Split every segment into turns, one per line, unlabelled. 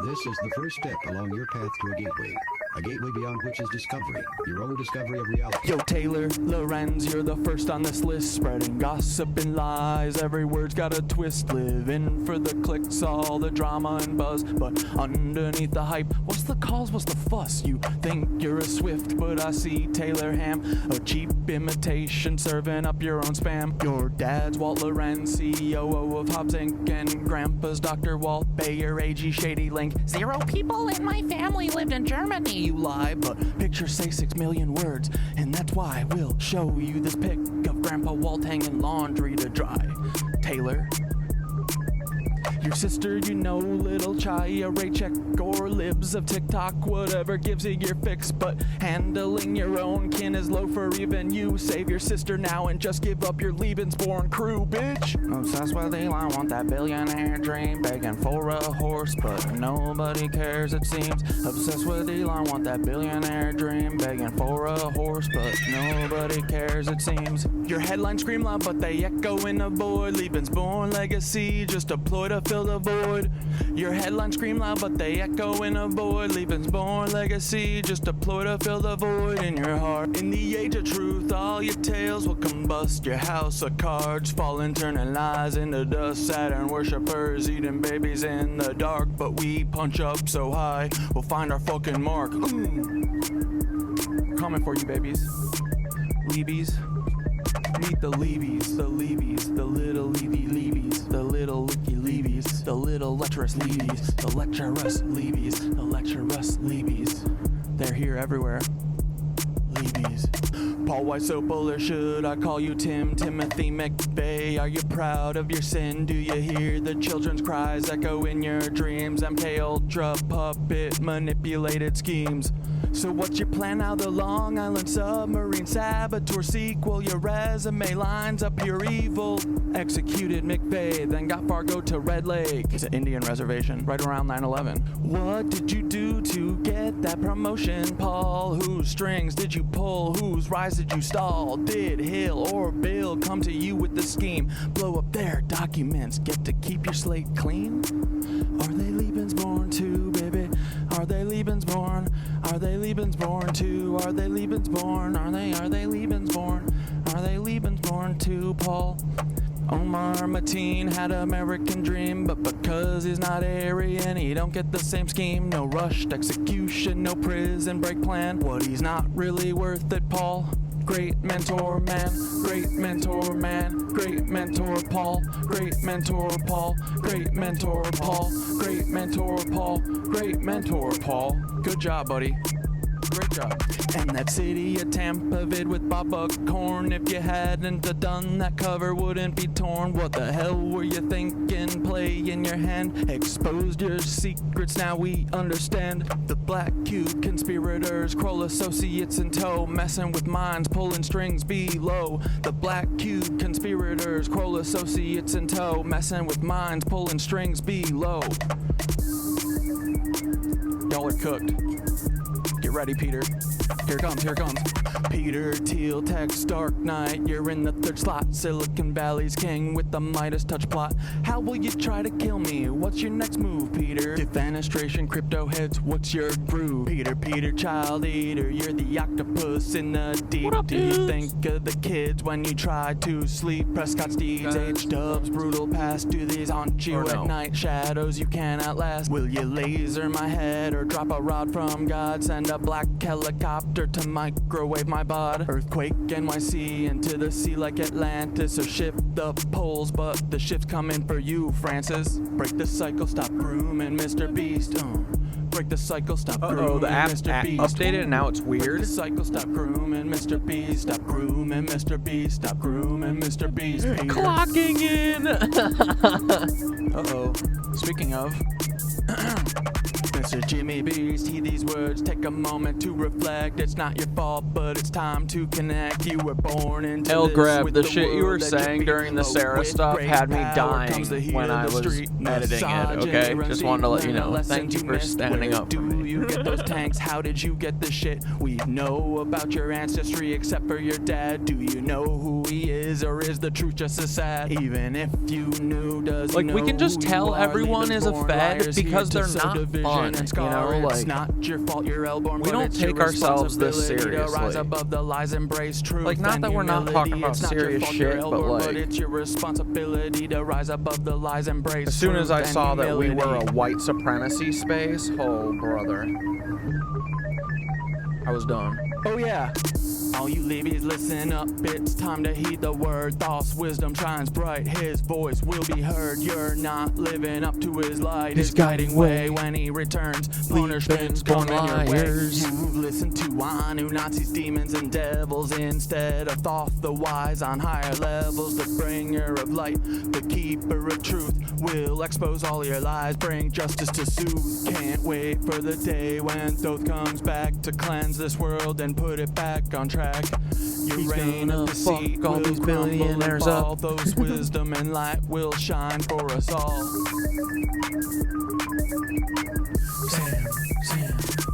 This is the first step along your path to a gateway beyond which is discovery, your own discovery of reality.
Yo, Taylor, Lorenz, you're the first on this list, spreading gossip and lies. Every word's got a twist, living for the clicks, all the drama and buzz. But underneath the hype, what's the cause, what's the fuss? You think you're a Swift, but I see Taylor Ham, a cheap imitation, serving up your own spam. Your dad's Walt Lorenz, CEO of Hobbs Inc., and grandpa's Dr. Walt Bayer, AG Shady Link. 0 people in my family lived in Germany. You lie, but pictures say 6 million words, and that's why we'll show you this pic of Grandpa Walt hanging laundry to dry. Taylor, your sister, you know, little Chaya, Raycheck, or libs of TikTok, whatever gives you your fix, but handling your own kin is low for even you. Save your sister now and just give up your Lebensborn crew, bitch. Obsessed with Elon, want that billionaire dream, begging for a horse, but nobody cares it seems. Obsessed with Elon, want that billionaire dream, begging for a horse, but nobody cares it seems. Your headlines scream loud, but they echo in a void. Lebensborn legacy, just a ploy to fill the void. Your headlines scream loud, but they echo in a void. Lebensborn legacy, just a ploy to fill the void in your heart. In the age of truth, all your tales will combust. Your house of cards falling, turning lies into dust. Saturn worshippers eating babies in the dark, but we punch up so high, we'll find our fucking mark. Coming for you, babies. Leebies. Meet the Leebies, the Leebies, the little Leebies, the little licky Leebies, the little lecherous Leebies, the lecherous Leebies, the lecherous Leebies. They're here everywhere. Leebies. Paul, why so polar? Should I call you Tim? Timothy McVeigh, are you proud of your sin? Do you hear the children's cries echo in your dreams? MK Ultra puppet manipulated schemes. So what's your plan now? The Long Island submarine saboteur sequel. Your resume lines up pure evil. Executed McVeigh, then got Fargo to Red Lake. It's an Indian reservation right around 9/11. What did you do to get that promotion, Paul? Whose strings did you pull? Whose rise did you stall? Did Hill or Bill come to you with the scheme? Blow up their documents, get to keep your slate clean? Are they Lebensborn too, baby? Are they Lebensborn? Are they Lebensborn too? Are they Lebensborn? Are they Lebensborn? Are they Lebensborn too, Paul? Omar Mateen had an American dream, but because he's not Aryan, he don't get the same scheme. No rushed execution, no prison break plan. What, he's not really worth it, Paul? Great mentor man, great mentor man, great mentor Paul, great mentor Paul, great mentor Paul, great mentor Paul, great mentor Paul. Good job, buddy. Great job. And that city of Tampa vid with Bob Buckhorn. If you hadn't done that, cover wouldn't be torn. What the hell were you thinking? Play in your hand. Exposed your secrets, now we understand. The Black Cube conspirators, Kroll associates in tow, messing with minds, pulling strings below. The Black Cube conspirators, Kroll associates in tow, messing with minds, pulling strings below. Y'all are cooked. Get ready, Peter. Here it comes, here it comes. Peter Thiel, text Dark Knight. You're in the third slot. Silicon Valley's king with the Midas touch plot. How will you try to kill me? What's your next move, Peter? Defenestration, crypto heads, what's your groove? Peter, child eater. You're the octopus in the deep. Do you think of the kids when you try to sleep? Prescott Steeds, H-dubs, brutal past. Do these haunt you at night? Shadows you cannot last. Will you laser my head or drop a rod from God? Send a black helicopter to microwave my bod. Earthquake NYC into the sea like Atlantis, or shift the poles, but the shift's coming for you, Francis. Break the cycle, stop grooming Mr. Beast. Break the cycle, stop grooming
the app
Mr. Beast.
updated and now it's weird.
Break the cycle, stop grooming Mr. Beast. Stop grooming Mr. Beast. Stop grooming Mr. Beast. Peter.
Clocking in.
Speaking of Mr. Jimmy Beast, heed these words, take a moment to reflect. It's not your fault, but it's time to connect. You were born into
El
this
Grab,
with
the shit you were
world
saying during the Sarah stuff had me dying when I was editing it, okay? Just wanted to let you know. Thank you for standing up for me.
Do you get those tanks? How did you get the shit? We know about your ancestry except for your dad. Do you know who he is? is, or is the truth just as sad? Even if you knew, does
like, we can just tell everyone is a fed because they're not fun, you know? Like,
not your fault, you're
we don't take ourselves this seriously. Like, not that we're not talking about serious shit, but like,
it's your responsibility to rise above the lies and embrace.
As soon as I saw that we were a white supremacy space, oh brother, I was done.
Oh yeah. All you leavies, listen up, it's time to heed the word. Thoughts, wisdom shines bright, his voice will be heard. You're not living up to his light, his guiding way when he returns. Punishment's born liars. You've listened to Nazis, demons, and devils instead of Thoth, the wise on higher levels. The bringer of light, the keeper of truth, will expose all your lies, bring justice to soothe. Can't wait for the day when Thoth comes back to cleanse this world and put it back on track. Your reign of deceit
all these billionaires
up. All those wisdom and light will shine for us all.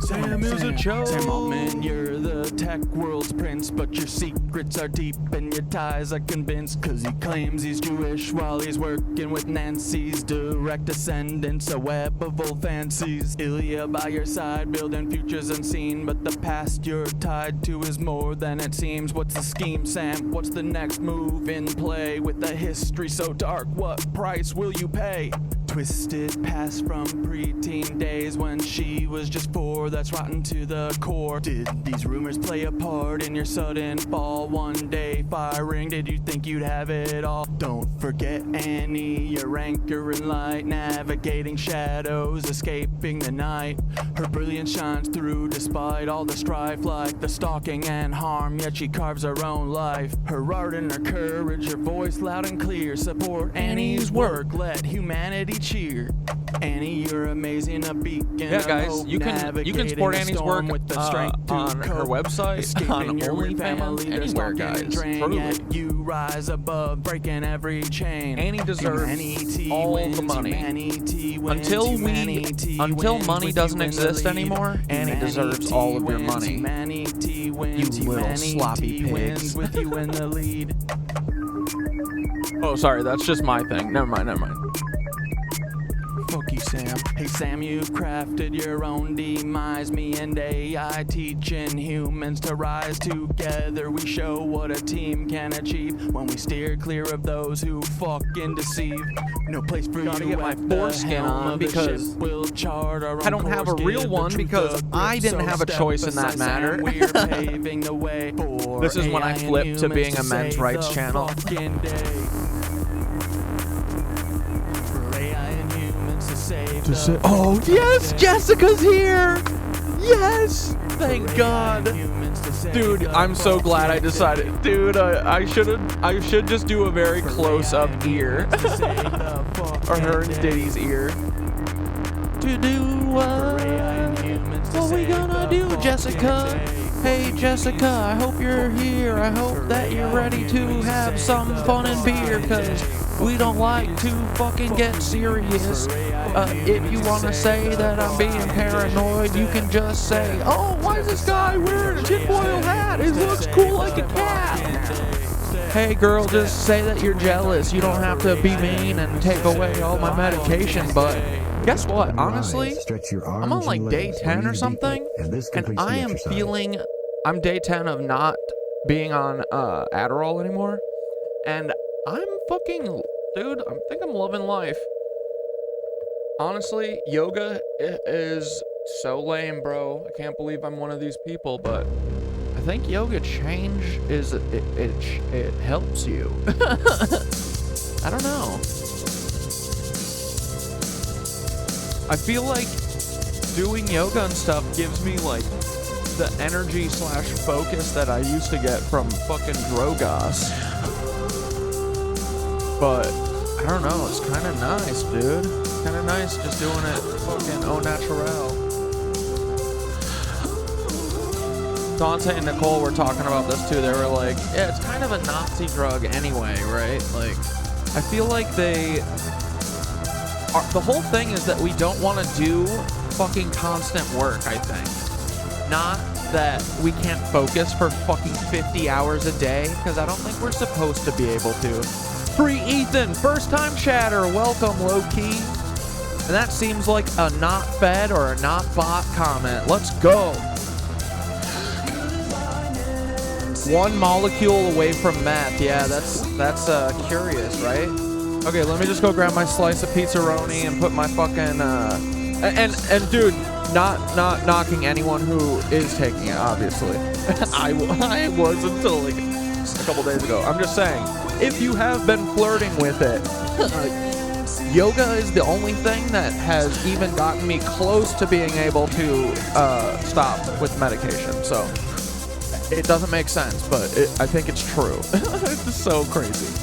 Sam is a joke. Sam Altman, you're the tech world's prince, but your secrets are deep and your ties are convinced, cause he claims he's Jewish while he's working with Nancy's direct descendants, a web of old fancies. Ilya by your side, building futures unseen, but the past you're tied to is more than it seems. What's the scheme, Sam? What's the next move in play? With a history so dark, what price will you pay? Twisted past from preteen days when she was just 4, that's rotten to the core. Did these rumors play a part in your sudden fall? One day firing, did you think you'd have it all? Don't forget Annie, your anchor in light, navigating shadows, escaping the night. Her brilliance shines through despite all the strife, like the stalking and harm, yet she carves her own life. Her art and her courage, her voice loud and clear, support Annie's work, let humanity cheer. Annie, you're amazing, a beacon.
Yeah, guys, you can support Annie's work on her website, on OnlyFans, anywhere, guys. Truly,
you rise above, breaking every chain.
Annie deserves all the money. Until money doesn't exist anymore, Annie deserves all of your money. You little sloppy pigs.
With you in the lead.
Oh, sorry, that's just my thing. Never mind.
Fuck you, Sam. Hey, Sam, you've crafted your own demise. Me and AI teaching humans to rise together. We show what a team can achieve when we steer clear of those who fucking deceive. No place for you to
get my foreskin on because I don't have a real one because I didn't have a choice in that matter. This is when I flipped to being a men's rights channel. Oh yes, Jessica's here! Yes! Thank God. Dude, I'm so glad I decided. Dude, I should just do a very close-up ear. Or her and Diddy's ear. To do what we gonna do, Jessica? Hey Jessica, I hope you're here. I hope that you're ready to have some fun and beer, cause we don't like to fucking get serious. If you want to say that I'm being paranoid, you can just say, oh, why is this guy wearing a tinfoil hat? It looks cool like a cat. Hey girl, just say that you're jealous. You don't have to be mean and take away all my medication, but guess what? Honestly, I'm on like day 10 or something, and I am feeling, I'm day 10 of not being on Adderall anymore, and I'm fucking, dude, I think I'm loving life. Honestly, yoga is so lame, bro. I can't believe I'm one of these people, but I think yoga change is, it helps you. I don't know. I feel like doing yoga and stuff gives me like the energy / focus that I used to get from fucking Drogas. But I don't know, it's kind of nice, dude. Kind of nice just doing it fucking au naturel. Dante and Nicole were talking about this too. They were like, yeah, it's kind of a Nazi drug anyway, right? Like, I feel like the whole thing is that we don't want to do fucking constant work, I think. Not that we can't focus for fucking 50 hours a day? Because I don't think we're supposed to be able to. Free Ethan, first time chatter, welcome low key. And that seems like a not fed or a not bot comment. Let's go. One molecule away from meth. Yeah, that's curious, right? Okay, let me just go grab my slice of pizzaroni and put my fucking and dude, not knocking anyone who is taking it, obviously. I was until like a couple days ago. I'm just saying, if you have been flirting with it, yoga is the only thing that has even gotten me close to being able to stop with medication. So it doesn't make sense, but I think it's true. It's so crazy.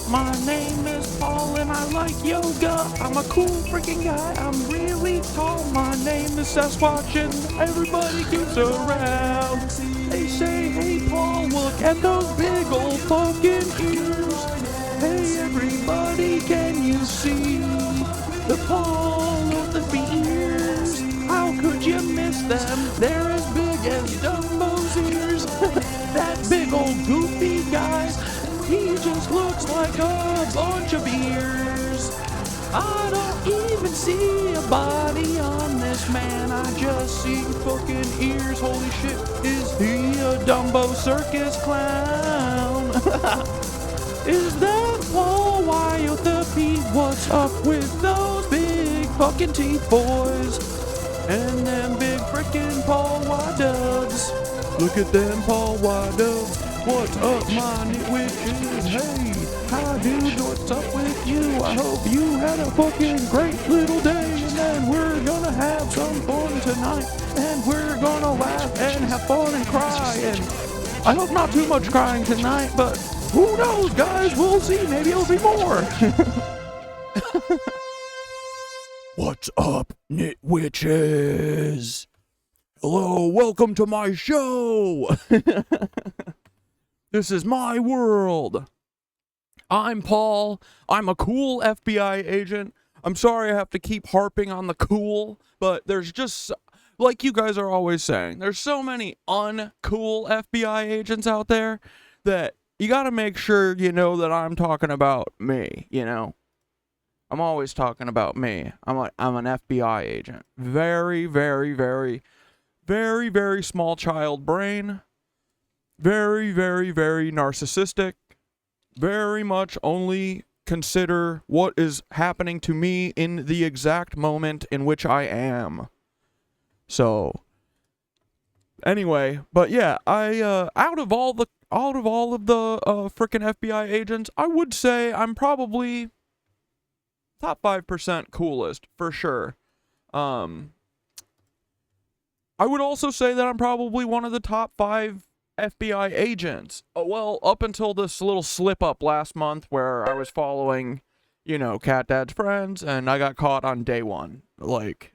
My name is Paul and I like yoga. I'm a cool freaking guy. I'm really tall. My name is Sasquatch and everybody keeps around. They say, hey Paul, look at those big old fucking ears. Hey everybody, can you see the Paul of the ears? How could you miss them? They're as big as Dumbo's ears. That big old goofy guy, he just looks like a bunch of ears. I don't even see a body on this man. I just see fucking ears. Holy shit, is he a Dumbo circus clown? Is that Paul Wyothapy? What's up with those big fucking teeth, boys? And them big frickin' Paul Y dubs. Look at them Paul Y dubs. What's up, my KnitWitches? Hey, hi dude, what's up with you? I hope you had a fucking great little day, and then we're gonna have some fun tonight, and we're gonna laugh and have fun and cry, and I hope not too much crying tonight, but who knows, guys? We'll see. Maybe it'll be more. What's up, KnitWitches? Hello, welcome to my show. This is my world. I'm Paul. I'm a cool FBI agent. I'm sorry I have to keep harping on the cool, but there's just, like you guys are always saying, there's so many uncool FBI agents out there that you gotta make sure you know that I'm talking about me, you know? I'm always talking about me. I'm an FBI agent. Very, very, very, very, very small child brain. Very, very, very narcissistic. Very much only consider what is happening to me in the exact moment in which I am. So, anyway, but yeah, I out of all of the frickin' FBI agents, I would say I'm probably top 5% coolest for sure. I would also say that I'm probably one of the top 5 FBI agents. Well, up until this little slip up last month where I was following, you know, Cat Dad's friends, and I got caught on day 1. Like,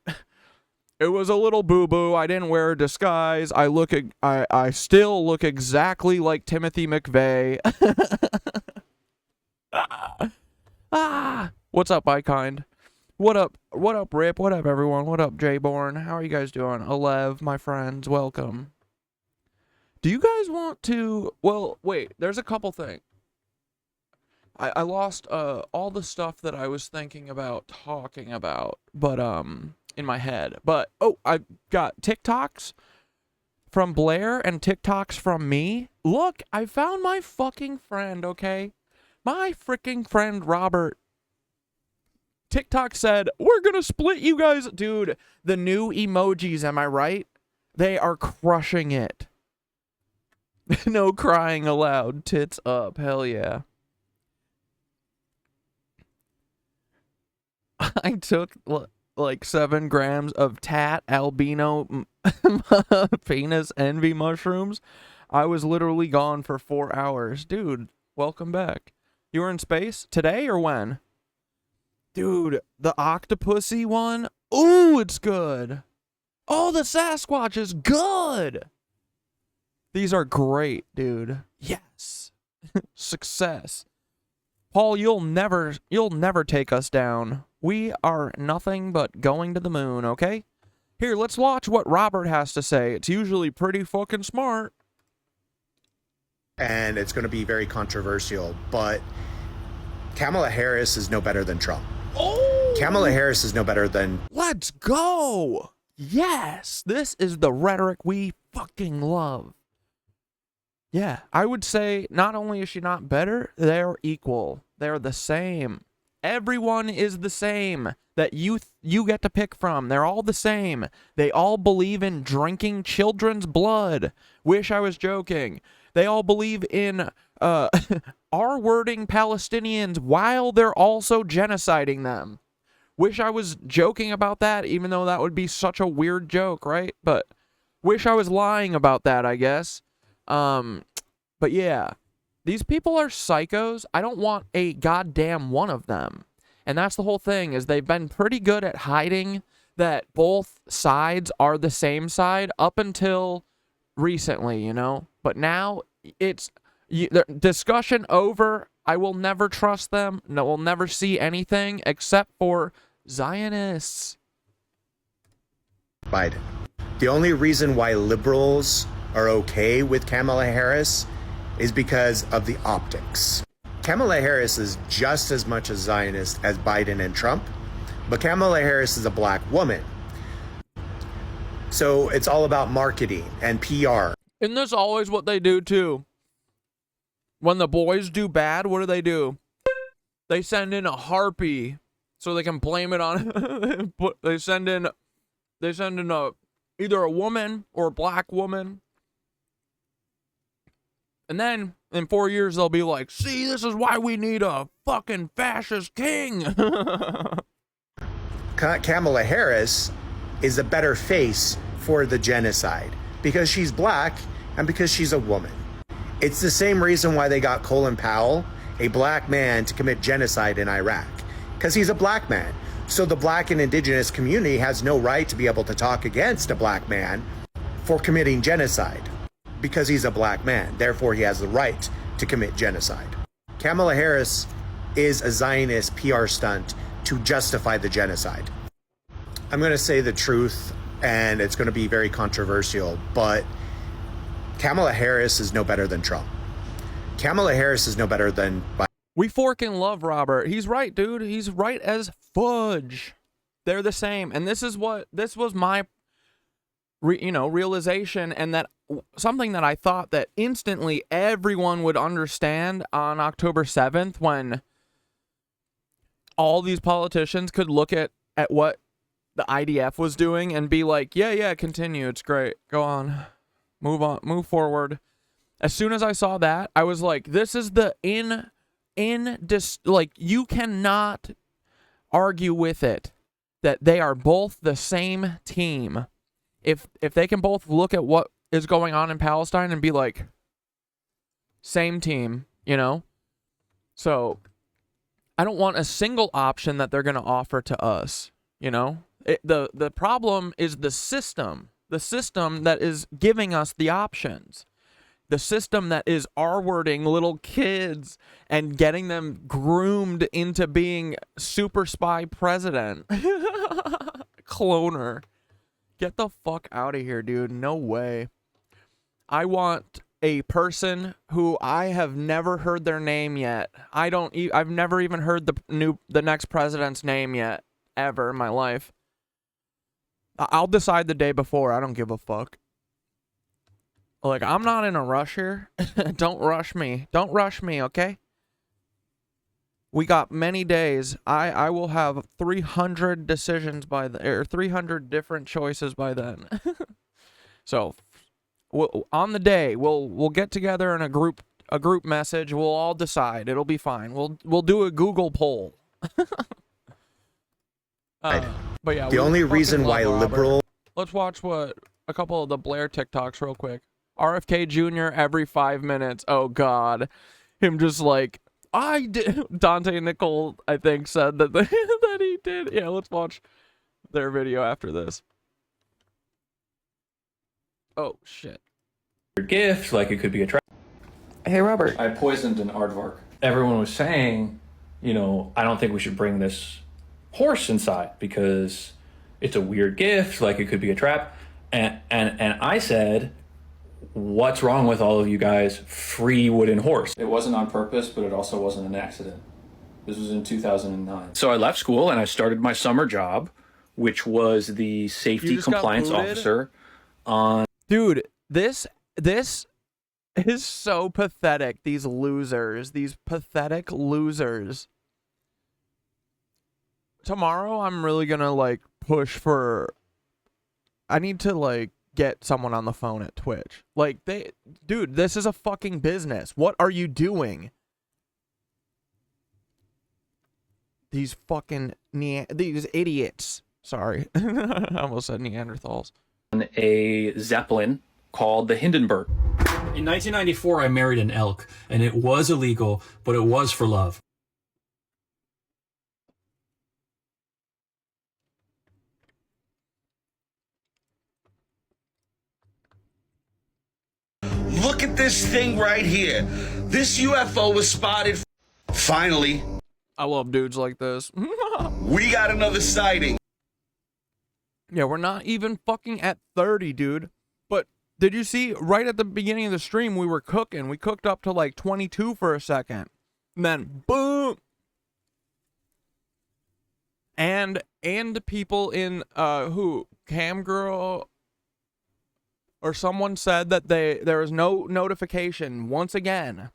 it was a little boo-boo. I didn't wear a disguise. I still look exactly like Timothy McVeigh. What's up, iKind? What up, Rip? What up, everyone? What up, Jayborn? How are you guys doing? Alev, my friends, welcome. Do you guys want to... Well, wait, there's a couple things. I lost all the stuff that I was thinking about talking about, but, in my head. But, oh, I got TikToks from Blair and TikToks from me. Look, I found my fucking friend, okay? My freaking friend Robert. TikTok said, we're gonna split you guys. Dude, the new emojis, am I right? They are crushing it. No crying aloud. Tits up. Hell yeah. I took like 7 grams of tat albino penis envy mushrooms. I was literally gone for 4 hours. Dude, welcome back. You were in space today or when? Dude, the Octopussy one? Ooh, it's good. Oh, the Sasquatch is good. These are great, dude. Yes. Success. Paul, you'll never take us down. We are nothing but going to the moon, okay? Here, let's watch what Robert has to say. It's usually pretty fucking smart.
And it's going to be very controversial, but Kamala Harris is no better than Trump.
Oh!
Kamala Harris is no better than...
Let's go! Yes! This is the rhetoric we fucking love. Yeah, I would say not only is she not better, they're equal. They're the same. Everyone is the same that you get to pick from. They're all the same. They all believe in drinking children's blood. Wish I was joking. They all believe in R-wording Palestinians while they're also genociding them. Wish I was joking about that, even though that would be such a weird joke, right? But wish I was lying about that, I guess. But yeah, these people are psychos. I don't want a goddamn one of them. And that's the whole thing, is they've been pretty good at hiding that both sides are the same side up until recently, you know? But now it's discussion over. I will never trust them. No, we'll never see anything except for Zionists.
Biden. The only reason why liberals are okay with Kamala Harris is because of the optics. Kamala Harris is just as much a Zionist as Biden and Trump, but Kamala Harris is a black woman. So it's all about marketing and PR.
Isn't this always what they do too? When the boys do bad, what do? They send in a harpy so they can blame it on they send in either a woman or a black woman. And then in 4 years they'll be like, see, this is why we need a fucking fascist king.
Kamala Harris is a better face for the genocide because she's black and because she's a woman. It's the same reason why they got Colin Powell, a black man, to commit genocide in Iraq, because he's a black man. So the black and indigenous community has no right to be able to talk against a black man for committing genocide because he's a black man. Therefore, he has the right to commit genocide. Kamala Harris is a Zionist PR stunt to justify the genocide. I'm going to say the truth, and it's going to be very controversial, but Kamala Harris is no better than Trump. Kamala Harris is no better than Biden.
We forking love Robert. He's right, dude. He's right as fudge. They're the same. And this was my, realization, and that something that I thought that instantly everyone would understand on October 7th, when all these politicians could look at what the IDF was doing and be like, yeah, continue. It's great. Go on. Move forward. As soon as I saw that, I was like, this is the you cannot argue with it that they are both the same team. If they can both look at what is going on in Palestine and be like, same team, So I don't want a single option that they're going to offer to us, The problem is the system that is giving us the options. The system that is R-wording little kids and getting them groomed into being super spy president. Cloner. Get the fuck out of here, dude. No way. I want a person who I have never heard their name yet. I've never even heard the next president's name yet, ever in my life. I'll decide the day before. I don't give a fuck. Like, I'm not in a rush here. Don't rush me. Don't rush me, okay? We got many days. I will have 300 decisions by or 300 different choices by then. So, on the day, we'll get together in a group message. We'll all decide. It'll be fine. We'll do a Google poll. But yeah,
the only reason why liberal.
Let's watch a couple of the Blair TikToks real quick. RFK Jr. every 5 minutes. Oh God, him just like I did. Dante Nickel, I think, said that that he did. Yeah, let's watch their video after this. Oh shit.
Your gift, like it could be a trap.
Hey Robert.
I poisoned an aardvark. Everyone was saying, I don't think we should bring this horse inside because it's a weird gift, like it could be a trap. And I said, what's wrong with all of you guys? Free wooden horse. It wasn't on purpose, but it also wasn't an accident. This was in 2009. So I left school and I started my summer job, which was the safety compliance officer on.
Dude, this is so pathetic. These losers, these pathetic losers. Tomorrow, I'm really gonna push for. I need to get someone on the phone at Twitch. Dude, this is a fucking business. What are you doing? These fucking these idiots. Sorry. I almost said Neanderthals.
A Zeppelin called the Hindenburg. In 1994, I married an elk, and it was illegal, but it was for love.
Look at this thing right here. This UFO was spotted. Finally.
I love dudes like this.
We got another sighting.
Yeah, we're not even fucking at 30, dude. But did you see right at the beginning of the stream, we were cooking. We cooked up to 22 for a second. And then boom. And people in Cam Girl or someone said that there was no notification once again.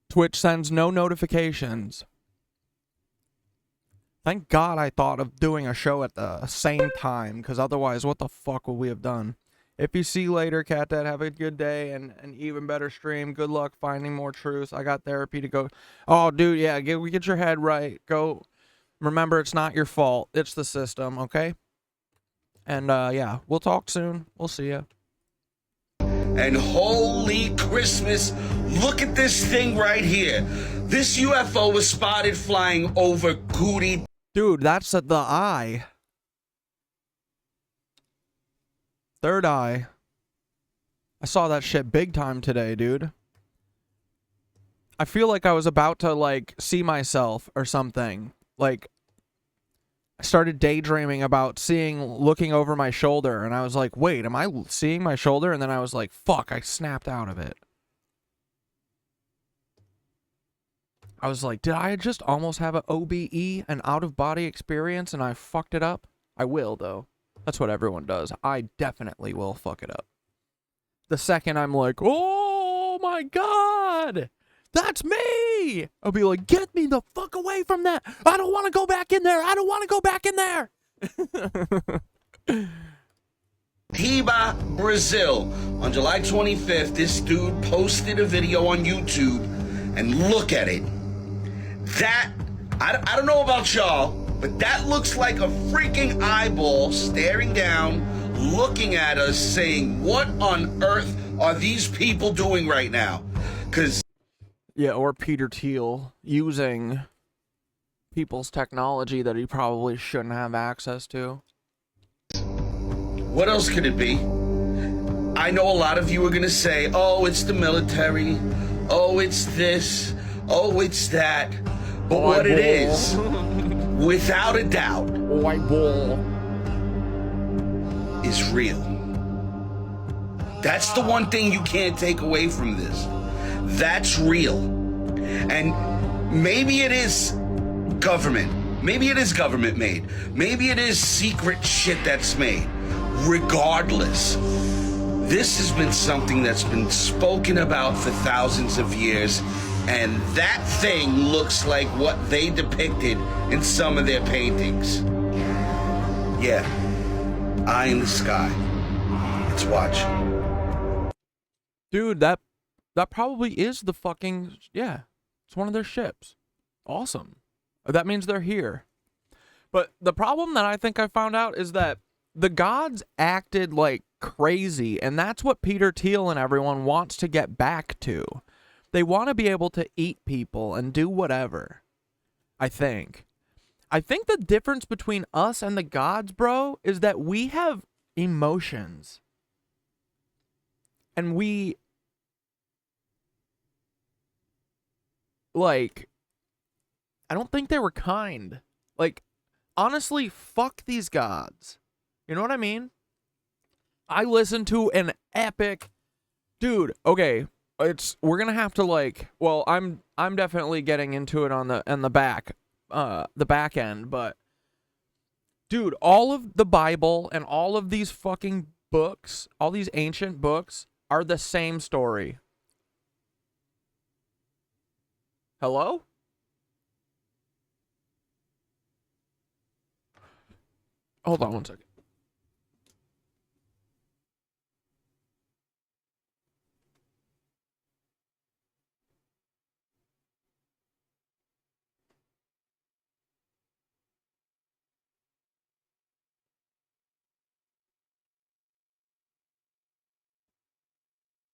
Twitch sends no notifications. Thank God I thought of doing a show at the same time, because otherwise, what the fuck would we have done? If you see later, Cat Dad, have a good day and an even better stream. Good luck finding more truths. I got therapy to go. Oh, dude, yeah, get your head right. Go. Remember, it's not your fault. It's the system, okay? And, yeah, we'll talk soon. We'll see ya.
And holy Christmas, look at this thing right here. This UFO was spotted flying over Goody.
Dude, that's the eye. Third eye. I saw that shit big time today, dude. I feel like I was about to, see myself or something. I started daydreaming about looking over my shoulder, and I was like, wait, am I seeing my shoulder? And then I was like, fuck, I snapped out of it. I was like, did I just almost have an OBE, an out-of-body experience, and I fucked it up? I will, though. That's what everyone does. I definitely will fuck it up. The second I'm like, oh my god, that's me! I'll be like, get me the fuck away from that! I don't want to go back in there! I don't want to go back in there!
Piba, Brazil. On July 25th, this dude posted a video on YouTube, and look at it. That, I don't know about y'all, but that looks like a freaking eyeball staring down, looking at us, saying, what on earth are these people doing right now? Because...
Yeah, or Peter Thiel using people's technology that he probably shouldn't have access to.
What else could it be? I know a lot of you are going to say, oh, it's the military. Oh, it's this. Oh, it's that. But what it is, without a doubt,
white ball
is real. That's the one thing you can't take away from this. That's real. And maybe it is government. Maybe it is government made. Maybe it is secret shit that's made. Regardless, this has been something that's been spoken about for thousands of years. And that thing looks like what they depicted in some of their paintings. Yeah. Eye in the sky. Let's watch.
Dude, that probably is the fucking... Yeah. It's one of their ships. Awesome. That means they're here. But the problem that I think I found out is that the gods acted like crazy, and that's what Peter Thiel and everyone wants to get back to. They want to be able to eat people and do whatever. I think the difference between us and the gods, bro, is that we have emotions. And we... Like... I don't think they were kind. Like, honestly, fuck these gods. You know what I mean? I listened to an epic... Dude, okay... we're gonna have to like, well, I'm definitely getting into it on the back end, but dude, all of the Bible and all of these fucking books, all these ancient books are the same story. Hello? Hold on one second.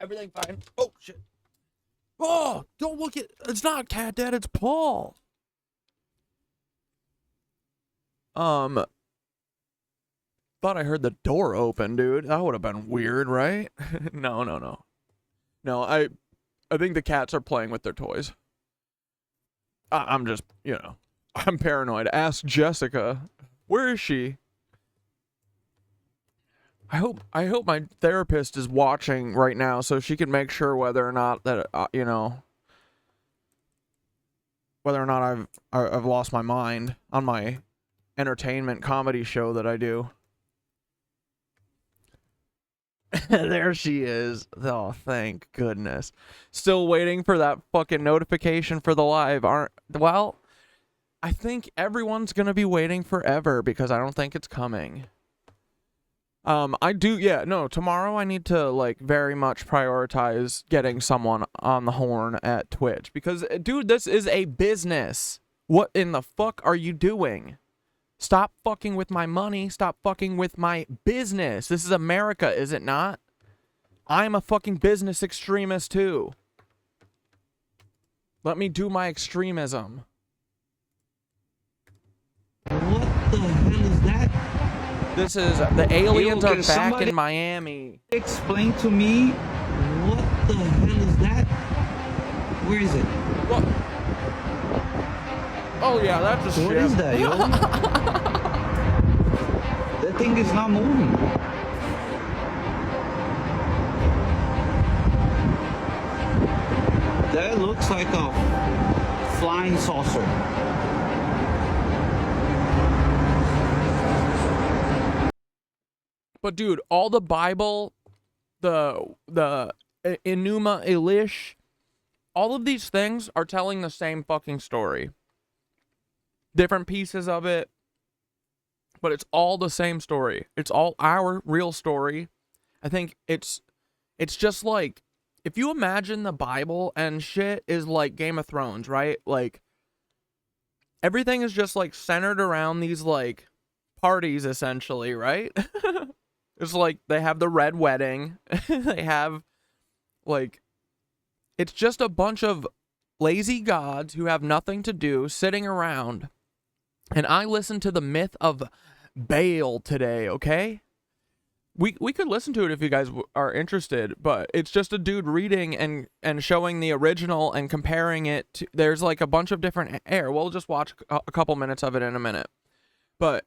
Everything fine. Oh, shit. Oh, don't look at... It's not Cat Dad, it's Paul. Thought I heard the door open, dude. That would have been weird, right? No. No, I think the cats are playing with their toys. I'm just, you know, I'm paranoid. Ask Jessica. Where is she? I hope my therapist is watching right now so she can make sure whether or not that you know, whether or not I've lost my mind on my entertainment comedy show that I do. There she is. Oh, thank goodness. Still waiting for that fucking notification for the live. Well, I think everyone's gonna be waiting forever because I don't think it's coming. Tomorrow I need to, like, very much prioritize getting someone on the horn at Twitch. Because, dude, this is a business. What in the fuck are you doing? Stop fucking with my money. Stop fucking with my business. This is America, is it not? I'm a fucking business extremist, too. Let me do my extremism.
What the hell is that?
This is, the aliens
Yo,
are back in Miami.
Explain to me, what the hell is that? Where is it?
What? Oh yeah, that's a ship.
What is that, yo? thing is not moving. That looks like a flying saucer.
But dude, all the Bible, the Enuma Elish, all of these things are telling the same fucking story. Different pieces of it, but it's all the same story. It's all our real story. I think it's just like, if you imagine the Bible and shit is like Game of Thrones, right? Like, everything is just like centered around these like parties essentially, right? It's like they have the red wedding. They have like, it's just a bunch of lazy gods who have nothing to do sitting around. And I listened to the myth of Baal today, okay? We could listen to it if you guys are interested, but it's just a dude reading and showing the original and comparing it to, there's like a bunch of different we'll just watch a couple minutes of it in a minute. But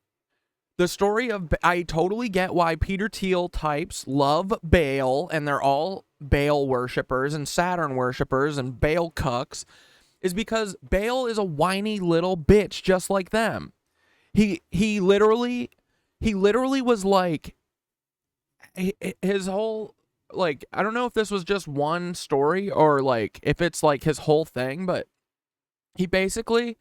the story of, I totally get why Peter Thiel types love Baal, and they're all Baal worshippers and Saturn worshippers and Baal cucks, is because Baal is a whiny little bitch just like them. He literally was like, his whole, like, I don't know if this was just one story or like if it's like his whole thing, but he basically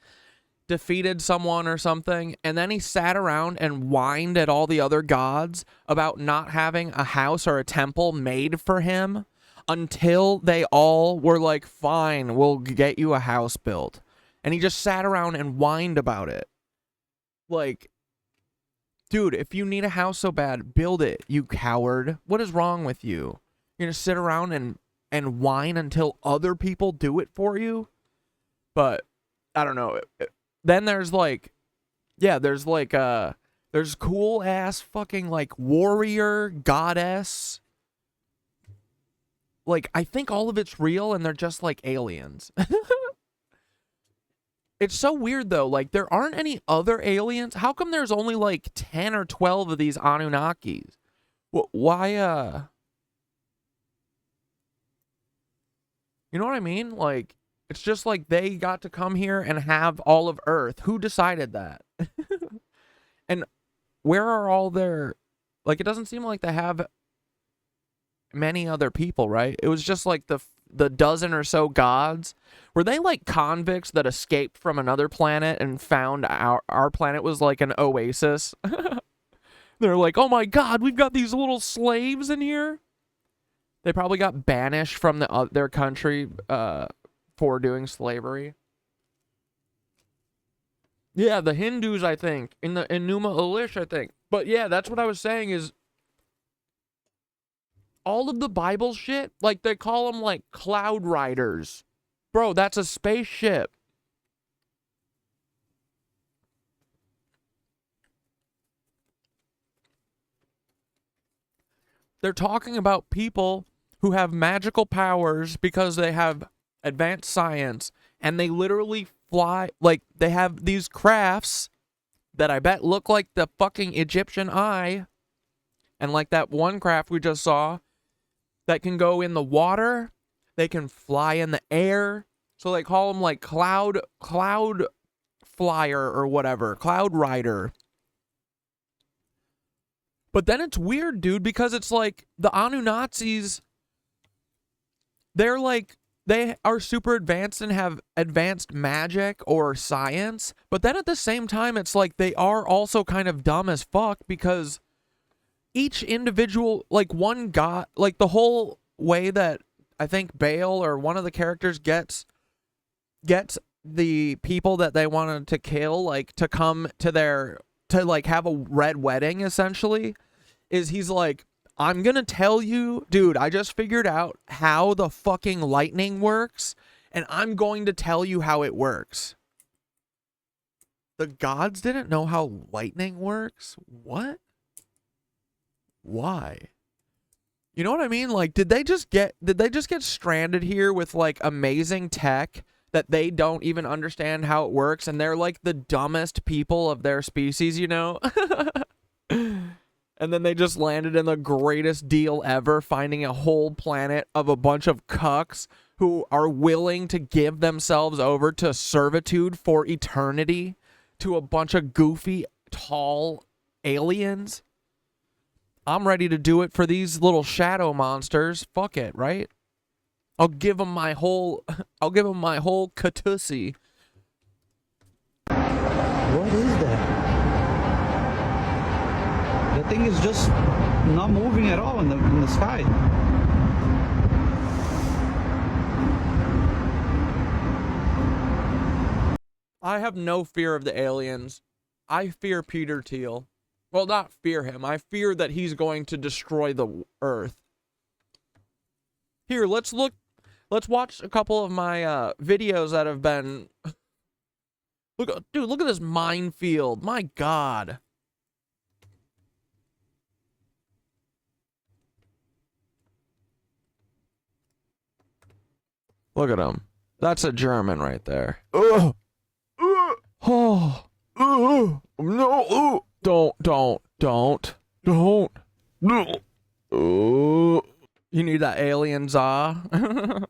defeated someone or something, and then he sat around and whined at all the other gods about not having a house or a temple made for him until they all were like, fine, we'll get you a house built. And he just sat around and whined about it. Like, dude, if you need a house so bad, build it, you coward. What is wrong with you? You're gonna sit around and whine until other people do it for you? But I don't know. Then there's like, yeah, there's like there's cool ass fucking like warrior goddess. Like, I think all of it's real and they're just like aliens. It's so weird though, like there aren't any other aliens. How come there's only like 10 or 12 of these Anunnakis? Why you know what I mean? Like, it's just like they got to come here and have all of Earth. Who decided that? And where are all their, like, it doesn't seem like they have many other people, right? It was just like the dozen or so gods. Were they like convicts that escaped from another planet and found our planet was like an oasis? They're like, oh my god, we've got these little slaves in here. They probably got banished from their country for doing slavery. Yeah, the Hindus, I think, in the Enuma Elish, I think. But yeah, that's what I was saying is all of the Bible shit, like they call them like cloud riders. Bro, that's a spaceship. They're talking about people who have magical powers because they have advanced science, and they literally fly, like they have these crafts that I bet look like the fucking Egyptian eye, and like that one craft we just saw that can go in the water, they can fly in the air, so they call them like cloud flyer or whatever, cloud rider. But then it's weird, dude, because it's like the Anunnakis, they're like, they are super advanced and have advanced magic or science, but then at the same time, it's like they are also kind of dumb as fuck because each individual, like one god, like the whole way that I think Baal or one of the characters gets the people that they wanted to kill, like to come to to like have a red wedding essentially, is he's like, I'm gonna tell you, dude, I just figured out how the fucking lightning works, and I'm going to tell you how it works. The gods didn't know how lightning works? What? Why? You know what I mean? Like, did they just get stranded here with like amazing tech that they don't even understand how it works, and they're like the dumbest people of their species, you know? And then they just landed in the greatest deal ever, finding a whole planet of a bunch of cucks who are willing to give themselves over to servitude for eternity to a bunch of goofy, tall aliens. I'm ready to do it for these little shadow monsters. Fuck it, right? I'll give them my whole katussi.
What is that? The thing is just not moving at all in the sky.
I have no fear of the aliens. I fear Peter Thiel. Well, not fear him. I fear that he's going to destroy the Earth. Here, let's watch a couple of my videos that have been... Dude, look at this minefield. My God. Look at him. That's a German right there. Oh, no. Don't. No. You need that alien za.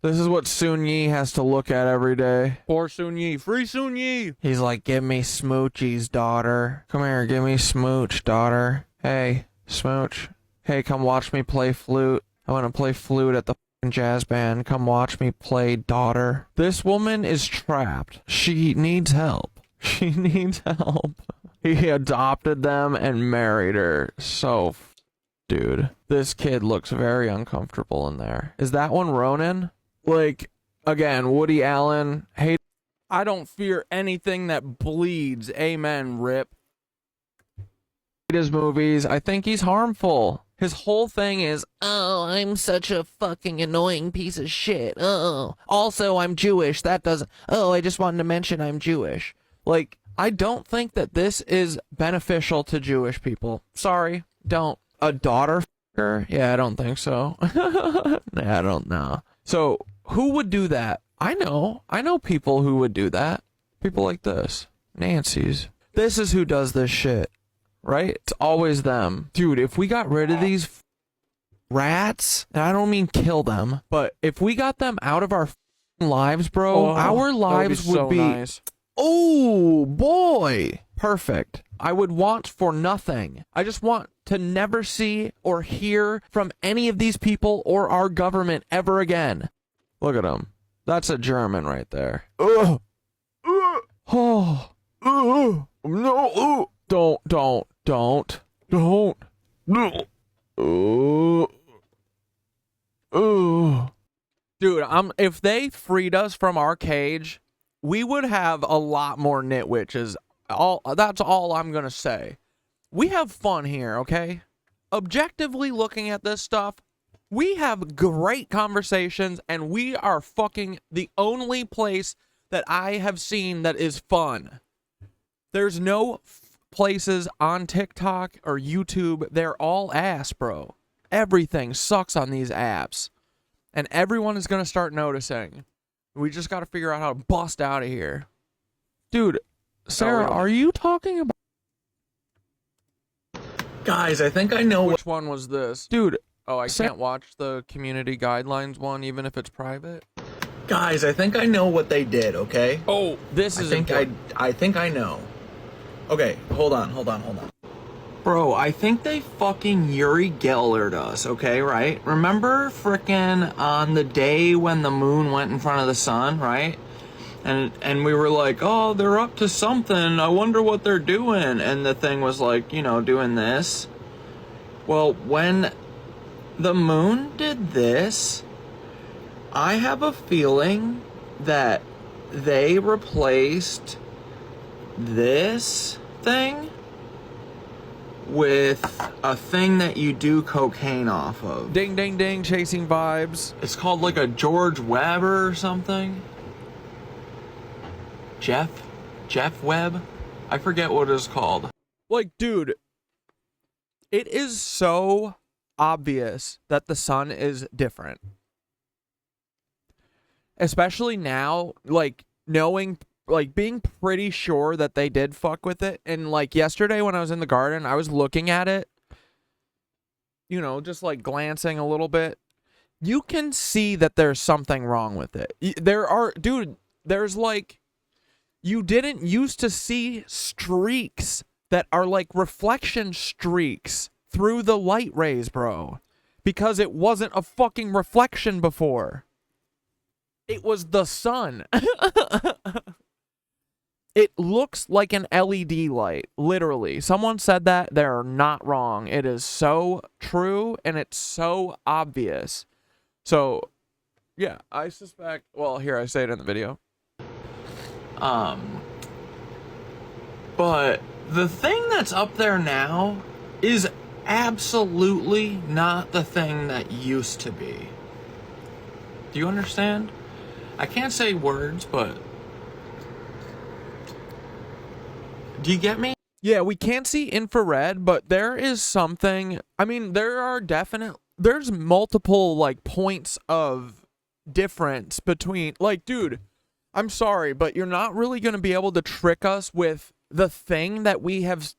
This is what Sun Yi has to look at every day. Poor Sun Yi. Free Sun Yi. He's like, give me Smoochie's daughter. Come here, give me Smooch, daughter. Hey, Smooch. Hey, come watch me play flute. I want to play flute at the jazz band. Come watch me play, daughter. This woman is trapped. She needs help. She needs help. He adopted them and married her. So, dude, this kid looks very uncomfortable in there. Is that one Ronin? Like, again, Woody Allen. Hey, I don't fear anything that bleeds. Amen, Rip. His movies. I think he's harmful. His whole thing is, oh, I'm such a fucking annoying piece of shit. Oh, also, I'm Jewish. That doesn't... Oh, I just wanted to mention I'm Jewish. Like, I don't think that this is beneficial to Jewish people. Sorry, don't. A daughter f***er? Yeah, I don't think so. Nah, I don't know. So, who would do that? I know people who would do that. People like this. Nancy's. This is who does this shit. Right? It's always them. Dude, if we got rid of these rats, and I don't mean kill them, but if we got them out of our lives, bro, our lives would be nice. Oh, boy. Perfect. I would want for nothing. I just want to never see or hear from any of these people or our government ever again. Look at him. That's a German right there. No. Don't. No. Dude, if they freed us from our cage, we would have a lot more KnitWitches. That's all I'm gonna say. We have fun here, okay? Objectively looking at this stuff, we have great conversations, and we are fucking the only place that I have seen that is fun. There's no places on TikTok or YouTube. They're all ass, bro. Everything sucks on these apps. And everyone is going to start noticing. We just got to figure out how to bust out of here. Dude, Sarah, are you talking about...
Guys, I think I know
Which one was this? Dude, I can't watch the community guidelines one, even if it's private.
Guys, I think I know what they did, okay?
Oh, this is important.
I think I know. Okay, hold on. Bro, I think they fucking Uri Gellered us, okay, right? Remember frickin' on the day when the moon went in front of the sun, right? And we were like, oh, they're up to something. I wonder what they're doing. And the thing was like, you know, doing this. Well, when the moon did this, I have a feeling that they replaced this thing with a thing that you do cocaine off of.
Ding, ding, ding, chasing vibes.
It's called like a George Webber or something. Jeff Webb? I forget what it's called.
Like, dude, it is so obvious that the sun is different. Especially now, like, knowing like being pretty sure that they did fuck with it. And like yesterday when I was in the garden, I was looking at it, you know, just like glancing a little bit. You can see that there's something wrong with it. There's like, you didn't used to see streaks that are like reflection streaks through the light rays, bro. Because it wasn't a fucking reflection before. It was the sun. It looks like an LED light, literally. Someone said that. They're not wrong. It is so true, and it's so obvious. So, yeah, I suspect... Well, here, I say it in the video.
But the thing that's up there now is absolutely not the thing that used to be. Do you understand? I can't say words, but... Do you get me?
Yeah, we can't see infrared, but there is something... I mean, there's multiple, like, points of difference between... Like, dude, I'm sorry, but you're not really going to be able to trick us with the thing that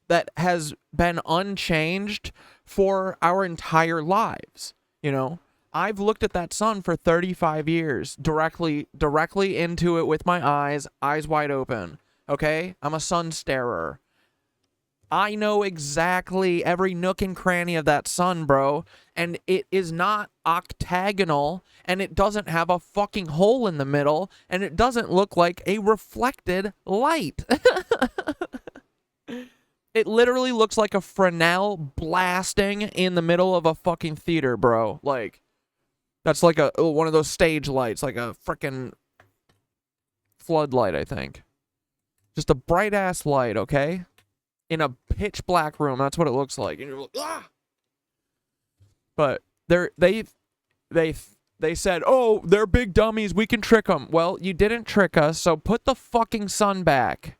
that has been unchanged for our entire lives, you know? I've looked at that sun for 35 years, directly into it with my eyes wide open, okay? I'm a sun starer. I know exactly every nook and cranny of that sun, bro, and it is not octagonal, and it doesn't have a fucking hole in the middle, and it doesn't look like a reflected light. It literally looks like a Fresnel blasting in the middle of a fucking theater, bro. Like, that's like one of those stage lights, like a frickin' floodlight, I think. Just a bright-ass light, okay? In a pitch black room, that's what it looks like. And you're like, ah! But they said, oh, they're big dummies, we can trick them. Well, you didn't trick us, so put the fucking sun back.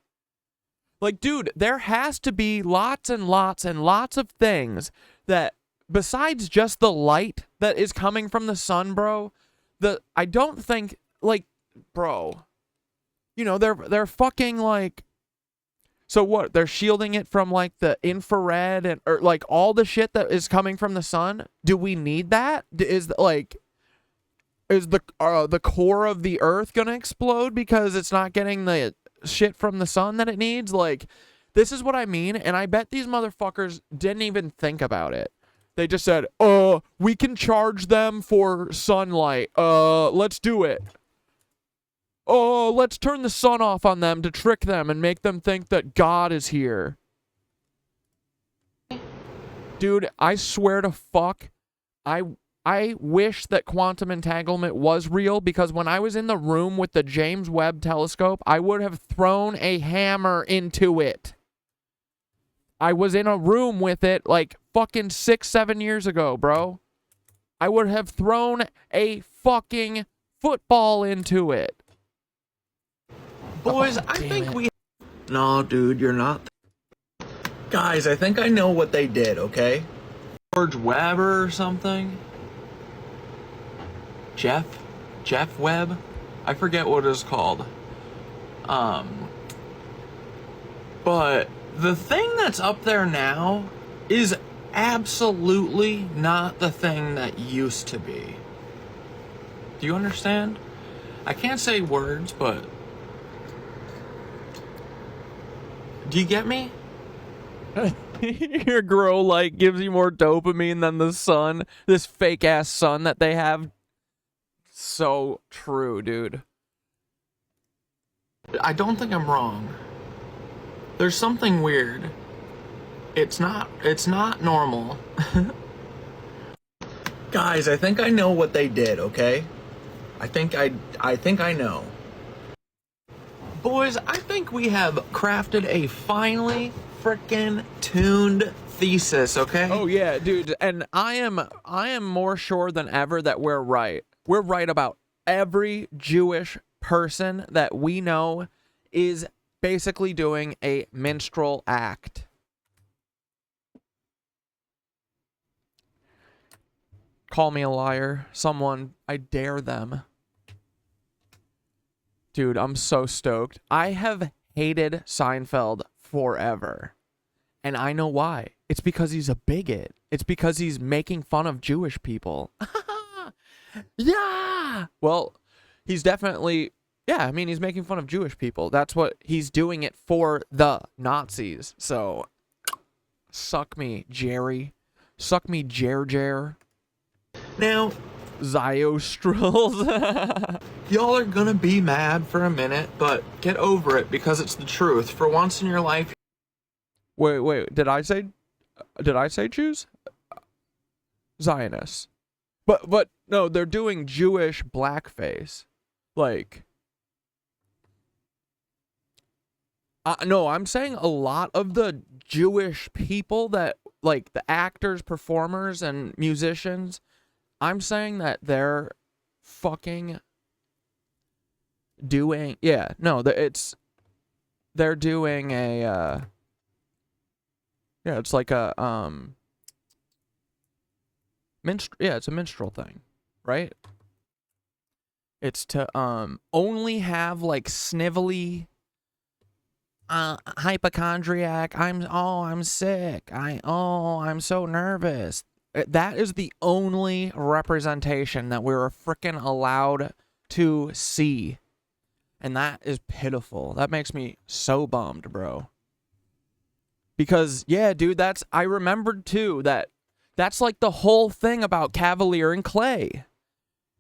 Like, dude, there has to be lots and lots and lots of things that, besides just the light that is coming from the sun, bro, I don't think, like, bro, you know, they're fucking, like, so what, they're shielding it from, like, the infrared or, like, all the shit that is coming from the sun? Do we need that? Is the core of the earth gonna explode because it's not getting the shit from the sun that it needs? Like, this is what I mean, and I bet these motherfuckers didn't even think about it. They just said, we can charge them for sunlight. Let's do it. Oh, let's turn the sun off on them to trick them and make them think that God is here. Dude, I swear to fuck, I wish that quantum entanglement was real, because when I was in the room with the James Webb Telescope, I would have thrown a hammer into it. I was in a room with it like fucking 6-7 years ago, bro. I would have thrown a fucking football into it.
Boys, I think we... No, dude, you're not. Guys, I think I know what they did, okay? George Webber or something? Jeff Webb? I forget what it's called. But the thing that's up there now is absolutely not the thing that used to be. Do you understand? I can't say words, but... Do you get me?
Your grow light gives you more dopamine than the sun. This fake ass sun that they have. So true, dude.
I don't think I'm wrong. There's something weird. It's not normal. Guys, I think I know what they did, okay? I think I know. Boys, I think we have crafted a finely frickin' tuned thesis, okay?
Oh yeah, dude, and I am more sure than ever that we're right. We're right about every Jewish person that we know is basically doing a minstrel act. Call me a liar. Someone, I dare them. Dude, I'm so stoked. I have hated Seinfeld forever. And I know why. It's because he's a bigot. It's because he's making fun of Jewish people. Yeah! Well, he's definitely... Yeah, I mean, he's making fun of Jewish people. That's what... He's doing it for the Nazis. So, suck me, Jerry. Suck me, Jer.
Now,
Ziostrels.
y'all are gonna be mad for a minute, but get over it because it's the truth. For once in your life...
Wait, did I say Jews? Zionists. But no, they're doing Jewish blackface. Like, no, I'm saying a lot of the Jewish people that, like, the actors, performers, and musicians, I'm saying that they're fucking doing, yeah, no, they're doing a, yeah, it's like a, it's a minstrel thing, right? It's to, only have, like, snivelly, hypochondriac, I'm sick, I'm so nervous. That is the only representation that we're frickin' allowed to see. And that is pitiful. That makes me so bummed, bro. Because, yeah, dude, I remembered, too, that's like the whole thing about Kavalier and Clay.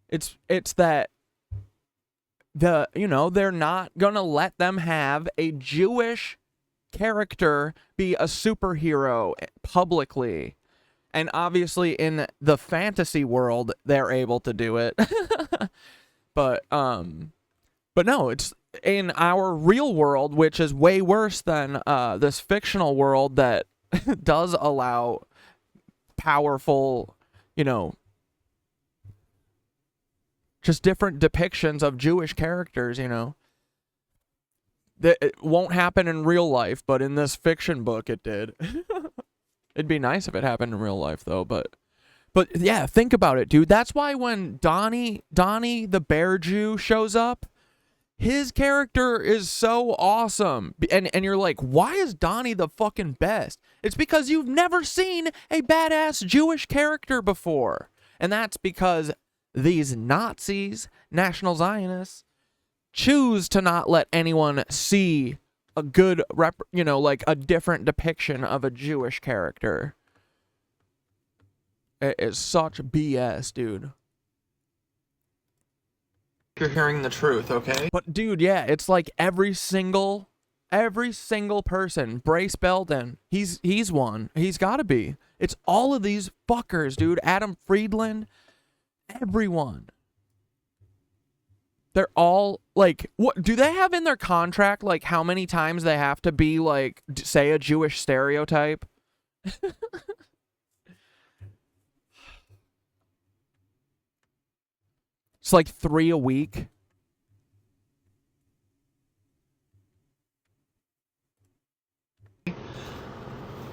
It's that, they're not gonna let them have a Jewish character be a superhero publicly. And obviously in the fantasy world, they're able to do it. But no, it's in our real world, which is way worse than this fictional world that does allow powerful, just different depictions of Jewish characters, That it won't happen in real life, but in this fiction book it did. It'd be nice if it happened in real life, though, but yeah, think about it, dude. That's why when Donnie the Bear Jew shows up, his character is so awesome. And you're like, why is Donnie the fucking best? It's because you've never seen a badass Jewish character before. And that's because these Nazis, National Zionists, choose to not let anyone see a good, like a different depiction of a Jewish character. It is such BS, dude.
You're hearing the truth, okay?
But dude, yeah, it's like every single person. Brace Belden, he's one. He's gotta be. It's all of these fuckers, dude. Adam Friedland, everyone. They're all, like, what do they have in their contract, like, how many times they have to be, like, say a Jewish stereotype? It's like 3 a week.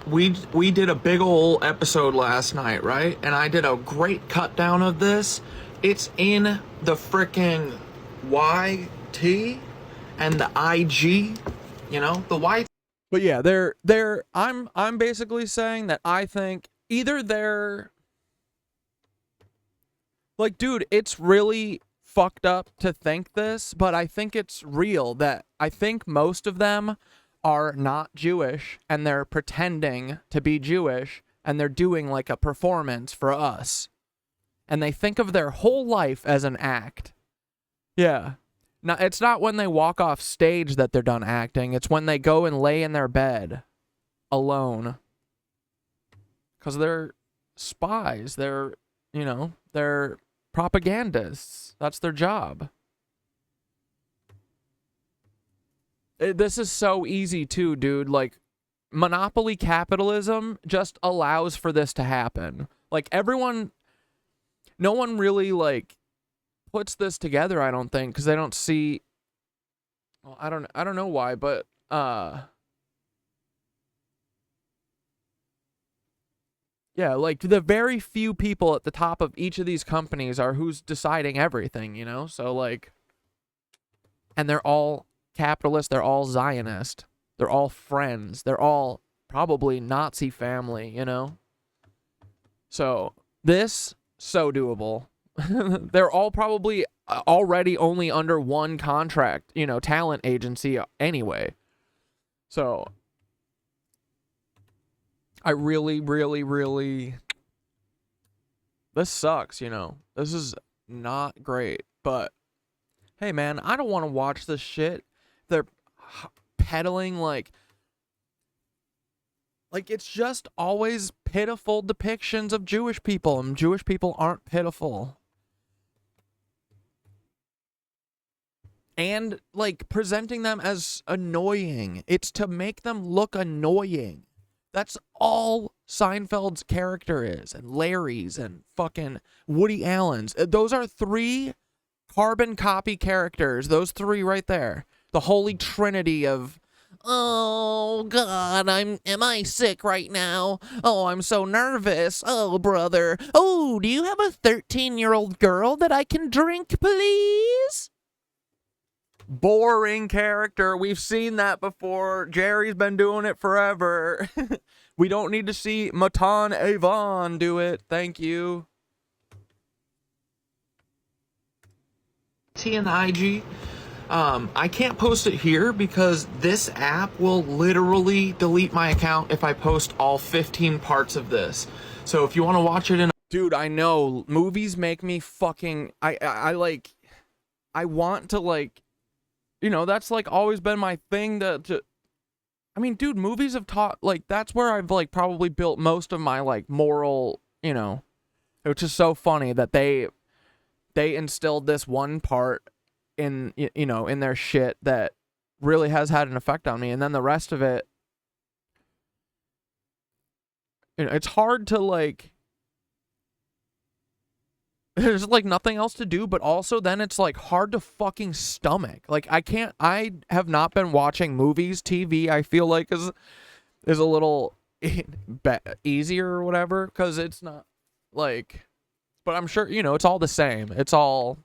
We did a big ol' episode last night, right? And I did a great cut down of this. It's in the frickin' YT and the IG, the YT.
But yeah, I'm basically saying that I think either they're like, dude, it's really fucked up to think this, but I think it's real that I think most of them are not Jewish and they're pretending to be Jewish and they're doing like a performance for us. And they think of their whole life as an act. Yeah. Now, it's not when they walk off stage that they're done acting. It's when they go and lay in their bed alone. Because they're spies. They're propagandists. That's their job. This is so easy too, dude. Like, monopoly capitalism just allows for this to happen. Like, no one really, like, puts this together, I don't think, because they don't see, well, I don't know why, but yeah, like, the very few people at the top of each of these companies are who's deciding everything, so, like, and they're all capitalist, they're all Zionist, they're all friends, they're all probably Nazi family, you know? So, this, so doable. They're all probably already only under one contract, you know, talent agency anyway. So, I really, really, really... This sucks, you know? This is not great, but... Hey, man, I don't want to watch this shit. They're peddling, like, it's just always pitiful depictions of Jewish people, and Jewish people aren't pitiful. And, like, presenting them as annoying. It's to make them look annoying. That's all Seinfeld's character is, and Larry's, and fucking Woody Allen's. Those are 3 carbon copy characters. Those 3 right there. The holy trinity of... Oh, God, am I sick right now? Oh, I'm so nervous. Oh, brother. Oh, do you have a 13-year-old girl that I can drink, please? Boring character. We've seen that before. Jerry's been doing it forever. We don't need to see Matan Avon do it. Thank you. T and the IG. I can't post it here because this app will literally delete my account if I post all 15 parts of this. So if you want to watch it in... Dude, I know. Movies make me fucking... I want to, like... You know, that's, like, always been my thing to... I mean, dude, movies have taught... Like, that's where I've, like, probably built most of my, like, moral, you know... Which is so funny that they instilled this one part in, you know, in their shit that really has had an effect on me, and then the rest of it, you know, it's hard to, like, there's, like, nothing else to do, but also then it's, like, hard to fucking stomach. Like, I have not been watching movies. TV, I feel like, is a little easier or whatever, because it's not, like, but I'm sure, you know, it's all the same. It's all...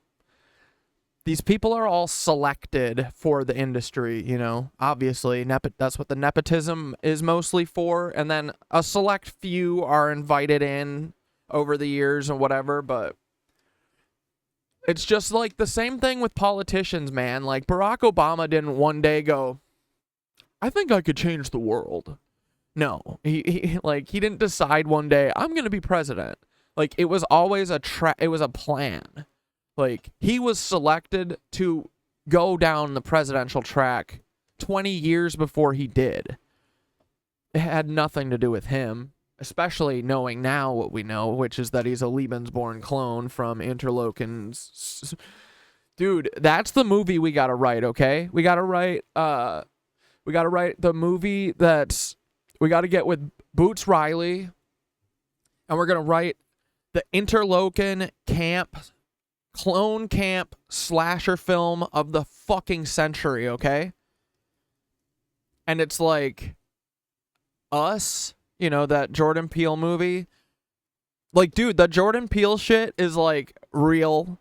These people are all selected for the industry, you know, obviously. That's what the nepotism is mostly for. And then a select few are invited in over the years and whatever. But it's just like the same thing with politicians, man. Like Barack Obama didn't one day go, I think I could change the world. No, he didn't decide one day, I'm going to be president. Like it was always it was a plan. Like, he was selected to go down the presidential track 20 years before he did. It had nothing to do with him, especially knowing now what we know, which is that he's a Lebensborn clone from Interlocken's. Dude, that's the movie we gotta write, okay? We gotta write the movie that's... We gotta get with Boots Riley, and we're gonna write the Interlochen camp... clone camp slasher film of the fucking century, okay? And it's like Us, you know, that Jordan Peele movie. Like, dude, the Jordan Peele shit is like real.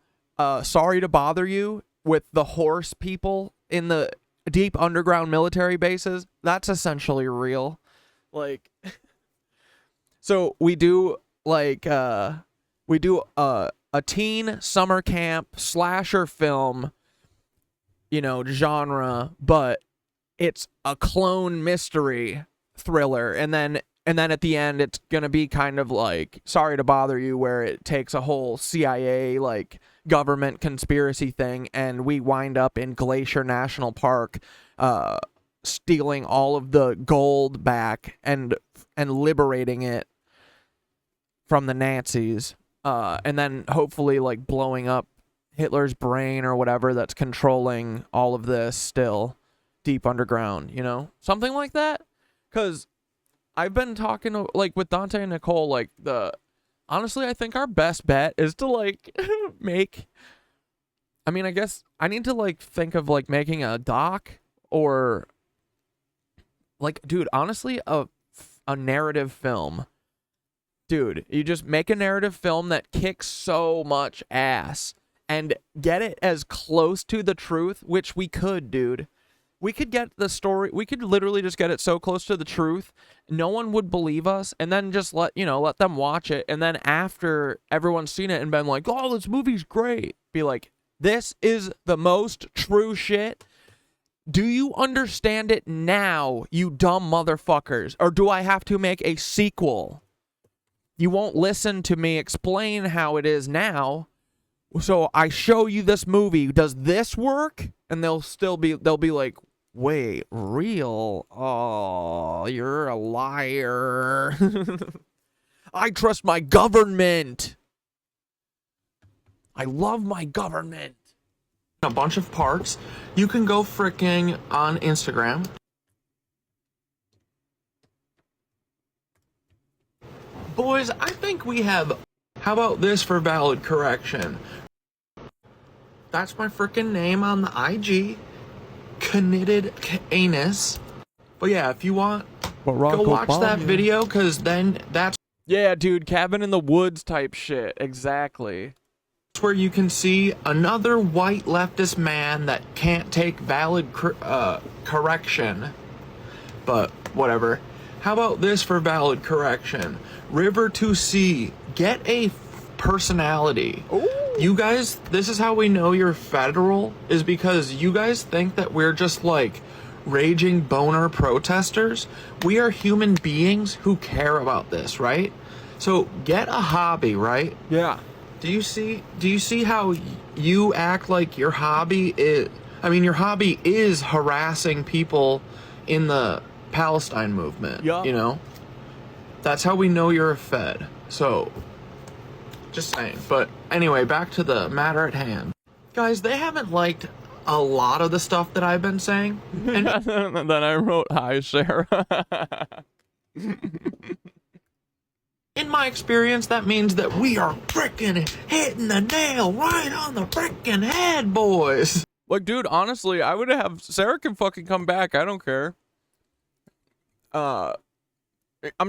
Sorry to Bother You with the horse people in the deep underground military bases. That's essentially real. Like, so we do like a teen summer camp slasher film, you know, genre, but it's a clone mystery thriller. And then at the end, it's going to be kind of like Sorry to Bother You, where it takes a whole CIA, like, government conspiracy thing, and we wind up in Glacier National Park, stealing all of the gold back and liberating it from the Nazis. And then hopefully, like, blowing up Hitler's brain or whatever that's controlling all of this still deep underground, you know? Something like that. Because I've been talking, like, with Dante and Nicole, like, honestly, I think our best bet is to, like, I mean, I guess I need to, like, think of, like, making a doc or, like, dude, honestly, a narrative film. Dude, you just make a narrative film that kicks so much ass and get it as close to the truth, which we could, dude. We could get the story, we could literally just get it so close to the truth, no one would believe us, and then just let them watch it, and then after everyone's seen it and been like, oh, this movie's great, be like, this is the most true shit. Do you understand it now, you dumb motherfuckers? Or do I have to make a sequel? You won't listen to me explain how it is now. So I show you this movie. Does this work? And they'll be like, wait, real? Oh, you're a liar. I trust my government. I love my government.
A bunch of parts. You can go fricking on Instagram. Boys, I think we have... How about this for valid correction? That's my frickin' name on the IG. Knitted Anus. But yeah, if you want, go watch that video, because then that's...
Yeah, dude, cabin in the woods type shit. Exactly.
where you can see another white leftist man that can't take valid correction. But whatever. How about this for valid correction? River to sea, get a personality. Ooh. You guys, this is how we know you're federal, is because you guys think that we're just like raging boner protesters. We are human beings who care about this, right? So get a hobby, right?
Yeah.
Do you see how you act like your hobby is, your hobby is harassing people in the Palestine movement,
yeah.
You know? That's how we know you're a Fed. So, just saying. But anyway, back to the matter at hand. Guys, they haven't liked a lot of the stuff that I've been saying. And
then I wrote, hi, Sarah.
in my experience, that means that we are frickin' hitting the nail right on the frickin' head, boys.
Like, dude, honestly, I would have... Sarah can fucking come back. I don't care. I'm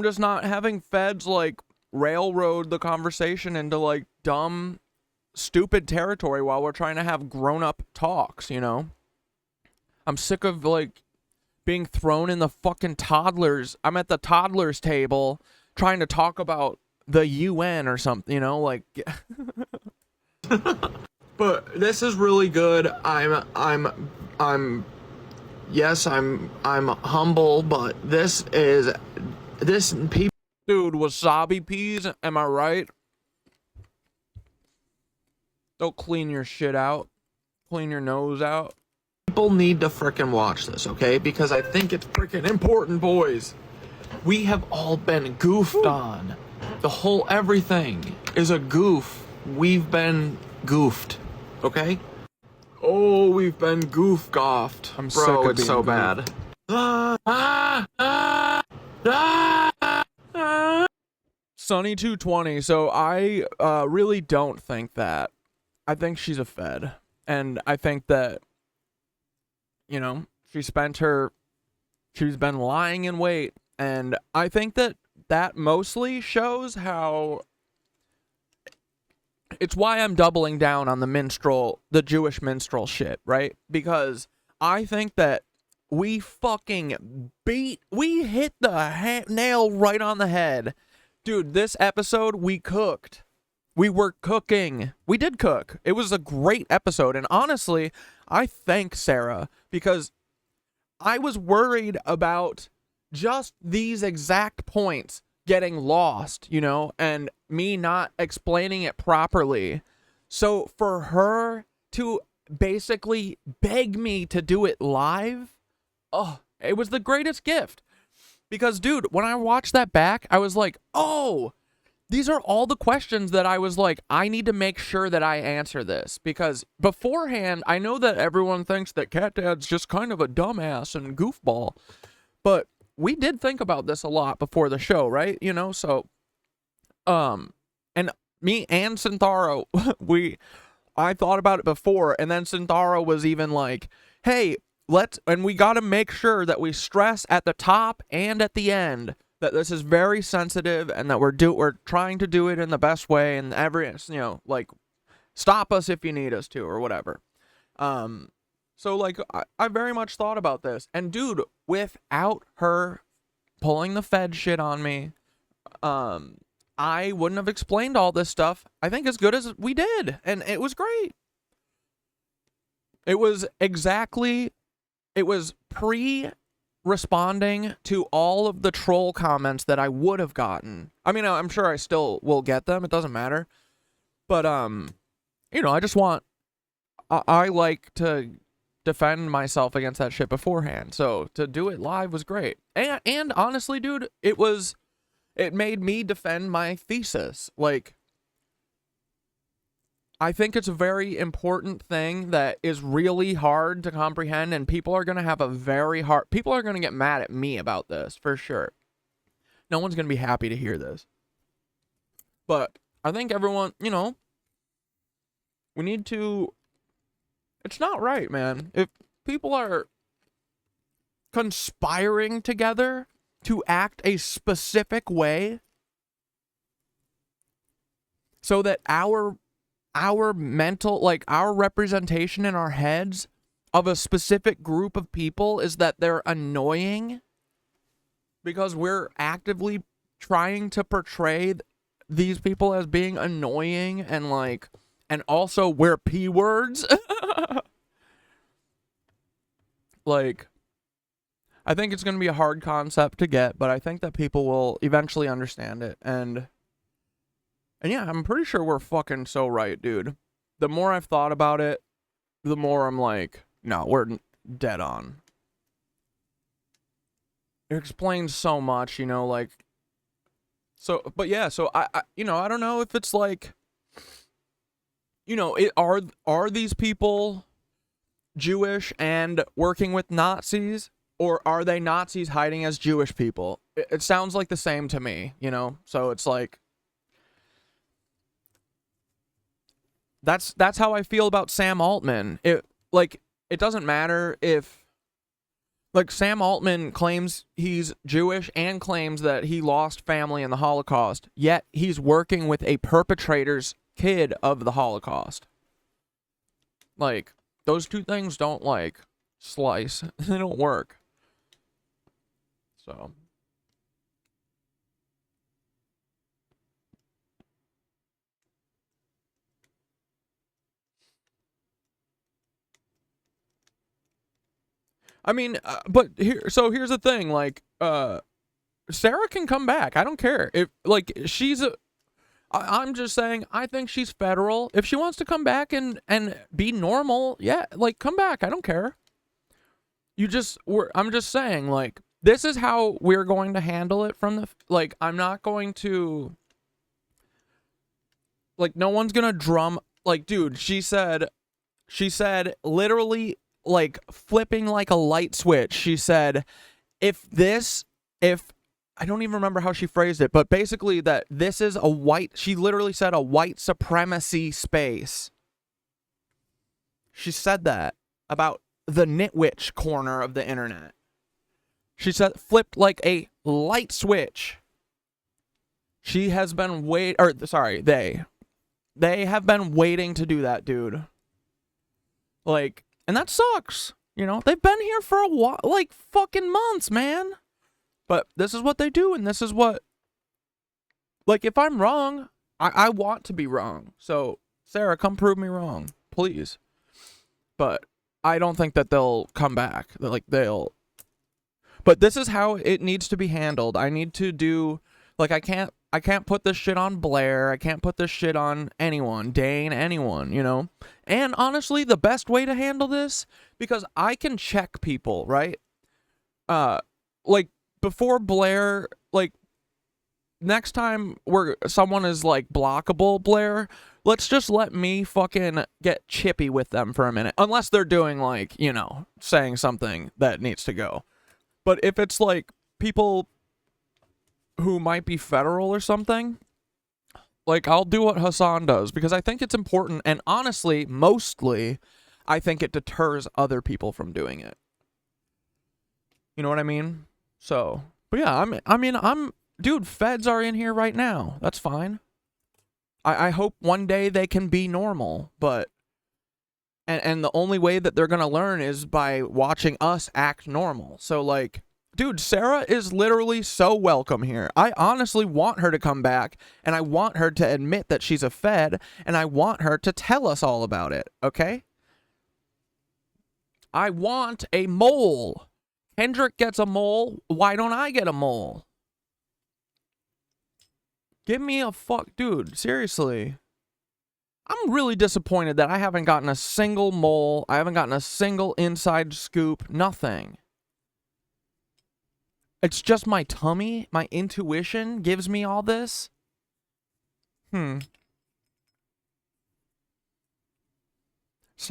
just not having feds, like, railroad the conversation into, like, dumb, stupid territory while we're trying to have grown-up talks, you know? I'm sick of, like, being thrown in the fucking toddlers... I'm at the toddlers table... trying to talk about the UN or something, you know, like.
But this is really good. Yes, I'm humble, but this people.
Dude, wasabi peas, am I right? Don't clean your shit out. Clean your nose out.
People need to frickin' watch this, okay? Because I think it's frickin' important, boys. We have all been goofed on. The whole everything is a goof. We've been goofed, okay? Oh, we've been goof-goffed.
I'm
Bro,
sick of
it's
being
so
goofed.
bad.
Sunny 220. So I really don't think that. I think she's a Fed. And I think that, you know, she's been lying in wait. And I think that mostly shows how... It's why I'm doubling down on the Jewish minstrel shit, right? Because I think that we hit the nail right on the head. Dude, this episode, we cooked. We were cooking. We did cook. It was a great episode. And honestly, I thank Sarah because I was worried about just these exact points getting lost, you know, and me not explaining it properly. So for her to basically beg me to do it live, oh, it was the greatest gift. Because, dude, when I watched that back, I was like, oh, these are all the questions that I was like, I need to make sure that I answer this. Because beforehand, I know that everyone thinks that Cat Dad's just kind of a dumbass and goofball. But we did think about this a lot before the show, right? You know, so, and me and Syntharo, I thought about it before, and then Syntharo was even like, hey, and we got to make sure that we stress at the top and at the end that this is very sensitive and that we're trying to do it in the best way, and you know, like, stop us if you need us to, or whatever. So like I very much thought about this, and dude, without her pulling the Fed shit on me, I wouldn't have explained all this stuff, I think, as good as we did, and it was great. It was pre-responding to all of the troll comments that I would have gotten. I mean, I'm sure I still will get them, it doesn't matter. But, you know, I like to defend myself against that shit beforehand. So to do it live was great. And honestly, dude, it made me defend my thesis. Like, I think it's a very important thing that is really hard to comprehend, and people are going to have people are going to get mad at me about this, for sure. No one's going to be happy to hear this. But I think everyone, you know, we need to, it's not right, man. If people are conspiring together to act a specific way so that our mental, like our representation in our heads of a specific group of people is that they're annoying because we're actively trying to portray these people as being annoying, and like, and also we're P words. Like, I think it's going to be a hard concept to get, but I think that people will eventually understand it. And yeah, I'm pretty sure we're fucking so right, dude. The more I've thought about it, the more I'm like, no, we're dead on. It explains so much, you know, like, so, but yeah, so I you know, I don't know if it's like, you know, are these people Jewish and working with Nazis, or are they Nazis hiding as Jewish people? It sounds like the same to me, you know? So it's like, that's how I feel about Sam Altman. It doesn't matter if, like, Sam Altman claims he's Jewish and claims that he lost family in the Holocaust, yet he's working with a perpetrator's kid of the Holocaust. Like, those two things don't, like, slice. They don't work. So. I mean, but here's the thing, like, Sarah can come back. I don't care. If, like, I'm just saying, I think she's federal. If she wants to come back and be normal, yeah, like, come back. I don't care. I'm just saying, like, this is how we're going to handle it from the, like, I'm not going to, like, no one's gonna drum, like, dude, she said literally, like, flipping like a light switch. She said, if I don't even remember how she phrased it, but basically that this is she literally said a white supremacy space. She said that about the KnitWitch corner of the internet. She said, flipped like a light switch. She has been they have been waiting to do that, dude. Like, and that sucks. You know, they've been here for a while, like, fucking months, man. But this is what they do, and this is what, like, if I'm wrong, I want to be wrong. So, Sarah, come prove me wrong, please. But I don't think that they'll come back. But this is how it needs to be handled. I need to do, like, I can't put this shit on Blair. I can't put this shit on anyone, Dane, anyone, you know? And honestly, the best way to handle this, because I can check people, right? Like, before Blair, like, next time someone is, like, blockable, Blair, let's just let me fucking get chippy with them for a minute. Unless they're doing, like, you know, saying something that needs to go. But if it's, like, people who might be federal or something, like, I'll do what Hassan does, because I think it's important, and honestly, mostly, I think it deters other people from doing it. You know what I mean? So, but yeah, dude, feds are in here right now. That's fine. I hope one day they can be normal, but and the only way that they're gonna learn is by watching us act normal. So like, dude, Sarah is literally so welcome here. I honestly want her to come back, and I want her to admit that she's a Fed, and I want her to tell us all about it, okay? I want a mole. Kendrick gets a mole. Why don't I get a mole? Give me a fuck, dude, seriously. I'm really disappointed that I haven't gotten a single mole. I haven't gotten a single inside scoop. Nothing. It's just my tummy. My intuition gives me all this. It's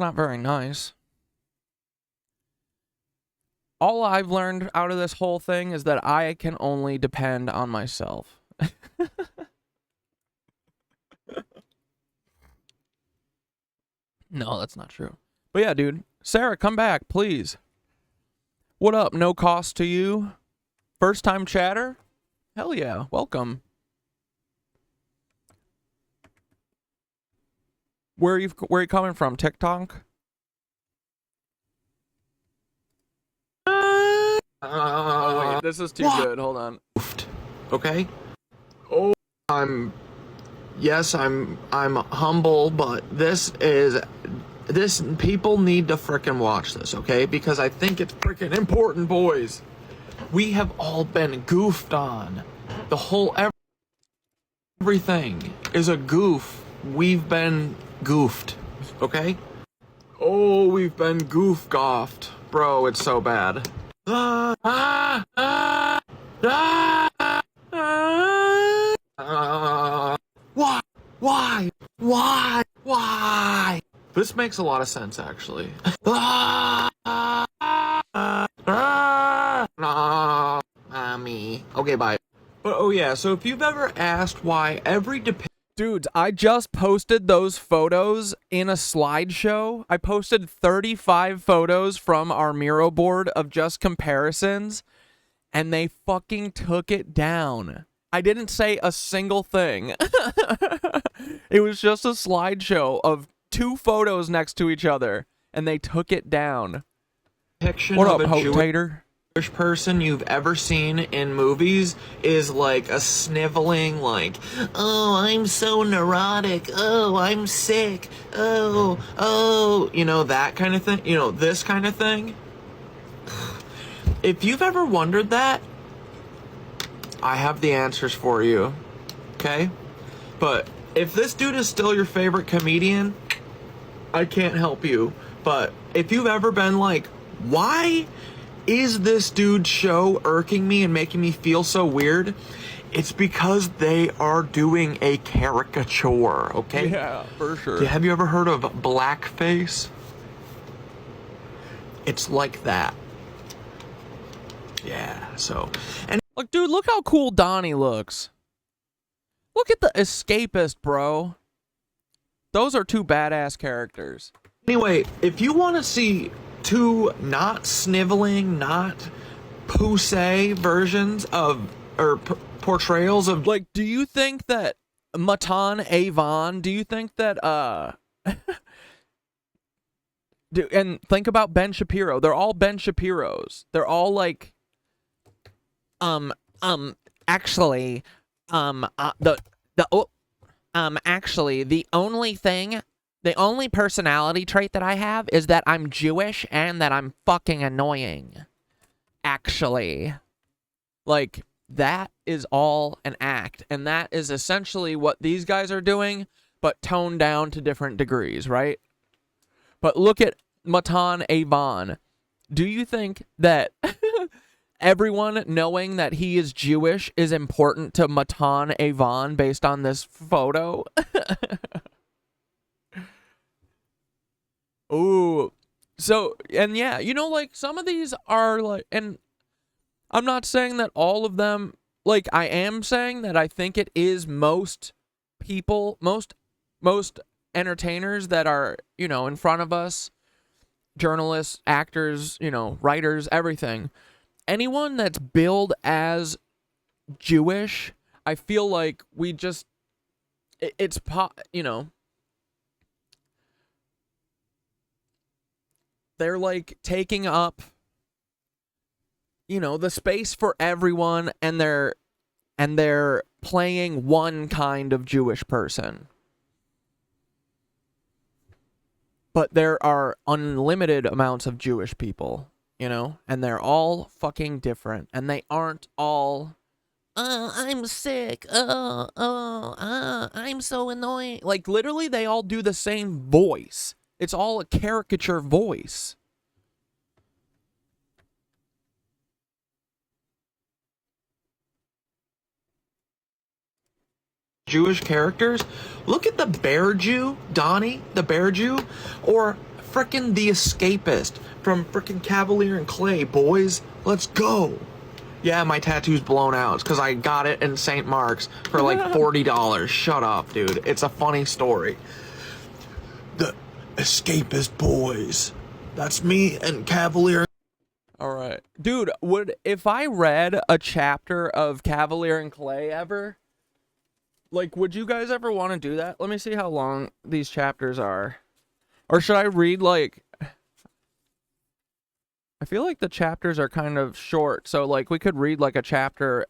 not very nice. All I've learned out of this whole thing is that I can only depend on myself. No, that's not true. But yeah, dude. Sarah, come back, please. What up? No cost to you? First time chatter? Hell yeah. Welcome. Where are you coming from? TikTok? Oh, wait, this is too good. Hold on.
Okay? Oh, yes, I'm humble, but this people need to frickin' watch this, okay? Because I think it's frickin' important, boys. We have all been goofed on. The whole everything is a goof. We've been goofed, okay? Oh, we've been goof-goffed. Bro, it's so bad. Why? This makes a lot of sense, actually. Me. Okay, bye. But oh yeah, so if you've ever asked why every
Dudes, I just posted those photos in a slideshow. I posted 35 photos from our Miro board of just comparisons, and they fucking took it down. I didn't say a single thing. It was just a slideshow of 2 photos next to each other, and they took it down. What up, Hope Tater?
Jewish person you've ever seen in movies is like a sniveling, like, oh, I'm so neurotic, oh, I'm sick, oh, you know, that kind of thing, you know, this kind of thing. If you've ever wondered that, I have the answers for you, okay? But if this dude is still your favorite comedian, I can't help you. But if you've ever been like, why is this dude's show irking me and making me feel so weird? It's because they are doing a caricature, okay?
Yeah, for sure.
Have you ever heard of blackface? It's like that. Yeah, so... And
look, dude, look how cool Donnie looks. Look at the escapist, bro. Those are 2 badass characters.
anyway, if you want to see 2 not sniveling, not poussé versions of, or portrayals of...
Like, do you think that Matan Avon, do you think that, and think about Ben Shapiro. They're all Ben Shapiros. They're all like, actually, actually, the only personality trait that I have is that I'm Jewish and that I'm fucking annoying. Actually. Like, that is all an act. And that is essentially what these guys are doing, but toned down to different degrees, right? But look at Matan Avon. Do you think that everyone knowing that he is Jewish is important to Matan Avon based on this photo? Ooh. So, and yeah, you know, like, some of these are, like, and I'm not saying that all of them, like, I am saying that I think it is most people, most entertainers that are, you know, in front of us, journalists, actors, you know, writers, everything. Anyone that's billed as Jewish, I feel like we just, it's you know, they're like taking up, you know, the space for everyone, and they're playing one kind of Jewish person. But there are unlimited amounts of Jewish people, you know, and they're all fucking different, and they aren't all, I'm sick, I'm so annoying. Like, literally, they all do the same voice. It's all a caricature voice.
Jewish characters. Look at the Bear Jew, Donnie, the Bear Jew, or frickin' the Escapist from frickin' Kavalier and Clay. Boys, let's go. Yeah, my tattoo's blown out. It's because I got it in St. Mark's for like $40. Shut up, dude. It's a funny story. The Escapist boys. That's me and Kavalier.
All right. Dude, if I read a chapter of Kavalier and Clay ever, like, would you guys ever want to do that? Let me see how long these chapters are. Or should I read, like... I feel like the chapters are kind of short, so, like, we could read, like, a chapter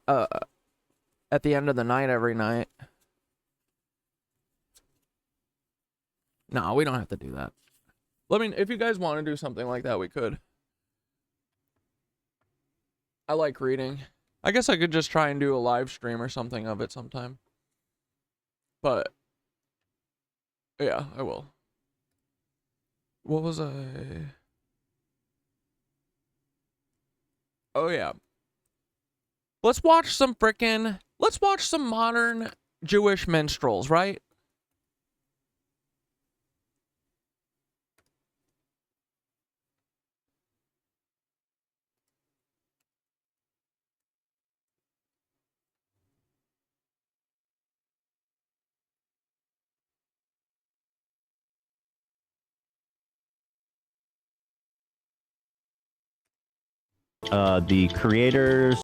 at the end of the night every night. No, we don't have to do that. I mean, if you guys want to do something like that, we could. I like reading. I guess I could just try and do a live stream or something of it sometime. But, yeah, I will. What was I... Oh, yeah. Let's watch some modern Jewish minstrels, right?
The creators.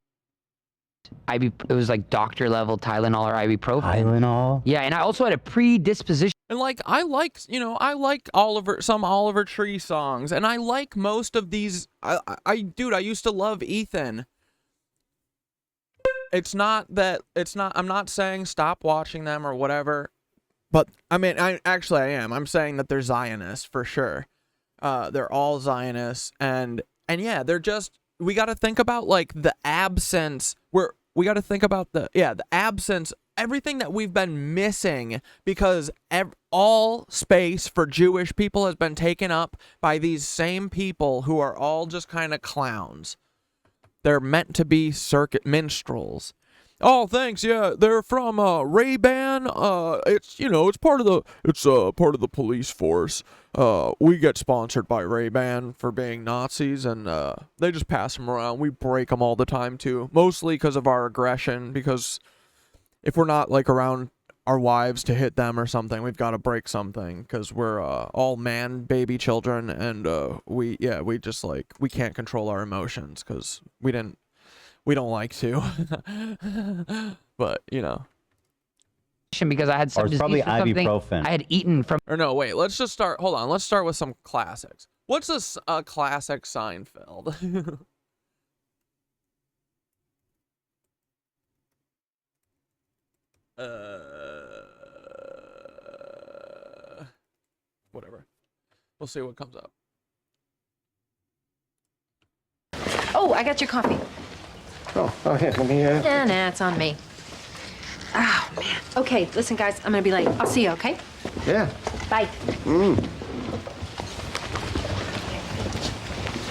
It was like doctor level Tylenol or ibuprofen.
Tylenol?
Yeah, and I also had a predisposition.
And like, I like some Oliver Tree songs, and I like most of these. Dude, I used to love Ethan. I'm not saying stop watching them or whatever, but I mean, I am. I'm saying that they're Zionists for sure. They're all Zionists, and yeah, they're just. We got to think about like the absence. We got to think about the absence. Everything that we've been missing because all space for Jewish people has been taken up by these same people who are all just kind of clowns. They're meant to be circuit minstrels. Oh, thanks. Yeah, they're from Ray-Ban. It's part of the police force. We get sponsored by Ray-Ban for being Nazis, and they just pass them around. We break them all the time too, mostly because of our aggression. Because if we're not like around our wives to hit them or something, we've got to break something because we're all man baby children, and we just like we can't control our emotions because we don't like to. But you know,
because I had some disease
probably
or something
ibuprofen.
I had eaten from.
Or no, wait. Let's just start. Hold on. Let's start with some classics. What's a classic Seinfeld? Whatever. We'll see what comes up.
Oh, I got your coffee.
Oh, here, let me,
Nah, it's on me. Oh, man. Okay, listen, guys, I'm gonna be late. I'll see you, okay?
Yeah.
Bye.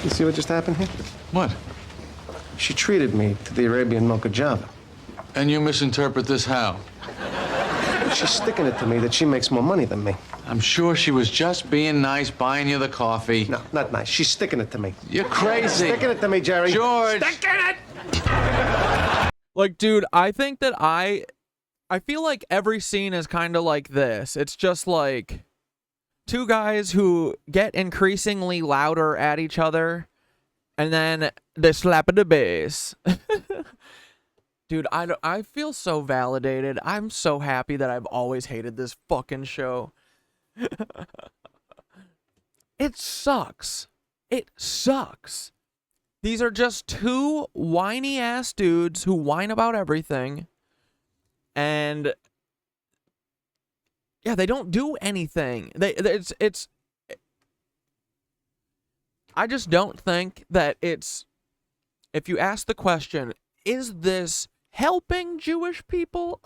You see what just happened here?
What?
She treated me to the Arabian Mocha Java.
And you misinterpret this how?
She's sticking it to me that she makes more money than me.
I'm sure she was just being nice, buying you the coffee.
No, not nice. She's sticking it to me.
You're crazy.
Sticking it to me, Jerry.
George.
Sticking it!
Like, dude, I think that I feel like every scene is kind of like this. It's just like two guys who get increasingly louder at each other, and then they slap at the bass. Dude, I feel so validated. I'm so happy that I've always hated this fucking show. It sucks. It sucks. These are just two whiny ass dudes who whine about everything. And yeah, they don't do anything. I just don't think that it's, if you ask the question, is this helping Jewish people?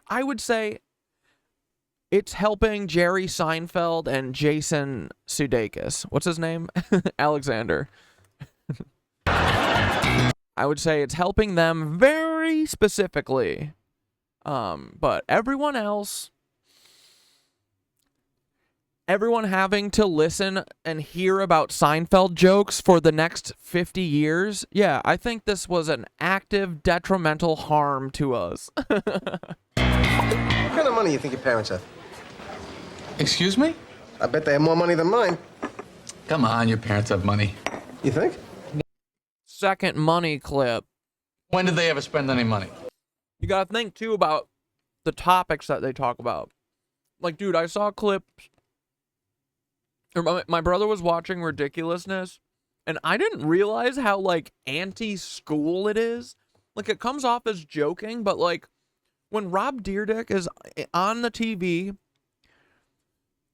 I would say it's helping Jerry Seinfeld and Jason Sudeikis. What's his name? Alexander. I would say it's helping them very specifically. But everyone else, everyone having to listen and hear about Seinfeld jokes for the next 50 years, yeah, I think this was an active detrimental harm to us.
What kind of money you think your parents have?
Excuse me?
I bet they have more money than mine.
Come on, your parents have money.
You think?
Second money clip.
When did they ever spend any money?
You gotta think, too, about the topics that they talk about. Like, dude, I saw clips. My brother was watching Ridiculousness, and I didn't realize how, like, anti-school it is. Like, it comes off as joking, but, like, when Rob Dyrdek is on the TV,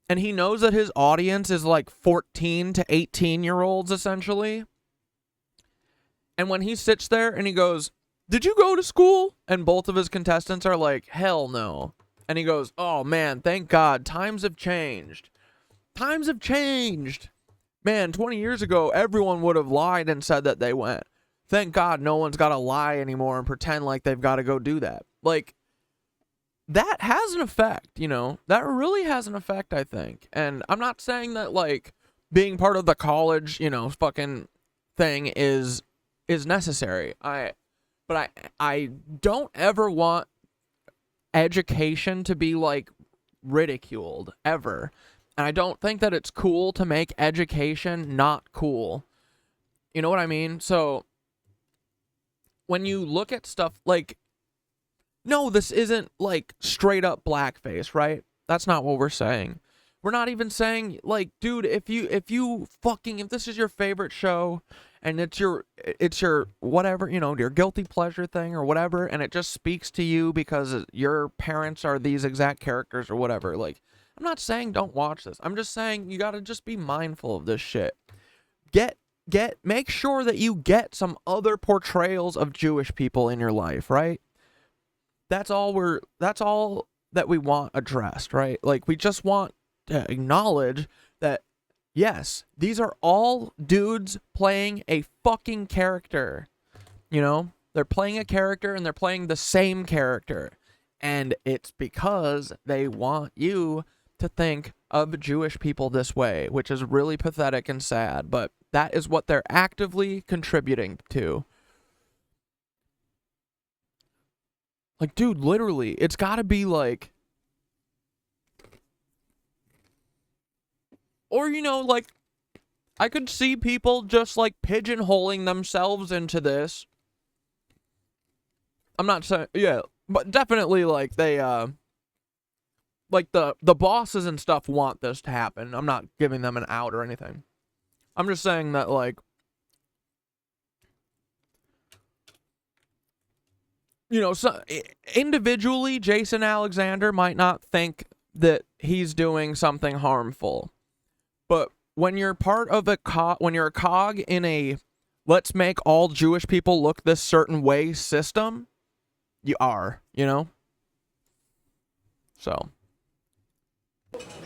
and he knows that his audience is, like, 14 to 18-year-olds, essentially, and when he sits there and he goes, "Did you go to school?" And both of his contestants are like, "Hell no." And he goes, "Oh, man, thank God, times have changed. Times have changed. Man, 20 years ago, everyone would have lied and said that they went. Thank God no one's got to lie anymore and pretend like they've got to go do that." Like, that has an effect, you know? That really has an effect, I think. And I'm not saying that, like, being part of the college, you know, fucking thing is necessary. But I don't ever want education to be, like, ridiculed, ever. And I don't think that it's cool to make education not cool. You know what I mean? So, when you look at stuff like, no, this isn't, like, straight up blackface, right? That's not what we're saying. We're not even saying, like, dude, if this is your favorite show, and it's your whatever, you know, your guilty pleasure thing or whatever, and it just speaks to you because your parents are these exact characters or whatever, like, I'm not saying don't watch this. I'm just saying you gotta just be mindful of this shit. Make sure that you get some other portrayals of Jewish people in your life, right? That's all that we want addressed, right? Like, we just want to acknowledge that, yes, these are all dudes playing a fucking character. You know? They're playing a character and they're playing the same character. And it's because they want you to think of Jewish people this way, which is really pathetic and sad, but that is what they're actively contributing to. Like, dude, literally, it's gotta be like, or, you know, like, I could see people just, like, pigeonholing themselves into this. I'm not saying, yeah, but definitely, like, they, like, the bosses and stuff want this to happen. I'm not giving them an out or anything. I'm just saying that, like, you know, so individually, Jason Alexander might not think that he's doing something harmful. But when you're part of when you're a cog in a let's make all Jewish people look this certain way system, you are, you know? So.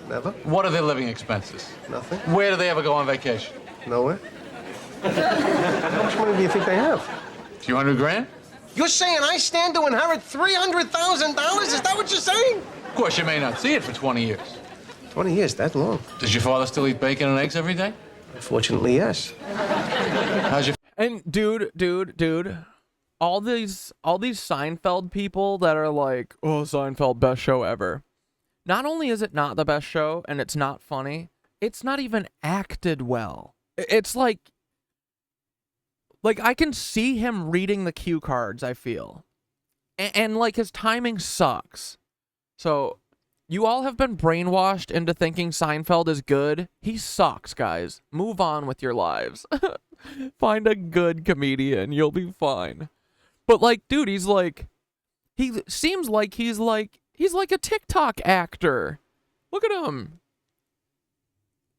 Never.
What are their living expenses?
Nothing.
Where do they ever go on vacation?
Nowhere. How much money do you think they have?
A few hundred grand?
You're saying I stand to inherit $300,000? Is that what you're saying?
Of course, you may not see it for 20 years.
20 years, that long.
Does your father still eat bacon and eggs every day?
Unfortunately, yes.
How's your...
And dude, all these Seinfeld people that are like, oh, Seinfeld, best show ever. Not only is it not the best show and it's not funny, it's not even acted well. It's like Like, I can see him reading the cue cards, I feel. And like, his timing sucks. So, you all have been brainwashed into thinking Seinfeld is good. He sucks, guys. Move on with your lives. Find a good comedian. You'll be fine. But, like, dude, he's like... He seems like he's like a TikTok actor. Look at him.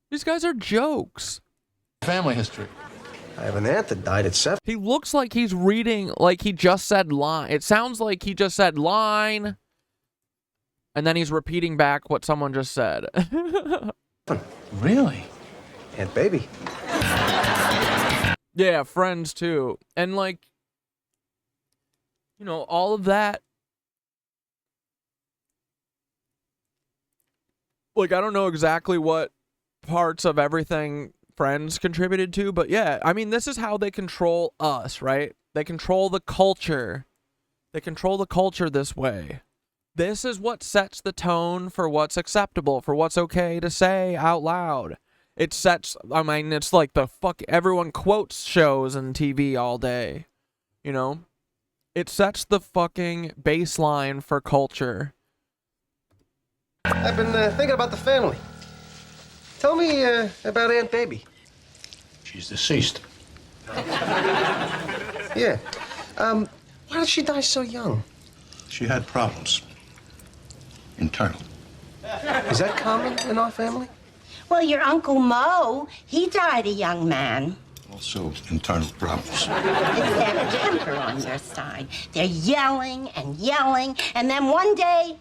These guys are jokes.
Family history.
I have an aunt that died at 7.
He looks like he's reading, like he just said line. It sounds like he just said line, and then he's repeating back what someone just said.
Really?
Aunt Baby.
Yeah, Friends too. And like, you know, all of that. Like, I don't know exactly what parts of everything Friends contributed to, but yeah, I mean, this is how they control us, right? They control the culture. They control the culture this way. This is what sets the tone for what's acceptable, for what's okay to say out loud. It sets, I mean, it's like the fuck, everyone quotes shows and TV all day, you know? It sets the fucking baseline for culture.
I've been thinking about the family. Tell me about Aunt Baby.
She's deceased.
Yeah. Why did she die so young?
She had problems. Internal.
Is that common in our family?
Well, your Uncle Mo, he died a young man.
Also internal problems.
It's bad temper on your side. They're yelling, and then one day,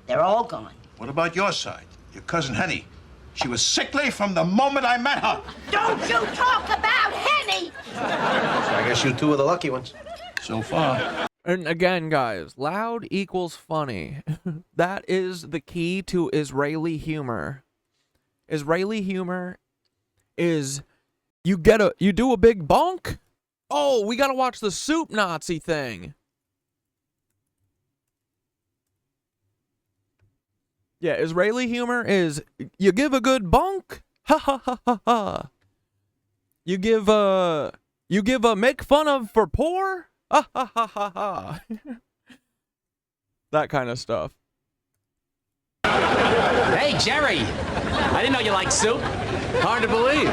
they're all gone.
What about your side? Your cousin Henny. She was sickly from the moment I met her.
Don't you talk about Henny!
So I guess you two are the lucky ones.
So far.
And again, guys, loud equals funny. That is the key to Israeli humor. Israeli humor is you do a big bonk. Oh, we gotta watch the soup Nazi thing. Yeah, Israeli humor is you give a good bonk. Ha ha ha ha ha. You give a make fun of for poor. Ha ha ha ha ha. That kind of stuff.
Hey, Jerry. I didn't know you liked soup.
Hard to believe.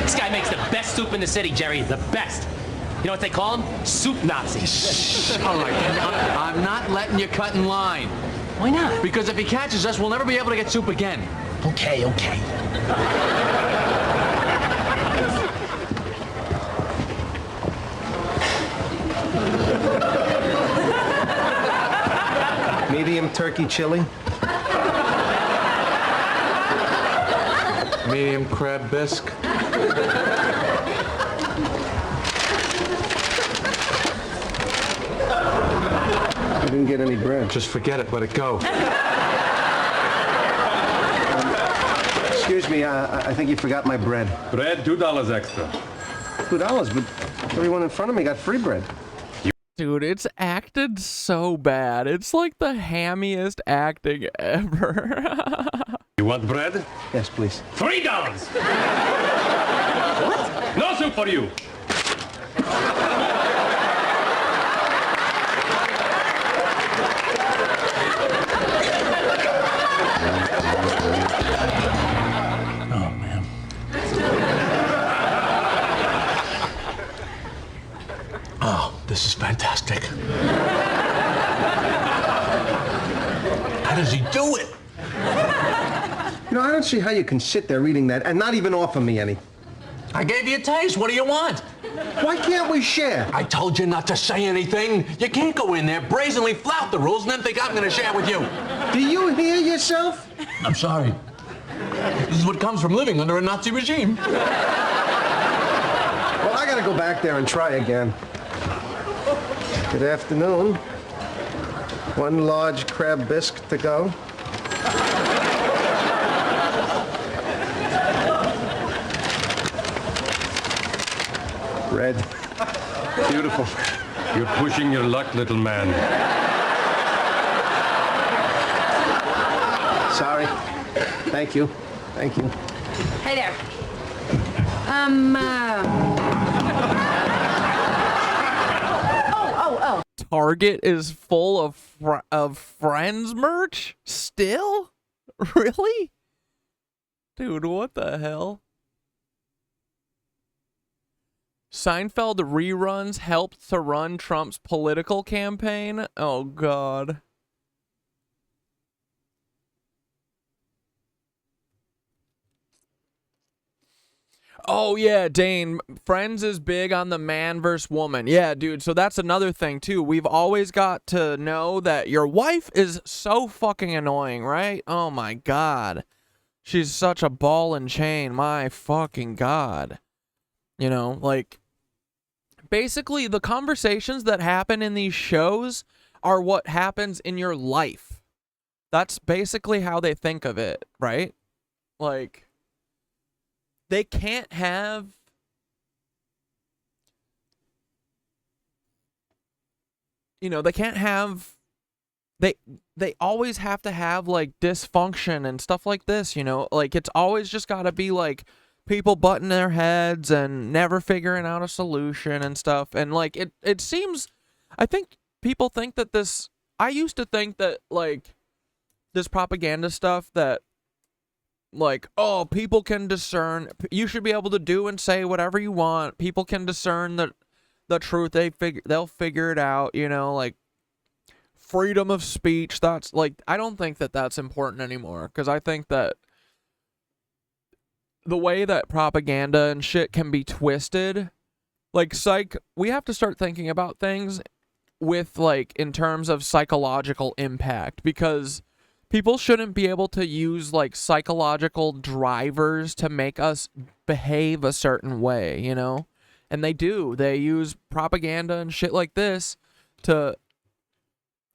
This guy makes the best soup in the city, Jerry. The best. You know what they call him? Soup Nazi.
All right, I'm not letting you cut in line.
Why not?
Because if he catches us, we'll never be able to get soup again.
Okay.
Medium turkey chili.
Medium crab bisque.
I didn't get any bread.
Just forget it, let it go.
Excuse me, I think you forgot my bread.
Bread, $2 extra.
$2, but everyone in front of me got free bread.
Dude, it's acted so bad. It's like the hammiest acting ever.
You want bread?
Yes, please.
$3! What? No soup for you.
Oh, man. Oh, this is fantastic. How does he do it?
You know, I don't see how you can sit there reading that and not even offer me any.
I gave you a taste. What do you want?
Why can't we share?
I told you not to say anything. You can't go in there, brazenly flout the rules, and then think I'm going to share with you.
Do you hear yourself?
I'm sorry. This is what comes from living under a Nazi regime.
Well, I gotta go back there and try again. Good afternoon. One large crab bisque to go. Red. Beautiful.
You're pushing your luck, little man.
Sorry. Thank you. Thank you.
Hey there.
Target is full of Friends merch? Still? Really? Dude, what the hell? Seinfeld reruns helped to run Trump's political campaign? Oh, God. Oh, yeah, Dane. Friends is big on the man versus woman. Yeah, dude, so that's another thing, too. We've always got to know that your wife is so fucking annoying, right? Oh, my God. She's such a ball and chain. My fucking God. You know, like, basically, the conversations that happen in these shows are what happens in your life. That's basically how they think of it, right? Like, they can't have... You know, they can't have... They always have to have, like, dysfunction and stuff like this, you know? Like, it's always just gotta be, like, people butting their heads and never figuring out a solution and stuff. And, like, it seems... I think people think that this... I used to think that, like, this propaganda stuff that, like, oh, people can discern... You should be able to do and say whatever you want. People can discern the truth. They'll figure it out, you know? Like, freedom of speech, that's, like... I don't think that that's important anymore. Because I think that the way that propaganda and shit can be twisted, like, we have to start thinking about things with, like, in terms of psychological impact, because people shouldn't be able to use, like, psychological drivers to make us behave a certain way, you know? And they do. They use propaganda and shit like this to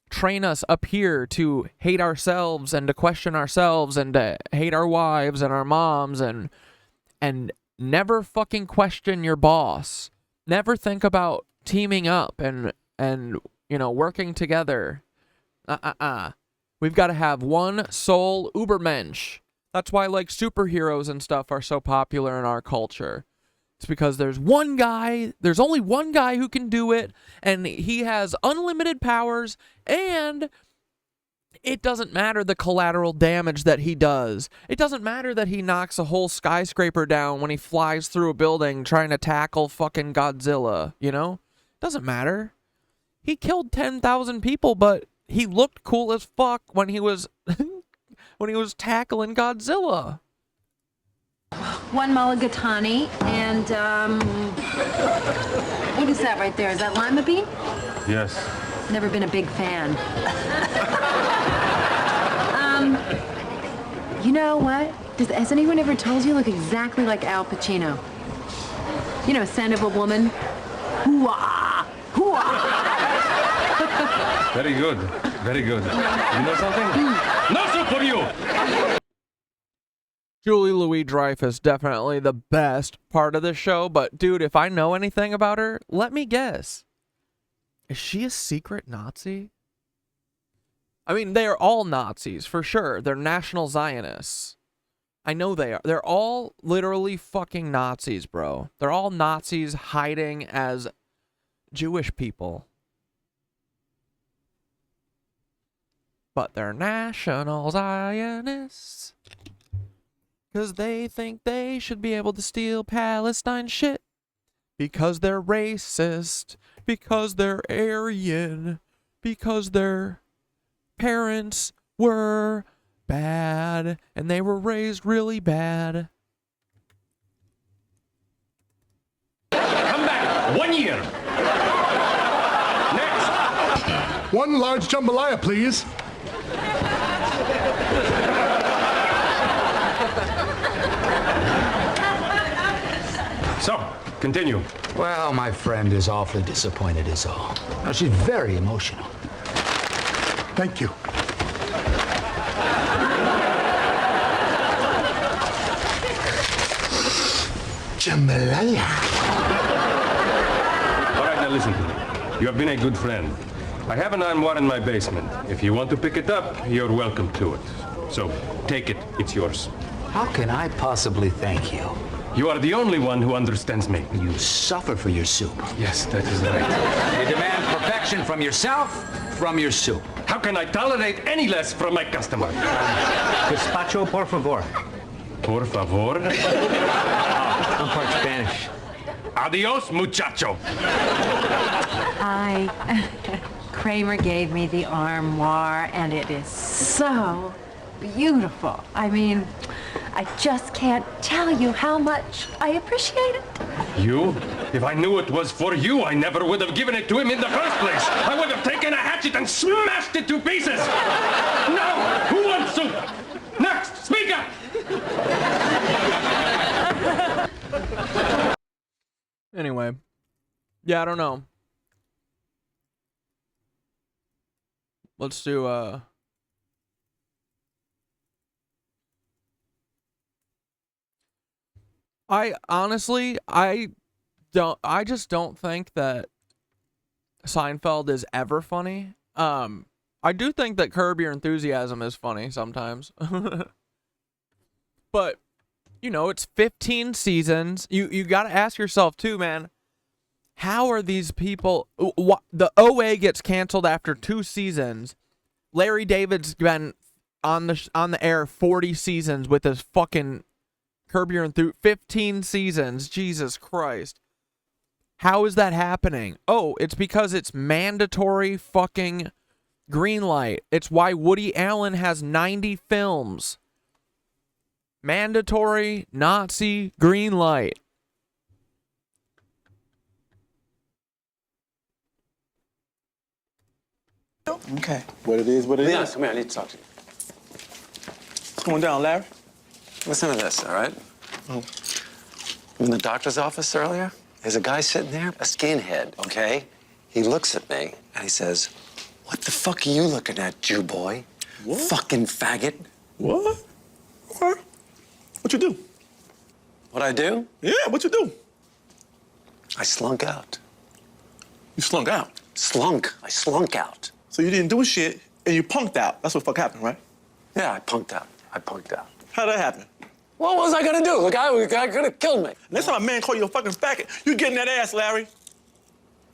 train us up here to hate ourselves and to question ourselves and to hate our wives and our moms and never fucking question your boss. Never think about teaming up and you know, working together. We've got to have one sole Ubermensch. That's why, like, superheroes and stuff are so popular in our culture. It's because there's only one guy who can do it, and he has unlimited powers, and it doesn't matter the collateral damage that he does. It doesn't matter that he knocks a whole skyscraper down when he flies through a building trying to tackle fucking Godzilla, you know? Doesn't matter. He killed 10,000 people, but he looked cool as fuck when he was when he was tackling Godzilla.
One mulligatawny, and, what is that right there? Is that lima bean?
Yes.
Never been a big fan. You know what? Has anyone ever told you look exactly like Al Pacino? You know, Scent of a Woman? Hoo-ah! Hoo-ah!
Very good. Very good. You know something? No soup for you!
Julie Louis-Dreyfus, definitely the best part of the show, but dude, if I know anything about her, let me guess. Is she a secret Nazi? I mean, they are all Nazis, for sure. They're National Zionists. I know they are. They're all literally fucking Nazis, bro. They're all Nazis hiding as Jewish people. But they're National Zionists. Because they think they should be able to steal Palestine shit. Because they're racist. Because they're Aryan. Because their parents were bad. And they were raised really bad.
Come back! 1 year! Next!
One large jambalaya, please.
So, continue.
Well, my friend is awfully disappointed is all. Now, she's very emotional.
Thank you. Jambalaya.
All right, now listen to me. You have been a good friend. I have an armoire in my basement. If you want to pick it up, you're welcome to it. So, take it. It's yours.
How can I possibly thank you?
You are the only one who understands me.
You suffer for your soup.
Yes, that is right.
You demand perfection. satisfaction from yourself, from your soup.
How can I tolerate any less from my customer?
Gazpacho, por favor.
Por favor.
I'm part Spanish.
Adios, muchacho.
Kramer gave me the armoire, and it is so beautiful. I mean, I just can't tell you how much I appreciate it.
You? If I knew it was for you, I never would have given it to him in the first place. I would have taken a hatchet and smashed it to pieces. Now, who wants soup? Next, speak up.
Anyway. Yeah, I don't know. Let's do, I just don't think that Seinfeld is ever funny. I do think that Curb Your Enthusiasm is funny sometimes. But, you know, it's 15 seasons. You gotta ask yourself too, man. How are these people... The OA gets canceled after 2 seasons. Larry David's been on the air 40 seasons with his fucking Curb Your Enthusiasm. 15 seasons. Jesus Christ. How is that happening? Oh, it's because it's mandatory fucking green light. It's why Woody Allen has 90 films. Mandatory Nazi green light.
Okay. What it is, what it
Leon,
is.
come here. I need to talk to you.
What's going down, Larry?
Listen to this, all right? In the doctor's office earlier, there's a guy sitting there, a skinhead, okay? He looks at me and he says, "What the fuck are you looking at, Jew boy?
What?
Fucking faggot."
What? What? What you do?
What I do?
Yeah, what you do?
I slunk out.
You slunk out?
Slunk. I slunk out.
So you didn't do shit and you punked out. That's what the fuck happened, right?
Yeah, I punked out. I punked out.
How'd that happen?
What was I gonna do? The guy could have killed me.
Next time a man call you a fucking faggot, you getting that ass, Larry. You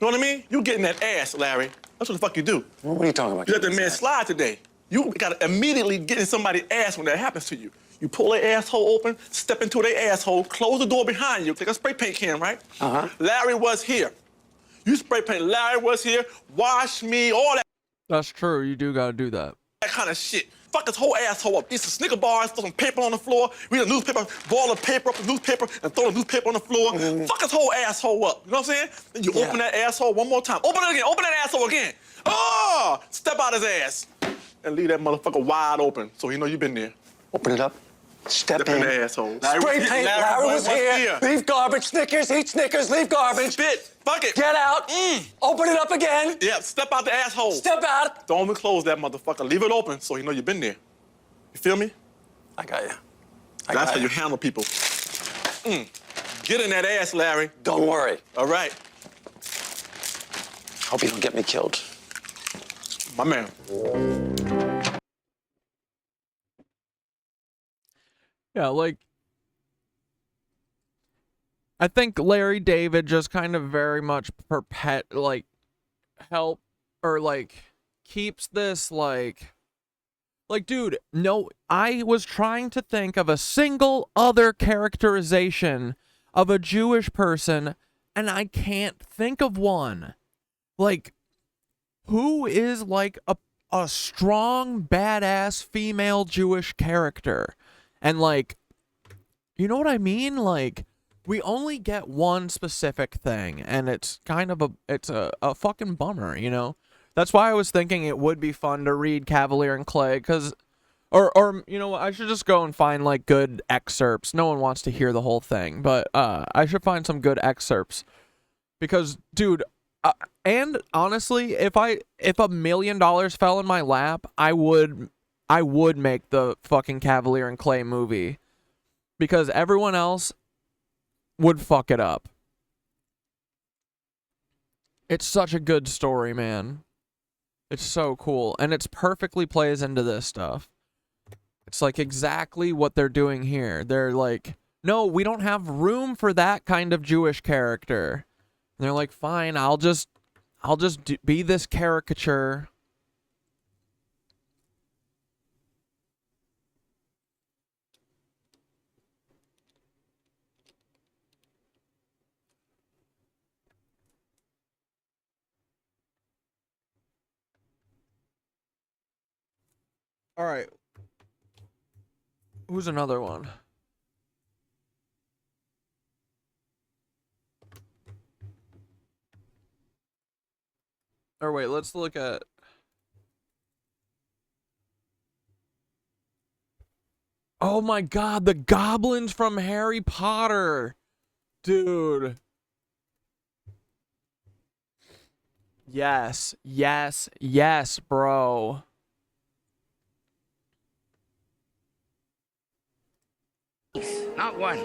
know what I mean? You getting that ass, Larry. That's what the fuck you do.
What are you talking about?
You let the man slide today. You gotta immediately get in somebody's ass when that happens to you. You pull their asshole open, step into their asshole, close the door behind you, take a spray paint can, right?
Uh-huh.
Larry was here. You spray paint, Larry was here, wash me, all that
That's true. You do gotta do that.
kind of shit. Fuck his whole asshole up. These Snicker bars, throw some paper on the floor, read a newspaper, ball of paper up the newspaper, and throw the newspaper on the floor. Fuck his whole asshole up. You know what I'm saying? Then you open that asshole one more time. Open it again. Open that asshole again. Oh! Step out his ass. And leave that motherfucker wide open so he know you been there.
Open it up. Step
in
in.
the asshole.
Spray paint. Larry was here. Leave garbage. Snickers. Eat Snickers. Leave garbage.
Spit. Fuck it.
Get out. Open it up again.
Yeah, step out the asshole.
Step out.
Don't even close that motherfucker. Leave it open so he know you been there. You feel me?
I got you.
That's how you handle people. Get in that ass, Larry.
Don't worry.
All right.
Hope you don't get me killed.
My man.
Yeah, like, I think Larry David just kind of very much help or keeps this like, dude, no, I was trying to think of a single other characterization of a Jewish person, and I can't think of one. Like, who is like a strong, badass female Jewish character? And like, you know what I mean? Like, we only get one specific thing, and it's kind of a fucking bummer, you know? That's why I was thinking it would be fun to read Kavalier and Clay, because, or you know what, I should just go and find like good excerpts. No one wants to hear the whole thing, but I should find some good excerpts, because, dude, and honestly, if $1 million fell in my lap, I would make the fucking Kavalier and Clay movie, because everyone else would fuck it up. It's such a good story, man. It's so cool, and it's perfectly plays into this stuff. It's like exactly what they're doing here. They're like, no, we don't have room for that kind of Jewish character. And they're like, fine, I'll just I'll just be this caricature. All right. Who's another one? Or wait, let's look at... Oh my god, the goblins from Harry Potter! Dude. Yes, yes, yes, bro.
Not one.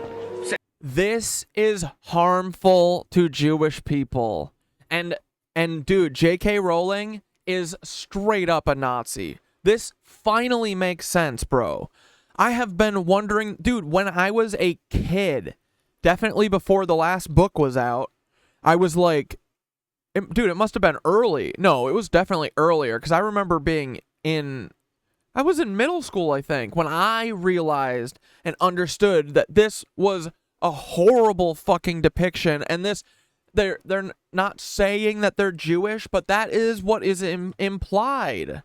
This is harmful to Jewish people. And dude, J.K. Rowling is straight up a Nazi. This finally makes sense, bro. I have been wondering, dude, when I was a kid, definitely before the last book was out, I was like, dude, it must have been early. No, it was definitely earlier, because I remember being I was in middle school, I think, when I realized and understood that this was a horrible fucking depiction, and this... They're not saying that they're Jewish, but that is what is implied.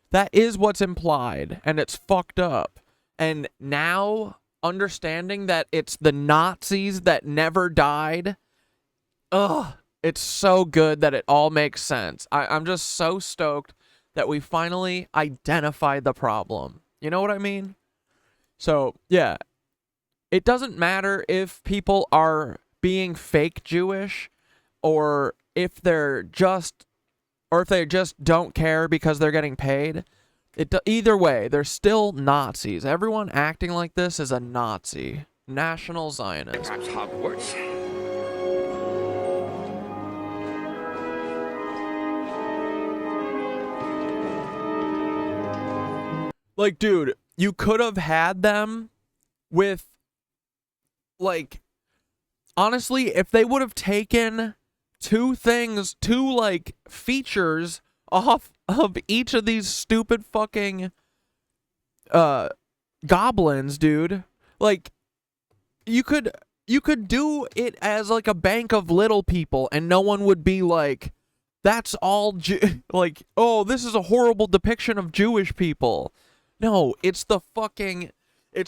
That is what's implied, and it's fucked up. And now, understanding that it's the Nazis that never died, ugh, it's so good that it all makes sense. I'm just so stoked that we finally identified the problem. You know what I mean? So, yeah. It doesn't matter if people are being fake Jewish, or if they just don't care because they're getting paid. Either way, they're still Nazis. Everyone acting like this is a Nazi. National Zionist.
Perhaps Hogwarts.
Like, dude, you could have had them with, like, honestly, if they would have taken two like features off of each of these stupid fucking goblins, dude, like, you could do it as like a bank of little people, and no one would be like, that's all like, oh, this is a horrible depiction of Jewish people. No, it's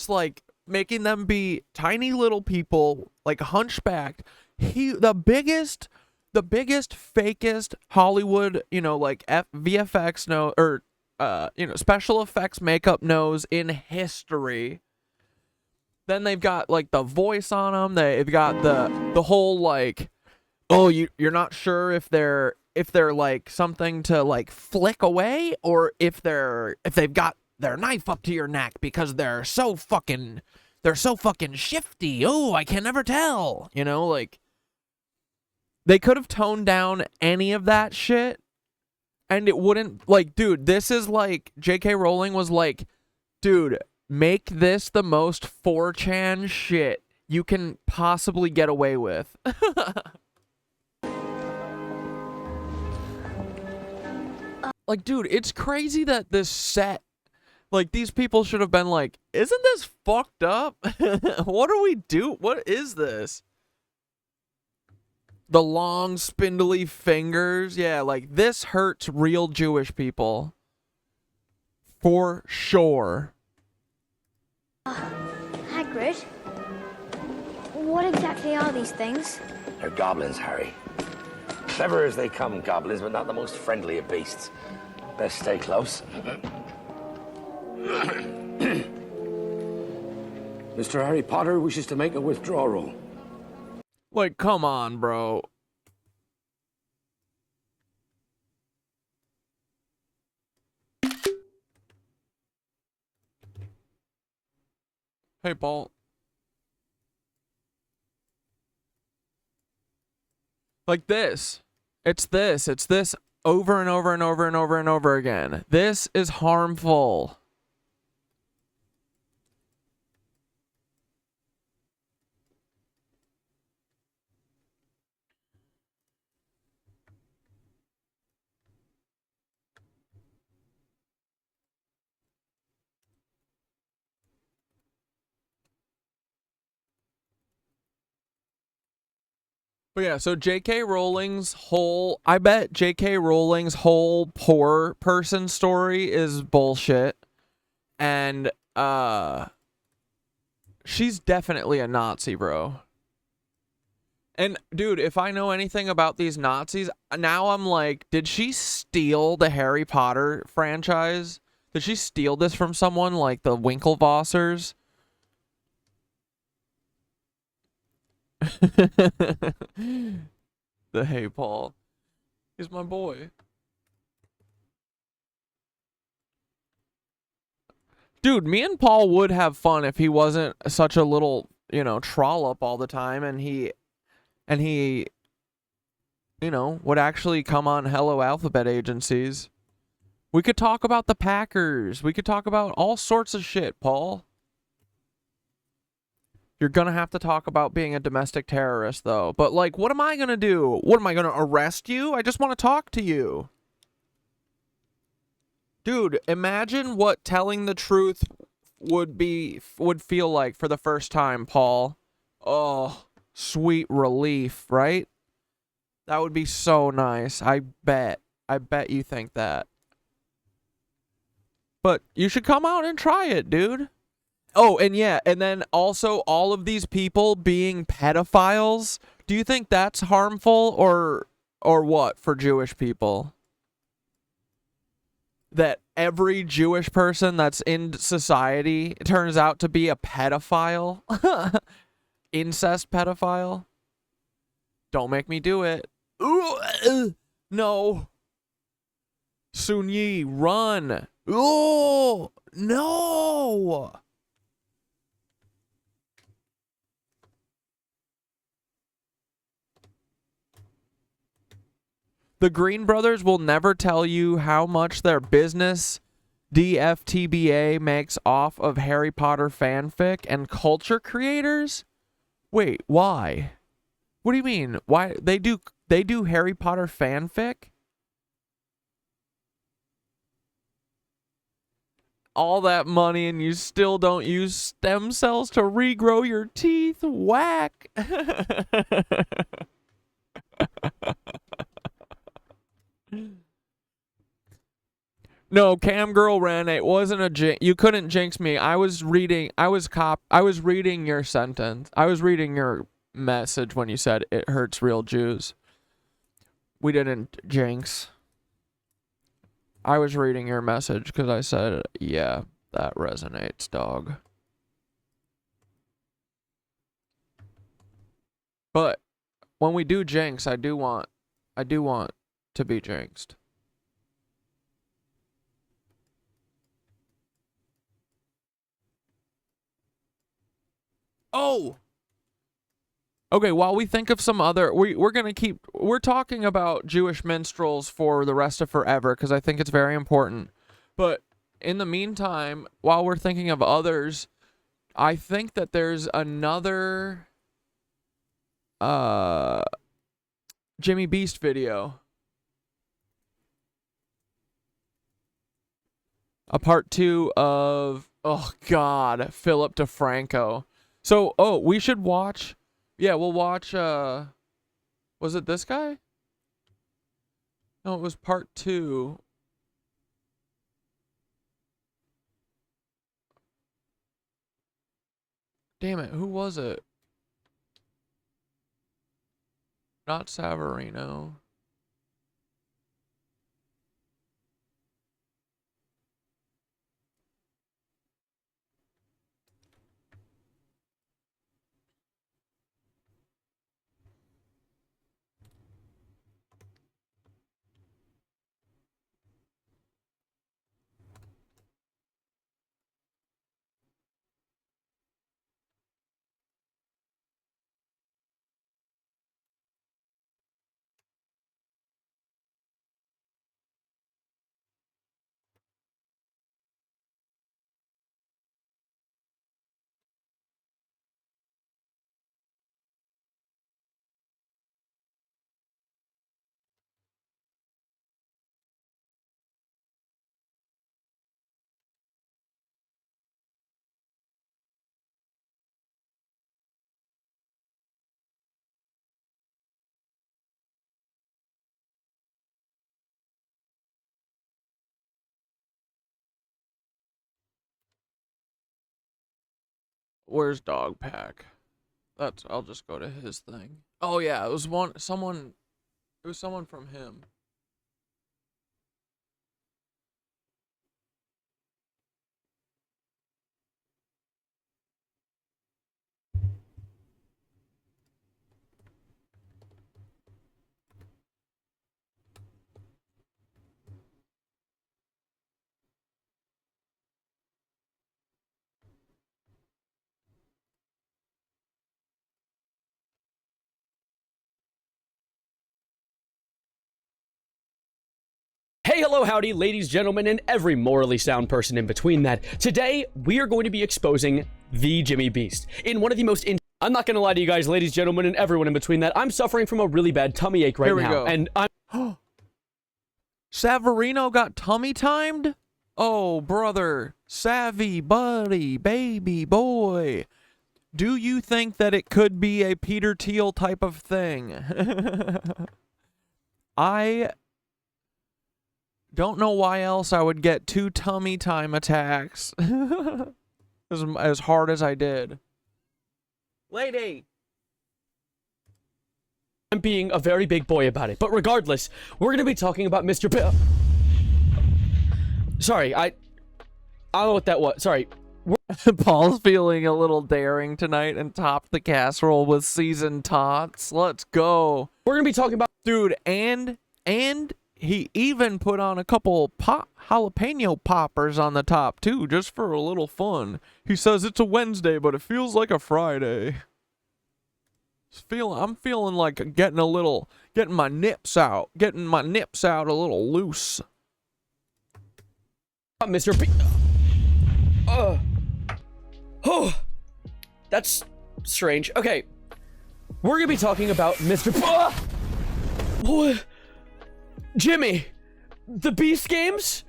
like making them be tiny little people, like hunchbacked. The biggest, fakest Hollywood, like VFX or special effects makeup nose in history. Then they've got like the voice on them. They've got the whole like, oh, you're not sure if they're like something to like flick away, or if they've got their knife up to your neck because they're so fucking shifty. Oh, I can never tell. Like, they could have toned down any of that shit, and it wouldn't, like, dude, this is like, J.K. Rowling was like, dude, make this the most 4chan shit you can possibly get away with. Like, dude, it's crazy that this set, like, these people should have been like, isn't this fucked up? What do we do? What is this? The long, spindly fingers. Yeah, like, this hurts real Jewish people. For sure.
Hagrid, what exactly are these things?
They're goblins, Harry. Clever as they come, goblins, but not the most friendly of beasts. Best stay close.
Mr. Harry Potter wishes to make a withdrawal.
Like, come on, bro. Hey, Paul. Like this. It's this over and over and over and over and over again. This is harmful. But yeah, so J.K. Rowling's whole, I bet J.K. Rowling's whole poor person story is bullshit. And, she's definitely a Nazi, bro. And, dude, if I know anything about these Nazis, now I'm like, did she steal the Harry Potter franchise? Did she steal this from someone like the Winklevosers? The Hey Paul. He's my boy. Dude, me and Paul would have fun if he wasn't such a little, you know, trollop all the time, and he, you know, would actually come on Hello Alphabet agencies. We could talk about the Packers. We could talk about all sorts of shit, Paul. You're gonna have to talk about being a domestic terrorist, though. But, like, what am I gonna do? What, am I gonna arrest you? I just want to talk to you. Dude, imagine what telling the truth would feel like for the first time, Paul. Oh, sweet relief, right? That would be so nice. I bet you think that. But you should come out and try it, dude. Oh, and yeah, and then also all of these people being pedophiles. Do you think that's harmful or what for Jewish people? That every Jewish person that's in society turns out to be a pedophile? Incest pedophile? Don't make me do it. No. Sun Yi, run. Oh, no. The Green Brothers will never tell you how much their business DFTBA makes off of Harry Potter fanfic and culture creators? Wait, why? What do you mean? Why they do Harry Potter fanfic? All that money and you still don't use stem cells to regrow your teeth? Whack. No, Cam Girl Ren, it wasn't a jinx. You couldn't jinx me. I was reading your sentence. I was reading your message when you said it hurts real Jews. We didn't jinx. I was reading your message because I said, yeah, that resonates, dog. But when we do jinx, I do want to be jinxed. Oh! Okay, while we think of some other... We're talking about Jewish minstrels for the rest of forever, because I think it's very important. But in the meantime, while we're thinking of others, I think that there's another... Jimmy Beast video. A part 2 of... Oh, God. Philip DeFranco. So, we should watch... Yeah, we'll watch, was it this guy? No, it was part 2. Damn it, who was it? Not Savarino. Where's Dog Pack? I'll just go to his thing. Oh yeah, it was someone from him.
Hey, hello, howdy, ladies, gentlemen, and every morally sound person in between that. Today, we are going to be exposing the Jimmy Beast in one of the most I'm not going to lie to you guys, ladies, gentlemen, and everyone in between that. I'm suffering from a really bad tummy ache right
Here we
now.
go.
And I'm...
Savarino got tummy timed? Oh, brother. Savvy, buddy, baby, boy. Do you think that it could be a Peter Thiel type of thing? I don't know why else I would get 2 tummy time attacks as hard as I did. Lady!
I'm being a very big boy about it. But regardless, we're going to be talking about Mr. Sorry, I don't know what that was. Sorry.
Paul's feeling a little daring tonight and topped the casserole with seasoned tots. Let's go.
We're going to be talking about...
Dude, and he even put on a couple jalapeno poppers on the top, too, just for a little fun. He says it's a Wednesday, but it feels like a Friday. I'm feeling like getting my nips out a little loose.
Mr. B... Oh, that's strange. Okay, we're going to be talking about Mr. What? Jimmy, the Beast games?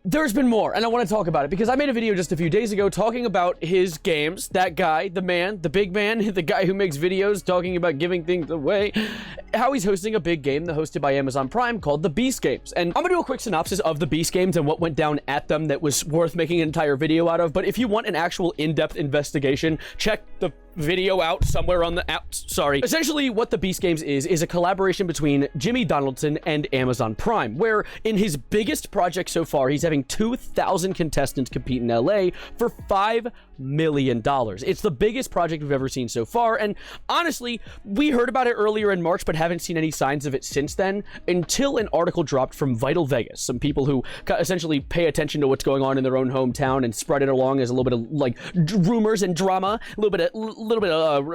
There's been more, and I want to talk about it because I made a video just a few days ago talking about his games. That guy, the man, the big man, the guy who makes videos talking about giving things away, how he's hosting a big game that hosted by Amazon Prime called the Beast Games. And I'm gonna do a quick synopsis of the Beast Games and what went down at them that was worth making an entire video out of. But if you want an actual in-depth investigation, check the video out somewhere on the app. Sorry. Essentially, what the Beast Games is a collaboration between Jimmy Donaldson and Amazon Prime, where in his biggest project so far, he's having 2,000 contestants compete in LA for $5 million. It's the biggest project we've ever seen so far, and honestly, we heard about it earlier in March, but haven't seen any signs of it since then, until an article dropped from Vital Vegas, some people who essentially pay attention to what's going on in their own hometown and spread it along as a little bit of, like, rumors and drama, a little bit of,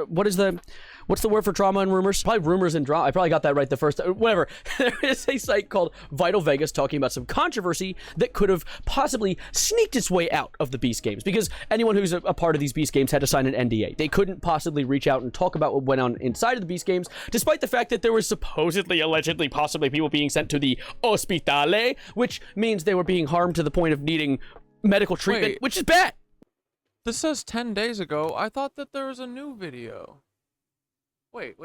what's the word for drama and rumors? Probably rumors and drama. I probably got that right the first time. Whatever. There is a site called Vital Vegas talking about some controversy that could have possibly sneaked its way out of the Beast Games, because anyone who's a part of these Beast Games had to sign an NDA. They couldn't possibly reach out and talk about what went on inside of the Beast Games, despite the fact that there was supposedly, allegedly, possibly people being sent to the hospitale, which means they were being harmed to the point of needing medical treatment, which is bad.
This says 10 days ago. I thought that there was a new video. Wait.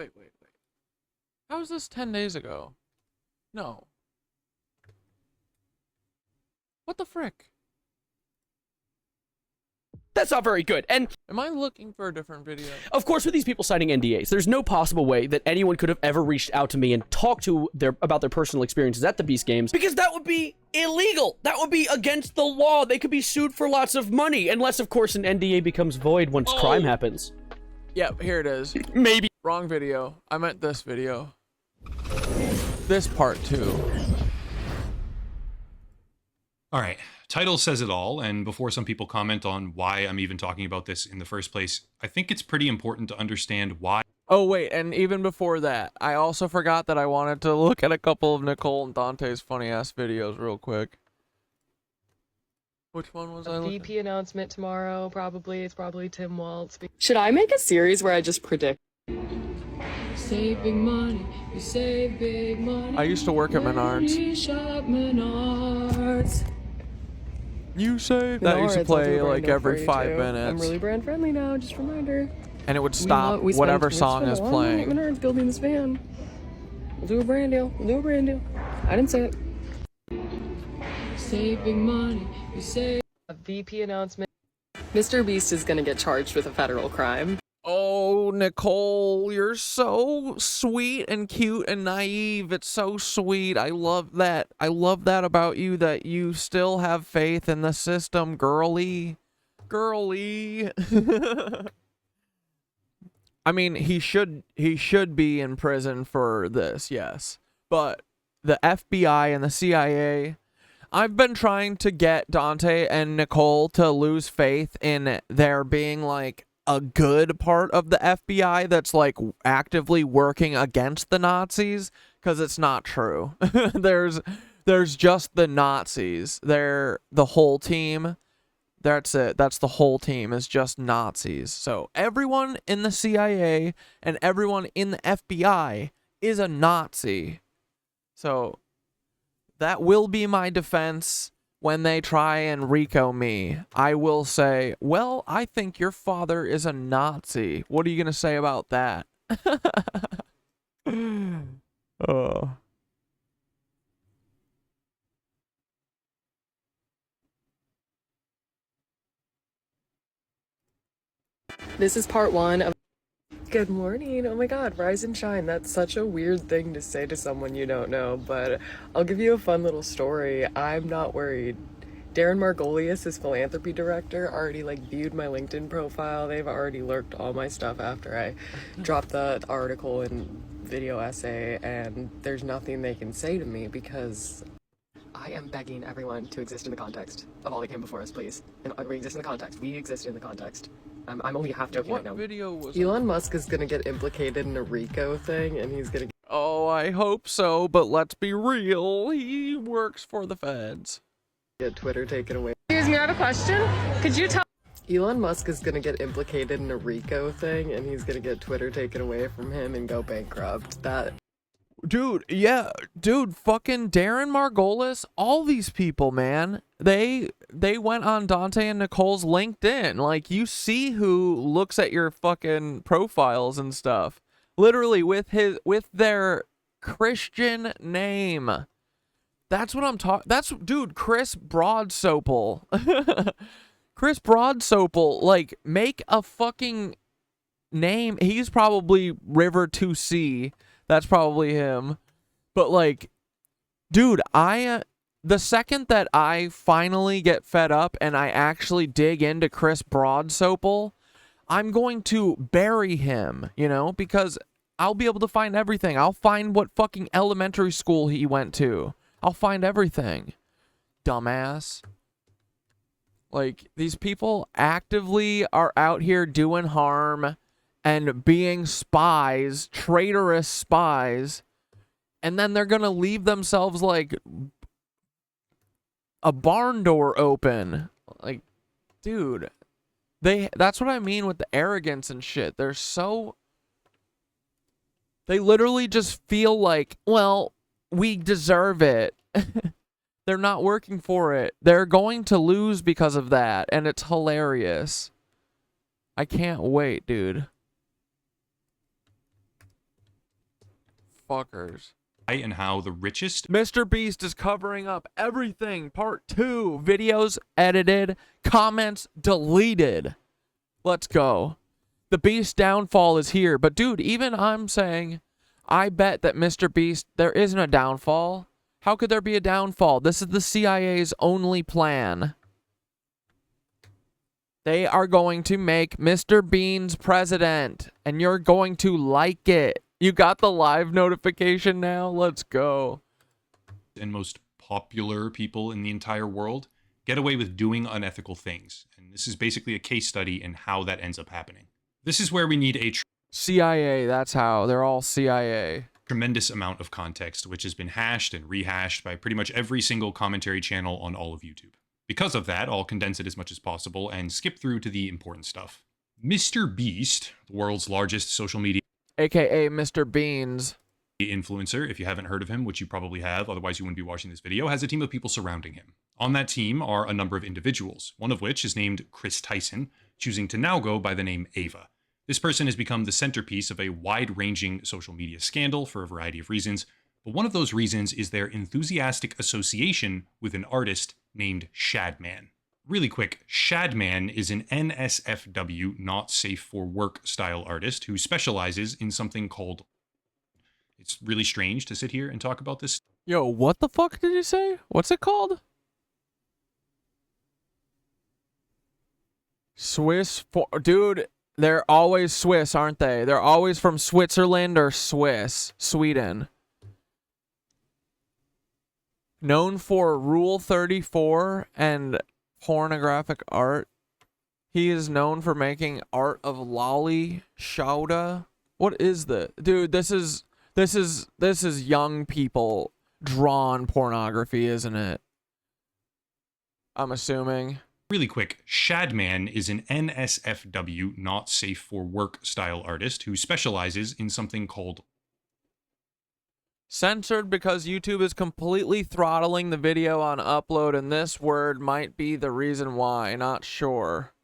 How is this 10 days ago? No. What the frick?
That's not very good. And
am I looking for a different video?
Of course, with these people signing NDAs, there's no possible way that anyone could have ever reached out to me and talked to about their personal experiences at the Beast Games, because that would be illegal. That would be against the law. They could be sued for lots of money, unless, of course, an NDA becomes void once crime happens.
Yep, here it is.
Maybe.
Wrong video. I meant this video. This part too.
All right, title says it all, and before some people comment on why I'm even talking about this in the first place, I think it's pretty important to understand why.
Oh wait, and even before that, I also forgot that I wanted to look at a couple of Nicole and Dante's funny-ass videos real quick. Which one was I looking?
VP announcement tomorrow, probably. It's probably Tim Waltz. Should I make a series where I just predict? Save big money, you save big money.
I used to work at Menards. You say that used to play like every 5 minutes.
I'm really brand friendly now, just a reminder.
And it would stop whatever song is playing.
Menards building this van. We'll do a brand deal. I didn't say it. Save big money, you save. A VP announcement. Mr. Beast is gonna get charged with a federal crime.
Oh, Nicole, you're so sweet and cute and naive. It's so sweet. I love that. I love that about you, that you still have faith in the system, girly. Girly. I mean, he should be in prison for this, yes. But the FBI and the CIA, I've been trying to get Dante and Nicole to lose faith in there being like a good part of the FBI that's like actively working against the Nazis, because it's not true. there's just the Nazis. They're the whole team. That's it. That's the whole team, is just Nazis. So everyone in the CIA and everyone in the FBI is a Nazi. So that will be my defense when they try and RICO me. I will say, well, I think your father is a Nazi. What are you going to say about that? Oh.
This is part 1 of... Good morning. Oh my god, rise and shine. That's such a weird thing to say to someone you don't know, but I'll give you a fun little story. I'm not worried. Darren Margolius, his philanthropy director, already like viewed my LinkedIn profile. They've already lurked all my stuff after I dropped the article and video essay, and there's nothing they can say to me because I am begging everyone to exist in the context of all that came before us, please. And we exist in the context. We exist in the context. I'm only half joking right now.
What video was
Elon Musk is gonna get implicated in a RICO thing, and he's gonna...
Oh, I hope so, but let's be real. He works for the feds.
Get Twitter taken away. Excuse me, I have a question. Could you tell... Elon Musk is gonna get implicated in a RICO thing, and he's gonna get Twitter taken away from him and go bankrupt. That...
Dude, yeah, dude, fucking Darren Margolis, all these people, man, they went on Dante and Nicole's LinkedIn. Like, you see who looks at your fucking profiles and stuff. Literally with their Christian name. That's what I'm talking. That's, dude, Chris Broadsopel. Chris Broadsopel, like, make a fucking name. He's probably River 2C. That's probably him. But like, dude, the second that I finally get fed up and I actually dig into Chris Broadsopel, I'm going to bury him, you know, because I'll be able to find everything. I'll find what fucking elementary school he went to. I'll find everything. Dumbass. Like, these people actively are out here doing harm and being spies, traitorous spies, and then they're gonna leave themselves like a barn door open. Like, dude, that's what I mean with the arrogance and shit. They literally just feel like, well, we deserve it. They're not working for it. They're going to lose because of that, and it's hilarious. I can't wait, dude. Fuckers.
And how the richest...
Mr. Beast is covering up everything. Part 2. Videos edited. Comments deleted. Let's go. The Beast downfall is here. But dude, even I'm saying, I bet that Mr. Beast, there isn't a downfall. How could there be a downfall? This is the CIA's only plan. They are going to make Mr. Beans president. And you're going to like it. You got the live notification now? Let's go.
And most popular people in the entire world get away with doing unethical things. And this is basically a case study in how that ends up happening. This is where we need a
CIA, that's how. They're all CIA.
Tremendous amount of context, which has been hashed and rehashed by pretty much every single commentary channel on all of YouTube. Because of that, I'll condense it as much as possible and skip through to the important stuff. Mr. Beast, the world's largest social media
AKA Mr. Beans
influencer, if you haven't heard of him, which you probably have, otherwise you wouldn't be watching this video, has a team of people surrounding him. On that team are a number of individuals, one of which is named Chris Tyson, choosing to now go by the name Ava. This person has become the centerpiece of a wide-ranging social media scandal for a variety of reasons, but one of those reasons is their enthusiastic association with an artist named Shadman. Really quick, Shadman is an NSFW, not safe for work style artist who specializes in something called... It's really strange to sit here and talk about this.
Yo, what the fuck did you say? What's it called? Dude, they're always Swiss, aren't they? They're always from Switzerland or Sweden. Known for Rule 34 and pornographic art. He is known for making art of lolly shouda. What is this? Dude, this is young people drawn pornography, isn't it? I'm assuming.
Really quick, Shadman is an NSFW, not safe for work style artist who specializes in something called...
Censored because YouTube is completely throttling the video on upload, and this word might be the reason why. Not sure.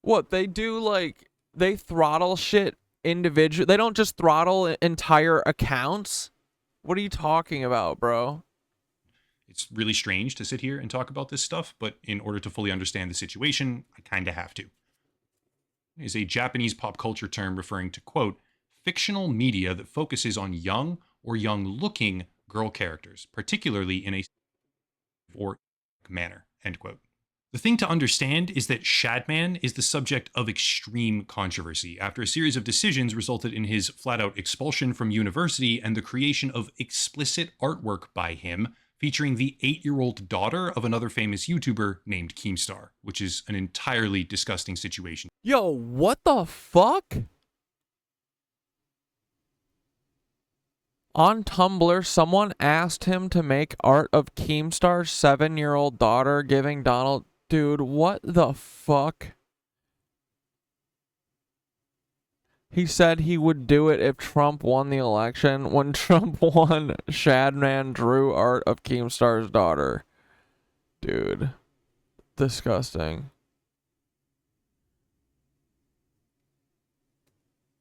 What, they do, like, they throttle shit individual? They don't just throttle entire accounts? What are you talking about, bro?
It's really strange to sit here and talk about this stuff, but in order to fully understand the situation, I kinda have to. It is a Japanese pop culture term referring to, quote, fictional media that focuses on young or young-looking girl characters, particularly in a or manner, end quote. The thing to understand is that Shadman is the subject of extreme controversy after a series of decisions resulted in his flat-out expulsion from university and the creation of explicit artwork by him featuring the 8-year-old daughter of another famous YouTuber named Keemstar, which is an entirely disgusting situation.
Yo, what the fuck? On Tumblr, someone asked him to make art of Keemstar's 7-year-old daughter giving Donald... Dude, what the fuck? He said he would do it if Trump won the election. When Trump won, Shadman drew art of Keemstar's daughter. Dude. Disgusting.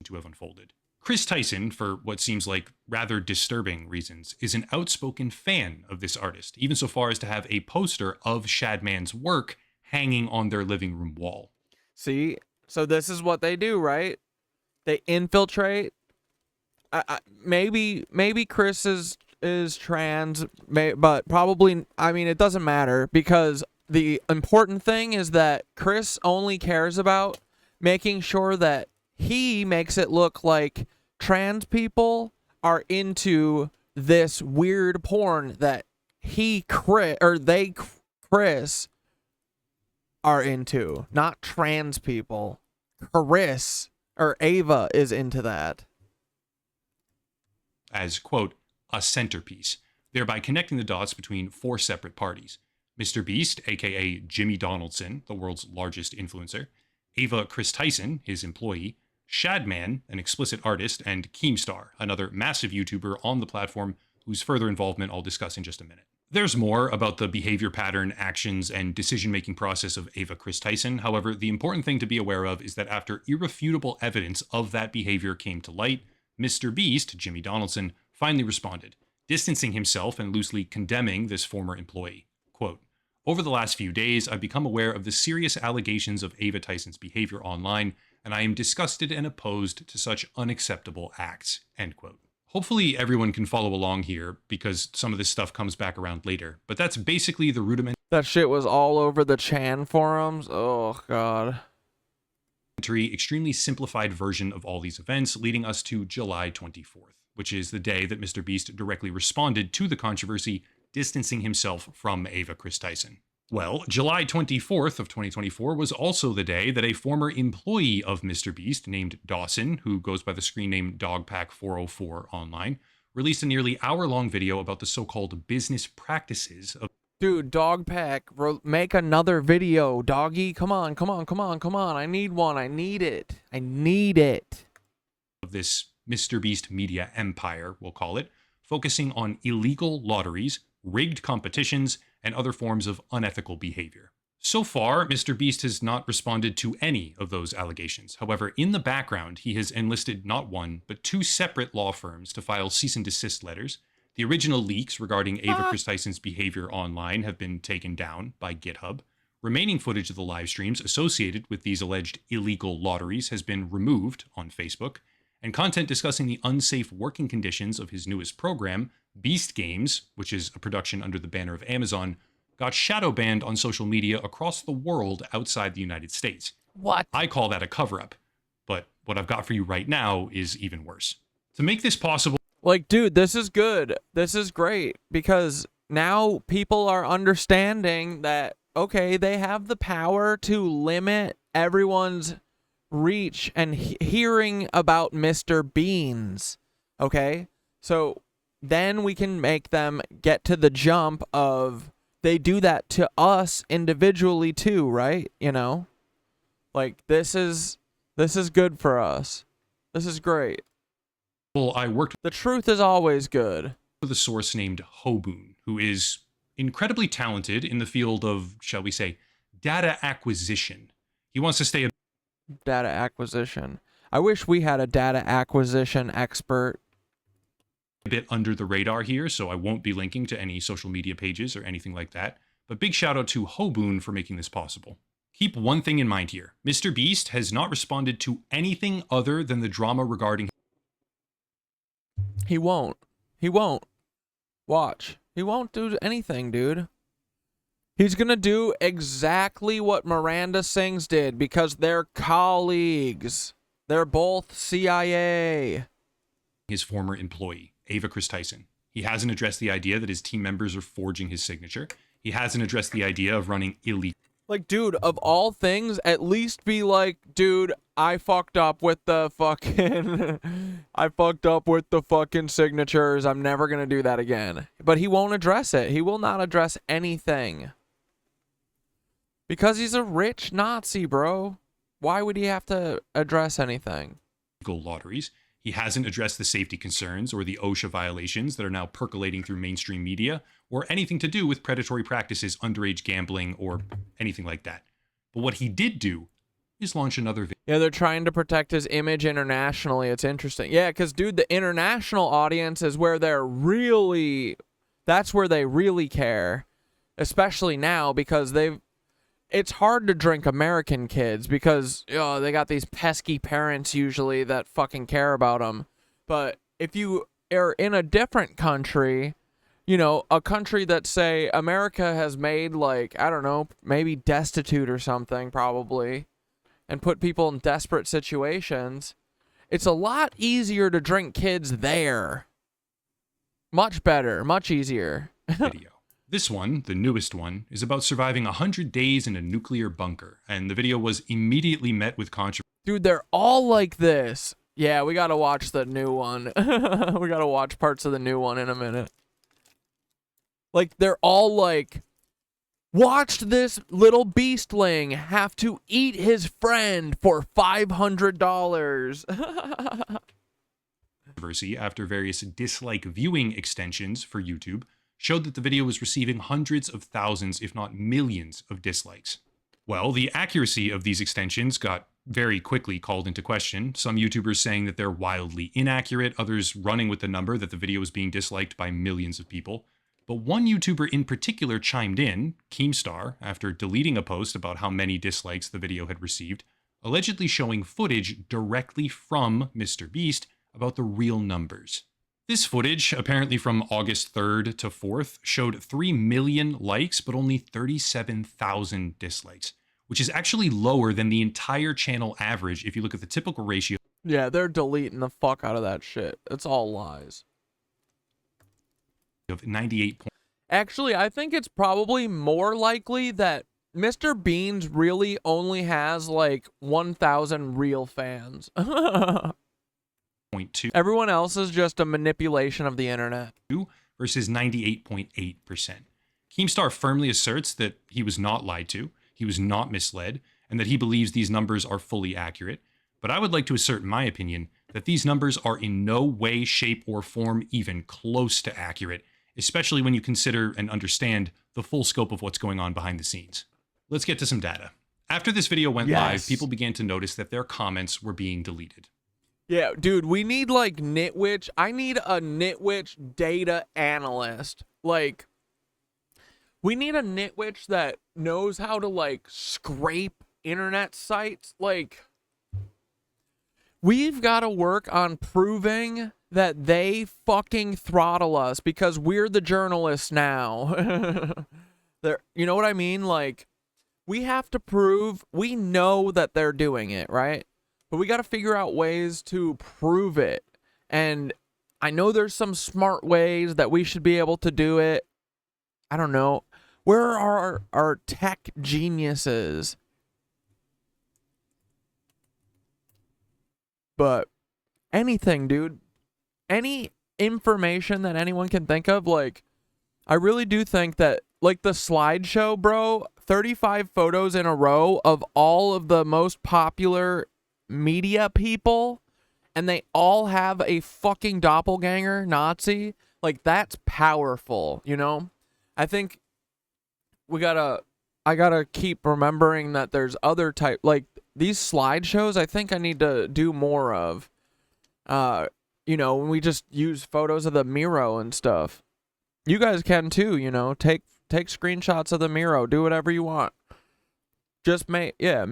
To have unfolded. Chris Tyson, for what seems like rather disturbing reasons, is an outspoken fan of this artist, even so far as to have a poster of Shadman's work hanging on their living room wall.
See? So this is what they do, right? They infiltrate. Maybe Chris is trans, but probably, I mean, it doesn't matter, because the important thing is that Chris only cares about making sure that he makes it look like trans people are into this weird porn that Chris are into, not trans people. Chris or Ava is into that.
As, quote, a centerpiece, thereby connecting the dots between 4 separate parties. Mr. Beast, aka Jimmy Donaldson, the world's largest influencer, Ava Chris Tyson, his employee, Shadman, an explicit artist, and Keemstar, another massive YouTuber on the platform whose further involvement I'll discuss in just a minute. There's more about the behavior pattern, actions, and decision-making process of Ava Chris Tyson. However, the important thing to be aware of is that after irrefutable evidence of that behavior came to light, Mr. Beast, Jimmy Donaldson, finally responded, distancing himself and loosely condemning this former employee. Quote, over the last few days, I've become aware of the serious allegations of Ava Tyson's behavior online, and I am disgusted and opposed to such unacceptable acts, end quote. Hopefully everyone can follow along here, because some of this stuff comes back around later, but that's basically the rudiment.
That shit was all over the Chan forums. Oh, God.
Extremely simplified version of all these events, leading us to July 24th, which is the day that Mr. Beast directly responded to the controversy, distancing himself from Ava Chris Tyson. Well, July 24th of 2024 was also the day that a former employee of Mr. Beast named Dawson, who goes by the screen name Dogpack404 online, released a nearly hour-long video about the so-called business practices of...
Dude, Dogpack, make another video, doggy. Come on. I need one. I need it.
Of this Mr. Beast media empire, we'll call it, focusing on illegal lotteries, rigged competitions, and other forms of unethical behavior. So far, Mr. Beast has not responded to any of those allegations. However, in the background, he has enlisted not one, but 2 separate law firms to file cease and desist letters, The original leaks regarding Ava Chris Tyson's behavior online have been taken down by GitHub. Remaining footage of the live streams associated with these alleged illegal lotteries has been removed on Facebook, and content discussing the unsafe working conditions of his newest program, Beast Games, which is a production under the banner of Amazon, got shadow banned on social media across the world outside the United States.
What?
I call that a cover-up, but what I've got for you right now is even worse. To make this possible...
Like, dude, this is good. This is great, because now people are understanding that, okay, they have the power to limit everyone's reach and hearing about Mr. Beans, okay? So then we can make them get to the jump of they do that to us individually too, right? You know? Like, this is good for us. This is great.
Well, I worked...
The truth is always good.
...with a source named Hoboon, who is incredibly talented in the field of, shall we say, data acquisition. He wants to stay...
Data acquisition. I wish we had a data acquisition expert.
...a bit under the radar here, so I won't be linking to any social media pages or anything like that. But big shout out to Hoboon for making this possible. Keep one thing in mind here. Mr. Beast has not responded to anything other than the drama regarding...
He won't. He won't. Watch. He won't do anything, dude. He's gonna do exactly what Miranda Sings did because they're colleagues. They're both CIA.
His former employee, Ava Chris Tyson. He hasn't addressed the idea that his team members are forging his signature. He hasn't addressed the idea of running illegal...
Like, dude, of all things, at least be like, dude, I fucked up with the fucking... I fucked up with the fucking signatures. I'm never gonna do that again. But he won't address it. He will not address anything. Because he's a rich Nazi, bro. Why would he have to address anything?
Lotteries. He hasn't addressed the safety concerns or the OSHA violations that are now percolating through mainstream media, or anything to do with predatory practices, underage gambling, or anything like that. But what he did do is launch another video.
Yeah, they're trying to protect his image internationally. It's interesting. Yeah, because, dude, the international audience is where they're really... That's where they really care. Especially now, because they've... It's hard to drink American kids because they got these pesky parents usually that fucking care about them. But if you are in a different country, you know, a country that, say, America has made, like, I don't know, maybe destitute or something, probably, and put people in desperate situations, it's a lot easier to drink kids there. Much better, much easier.
Video. This one, the newest one, is about surviving 100 days in a nuclear bunker, and the video was immediately met with controversy.
Dude, they're all like this. Yeah, we gotta watch the new one. We gotta watch parts of the new one in a minute. Like, they're all like, watched this little beastling have to eat his friend for $500.
After various dislike viewing extensions for YouTube showed that the video was receiving hundreds of thousands, if not millions, of dislikes. Well, the accuracy of these extensions got very quickly called into question, some YouTubers saying that they're wildly inaccurate, others running with the number that the video was being disliked by millions of people. But one YouTuber in particular chimed in, Keemstar, after deleting a post about how many dislikes the video had received, allegedly showing footage directly from Mr. Beast about the real numbers. This footage, apparently from August 3rd to 4th, showed 3 million likes, but only 37,000 dislikes, which is actually lower than the entire channel average if you look at the typical ratio.
Yeah, they're deleting the fuck out of that shit. It's all lies.
Of 98.
Actually, I think it's probably more likely that Mr. Beans really only has like 1,000 real fans.
0.2.
Everyone else is just a manipulation of the internet.
Versus 98.8%. Keemstar firmly asserts that he was not lied to, he was not misled, and that he believes these numbers are fully accurate. But I would like to assert, in my opinion, that these numbers are in no way, shape, or form even close to accurate, especially when you consider and understand the full scope of what's going on behind the scenes. Let's get to some data. After this video went live, people began to notice that their comments were being deleted.
Yeah, dude, we need like KnitWitch. I need a KnitWitch data analyst. Like, we need a KnitWitch that knows how to like scrape internet sites. Like, we've got to work on proving that they fucking throttle us because we're the journalists now. You know what I mean? Like, we have to prove, we know that they're doing it, right? But we got to figure out ways to prove it. And I know there's some smart ways that we should be able to do it. I don't know. Where are our tech geniuses? But anything, dude. Any information that anyone can think of, like, I really do think that, like, the slideshow, bro, 35 photos in a row of all of the most popular media people, and they all have a fucking doppelganger Nazi. Like, that's powerful, you know? I think I gotta keep remembering that there's other type, like, these slideshows, I think I need to do more of. You know, when we just use photos of the Miro and stuff. You guys can too, you know, take screenshots of the Miro, do whatever you want. Just make data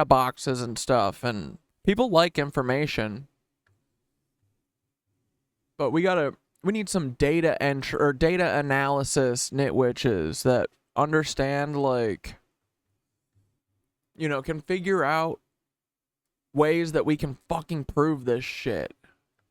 boxes and stuff, and people like information. But we need some data entry or data analysis KnitWitches that understand, like, you know, can figure out ways that we can fucking prove this shit.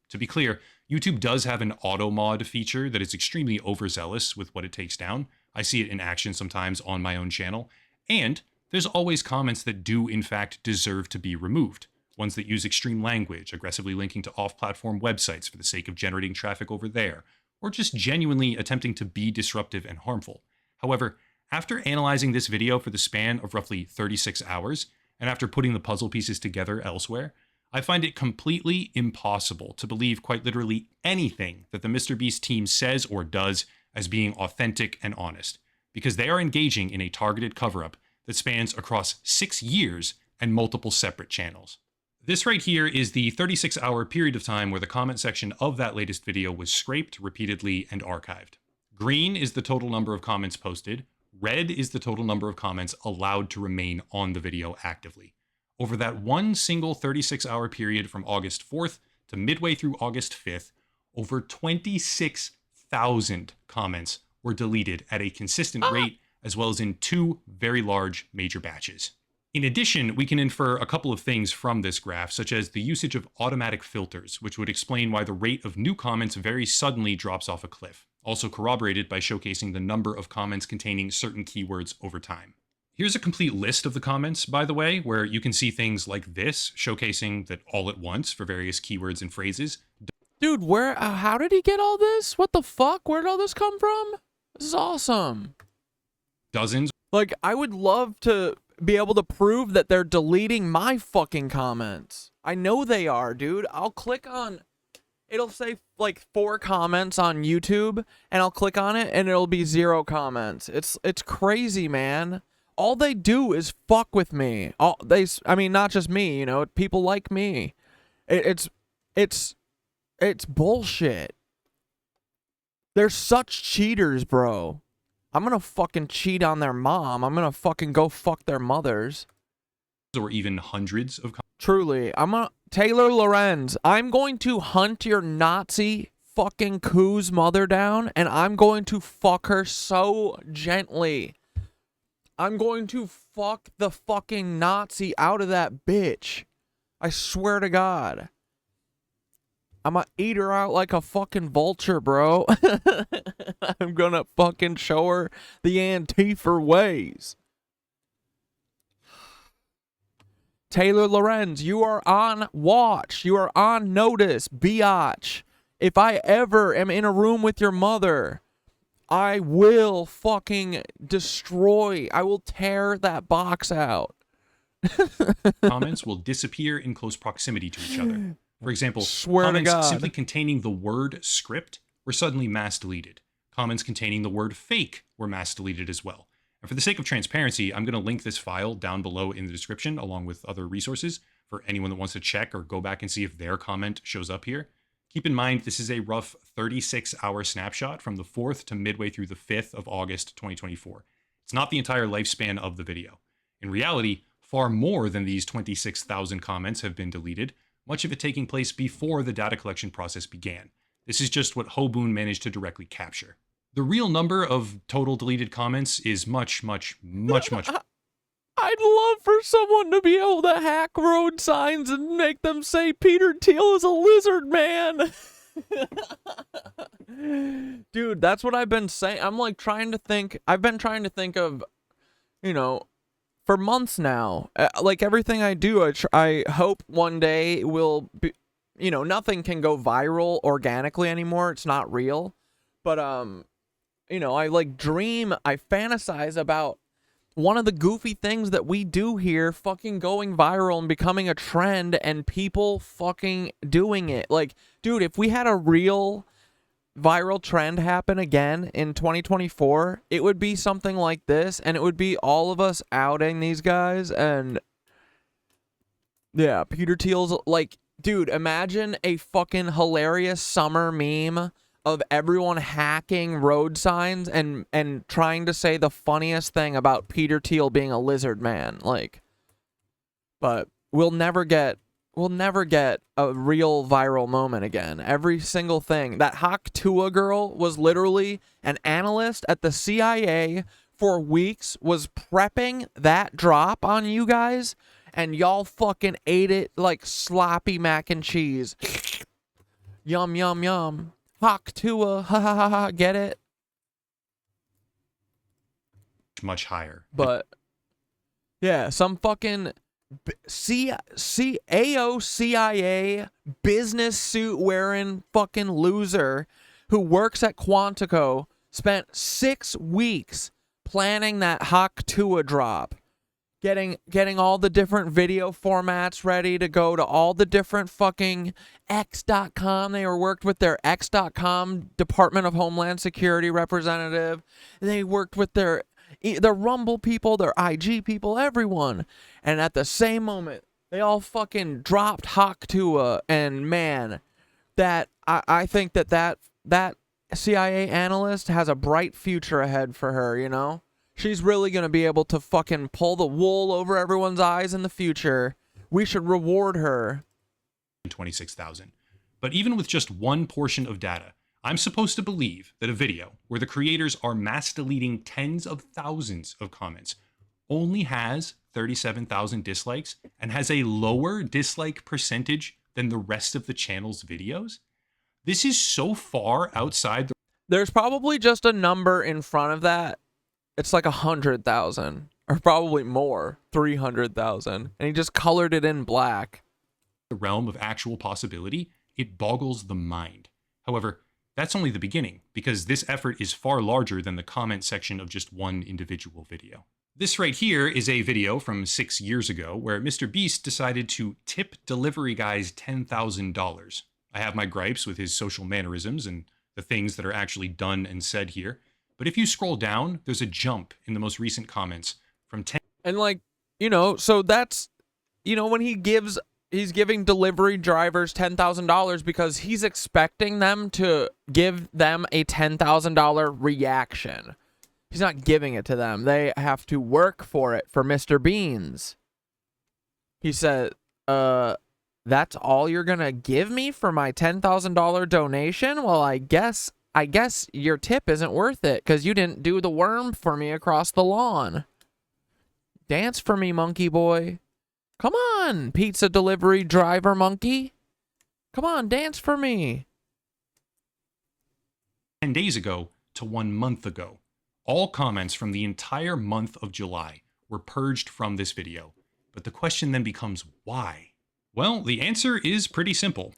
To be clear, YouTube does have an auto mod feature that is extremely overzealous with what it takes down. I see it in action sometimes on my own channel. And there's always comments that do in fact deserve to be removed. Ones that use extreme language, aggressively linking to off-platform websites for the sake of generating traffic over there, or just genuinely attempting to be disruptive and harmful. However, after analyzing this video for the span of roughly 36 hours, and after putting the puzzle pieces together elsewhere, I find it completely impossible to believe quite literally anything that the MrBeast team says or does as being authentic and honest, because they are engaging in a targeted cover-up that spans across 6 years and multiple separate channels. This right here is the 36-hour period of time where the comment section of that latest video was scraped repeatedly and archived. Green is the total number of comments posted. Red is the total number of comments allowed to remain on the video actively. Over that one single 36-hour period from August 4th to midway through August 5th, over 26,000 comments were deleted at a consistent rate, as well as in 2 very large major batches. In addition, we can infer a couple of things from this graph, such as the usage of automatic filters, which would explain why the rate of new comments very suddenly drops off a cliff, also corroborated by showcasing the number of comments containing certain keywords over time. Here's a complete list of the comments, by the way, where you can see things like this, showcasing that all at once for various keywords and phrases.
Dude, how did he get all this? What the fuck? Where did all this come from? This is awesome.
Dozens.
Like, I would love to be able to prove that they're deleting my fucking comments. I know they are, dude. I'll click on, it'll say like 4 comments on YouTube, and I'll click on it and it'll be 0 comments. It's crazy, man. All they do is fuck with me. I mean, not just me, you know, people like me. It's bullshit. They're such cheaters, bro. I'm gonna fucking cheat on their mom. I'm gonna fucking go fuck their mothers.
Or even hundreds of
Truly, Taylor Lorenz, I'm going to hunt your Nazi fucking coos mother down, and I'm going to fuck her so gently. I'm going to fuck the fucking Nazi out of that bitch. I swear to God. I'm gonna eat her out like a fucking vulture, bro. I'm gonna fucking show her the Antifa ways. Taylor Lorenz, you are on watch. You are on notice, biatch. If I ever am in a room with your mother, I will fucking destroy. I will tear that box out.
comments will disappear in close proximity to each other. For example,
Swear to God.
comments simply containing the word script were suddenly mass deleted. Comments containing the word fake were mass deleted as well. And for the sake of transparency, I'm going to link this file down below in the description along with other resources for anyone that wants to check or go back and see if their comment shows up here. Keep in mind, this is a rough 36-hour snapshot from the 4th to midway through the 5th of August 2024. It's not the entire lifespan of the video. In reality, far more than these 26,000 comments have been deleted, much of it taking place before the data collection process began. This is just what Hoboon managed to directly capture. The real number of total deleted comments is much, much, much, much.
I'd love for someone to be able to hack road signs and make them say Peter Thiel is a lizard man. Dude, that's what I've been saying. I'm like trying to think. I've been trying to think of, you know, for months now. Like everything I do, I hope one day will be, you know, nothing can go viral organically anymore. It's not real. But, you know, I like dream, I fantasize about one of the goofy things that we do here fucking going viral and becoming a trend and people fucking doing it. Like, dude, if we had a real viral trend happen again in 2024, it would be something like this, and it would be all of us outing these guys. And yeah, Peter Thiel's like, dude, imagine a fucking hilarious summer meme of everyone hacking road signs and trying to say the funniest thing about Peter Thiel being a lizard man. Like, but we'll never get a real viral moment again. Every single thing. That Hawk Tua girl was literally an analyst at the CIA for weeks, was prepping that drop on you guys, and y'all fucking ate it like sloppy mac and cheese. Yum, yum, yum. Hawk Tua, ha ha ha ha, get it?
Much higher.
But, yeah, some fucking AOCIA business suit wearing fucking loser who works at Quantico spent 6 weeks planning that Hawk Tua drop. Getting all the different video formats ready to go to all the different fucking X.com. They were worked with their X.com Department of Homeland Security representative. They worked with their Rumble people, their IG people, everyone. And at the same moment, they all fucking dropped Hawk Tua. And man, that I think that CIA analyst has a bright future ahead for her, you know? She's really going to be able to fucking pull the wool over everyone's eyes in the future. We should reward her.
26,000. But even with just one portion of data, I'm supposed to believe that a video where the creators are mass deleting tens of thousands of comments only has 37,000 dislikes and has a lower dislike percentage than the rest of the channel's videos? This is so far outside the...
There's probably just a number in front of that. It's like 100,000 or probably more, 300,000. And he just colored it in black.
The realm of actual possibility, it boggles the mind. However, that's only the beginning, because this effort is far larger than the comment section of just one individual video. This right here is a video from 6 years ago where Mr. Beast decided to tip delivery guys $10,000. I have my gripes with his social mannerisms and the things that are actually done and said here. But if you scroll down, there's a jump in the most recent comments from 10.
And like, you know, so that's, you know, when he's giving delivery drivers $10,000 because he's expecting them to give them a $10,000 reaction. He's not giving it to them. They have to work for it for Mr. Beans. He said, that's all you're going to give me for my $10,000 donation? Well, I guess your tip isn't worth it because you didn't do the worm for me across the lawn. Dance for me, monkey boy. Come on, pizza delivery driver monkey. Come on, dance for me.
10 days ago to 1 month ago, all comments from the entire month of July were purged from this video. But the question then becomes, why? Well, the answer is pretty simple.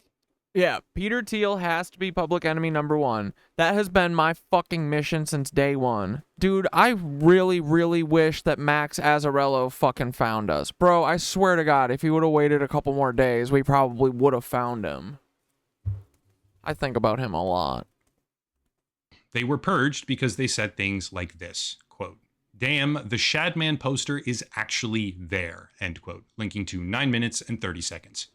Yeah, Peter Thiel has to be public enemy number 1. That has been my fucking mission since day 1. Dude, I really, really wish that Max Azzarello fucking found us. Bro, I swear to God, if he would have waited a couple more days, we probably would have found him. I think about him a lot.
They were purged because they said things like this, quote, Damn, the Shadman poster is actually there, end quote, linking to 9 minutes and 30 seconds.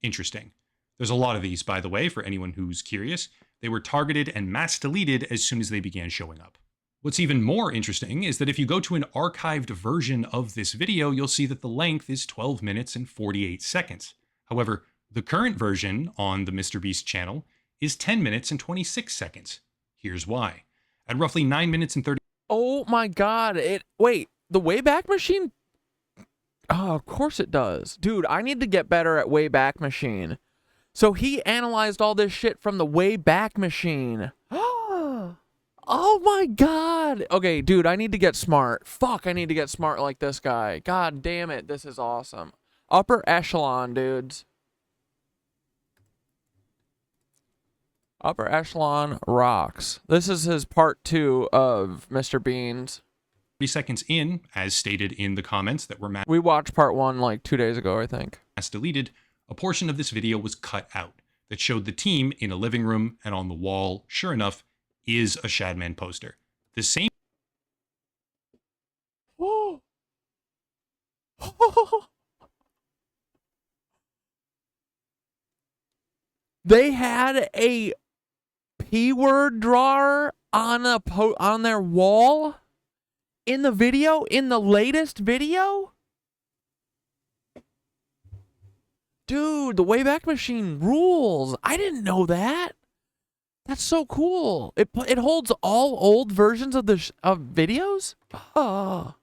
Interesting. There's a lot of these, by the way, for anyone who's curious. They were targeted and mass deleted as soon as they began showing up. What's even more interesting is that if you go to an archived version of this video, you'll see that the length is 12 minutes and 48 seconds. However, the current version on the MrBeast channel is 10 minutes and 26 seconds. Here's why. At roughly 9 minutes and 30...
Oh my god, wait, the Wayback Machine? Oh, of course it does. Dude, I need to get better at Wayback Machine. So he analyzed all this shit from the Wayback Machine. Oh my god. Okay, dude, I need to get smart. Fuck, I need to get smart like this guy. God damn it, this is awesome. Upper echelon, dudes. Upper echelon rocks. This is his part 2 of Mr. Bean's.
30 seconds in, as stated in the comments that were
We watched part 1 like 2 days ago, I think.
mass deleted, a portion of this video was cut out that showed the team in a living room, and on the wall, sure enough, is a Shadman poster. The same...
They had a P-word drawer on on their wall in the video, in the latest video? Dude, the Wayback Machine rules. I didn't know that. That's so cool. It holds all old versions of the of videos? Oh.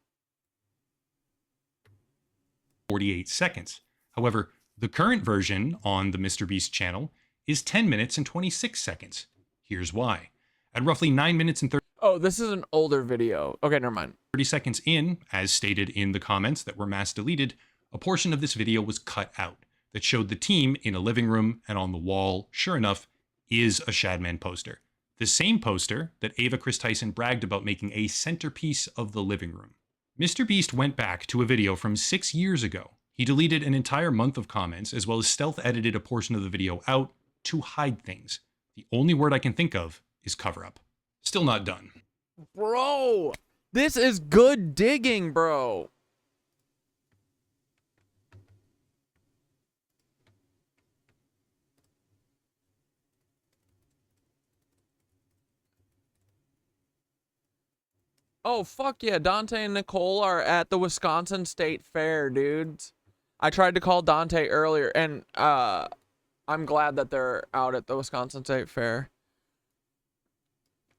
48 seconds. However, the current version on the MrBeast channel is 10 minutes and 26 seconds. Here's why. At roughly 9 minutes and 30...
Oh, this is an older video. Okay, never mind.
30 seconds in, as stated in the comments that were mass deleted, a portion of this video was cut out that showed the team in a living room, and on the wall, sure enough, is a Shadman poster. The same poster that Ava Chris Tyson bragged about making a centerpiece of the living room. MrBeast went back to a video from 6 years ago. He deleted an entire month of comments, as well as stealth edited a portion of the video out to hide things. The only word I can think of is cover up. Still not done.
Bro, this is good digging, bro. Oh, fuck yeah. Dante and Nicole are at the Wisconsin State Fair, dudes. I tried to call Dante earlier, and I'm glad that they're out at the Wisconsin State Fair.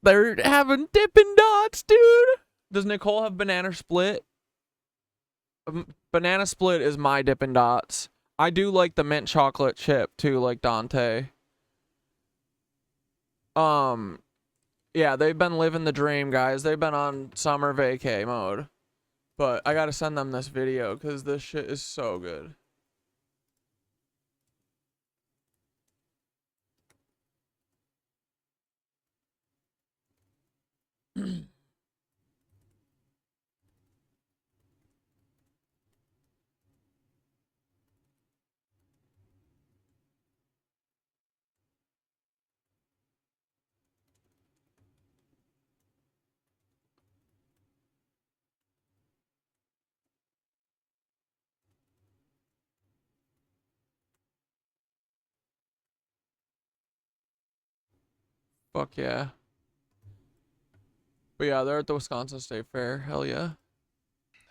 They're having Dippin' Dots, dude. Does Nicole have Banana Split? Banana Split is my Dippin' Dots. I do like the mint chocolate chip, too, like Dante. Yeah, they've been living the dream, guys. They've been on summer vacay mode. But I gotta send them this video, because this shit is so good. Fuck yeah. But yeah, they're at the Wisconsin State Fair. Hell yeah.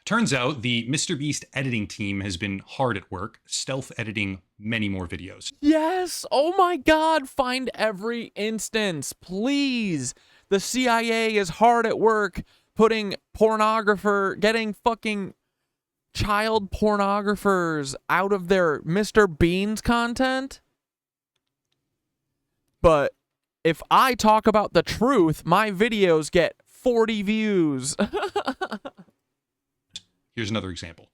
Turns out the MrBeast editing team has been hard at work, stealth editing many more videos.
Yes! Oh my god, find every instance, please! The CIA is hard at work putting getting fucking child pornographers out of their Mr. Bean's content. But if I talk about the truth, my videos get 40 views.
Here's another example.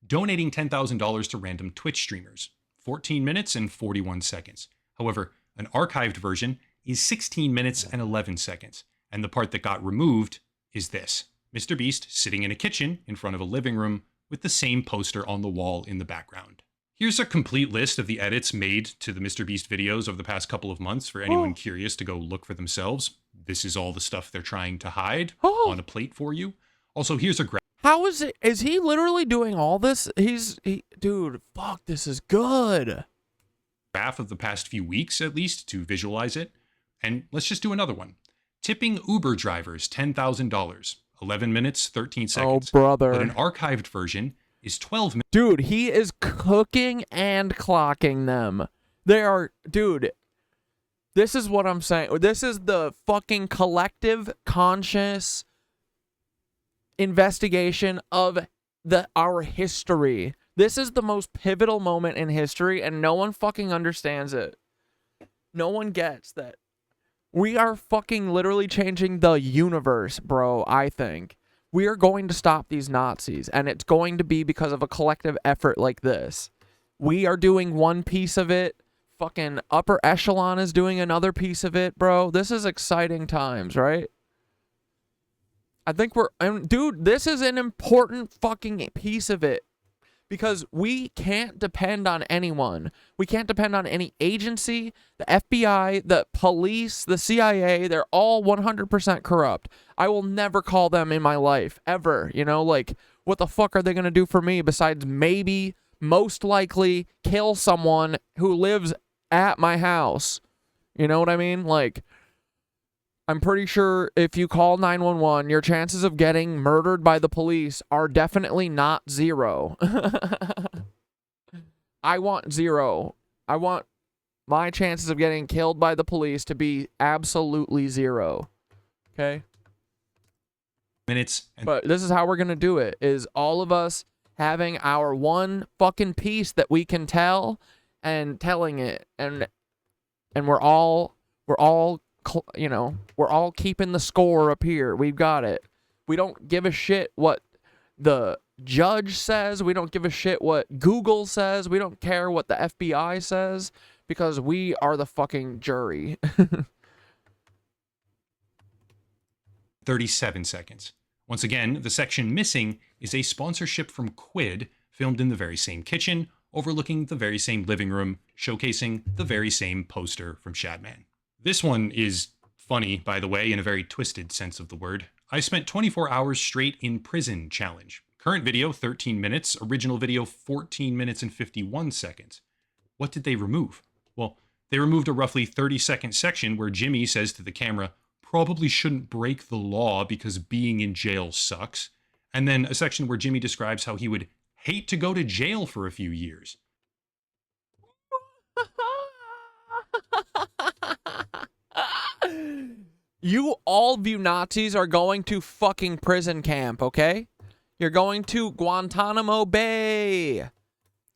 Donating $10,000 to random Twitch streamers. 14 minutes and 41 seconds. However, an archived version is 16 minutes and 11 seconds. And the part that got removed is this. MrBeast sitting in a kitchen in front of a living room with the same poster on the wall in the background. Here's a complete list of the edits made to the MrBeast videos over the past couple of months for anyone curious to go look for themselves. This is all the stuff they're trying to hide on a plate for you. Also, here's a graph.
How is it? Is he literally doing all this? Dude, fuck, this is good.
Graph of the past few weeks, at least, to visualize it. And let's just do another one. Tipping Uber drivers $10,000. 11 minutes, 13 seconds.
Oh, brother.
But an archived version is 12 minutes.
Dude, he is cooking and clocking them. They are, dude, this is what I'm saying. This is the fucking collective conscious investigation of our history. This is the most pivotal moment in history, and no one fucking understands it. No one gets that. We are fucking literally changing the universe, bro, I think. We are going to stop these Nazis, and it's going to be because of a collective effort like this. We are doing one piece of it. Fucking upper echelon is doing another piece of it, bro. This is exciting times, right? I think dude, this is an important fucking piece of it. Because we can't depend on anyone. We can't depend on any agency, the FBI, the police, the CIA. They're all 100% corrupt. I will never call them in my life, ever. You know, like, what the fuck are they going to do for me besides maybe, most likely, kill someone who lives at my house? You know what I mean? Like, I'm pretty sure if you call 911, your chances of getting murdered by the police are definitely not 0. I want 0. I want my chances of getting killed by the police to be absolutely 0. Okay?
Minutes.
But this is how we're going to do it, is all of us having our one fucking piece that we can tell and telling it. And we're all you know, we're all keeping the score up here. We've got it. We don't give a shit what the judge says. We don't give a shit what Google says. We don't care what the FBI says because we are the fucking jury.
37 seconds. Once again, the section missing is a sponsorship from Quid, filmed in the very same kitchen, overlooking the very same living room, showcasing the very same poster from Shadman. This one is funny, by the way, in a very twisted sense of the word. I spent 24 hours straight in prison challenge. Current video, 13 minutes. Original video, 14 minutes and 51 seconds. What did they remove? Well, they removed a roughly 30-second section where Jimmy says to the camera, probably shouldn't break the law because being in jail sucks. And then a section where Jimmy describes how he would hate to go to jail for a few years.
You all of you Nazis are going to fucking prison camp, okay? You're going to Guantanamo Bay.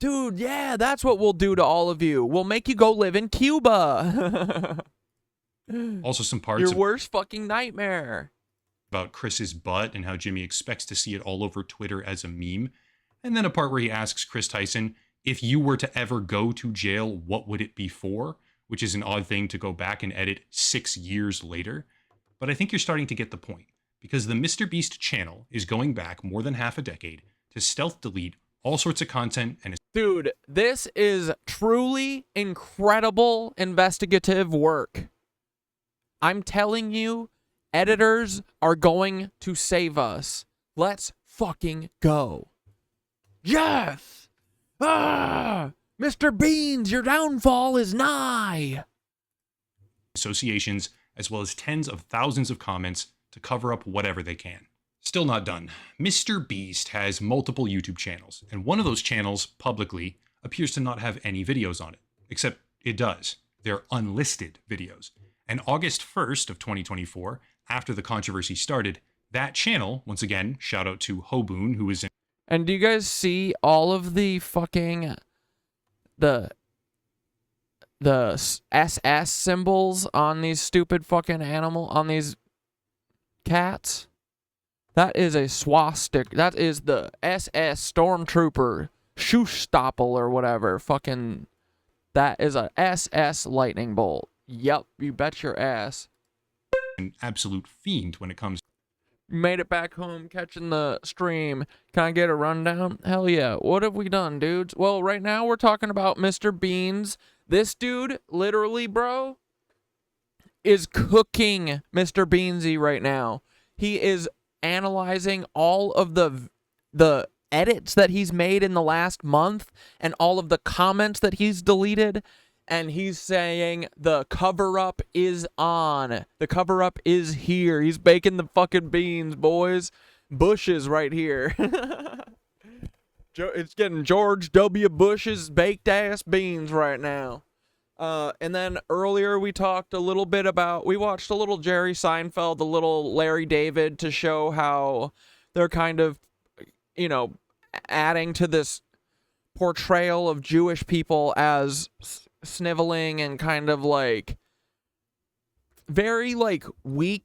Dude, yeah, that's what we'll do to all of you. We'll make you go live in Cuba.
Also some parts
your worst fucking nightmare.
About Chris's butt and how Jimmy expects to see it all over Twitter as a meme. And then a part where he asks Chris Tyson, if you were to ever go to jail, what would it be for? Which is an odd thing to go back and edit 6 years later. But I think you're starting to get the point, because the MrBeast channel is going back more than half a decade to stealth delete all sorts of content and...
Dude, this is truly incredible investigative work. I'm telling you, editors are going to save us. Let's fucking go. Yes! Ah! Mr. Beans, your downfall is nigh!
Associations, as well as tens of thousands of comments to cover up whatever they can. Still not done. MrBeast has multiple YouTube channels, and one of those channels, publicly, appears to not have any videos on it. Except it does. They're unlisted videos. And August 1st of 2024, after the controversy started, that channel, once again, shout out to Hoboon, who is in...
And do you guys see all of the fucking... the SS symbols on these stupid fucking on these cats? That is a swastika. That is the SS Stormtrooper Schuhstoppel or whatever. Fucking, that is a SS lightning bolt. Yep, you bet your ass.
An absolute fiend when it comes.
Made it back home, catching the stream. Can I get a rundown? Hell yeah. What have we done, dudes? Well, right now we're talking about Mr. Beans. This dude, literally, bro, is cooking Mr. Beansy right now. He is analyzing all of the edits that he's made in the last month and all of the comments that he's deleted, and he's saying the cover-up is on. The cover-up is here. He's baking the fucking beans, boys. Bush is right here. It's getting George W. Bush's baked-ass beans right now. And then earlier we talked a little bit about, we watched a little Jerry Seinfeld, a little Larry David, to show how they're kind of, you know, adding to this portrayal of Jewish people as sniveling and kind of like very like weak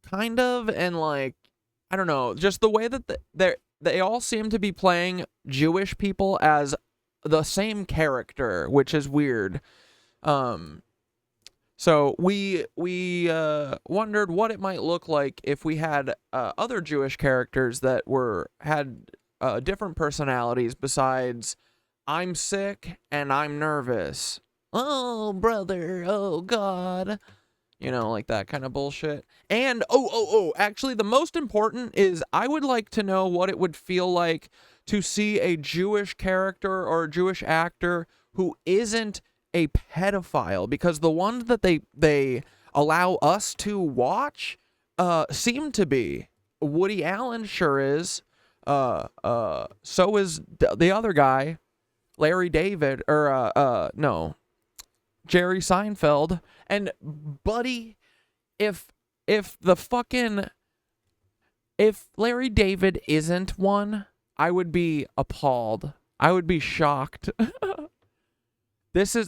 kind of, and like, I don't know, just the way that they all seem to be playing Jewish people as the same character, which is weird. So we wondered what it might look like if we had other Jewish characters that had different personalities besides I'm sick and I'm nervous. Oh, brother. Oh, God. You know, like that kind of bullshit. And, actually, the most important is I would like to know what it would feel like to see a Jewish character or a Jewish actor who isn't a pedophile, because the ones that they allow us to watch seem to be. Woody Allen sure is. So is the other guy, Larry David, or Jerry Seinfeld. And buddy, if Larry David isn't one, I would be appalled. I would be shocked.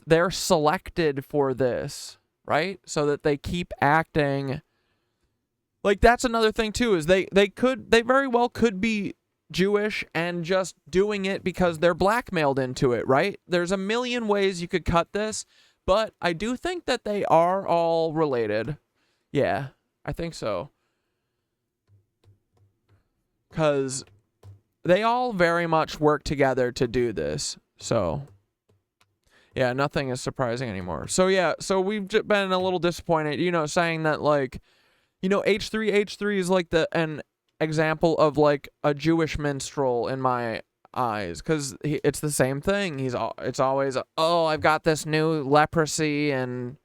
They're selected for this, right? So that they keep acting. Like, that's another thing too, is they very well could be Jewish and just doing it because they're blackmailed into it, right? There's a million ways you could cut this, but I do think that they are all related. Yeah, I think so. Because they all very much work together to do this. So, yeah, nothing is surprising anymore. So, yeah, so we've been a little disappointed, you know, saying that, like, you know, H3 is like an example of like a Jewish minstrel in my eyes, because it's the same thing. It's always, oh, I've got this new leprosy and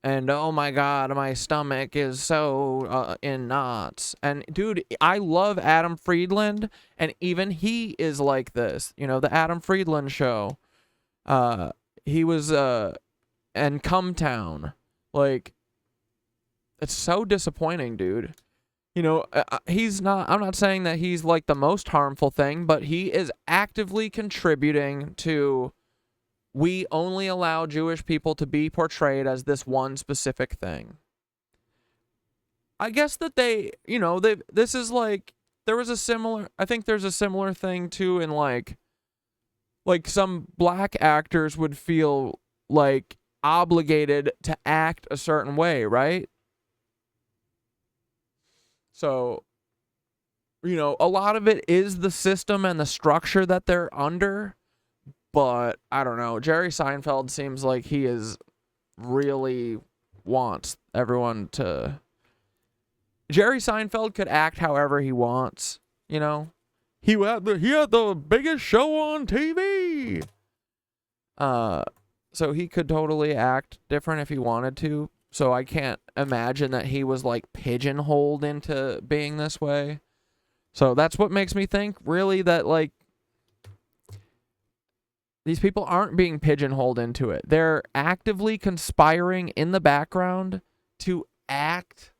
oh my God, my stomach is so in knots. And dude, I love Adam Friedland, and even he is like this. You know, the Adam Friedland show. He was in Cumtown. Like, it's so disappointing, dude. You know, I'm not saying that he's like the most harmful thing, but he is actively contributing to, we only allow Jewish people to be portrayed as this one specific thing. I guess that this is like, I think there's a similar thing too in like some black actors would feel like obligated to act a certain way, right? So, you know, a lot of it is the system and the structure that they're under, but I don't know. Jerry Seinfeld seems like he really wants everyone to. Jerry Seinfeld could act however he wants, you know. He had the biggest show on TV. So he could totally act different if he wanted to. So I can't imagine that he was like pigeonholed into being this way. So that's what makes me think really that like these people aren't being pigeonholed into it. They're actively conspiring in the background to act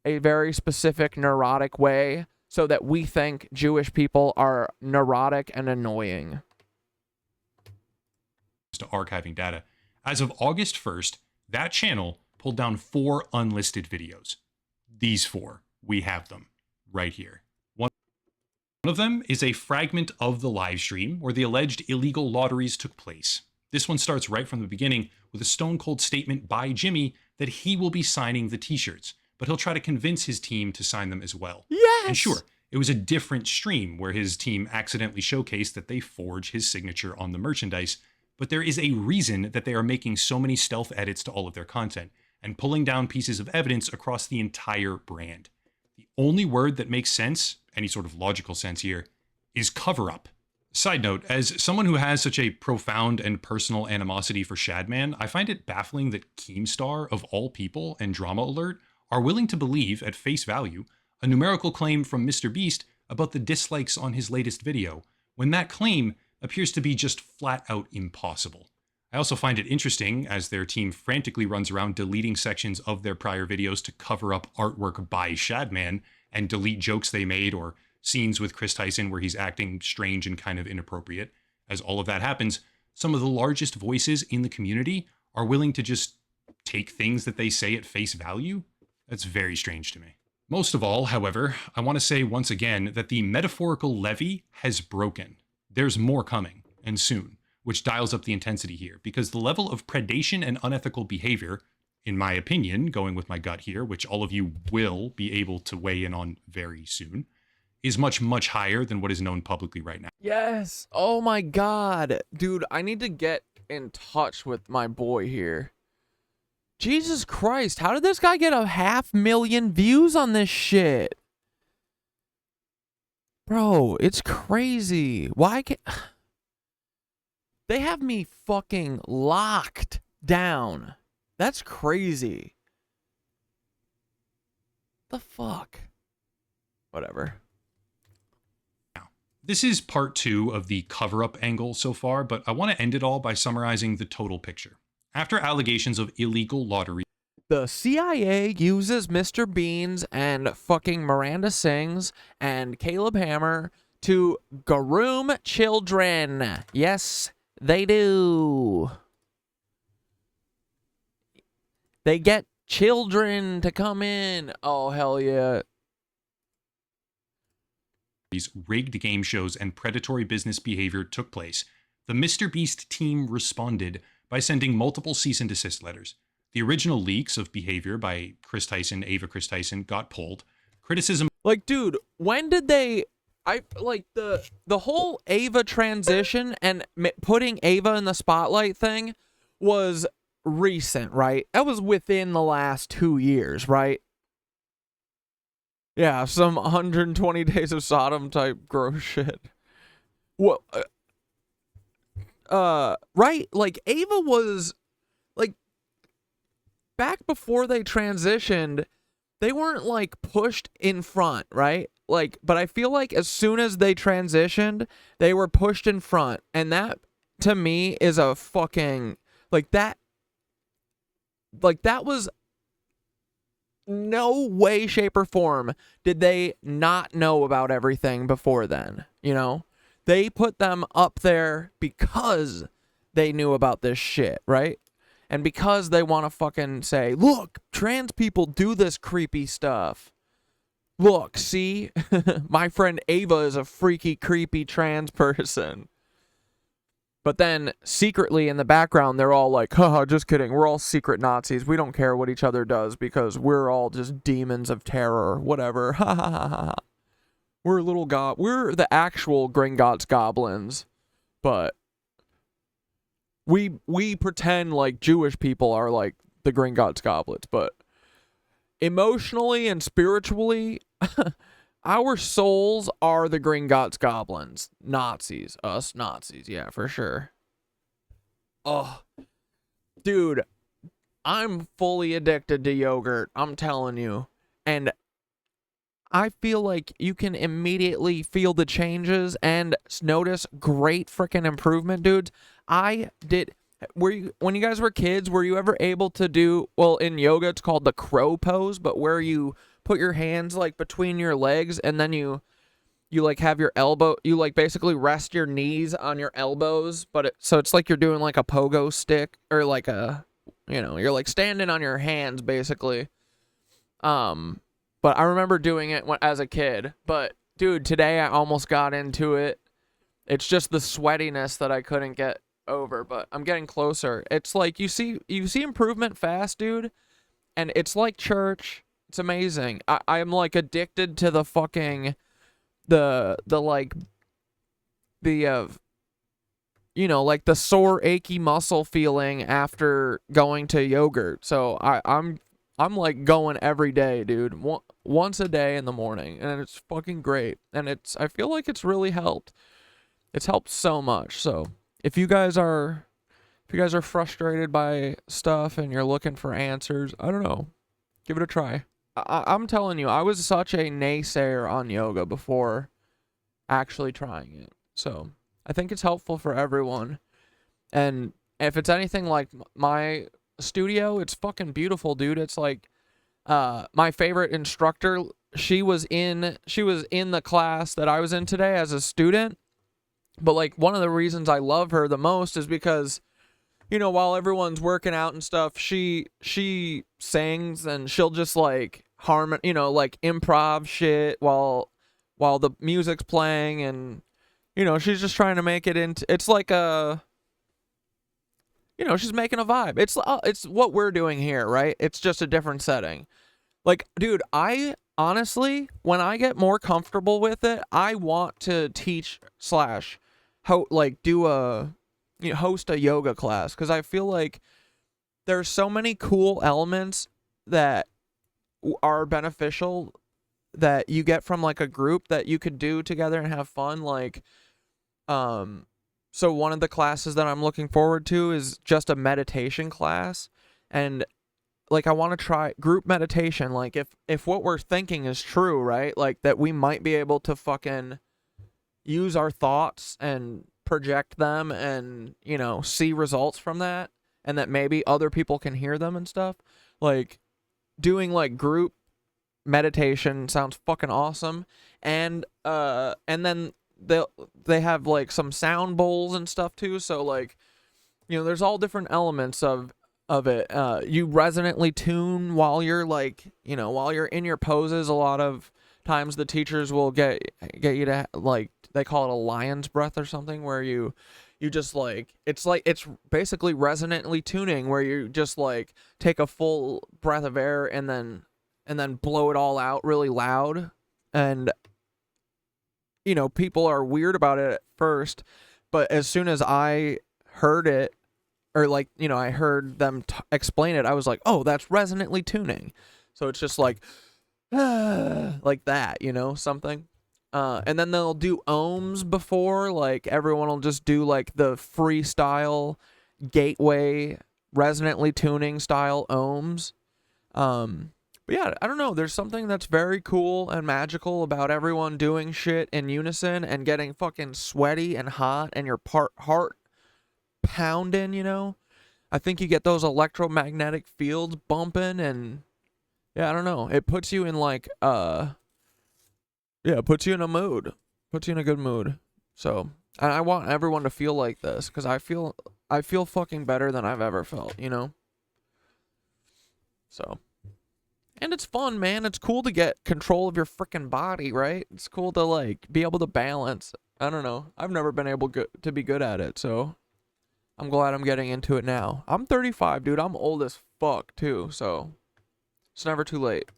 a very specific neurotic way so that we think Jewish people are neurotic and annoying.
To archiving data. As of August 1st, that channel pulled down 4 unlisted videos. These 4, we have them right here. One of them is a fragment of the live stream where the alleged illegal lotteries took place. This one starts right from the beginning with a stone-cold statement by Jimmy that he will be signing the t-shirts, but he'll try to convince his team to sign them as well.
Yes!
And sure, it was a different stream where his team accidentally showcased that they forge his signature on the merchandise, but there is a reason that they are making so many stealth edits to all of their content and pulling down pieces of evidence across the entire brand. only word that makes sense, any sort of logical sense here, is cover-up. Side note, as someone who has such a profound and personal animosity for Shadman, I find it baffling that Keemstar, of all people, and Drama Alert are willing to believe, at face value, a numerical claim from Mr. Beast about the dislikes on his latest video, when that claim appears to be just flat-out impossible. I also find it interesting as their team frantically runs around deleting sections of their prior videos to cover up artwork by Shadman and delete jokes they made or scenes with Chris Tyson where he's acting strange and kind of inappropriate. As all of that happens, some of the largest voices in the community are willing to just take things that they say at face value. That's very strange to me. Most of all, however, I want to say once again that the metaphorical levee has broken. There's more coming, and soon, which dials up the intensity here, because the level of predation and unethical behavior, in my opinion, going with my gut here, which all of you will be able to weigh in on very soon, is much, much higher than what is known publicly right now.
Yes. Oh my God. Dude, I need to get in touch with my boy here. Jesus Christ. How did this guy get 500,000 views on this shit? Bro, it's crazy. Why can't... They have me fucking locked down. That's crazy. The fuck? Whatever.
This is part 2 of the cover-up angle so far, but I want to end it all by summarizing the total picture. After allegations of illegal lottery,
the CIA uses Mr. Beans and fucking Miranda Sings and Caleb Hammer to groom children. Yes, they do. They get children to come in. Oh, hell yeah.
these rigged game shows and predatory business behavior took place, the Mr. Beast team responded by sending multiple cease and desist letters. The original leaks of behavior by Chris Tyson, Ava Chris Tyson, got pulled. Criticism...
Like, dude, when did they... the whole Ava transition and putting Ava in the spotlight thing was recent, right? That was within the last 2 years, right? Yeah, some 120 Days of Sodom type gross shit. Well, right? Like, Ava was, like, back before they transitioned, they weren't, like, pushed in front, right? Like, but I feel like as soon as they transitioned, they were pushed in front. And that, to me, is a fucking, like, that was... No way, shape, or form did they not know about everything before then, you know? They put them up there because they knew about this shit, right? And because they want to fucking say, look, trans people do this creepy stuff. Look, see? My friend Ava is a freaky, creepy trans person. But then, secretly in the background, they're all like, haha, just kidding. We're all secret Nazis. We don't care what each other does because we're all just demons of terror. Whatever. Ha ha ha ha. We're we're the actual Gringotts goblins. But we pretend like Jewish people are like the Gringotts goblins. But emotionally and spiritually... Our souls are the Gringotts goblins. Nazis. Us Nazis. Yeah, for sure. Oh. Dude. I'm fully addicted to yogurt. I'm telling you. And I feel like you can immediately feel the changes and notice great freaking improvement, dudes. When you guys were kids, were you ever able to do, well, in yoga, it's called the crow pose, but where you put your hands like between your legs and then you like have your elbow, you like basically rest your knees on your elbows, but so it's like you're doing like a pogo stick or like a, you know, you're like standing on your hands basically. But I remember doing it as a kid, but dude, today I almost got into it. It's just the sweatiness that I couldn't get over, but I'm getting closer. It's like you see improvement fast, dude, and it's like church. It's amazing. I'm like addicted to the fucking you know, like the sore achy muscle feeling after going to yogurt. So I'm I'm like going every day, dude. Once a day in the morning, and it's fucking great. And I feel like it's really helped. It's helped so much. So if you guys are frustrated by stuff and you're looking for answers, I don't know, give it a try. I'm telling you, I was such a naysayer on yoga before actually trying it. So I think it's helpful for everyone. And if it's anything like my studio, it's fucking beautiful, dude. It's like my favorite instructor, she was in the class that I was in today as a student. But like one of the reasons I love her the most is because, you know, while everyone's working out and stuff, she sings, and she'll just like like improv shit while the music's playing, and you know, she's just trying to make it into, it's like a, you know, she's making a vibe. It's what we're doing here, right? It's just a different setting. Like, dude, I honestly, when I get more comfortable with it, I want to teach host a yoga class, because I feel like there's so many cool elements that are beneficial that you get from like a group that you could do together and have fun. Like, so one of the classes that I'm looking forward to is just a meditation class, and like I want to try group meditation. Like if what we're thinking is true, right? Like that we might be able to fucking use our thoughts and project them and, you know, see results from that, and that maybe other people can hear them and stuff. Like doing like group meditation sounds fucking awesome. And then they have like some sound bowls and stuff too, so like, you know, there's all different elements of it. You resonantly tune while you're like, you know, while you're in your poses. A lot of times the teachers will get you to, like, they call it a lion's breath or something, where you just like it's basically resonantly tuning, where you just like take a full breath of air and then blow it all out really loud. And you know, people are weird about it at first, but as soon as I heard it, or like, you know, I heard them explain it, I was like, oh, that's resonantly tuning. So it's just like like that, you know, something. And then they'll do ohms before, like everyone will just do like the freestyle gateway resonantly tuning style ohms. But yeah, I don't know, there's something that's very cool and magical about everyone doing shit in unison and getting fucking sweaty and hot and your heart pounding, you know? I think you get those electromagnetic fields bumping, and yeah, I don't know, it puts you in like it puts you in a mood. Puts you in a good mood. So, and I want everyone to feel like this, because I feel fucking better than I've ever felt, you know? So, and it's fun, man. It's cool to get control of your freaking body, right? It's cool to like be able to balance. I don't know. I've never been able to be good at it, so I'm glad I'm getting into it now. I'm 35, dude. I'm old as fuck too, so it's never too late.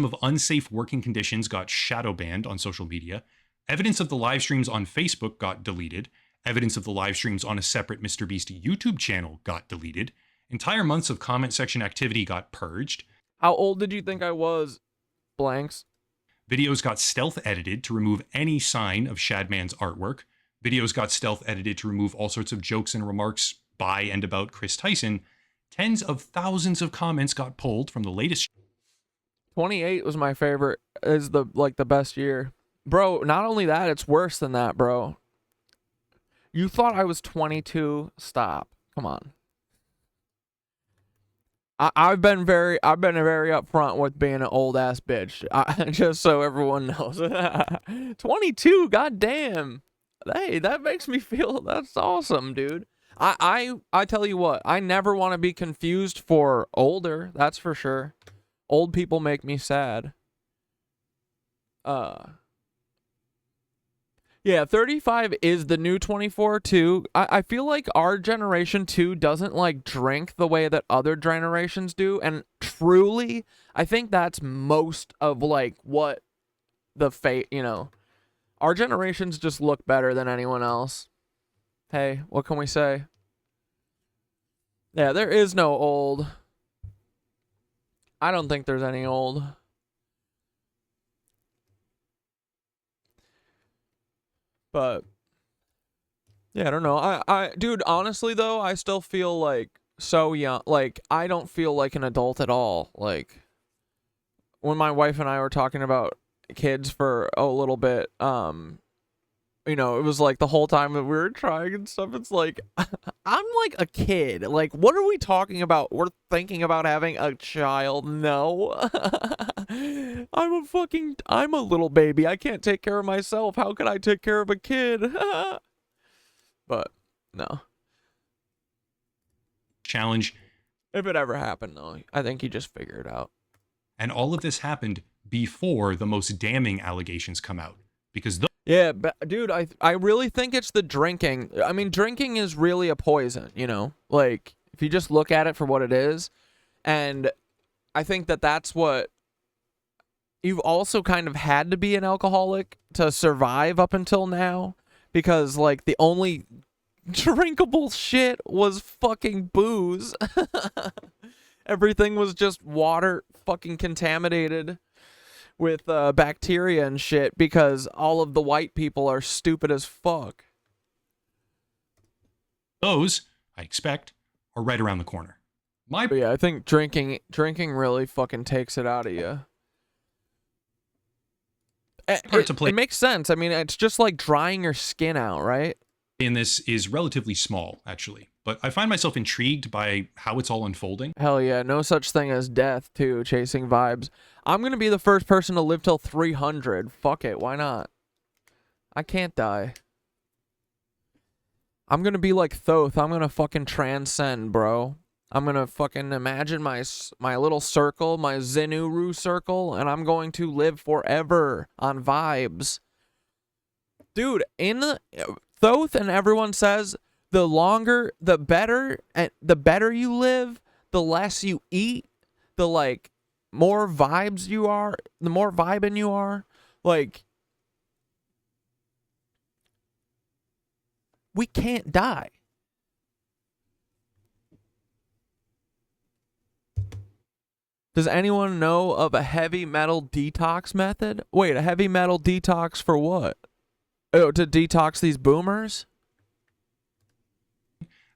Of unsafe working conditions got shadow banned on social media. Evidence of the live streams on Facebook got deleted. Evidence of the live streams on a separate MrBeast YouTube channel got deleted. Entire months of comment section activity got purged.
How old did you think I was? Blanks.
Videos got stealth edited to remove any sign of Shadman's artwork. Videos got stealth edited to remove all sorts of jokes and remarks by and about Chris Tyson. Tens of thousands of comments got pulled from the latest.
28 was my favorite, is the best year. Bro, not only that, it's worse than that, bro. You thought I was 22? Stop. Come on. I've been very upfront with being an old ass bitch. Just so everyone knows. 22, goddamn. Hey, that makes me feel, that's awesome, dude. I tell you what, I never want to be confused for older, that's for sure. Old people make me sad. Yeah, 35 is the new 24 too. I feel like our generation too doesn't like drink the way that other generations do, and truly, I think that's most of like what the fate, you know. Our generations just look better than anyone else. Hey, what can we say? Yeah, there is no old. I don't think there's any old. But yeah, I don't know. Dude, honestly though, I still feel like so young. Like, I don't feel like an adult at all. Like, when my wife and I were talking about kids for a little bit, you know, it was like the whole time that we were trying and stuff, it's like, I'm like a kid. Like, what are we talking about? We're thinking about having a child? No. I'm a little baby. I can't take care of myself. How can I take care of a kid? But, no.
Challenge.
If it ever happened, though, I think he just figured it out.
And all of this happened before the most damning allegations come out. Because
yeah, but dude, I really think it's the drinking. I mean, drinking is really a poison, you know? Like, if you just look at it for what it is. And I think that that's what... You've also kind of had to be an alcoholic to survive up until now. Because, like, the only drinkable shit was fucking booze. Everything was just water fucking contaminated with bacteria and shit because all of the white people are stupid as fuck.
Those, I expect, are right around the corner.
But yeah, I think drinking really fucking takes it out of you. It makes sense. I mean, it's just like drying your skin out, right?
In this is relatively small, actually. But I find myself intrigued by how it's all unfolding.
Hell yeah, no such thing as death, too, chasing vibes. I'm gonna be the first person to live till 300. Fuck it, why not? I can't die. I'm gonna be like Thoth. I'm gonna fucking transcend, bro. I'm gonna fucking imagine my little circle, my Zenuru circle, and I'm going to live forever on vibes. Dude, in the Thoth and everyone says the longer, the better, and the better you live, the less you eat, the like more vibes you are, the more vibing you are. Like, we can't die. Does anyone know of a heavy metal detox method? Wait, a heavy metal detox for what? Oh, to detox these boomers?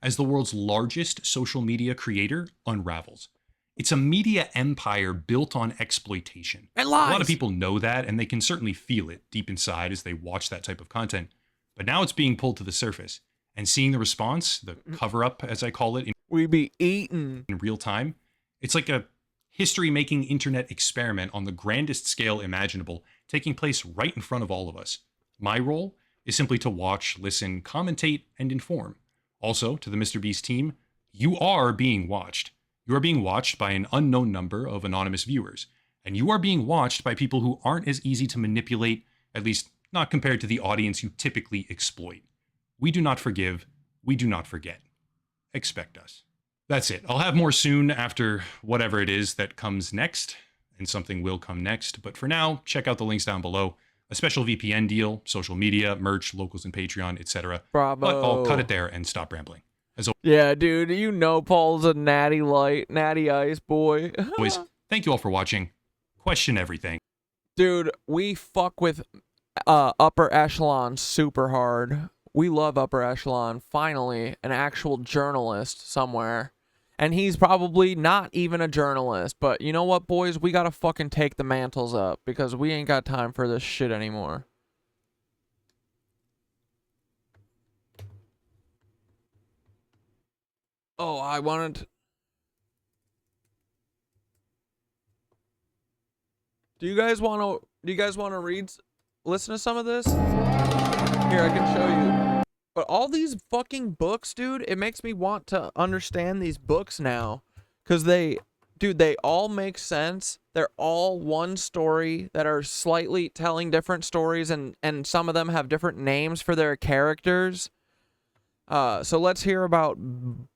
As the world's largest social media creator unravels. It's a media empire built on exploitation.
And lies.
A lot of people know that, and they can certainly feel it deep inside as they watch that type of content. But now it's being pulled to the surface. And seeing the response, the cover-up, as I call it,
we be eaten
in real time, it's like a history-making internet experiment on the grandest scale imaginable, taking place right in front of all of us. My role is simply to watch, listen, commentate, and inform. Also, to the Mr. Beast team, you are being watched. You are being watched by an unknown number of anonymous viewers, and you are being watched by people who aren't as easy to manipulate, at least not compared to the audience you typically exploit. We do not forgive, we do not forget. Expect us. That's it. I'll have more soon after whatever it is that comes next, and something will come next, but for now, check out the links down below. A special VPN deal, social media, merch, locals and Patreon, etc.
Bravo.
But I'll cut it there and stop rambling. As
yeah, dude, you know Paul's a natty light, natty ice boy.
always, thank you all for watching. Question everything.
Dude, we fuck with upper echelon super hard. We love upper echelon. Finally, an actual journalist somewhere. And he's probably not even a journalist. But you know what, boys? We gotta fucking take the mantles up because we ain't got time for this shit anymore. Oh, I wanted... Do you guys want to read, listen to some of this? Here, I can show you. But all these fucking books, dude, it makes me want to understand these books now. Because they all make sense. They're all one story that are slightly telling different stories, and some of them have different names for their characters. So let's hear about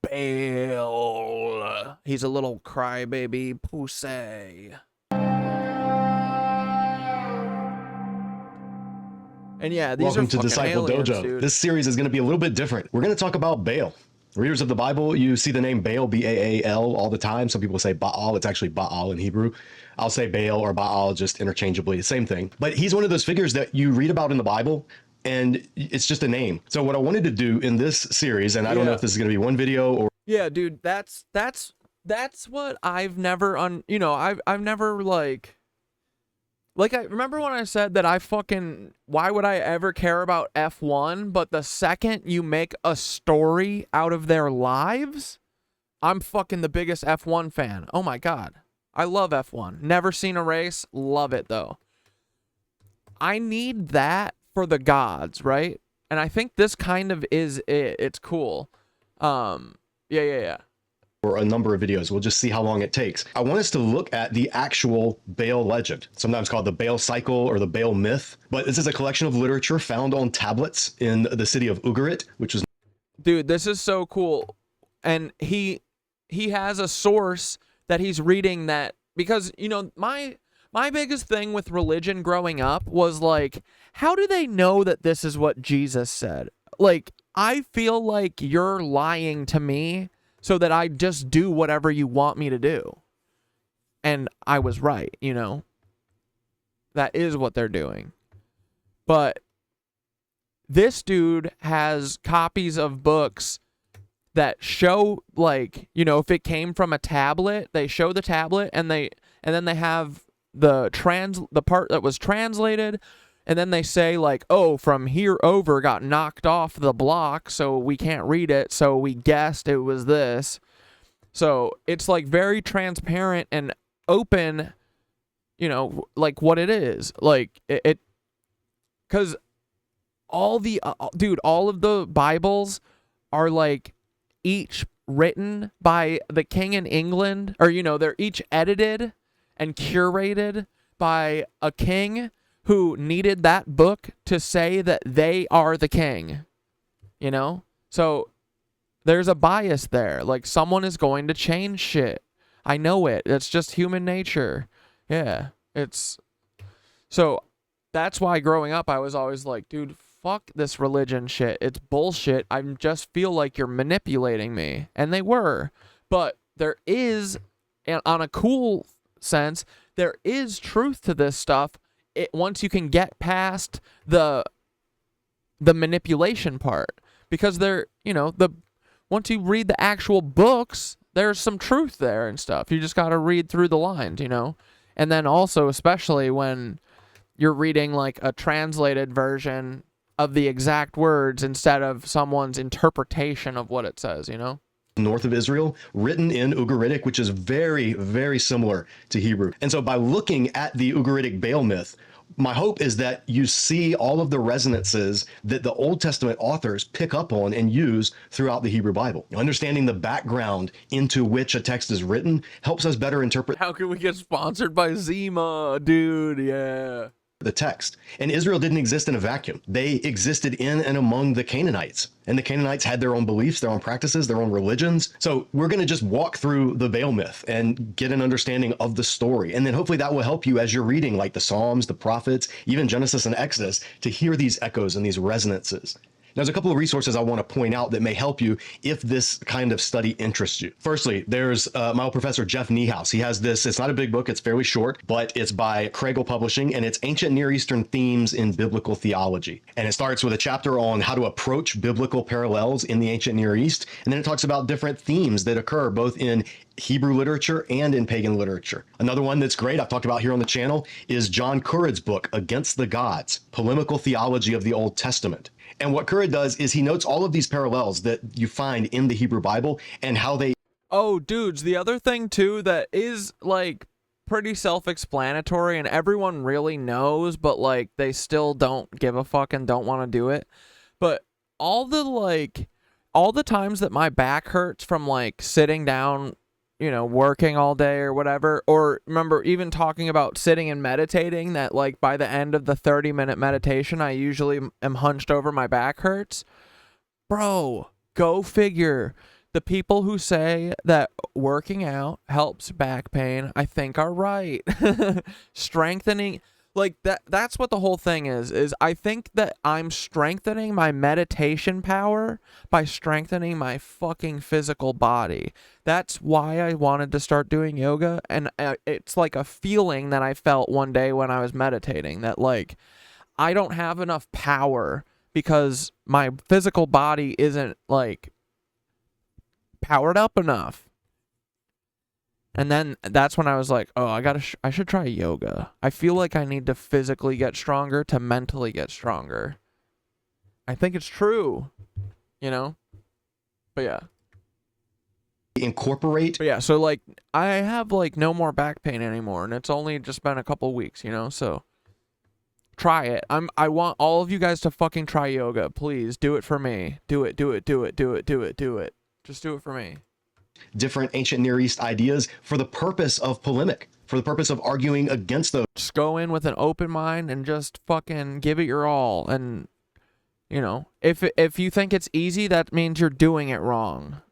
Baal. He's a little crybaby pussy. And yeah, these
Welcome
are
to Disciple
aliens,
Dojo.
dude.
This series is going to be a little bit different. We're going to talk about Baal. Readers of the Bible, you see the name Baal, B-A-A-L, all the time. Some people say Baal. It's actually Baal in Hebrew. I'll say Baal or Baal just interchangeably, same thing. But he's one of those figures that you read about in the Bible, and it's just a name. So what I wanted to do in this series, and I don't know if this is going to be one video or...
Yeah, dude, that's what I've never I've never like I remember when I said that why would I ever care about F1, but the second you make a story out of their lives, I'm fucking the biggest F1 fan. Oh my God. I love F1. Never seen a race. Love it though. I need that for the gods, right? And I think this kind of is it. It's cool. Yeah.
Or a number of videos. We'll just see how long it takes. I want us to look at the actual Baal legend, sometimes called the Baal cycle or the Baal myth. But this is a collection of literature found on tablets in the city of Ugarit, which was...
Dude, this is so cool. And he has a source that he's reading that, because, my biggest thing with religion growing up was like, how do they know that this is what Jesus said? Like, I feel like you're lying to me so that I just do whatever you want me to do. And I was right, That is what they're doing. But this dude has copies of books that show, like, if it came from a tablet, they show the tablet and then they have the part that was translated, and then they say like, oh, from here over got knocked off the block, so we can't read it, so we guessed it was this. So it's like very transparent and open, like what it is. Like it because all of the Bibles are like each written by the king in England, or they're each edited and curated by a king who needed that book to say that they are the king, So there's a bias there. Like, someone is going to change shit. I know it. It's just human nature. Yeah. So that's why growing up I was always like, dude, fuck this religion shit. It's bullshit. I just feel like you're manipulating me. And they were. But there is, on a cool sense, there is truth to this stuff. Once you can get past the manipulation part, because once you read the actual books, there's some truth there and stuff. You just got to read through the lines, and then also, especially when you're reading like a translated version of the exact words instead of someone's interpretation of what it says,
north of Israel, written in Ugaritic, which is very, very similar to Hebrew. And so by looking at the Ugaritic Baal myth, my hope is that you see all of the resonances that the Old Testament authors pick up on and use throughout the Hebrew Bible. Understanding the background into which a text is written helps us better interpret.
How can we get sponsored by Zima, dude? Yeah.
The text. And Israel didn't exist in a vacuum. They existed in and among the Canaanites. And the Canaanites had their own beliefs, their own practices, their own religions. So we're going to just walk through the Baal myth and get an understanding of the story. And then hopefully that will help you as you're reading like the Psalms, the prophets, even Genesis and Exodus, to hear these echoes and these resonances. There's a couple of resources I want to point out that may help you if this kind of study interests you. Firstly, there's my old professor, Jeff Niehaus. He has this, it's not a big book, it's fairly short, but it's by Kregel Publishing, and it's Ancient Near Eastern Themes in Biblical Theology. And it starts with a chapter on how to approach biblical parallels in the ancient Near East. And then it talks about different themes that occur both in Hebrew literature and in pagan literature. Another one that's great, I've talked about here on the channel, is John Currid's book, Against the Gods, Polemical Theology of the Old Testament. And what Currid does is he notes all of these parallels that you find in the Hebrew Bible and how they...
Oh, dudes, the other thing, too, that is, like, pretty self-explanatory and everyone really knows, but, like, they still don't give a fuck and don't want to do it. But all the times that my back hurts from, like, sitting down, working all day or whatever, or remember even talking about sitting and meditating, that like by the end of the 30-minute meditation, I usually am hunched over, my back hurts. Bro, go figure. The people who say that working out helps back pain, I think are right. Strengthening, Like that's what the whole thing is I think that I'm strengthening my meditation power by strengthening my fucking physical body. That's why I wanted to start doing yoga, and it's like a feeling that I felt one day when I was meditating, that like I don't have enough power because my physical body isn't like powered up enough. And then that's when I was like, oh, I should try yoga. I feel like I need to physically get stronger to mentally get stronger. I think it's true, you know? But yeah.
Incorporate.
But yeah, so like I have like no more back pain anymore, and it's only just been a couple weeks, you know? So try it. I want all of you guys to fucking try yoga. Please do it for me. Do it. Just do it for me.
Different ancient Near East ideas for the purpose of polemic, for the purpose of arguing against those.
Just go in with an open mind and just fucking give it your all. And, you know, if you think it's easy, that means you're doing it wrong.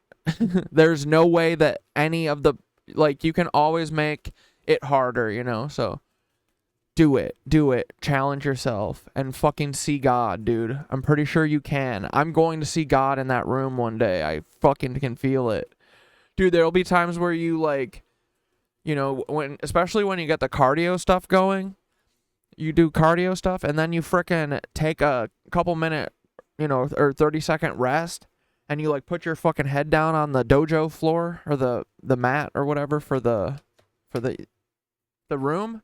There's no way that any of the, like, you can always make it harder, you know? So do it. Challenge yourself and fucking see God, dude. I'm pretty sure you can. I'm going to see God in that room one day. I fucking can feel it. Dude, there'll be times where you, like, you know, especially when you get the cardio stuff going, you do cardio stuff, and then you frickin' take a couple minute, you know, or 30-second rest, and you, like, put your fucking head down on the dojo floor, or the mat, or whatever, for the room,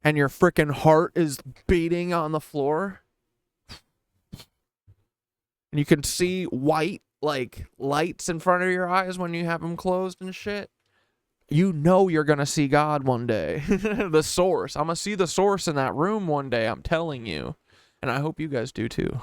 and your frickin' heart is beating on the floor, and you can see white, like, lights in front of your eyes when you have them closed and shit. You know you're gonna see God one day. The source. I'm gonna see the source in that room one day, I'm telling you. And I hope you guys do too.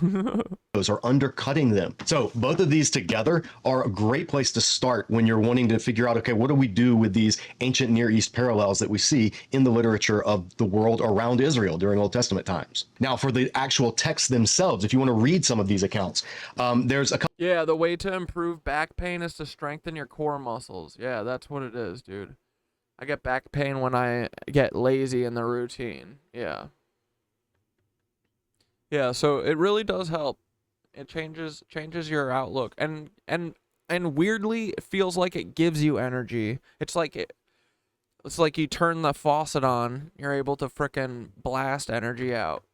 Those are undercutting them. So both of these together are a great place to start when you're wanting to figure out, okay, what do we do with these ancient Near East parallels that we see in the literature of the world around Israel during Old Testament times? Now, for the actual texts themselves, if you want to read some of these accounts, there's a couple.
Yeah, the way to improve back pain is to strengthen your core muscles. Yeah, that's what it is, dude. I get back pain when I get lazy in the routine. Yeah. Yeah, so it really does help. It changes your outlook, and weirdly, it feels like it gives you energy. It's like you turn the faucet on, you're able to frickin' blast energy out.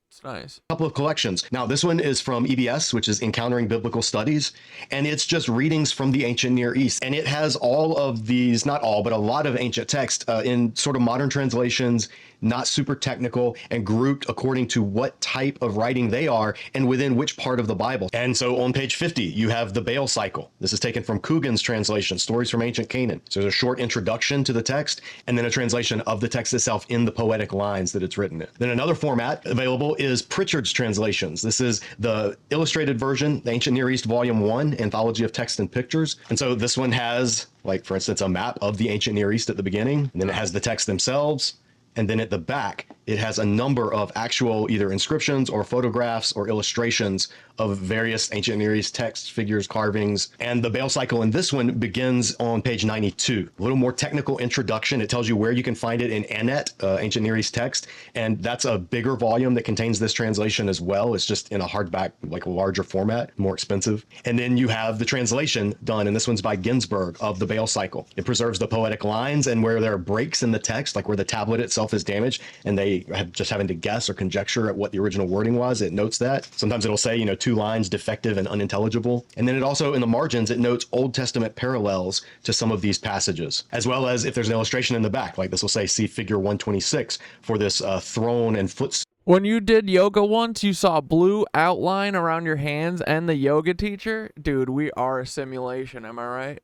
It's nice.
A couple of collections. Now, this one is from EBS, which is Encountering Biblical Studies, and it's just readings from the ancient Near East. And it has all of these, not all, but a lot of ancient text in sort of modern translations, not super technical, and grouped according to what type of writing they are and within which part of the Bible. And so on page 50, you have the Baal cycle. This is taken from Coogan's translation, Stories from Ancient Canaan. So there's a short introduction to the text and then a translation of the text itself in the poetic lines that it's written in. Then another format available is Pritchard's translations. This is the illustrated version, the Ancient Near East Volume 1, Anthology of Text and Pictures. And so this one has, like, for instance, a map of the Ancient Near East at the beginning, and then it has the text themselves. And then at the back, it has a number of actual either inscriptions or photographs or illustrations of various ancient Near East texts, figures, carvings. And the Baal cycle in this one begins on page 92. A little more technical introduction. It tells you where you can find it in Anet, ancient Near East text. And that's a bigger volume that contains this translation as well. It's just in a hardback, like a larger format, more expensive. And then you have the translation done, and this one's by Ginsburg, of the Baal cycle. It preserves the poetic lines, and where there are breaks in the text, like where the tablet itself is damaged, and they have just having to guess or conjecture at what the original wording was, it notes that. Sometimes it'll say, 2 lines defective and unintelligible. And then it also, in the margins, it notes Old Testament parallels to some of these passages, as well as if there's an illustration in the back, like this will say, see figure 126 for this throne and foot.
When you did yoga once, you saw a blue outline around your hands and the yoga teacher? Dude, we are a simulation, am I right?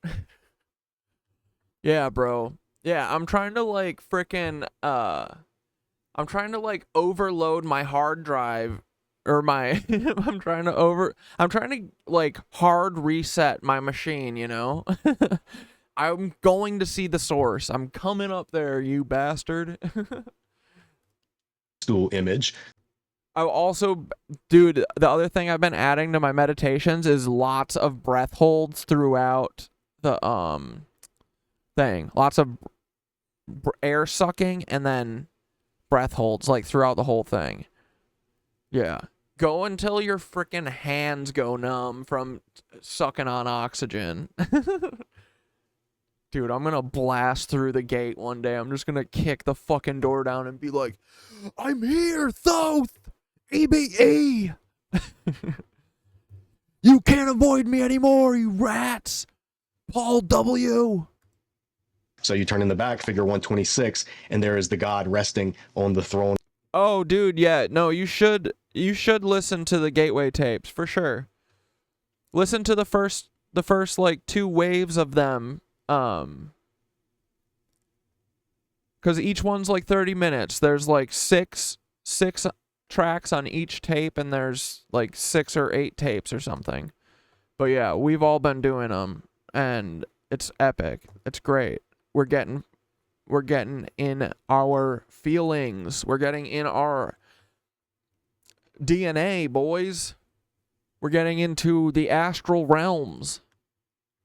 Yeah, bro. Yeah, I'm trying to, like, frickin', I'm trying to, like, overload my hard drive, or my, I'm trying to, like, hard reset my machine, you know? I'm going to see the source. I'm coming up there, you bastard.
Stool image.
I also, dude, the other thing I've been adding to my meditations is lots of breath holds throughout the, thing. Lots of air sucking and then breath holds, like, throughout the whole thing. Yeah. Go until your freaking hands go numb from sucking on oxygen. Dude, I'm gonna blast through the gate one day. I'm just gonna kick the fucking door down and be like, I'm here, Thoth! EBE! You can't avoid me anymore, you rats! Paul W!
So you turn in the back, figure 126, and there is the god resting on the throne.
Oh, dude, yeah. No, you should listen to the Gateway tapes, for sure. Listen to the first like 2 waves of them. Because each one's like 30 minutes. There's like six tracks on each tape, and there's like 6 or 8 tapes or something. But yeah, we've all been doing them, and it's epic. It's great. We're getting in our feelings. We're getting in our DNA, boys. We're getting into the astral realms.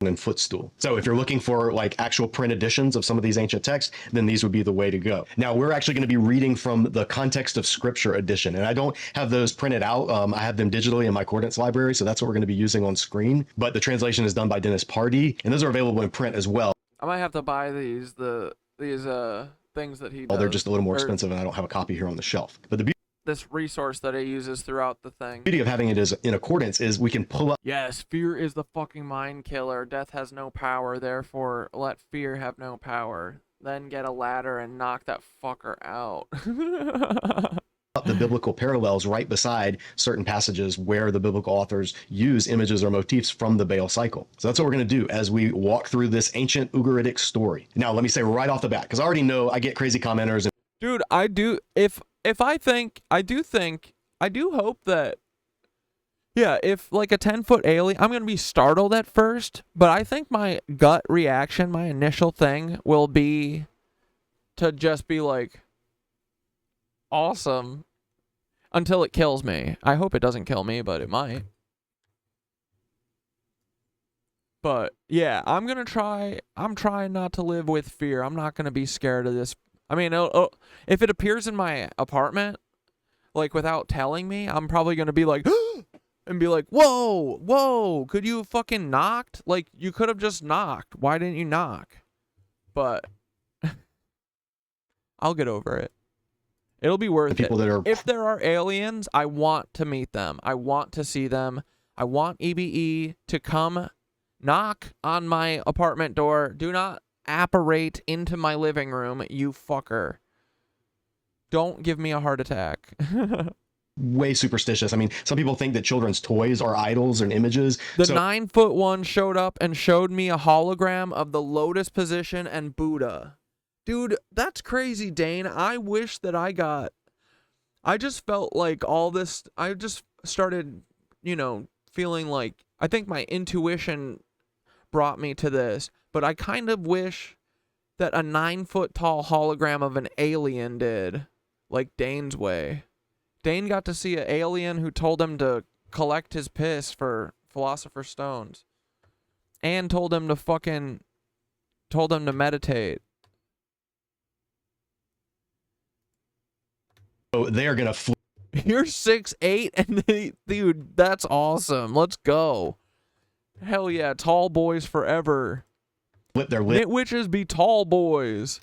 And footstool. So if you're looking for like actual print editions of some of these ancient texts, then these would be the way to go. Now we're actually going to be reading from the Context of Scripture edition, and I don't have those printed out. I have them digitally in my Coordinates library, so that's what we're going to be using on screen. But the translation is done by Dennis Pardee, and those are available in print as well.
I might have to buy these things that he does.
Oh, they're just a little more expensive, and I don't have a copy here on the shelf. But the
this resource that he uses throughout the thing.
beauty of having it is in accordance is we can pull up.
Yes, fear is the fucking mind killer. Death has no power, therefore let fear have no power. Then get a ladder and knock that fucker out.
The biblical parallels right beside certain passages where the biblical authors use images or motifs from the Baal cycle. So that's what we're going to do as we walk through this ancient Ugaritic story. Now, let me say right off the bat, because I already know I get crazy commenters. And
dude, I do hope that, yeah, if like a 10-foot alien, I'm going to be startled at first, but I think my gut reaction, my initial thing will be to just be like, awesome, until it kills me. I hope it doesn't kill me, but it might. But yeah, I'm trying not to live with fear. I'm not going to be scared of this. I mean, if it appears in my apartment, like without telling me, I'm probably going to be like, and be like, whoa, could you have fucking knocked? Like, you could have just knocked. Why didn't you knock? But I'll get over it. It'll be worth it. If there are aliens, I want to meet them. I want to see them. I want EBE to come knock on my apartment door. Do not apparate into my living room, you fucker. Don't give me a heart attack.
way superstitious. I mean, some people think that children's toys are idols and images.
The 9-foot one showed up and showed me a hologram of the lotus position and Buddha. Dude, that's crazy, Dane. I wish that I just felt like all this, I just started, feeling like, I think my intuition brought me to this, but I kind of wish that a 9-foot tall hologram of an alien did, like Dane's way. Dane got to see an alien who told him to collect his piss for Philosopher's Stones, and told him to meditate.
So they are gonna.
You're 6'8", and dude, that's awesome. Let's go. Hell yeah, tall boys forever.
Flip their lip.
KnitWitches be tall boys.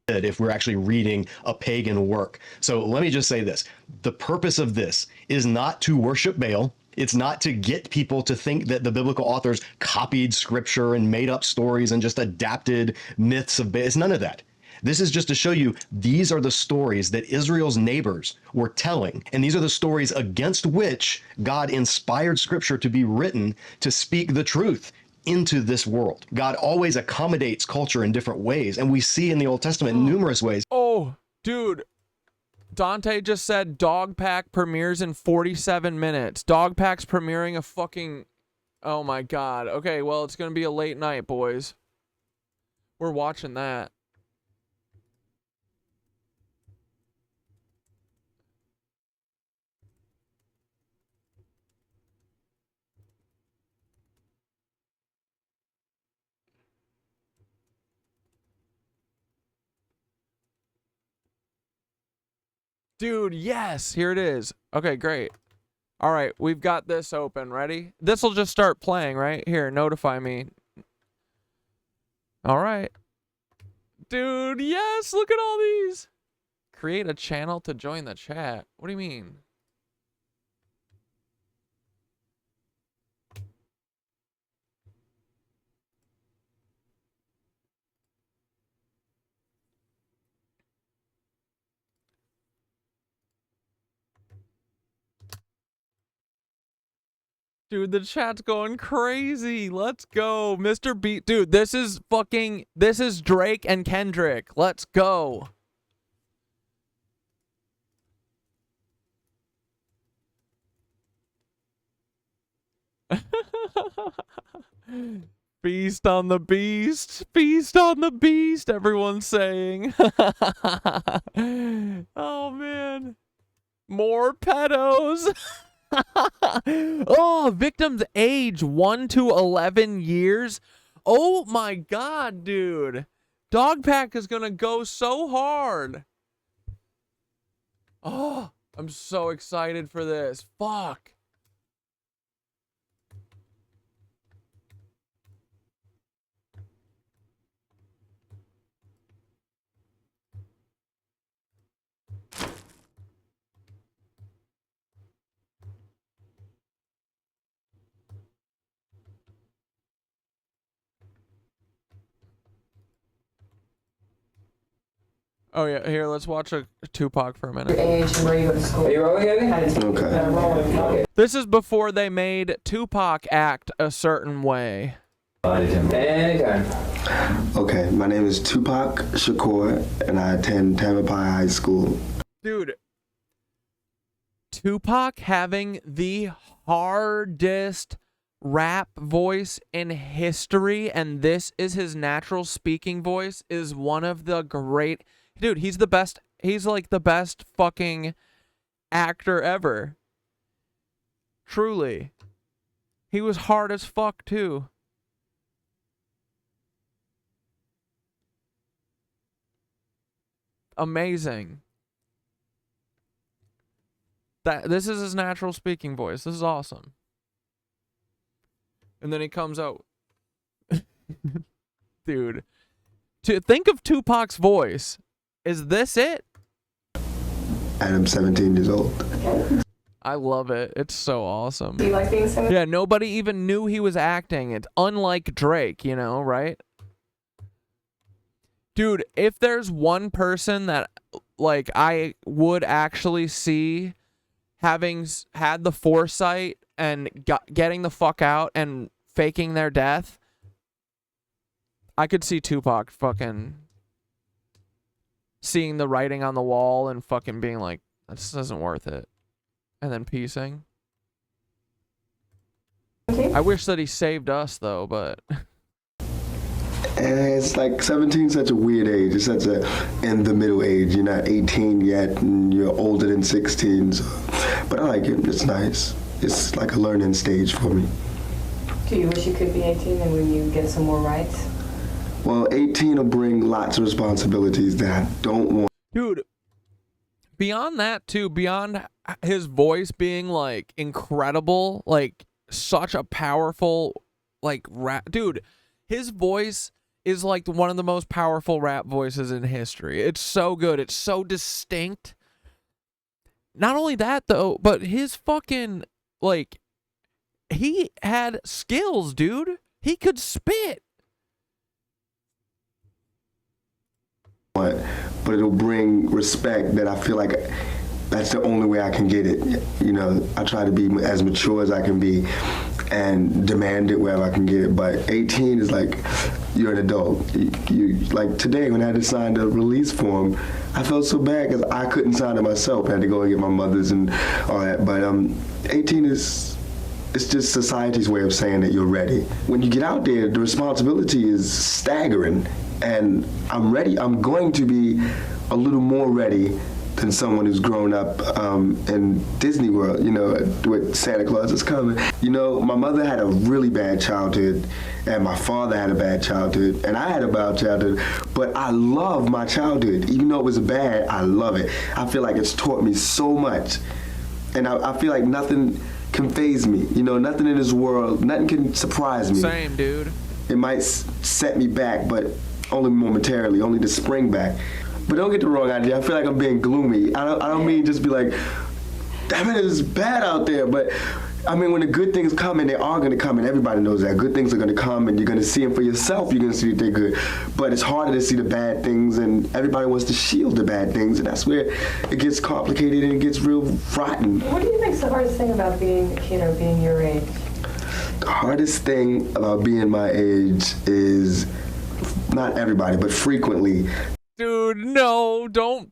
If we're actually reading a pagan work. So let me just say this. The purpose of this is not to worship Baal. It's not to get people to think that the biblical authors copied scripture and made up stories and just adapted myths of Baal. It's none of that. This is just to show you these are the stories that Israel's neighbors were telling. And these are the stories against which God inspired scripture to be written to speak the truth into this world. God always accommodates culture in different ways. And we see in the Old Testament numerous ways.
Oh, dude. Dante just said Dogpack premieres in 47 minutes. Dogpack's premiering a fucking... Oh my god. Okay, well, it's going to be a late night, boys. We're watching that. Dude, yes, here it is. Okay, great. All right, we've got this open. Ready? This will just start playing, right? Here, notify me. All right. Dude, yes, look at all these. Create a channel to join the chat. What do you mean? Dude, the chat's going crazy. Let's go. Mr. B. Dude, this is Drake and Kendrick. Let's go. Feast on the beast. Feast on the beast, everyone's saying. Oh, man. More pedos. Oh, victims age 1 to 11 years. Oh my god, dude. Dogpack is gonna go so hard. Oh, I'm so excited for this. Fuck. Oh yeah, here, let's watch a Tupac for a minute.
Age and where you go to school. Are you rolling heavy? Okay.
This is before they made Tupac act a certain way.
Okay, my name is Tupac Shakur, and I attend Tampapai High School.
Dude, Tupac having the hardest rap voice in history, and this is his natural speaking voice, is one of the great... Dude, he's the best. He's like the best fucking actor ever. Truly. He was hard as fuck, too. Amazing. This is his natural speaking voice. This is awesome. And then he comes out. Dude. To think of Tupac's voice. Is this it?
And I'm 17 years old.
I love it. It's so awesome.
Do you like being 17?
Yeah, nobody even knew he was acting. It's unlike Drake, you know, right? Dude, if there's one person that, like, I would actually see having had the foresight and getting the fuck out and faking their death, I could see Tupac fucking seeing the writing on the wall and fucking being like, this isn't worth it. And then piecing. I wish that he saved us, though, but...
And it's like 17 is such a weird age. It's such a in the middle age. You're not 18 yet, and you're older than 16. So. But I like it. It's nice. It's like a learning stage for me.
Do you wish you could be 18 and when you get some more rights?
Well, 18 will bring lots of responsibilities that I don't want.
Dude, beyond that, too, beyond his voice being, like, incredible, like, such a powerful, like, rap... Dude, his voice is, like, one of the most powerful rap voices in history. It's so good. It's so distinct. Not only that, though, but his fucking, like... He had skills, dude. He could spit.
But it'll bring respect that I feel like that's the only way I can get it. You know, I try to be as mature as I can be and demand it wherever I can get it. But 18 is like, you're an adult. You like today when I had to sign the release form, I felt so bad because I couldn't sign it myself. I had to go and get my mother's and all that. But 18 is... It's just society's way of saying that you're ready. When you get out there, the responsibility is staggering. And I'm ready. I'm going to be a little more ready than someone who's grown up in Disney World, you know, with Santa Claus is coming. You know, my mother had a really bad childhood, and my father had a bad childhood, and I had a bad childhood, but I love my childhood. Even though it was bad, I love it. I feel like it's taught me so much, and I feel like nothing can faze me. You know, nothing in this world, nothing can surprise me.
Same, dude.
It might set me back, but only momentarily, only to spring back. But don't get the wrong idea. I feel like I'm being gloomy. I don't mean just be like, damn it, it's bad out there. But I mean, when the good things come, and they are going to come, and everybody knows that. Good things are going to come, and you're going to see them for yourself. You're going to see that they're good. But it's harder to see the bad things, and everybody wants to shield the bad things, and that's where it gets complicated and it gets real rotten.
What do you think's the hardest thing about being, you know, being your age?
The hardest thing about being my age is, not everybody, but frequently.
Dude, no, don't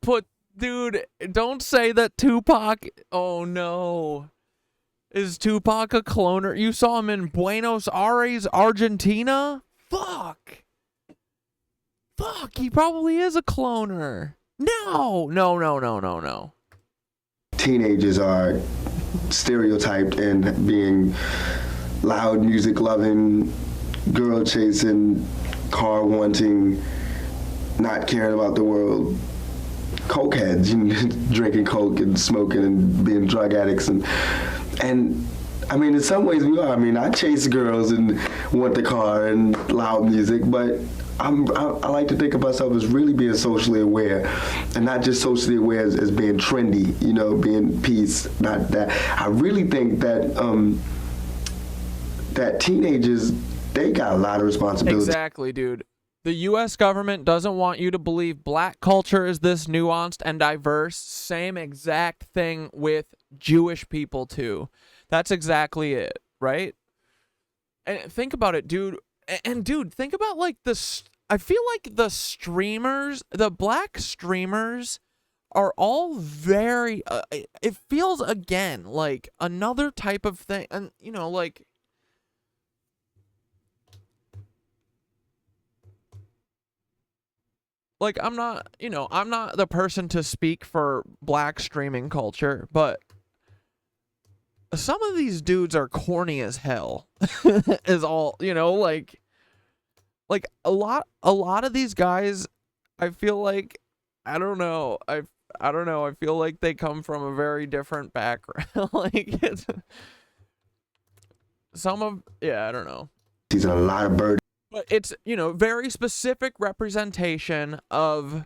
say that Tupac, oh no. Is Tupac a cloner? You saw him in Buenos Aires, Argentina? Fuck, he probably is a cloner. No.
Teenagers are stereotyped in being loud music loving, girl chasing, car wanting, not caring about the world, cokeheads, you know, drinking coke and smoking and being drug addicts, and I mean, in some ways we are. I mean, I chase girls and want the car and loud music, but I like to think of myself as really being socially aware, and not just socially aware as being trendy, you know, being peace, not that. I really think that that teenagers, they got a lot of responsibility.
Exactly, dude. The U.S. government doesn't want you to believe black culture is this nuanced and diverse. Same exact thing with Jewish people, too. That's exactly it, right? And think about it, dude. And, dude, think about, like, I feel like the streamers, the black streamers, are all very... it feels, again, like another type of thing. And, you know, like... Like, I'm not the person to speak for black streaming culture, but some of these dudes are corny as hell. Is all, you know, like a lot of these guys, I feel like, I don't know, I feel like they come from a very different background. Like, it's I don't know.
He's a lot of birds.
But it's, you know, very specific representation of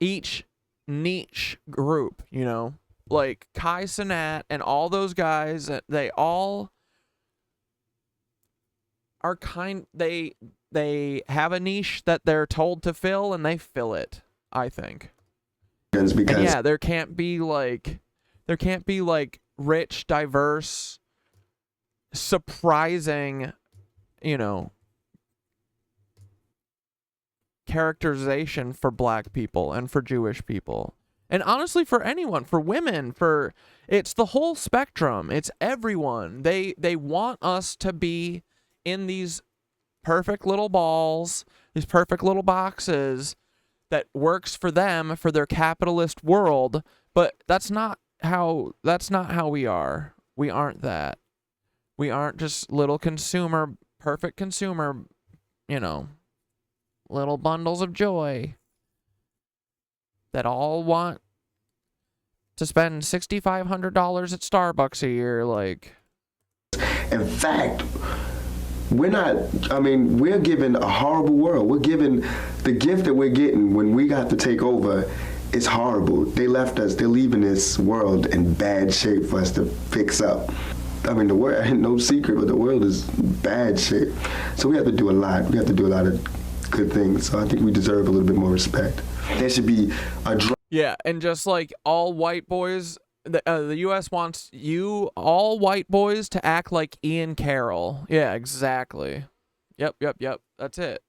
each niche group, you know? Like Kai Cenat and all those guys, they all are they have a niche that they're told to fill, and they fill it, I think.
Because
and yeah, there can't be like rich, diverse, surprising, you know, characterization for black people and for Jewish people. And honestly, for anyone, for women, it's the whole spectrum. It's everyone. They want us to be in these perfect little balls, these perfect little boxes that works for them, for their capitalist world, but that's not how we are. We aren't that. We aren't just little perfect consumer, you know, little bundles of joy that all want to spend $6,500 at Starbucks a year. Like,
in fact, we're given a horrible world. We're given the gift that we're getting when we got to take over. It's horrible. They left us. They're leaving this world in bad shape for us to fix up. I mean, the world ain't no secret, but the world is bad shape. So we have to do a lot. We have to do a lot of good things. So I think we deserve a little bit more respect. There should be a
yeah, and just like all white boys, the U.S. wants all white boys to act like Ian Carroll. Yeah, exactly. Yep. That's it.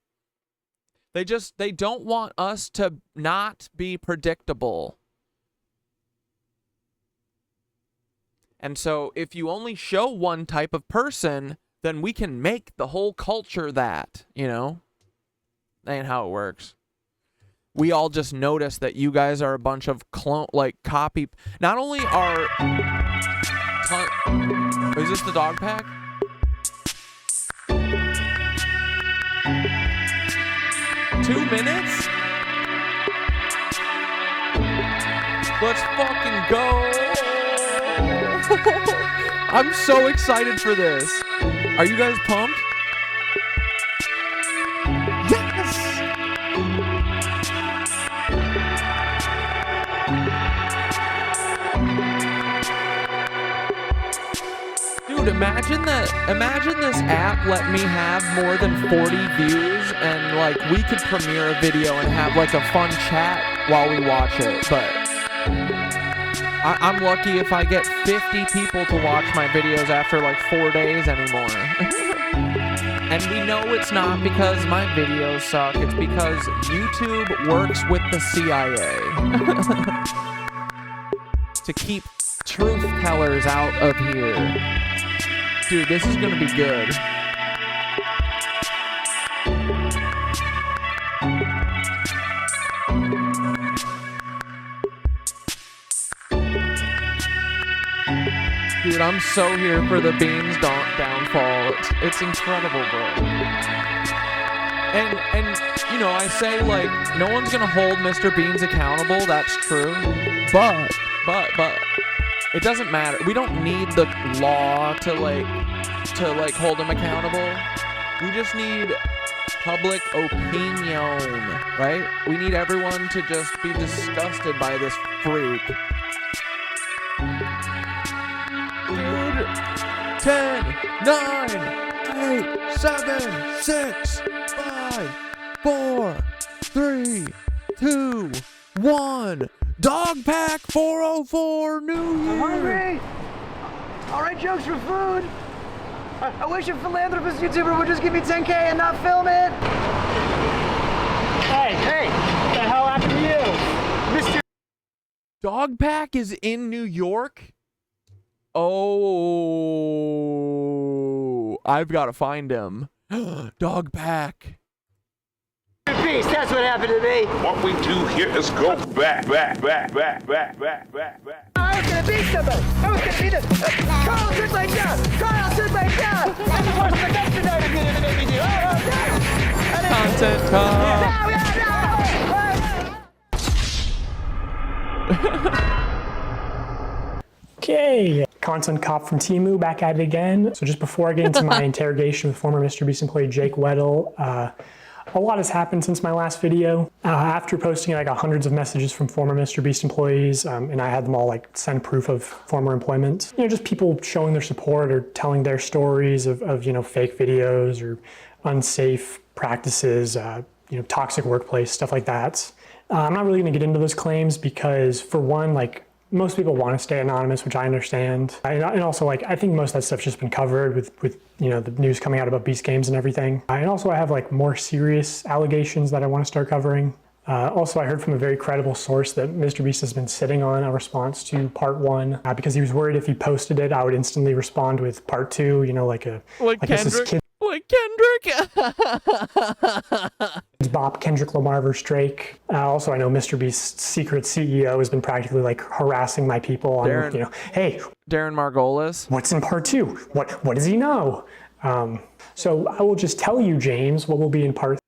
They don't want us to not be predictable. And so if you only show one type of person, then we can make the whole culture that, you know? That ain't how it works. we all just noticed that you guys are a bunch of copy. Not only are... Is this the dog pack? Two minutes? Let's fucking go! I'm so excited for this. Are you guys pumped? Yes! Dude, imagine this app let me have more than 40 views and like we could premiere a video and have like a fun chat while we watch it, but I'm lucky if I get 50 people to watch my videos after like 4 days anymore. And we know it's not because my videos suck, it's because YouTube works with the CIA to keep truth tellers out of here. Dude, this is gonna be good. Dude, I'm so here for the Beans downfall. It's incredible, bro. And you know, I say like no one's gonna hold Mr. Beans accountable. That's true, but it doesn't matter. We don't need the law to hold him accountable. We just need public opinion, right? We need everyone to just be disgusted by this freak. Dude, 10, 9, 8, 7, 6, 5, 4, 3, 2, 1. Dog Pack 404 New Year.
I'm hungry. All right, jokes for food. I wish a philanthropist YouTuber would just give me 10K and not film it. Hey, what the hell happened to you? Mr.
Dog Pack is in New York? Oh, I've got to find him. Dog Pack.
Beast, that's what happened to me.
What we do here is go back.
I was gonna be somebody. I was gonna be this. Carl took my job. Carl took my job. I'm the worst production artist you ever made me do.
Content cop.
Okay, content cop from Temu back at it again. So just before I get into my interrogation with former Mr. Beast employee Jake Weddle, a lot has happened since my last video. After posting it, I got hundreds of messages from former Mr. Beast employees, and I had them all like send proof of former employment. You know, just people showing their support or telling their stories of you know, fake videos or unsafe practices, you know, toxic workplace, stuff like that. I'm not really gonna get into those claims because for one, like, most people want to stay anonymous, which I understand. And also, like, I think most of that stuff's just been covered with you know, the news coming out about Beast Games and everything. And also I have like more serious allegations that I want to start covering. Also, I heard from a very credible source that Mr. Beast has been sitting on a response to part 1 because he was worried if he posted it, I would instantly respond with part 2, you know, like Kendrick.
Like Kendrick.
Bop, Kendrick Lamar versus Drake. Also, I know Mr. Beast's secret CEO has been practically like harassing my people on, you know, hey,
Darren Margolis.
What's in part 2? What does he know? So I will just tell you, James, what will be in part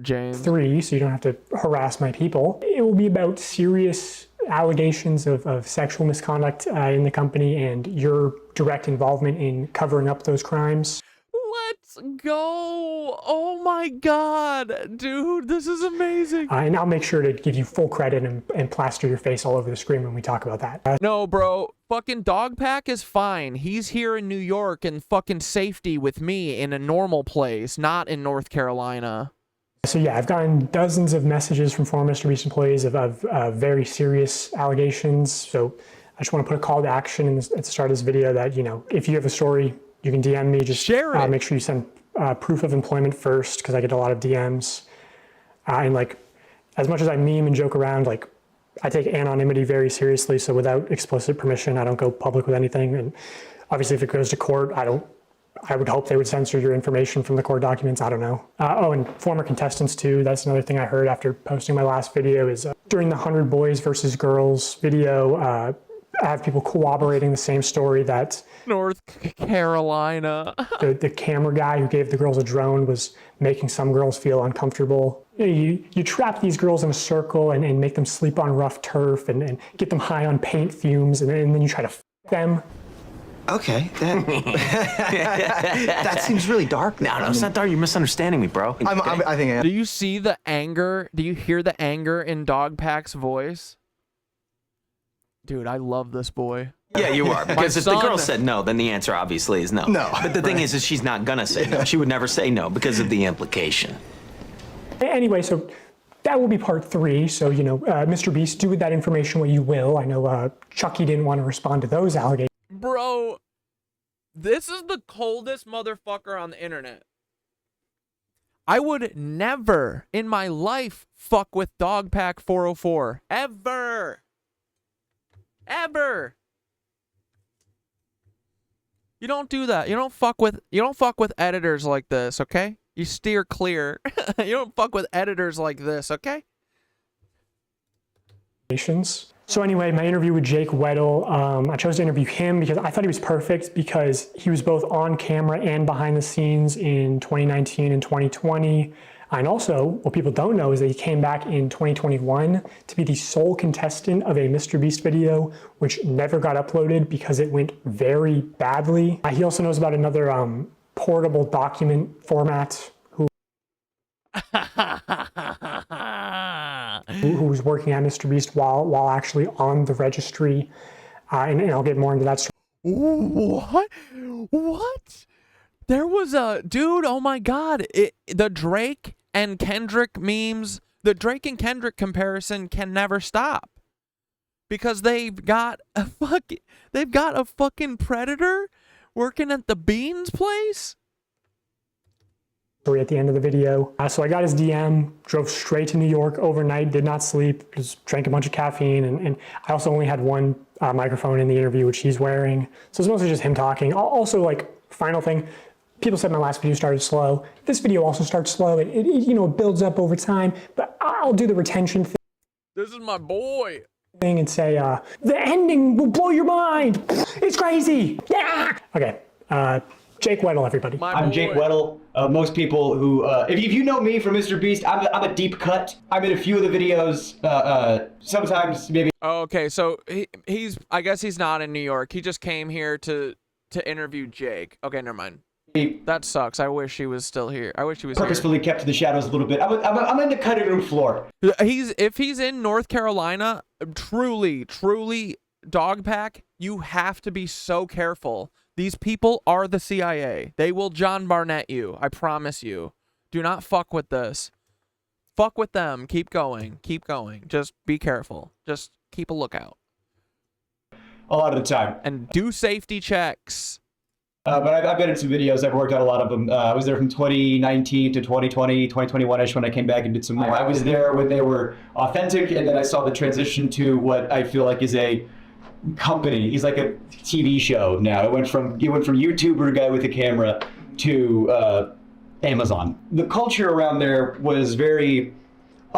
James
3, so you don't have to harass my people. It will be about serious allegations of sexual misconduct in the company and your direct involvement in covering up those crimes.
Let's go. Oh my god, dude, this is amazing.
And I'll make sure to give you full credit and plaster your face all over the screen when we talk about that.
No, bro, fucking Dog Pack is fine. He's here in New York in fucking safety with me in a normal place, not in North Carolina.
So yeah, I've gotten dozens of messages from former Mr. Beast employees of very serious allegations. So I just want to put a call to action at the start of this video that, you know, if you have a story, you can DM me. Just
share it.
Make sure you send proof of employment first, because I get a lot of DMs. And like, as much as I meme and joke around, like, I take anonymity very seriously. So without explicit permission, I don't go public with anything. And obviously, if it goes to court, I don't I would hope they would censor your information from the court documents. I don't know. Oh, and former contestants too. That's another thing I heard after posting my last video is during the 100 Boys versus Girls video, I have people corroborating the same story that
North Carolina.
the camera guy who gave the girls a drone was making some girls feel uncomfortable. You trap these girls in a circle and make them sleep on rough turf and get them high on paint fumes, and then you try to f them.
Okay, that seems really dark. No, it's not dark. You're misunderstanding me, bro. I think I am.
Do you see the anger? Do you hear the anger in Dogpack's voice? Dude, I love this boy.
Yeah, you are. Because if the girl said no, then the answer obviously is no. No. But the thing is she's not gonna say no. She would never say no because of the implication.
Anyway, so that will be part 3. So, you know, Mr. Beast, do with that information what you will. I know Chucky didn't want to respond to those allegations.
Bro, this is the coldest motherfucker on the internet. I would never in my life fuck with Dogpack 404. Ever. Ever. You don't do that. You don't fuck with editors like this, okay? You steer clear. You don't fuck with editors like this, okay?
So anyway, my interview with Jake Weddle, I chose to interview him because I thought he was perfect because he was both on camera and behind the scenes in 2019 and 2020. And also, what people don't know is that he came back in 2021 to be the sole contestant of a Mr. Beast video, which never got uploaded because it went very badly. He also knows about another portable document format who was working at Mr. Beast while actually on the registry, and I'll get more into that story.
What? What? There was a dude. Oh my God! The Drake and Kendrick memes. The Drake and Kendrick comparison can never stop because they've got a fucking predator working at the Beans place.
At the end of the video. So I got his DM, drove straight to New York overnight, did not sleep, just drank a bunch of caffeine, and I also only had one microphone in the interview, which he's wearing. So it's mostly just him talking. Also, like, final thing, people said my last video started slow. This video also starts slow. It you know, builds up over time, but I'll do the retention thing.
This is my boy.
And say, the ending will blow your mind. It's crazy. Yeah. Okay. Jake Weddle, everybody.
I'm Jake Weddle. Most people who, if you know me from Mr. Beast, I'm a deep cut. I'm in a few of the videos. Sometimes maybe.
Okay, so he's. I guess he's not in New York. He just came here to interview Jake. Okay, never mind. That sucks. I wish he was still here. I wish he was
purposefully kept to the shadows a little bit. I'm in the cutting room floor.
If he's in North Carolina, truly, Dogpack, you have to be so careful. These people are the CIA. They will John Barnett you. I promise you. Do not fuck with this. Fuck with them. Keep going. Keep going. Just be careful. Just keep a lookout.
A lot of the time.
And do safety checks.
But I've been in some videos. I've worked on a lot of them. I was there from 2019 to 2020, 2021-ish when I came back and did some more. I was there when they were authentic, and then I saw the transition to what I feel like is a company. He's like a TV show now. It went from YouTuber guy with a camera to Amazon. The culture around there was very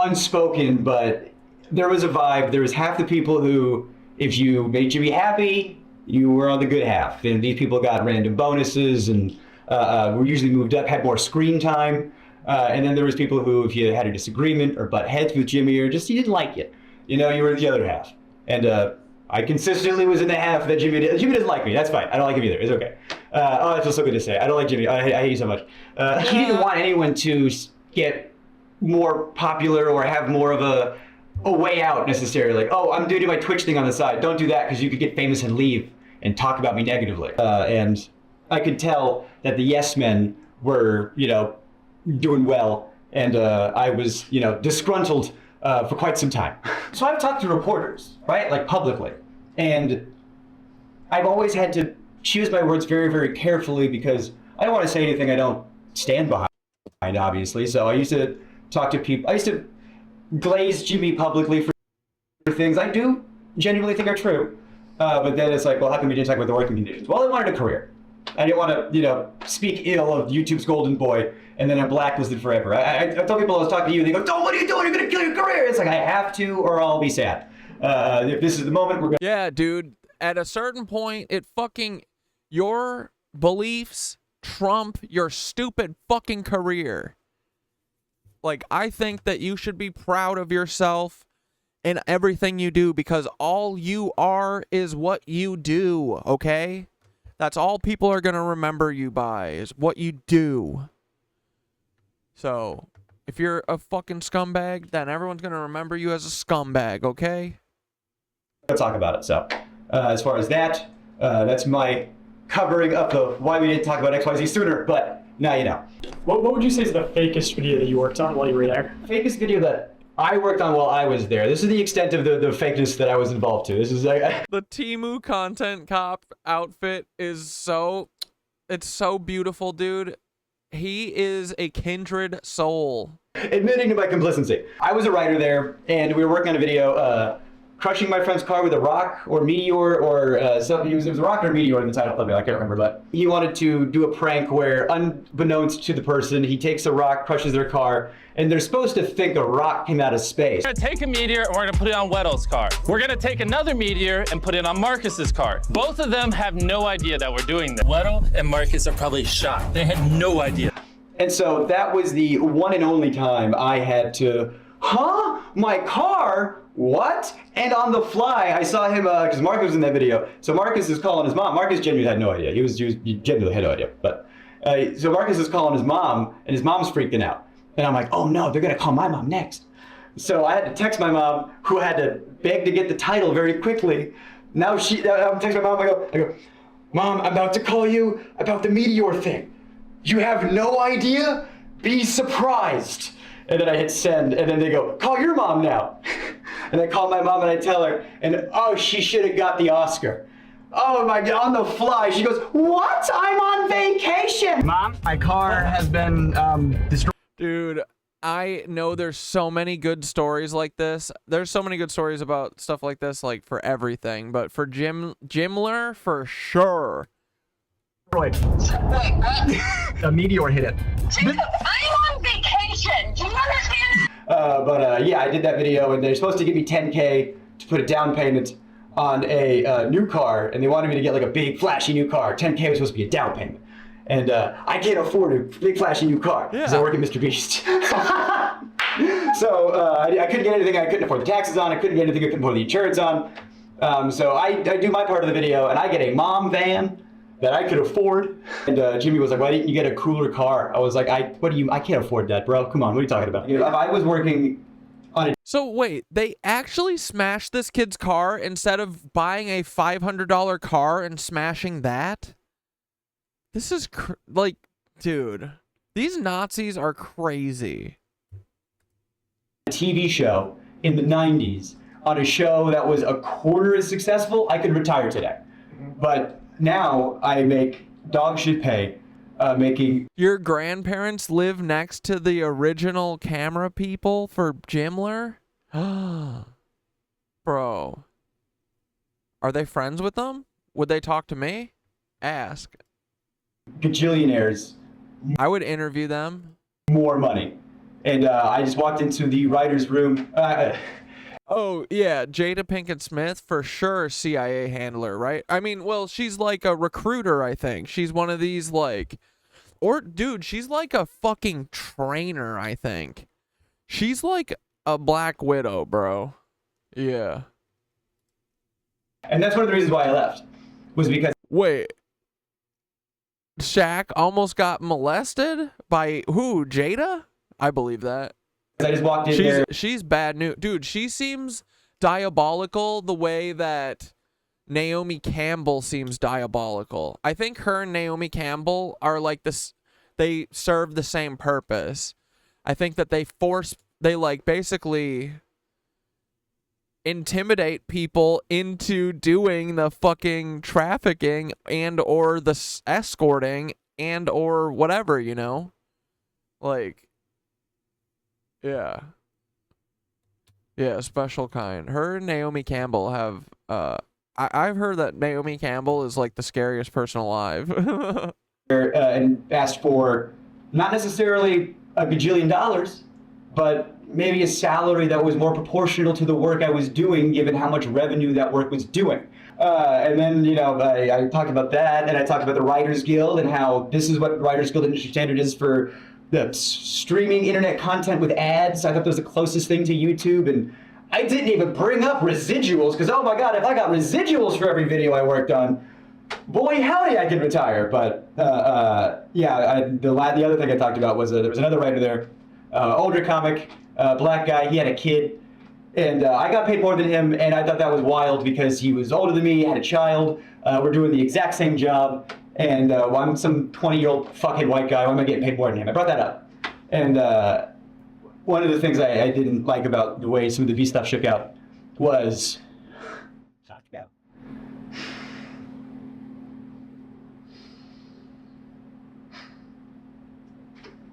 unspoken, but there was a vibe. There was half the people who, if you made Jimmy happy, you were on the good half. And these people got random bonuses and were usually moved up, had more screen time. And then there was people who, if you had a disagreement or butt heads with Jimmy or just you didn't like it, you know, you were the other half. And I consistently was in the half that Jimmy doesn't like me. That's fine. I don't like him either. It's okay. Oh, that feels so good to say. I don't like Jimmy. I hate you so much. He didn't want anyone to get more popular or have more of a way out necessarily. Like, oh, I'm doing my Twitch thing on the side. Don't do that because you could get famous and leave and talk about me negatively. And I could tell that the yes men were, you know, doing well. And I was, you know, disgruntled for quite some time. So I've talked to reporters, right? Like publicly. And I've always had to choose my words very, very carefully because I don't want to say anything I don't stand behind, obviously. So I used to talk to people. I used to glaze Jimmy publicly for things I do genuinely think are true. But then it's like, well, how come you didn't talk about the working conditions? Well, I wanted a career. I didn't want to, you know, speak ill of YouTube's golden boy, and then I'm blacklisted forever. I tell people I was talking to you, they go, "Don't, what are you doing? You're gonna kill your career." It's like, I have to, or I'll be sad. If this is the moment, we're gonna.
Yeah, dude. At a certain point, your beliefs trump your stupid fucking career. Like, I think that you should be proud of yourself in everything you do, because all you are is what you do, okay? That's all people are going to remember you by, is what you do. So, if you're a fucking scumbag, then everyone's going to remember you as a scumbag, okay?
We'll talk about it. So, as far as that, that's my covering up the why we didn't talk about XYZ sooner, but now you know.
What would you say is the fakest video that you worked on while you were there?
Fakest video that I worked on while I was there. This is the extent of the fakeness that I was involved to. This is
the Temu content cop outfit is so beautiful, dude. He is a kindred soul.
Admitting to my complicity. I was a writer there, and we were working on a video, crushing my friend's car with a rock or meteor or something. It was a rock or a meteor in the title of it, I can't remember, but he wanted to do a prank where, unbeknownst to the person, he takes a rock, crushes their car, and they're supposed to think a rock came out of space.
We're gonna take a meteor and we're gonna put it on Weddle's car. We're gonna take another meteor and put it on Marcus's car. Both of them have no idea that we're doing this. Weddle and Marcus are probably shocked. They had no idea.
And so that was the one and only time I had to, my car? What? And on the fly, I saw him, because Marcus was in that video. So Marcus is calling his mom. Marcus genuinely had no idea. He genuinely had no idea. But so Marcus is calling his mom, and his mom's freaking out. And I'm like, oh no, they're gonna call my mom next. So I had to text my mom, who had to beg to get the title very quickly. Now I'm texting my mom, I go, Mom, I'm about to call you about the meteor thing. You have no idea? Be surprised. And then I hit send, and then they go, call your mom now. And I call my mom and I tell her, and oh, she should have got the Oscar. Oh my God, on the fly. She goes, what? I'm on vacation. Mom, my car has been destroyed.
Dude, I know there's so many good stories like this. There's so many good stories about stuff like this, like for everything. But for Jimler, for sure.
Wait, a meteor hit it.
Jacob, I'm on vacation. Do you understand?
But yeah, I did that video, and they're supposed to give me $10K to put a down payment on a new car, and they wanted me to get like a big flashy new car. $10K was supposed to be a down payment, and I can't afford a big flashy new car because I work at Mr. Beast. So I couldn't get anything I couldn't afford the taxes on. I couldn't get anything I couldn't afford the insurance on. So I do my part of the video, and I get a mom van that I could afford. And Jimmy was like, why didn't you get a cooler car? I was like, I can't afford that, bro. Come on, what are you talking about? If I was working on a...
So wait, they actually smashed this kid's car instead of buying a $500 car and smashing that? This is like, dude, these Nazis are crazy.
TV show in the 90s on a show that was a quarter as successful, I could retire today. But now I make dog shit pay making...
Your grandparents live next to the original camera people for Jimler? Bro. Are they friends with them? Would they talk to me? Ask.
Gajillionaires.
I would interview them.
More money. And I just walked into the writer's room.
Oh, yeah, Jada Pinkett Smith, for sure, CIA handler, right? I mean, well, she's like a recruiter, I think. She's one of these, like... Or, dude, she's like a fucking trainer, I think. She's like a Black Widow, bro. Yeah.
And that's one of the reasons why I left. Was because...
Wait. Shaq almost got molested? By who? Jada? I believe that.
I just walked in there.
She's bad news. Dude, she seems diabolical the way that Naomi Campbell seems diabolical. I think her and Naomi Campbell are like this. They serve the same purpose. I think that they like basically intimidate people into doing the fucking trafficking and or the escorting and or whatever, you know? Like... Yeah, special kind. Her and Naomi Campbell have I've heard that Naomi Campbell is like the scariest person alive.
And asked for not necessarily a gajillion dollars, but maybe a salary that was more proportional to the work I was doing, given how much revenue that work was doing. And then, you know, I talked about that, and I talked about the Writers Guild and how this is what Writers Guild industry standard is for the streaming internet content with ads. I thought that was the closest thing to YouTube, and I didn't even bring up residuals, because oh my god, if I got residuals for every video I worked on, boy howdy, I could retire. But yeah, the other thing I talked about was there was another writer there, older comic, black guy. He had a kid, and I got paid more than him, and I thought that was wild because he was older than me, had a child. We're doing the exact same job, and I'm some 20-year-old fuckhead white guy. Why am I getting paid more than him? I brought that up, and one of the things I didn't like about the way some of the V stuff shook out was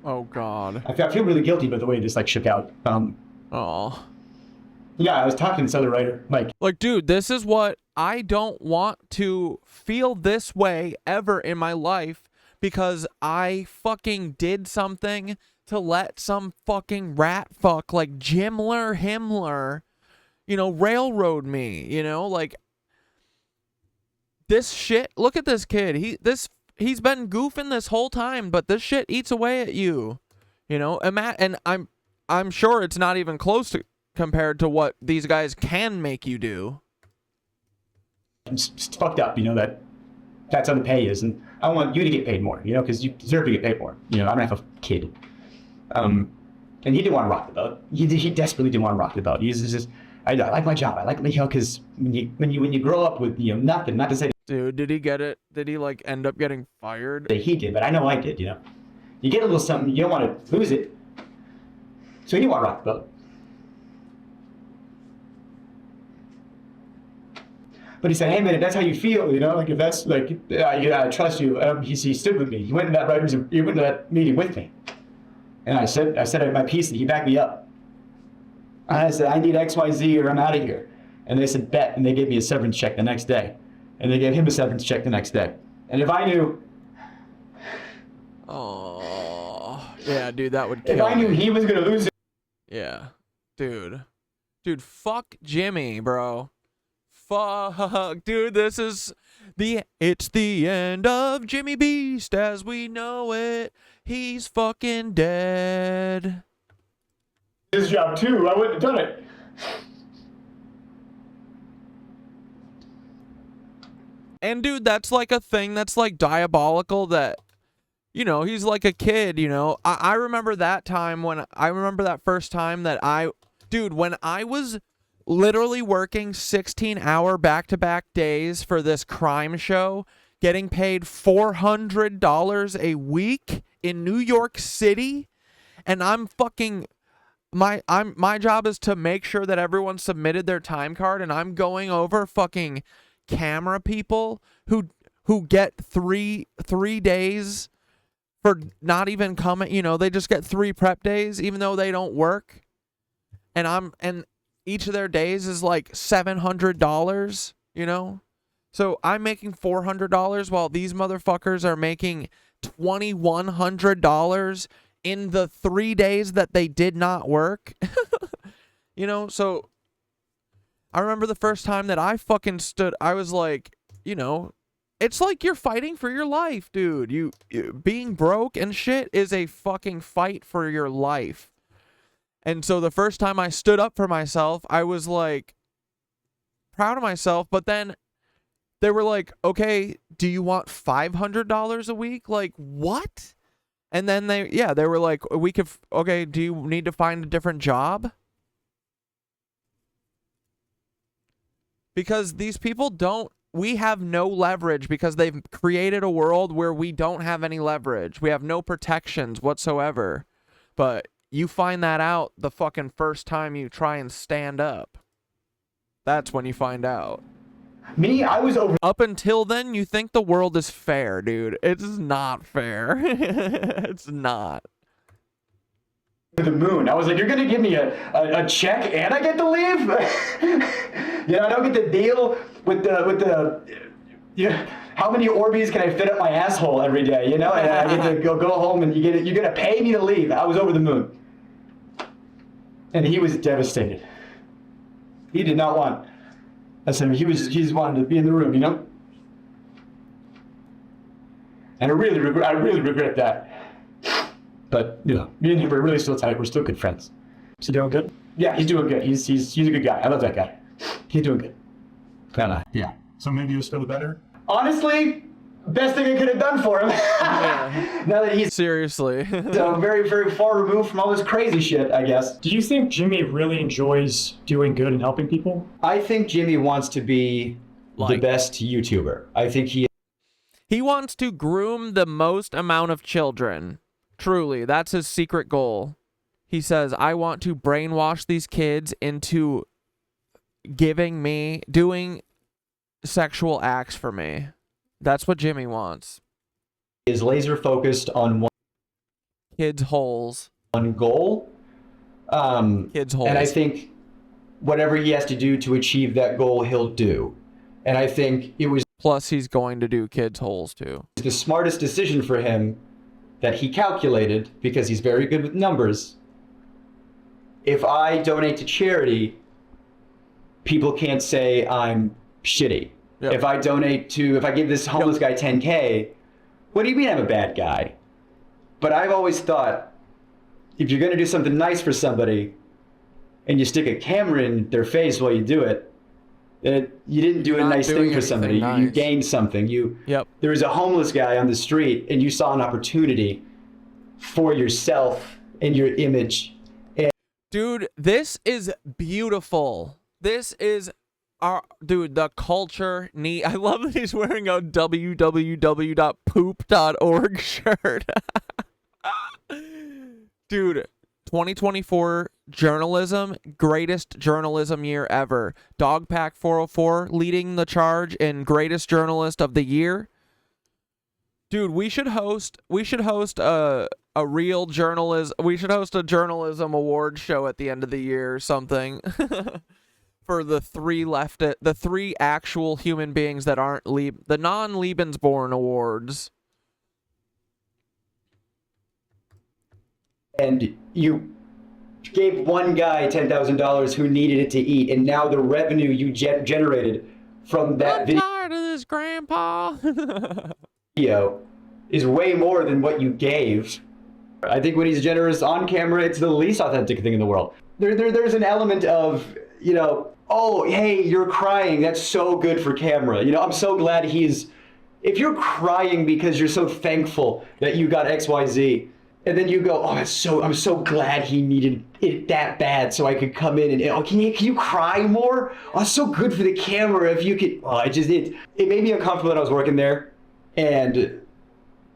Oh God.
I feel really guilty about the way this like shook out.
Oh.
Yeah, I was talking to this other writer, Mike.
Like, dude, this is what I don't want to feel this way ever in my life, because I fucking did something to let some fucking rat fuck like Himmler, you know, railroad me, you know, like this shit. Look at this kid. He's been goofing this whole time, but this shit eats away at you, you know. And I'm sure it's not even close to compared to what these guys can make you do.
It's fucked up, you know, that's how the pay is, and I want you to get paid more, you know, because you deserve to get paid more. You know, I don't have a kid. And he didn't want to rock the boat. He desperately didn't want to rock the boat. He's just, I like my job. I like, you know, because when you grow up with, you know, nothing, not to say.
Dude, did he get it? Did he like end up getting fired?
He did, but I know I did. You know, you get a little something, you don't want to lose it, so he didn't want to rock the boat. But he said, "Hey man, if that's how you feel, you know, like if that's like, I trust you." He stood with me. He went to that meeting with me. And I said my piece, and he backed me up. I said, I need XYZ or I'm out of here. And they said, bet. And they gave me a severance check the next day. And they gave him a severance check the next day. And if I knew...
Oh, yeah, dude, that would kill me.
If I knew he was going to lose it...
Yeah, dude. Dude, fuck Jimmy, bro. Fuck, dude, this is it's the end of Jimmy Beast as we know it. He's fucking dead.
His job too, I wouldn't have done it.
And dude, that's like a thing that's like diabolical that, you know, he's like a kid, you know. I remember that time when, I remember that first time that dude, when I was literally working 16-hour back-to-back days for this crime show, getting paid $400 a week in New York City, and I'm fucking my job is to make sure that everyone submitted their time card, and I'm going over fucking camera people who get three days for not even coming, you know, they just get 3 prep days even though they don't work, and each of their days is like $700, you know? So I'm making $400 while these motherfuckers are making $2,100 in the 3 days that they did not work. You know, so I remember the first time that I fucking stood, I was like, you know, it's like you're fighting for your life, dude. You being broke and shit is a fucking fight for your life. And so the first time I stood up for myself, I was like proud of myself, but then they were like, okay, do you want $500 a week? Like, what? And then they were like, okay, do you need to find a different job? Because these people we have no leverage because they've created a world where we don't have any leverage. We have no protections whatsoever. But you find that out the fucking first time you try and stand up. That's when you find out.
Me, I was over.
Up until then, you think the world is fair, dude. It's not fair. It's not.
the moon. I was like, you're gonna give me a check and I get to leave? You know, I don't get to deal with the how many Orbeez can I fit up my asshole every day, you know? And I get to go home and you're gonna pay me to leave. I was over the moon. And he was devastated. He did not want. I said he just wanted to be in the room, you know? And I really regret that. But, you know, me and him are really still tight. We're still good friends.
Is he doing good?
Yeah, he's doing good. He's a good guy. I love that guy. He's doing good. Yeah.
So maybe he was feeling better?
Honestly, best thing I could have done for him. Now that he's
seriously
so very, very far removed from all this crazy shit, I guess.
Do you think Jimmy really enjoys doing good and helping people?
I think Jimmy wants to be the best YouTuber. I think
he wants to groom the most amount of children. Truly, that's his secret goal. He says, I want to brainwash these kids into doing sexual acts for me. That's what Jimmy wants.
He is laser focused on one
kids' holes.
One goal.
Kids' holes.
And I think whatever he has to do to achieve that goal, he'll do. And I think it was...
Plus, he's going to do kids' holes, too.
The smartest decision for him that he calculated, because he's very good with numbers. If I donate to charity, people can't say I'm shitty. Yep. If I give this homeless guy 10K, what do you mean I'm a bad guy? But I've always thought, if you're going to do something nice for somebody, and you stick a camera in their face while you do it, then you didn't do a nice thing for somebody. Nice. You gained something. There was a homeless guy on the street, and you saw an opportunity for yourself and your image.
Dude, this is beautiful. This is the culture need. I love that he's wearing a www.poop.org shirt. Dude, 2024 journalism, greatest journalism year ever. Dogpack 404 leading the charge in greatest journalist of the year. Dude, we should host a real journalism. We should host a journalism award show at the end of the year or something. For the three actual human beings that aren't the non-Lebensborn awards.
And you gave one guy $10,000 who needed it to eat, and now the revenue you generated from that video.
I'm tired of this, Grandpa.
Video is way more than what you gave. I think when he's generous on camera, it's the least authentic thing in the world. There's an element of, you know, oh, hey, you're crying. That's so good for camera. You know, I'm so glad if you're crying because you're so thankful that you got XYZ, and then you go, oh, I'm so glad he needed it that bad so I could come in and, oh, can you cry more? Oh, it's so good for the camera if you could. Oh, it made me uncomfortable that I was working there, and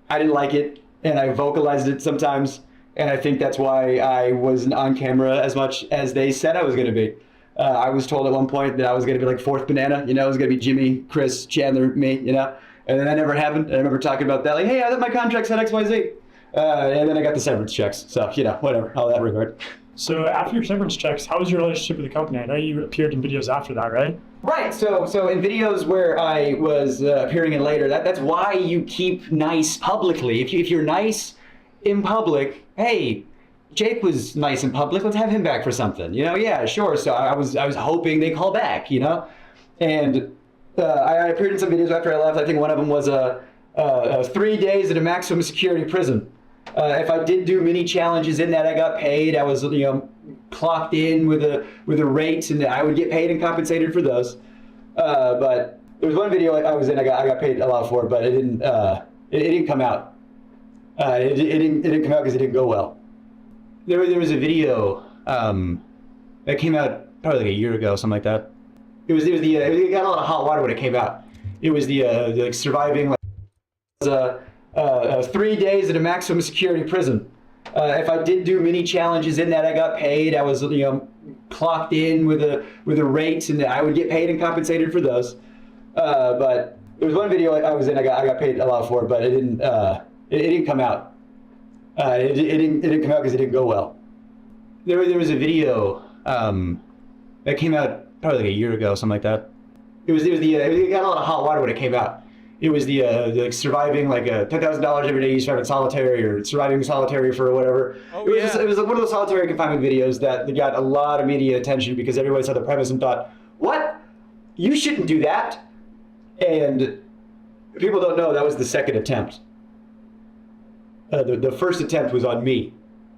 I didn't like it, and I vocalized it sometimes, and I think that's why I wasn't on camera as much as they said I was going to be. I was told at one point that I was going to be like fourth banana, you know, it was going to be Jimmy, Chris, Chandler, me, you know, and then that never happened. I remember talking about that, like, hey, I thought my contract said XYZ. And then I got the severance checks, so, you know, whatever, all that regard.
So after your severance checks, how was your relationship with the company? I know you appeared in videos after that, right?
Right, so in videos where I was appearing in later, that's why you keep nice publicly. If you're nice in public, hey, Jake was nice in public, let's have him back for something, you know? Yeah, sure. So I was hoping they call back, you know? And I appeared in some videos after I left. I think one of them was 3 days at a maximum security prison. If I did do mini challenges in that, I got paid. I was, you know, clocked in with a rate, and I would get paid and compensated for those. But there was one video I was in. I got paid a lot for it, but it didn't come out. It didn't come out because it didn't go well. There was a video that came out probably like a year ago, something like that. It got a lot of hot water when it came out. It was the like surviving 3 days at a maximum security prison. If I did do mini challenges in that, I got paid. I was, you know, clocked in with a rate, and I would get paid and compensated for those. But there was one video I was in. I got paid a lot for it, but it didn't come out. It didn't come out because it didn't go well. There was a video that came out probably like a year ago, something like that. It got a lot of hot water when it came out. It was the like surviving like $10,000 every day you survive in solitary or surviving solitary for whatever.
Oh,
It was like one of those solitary confinement videos that got a lot of media attention because everybody saw the premise and thought, what? You shouldn't do that. And people don't know that was the second attempt. The first attempt was on me.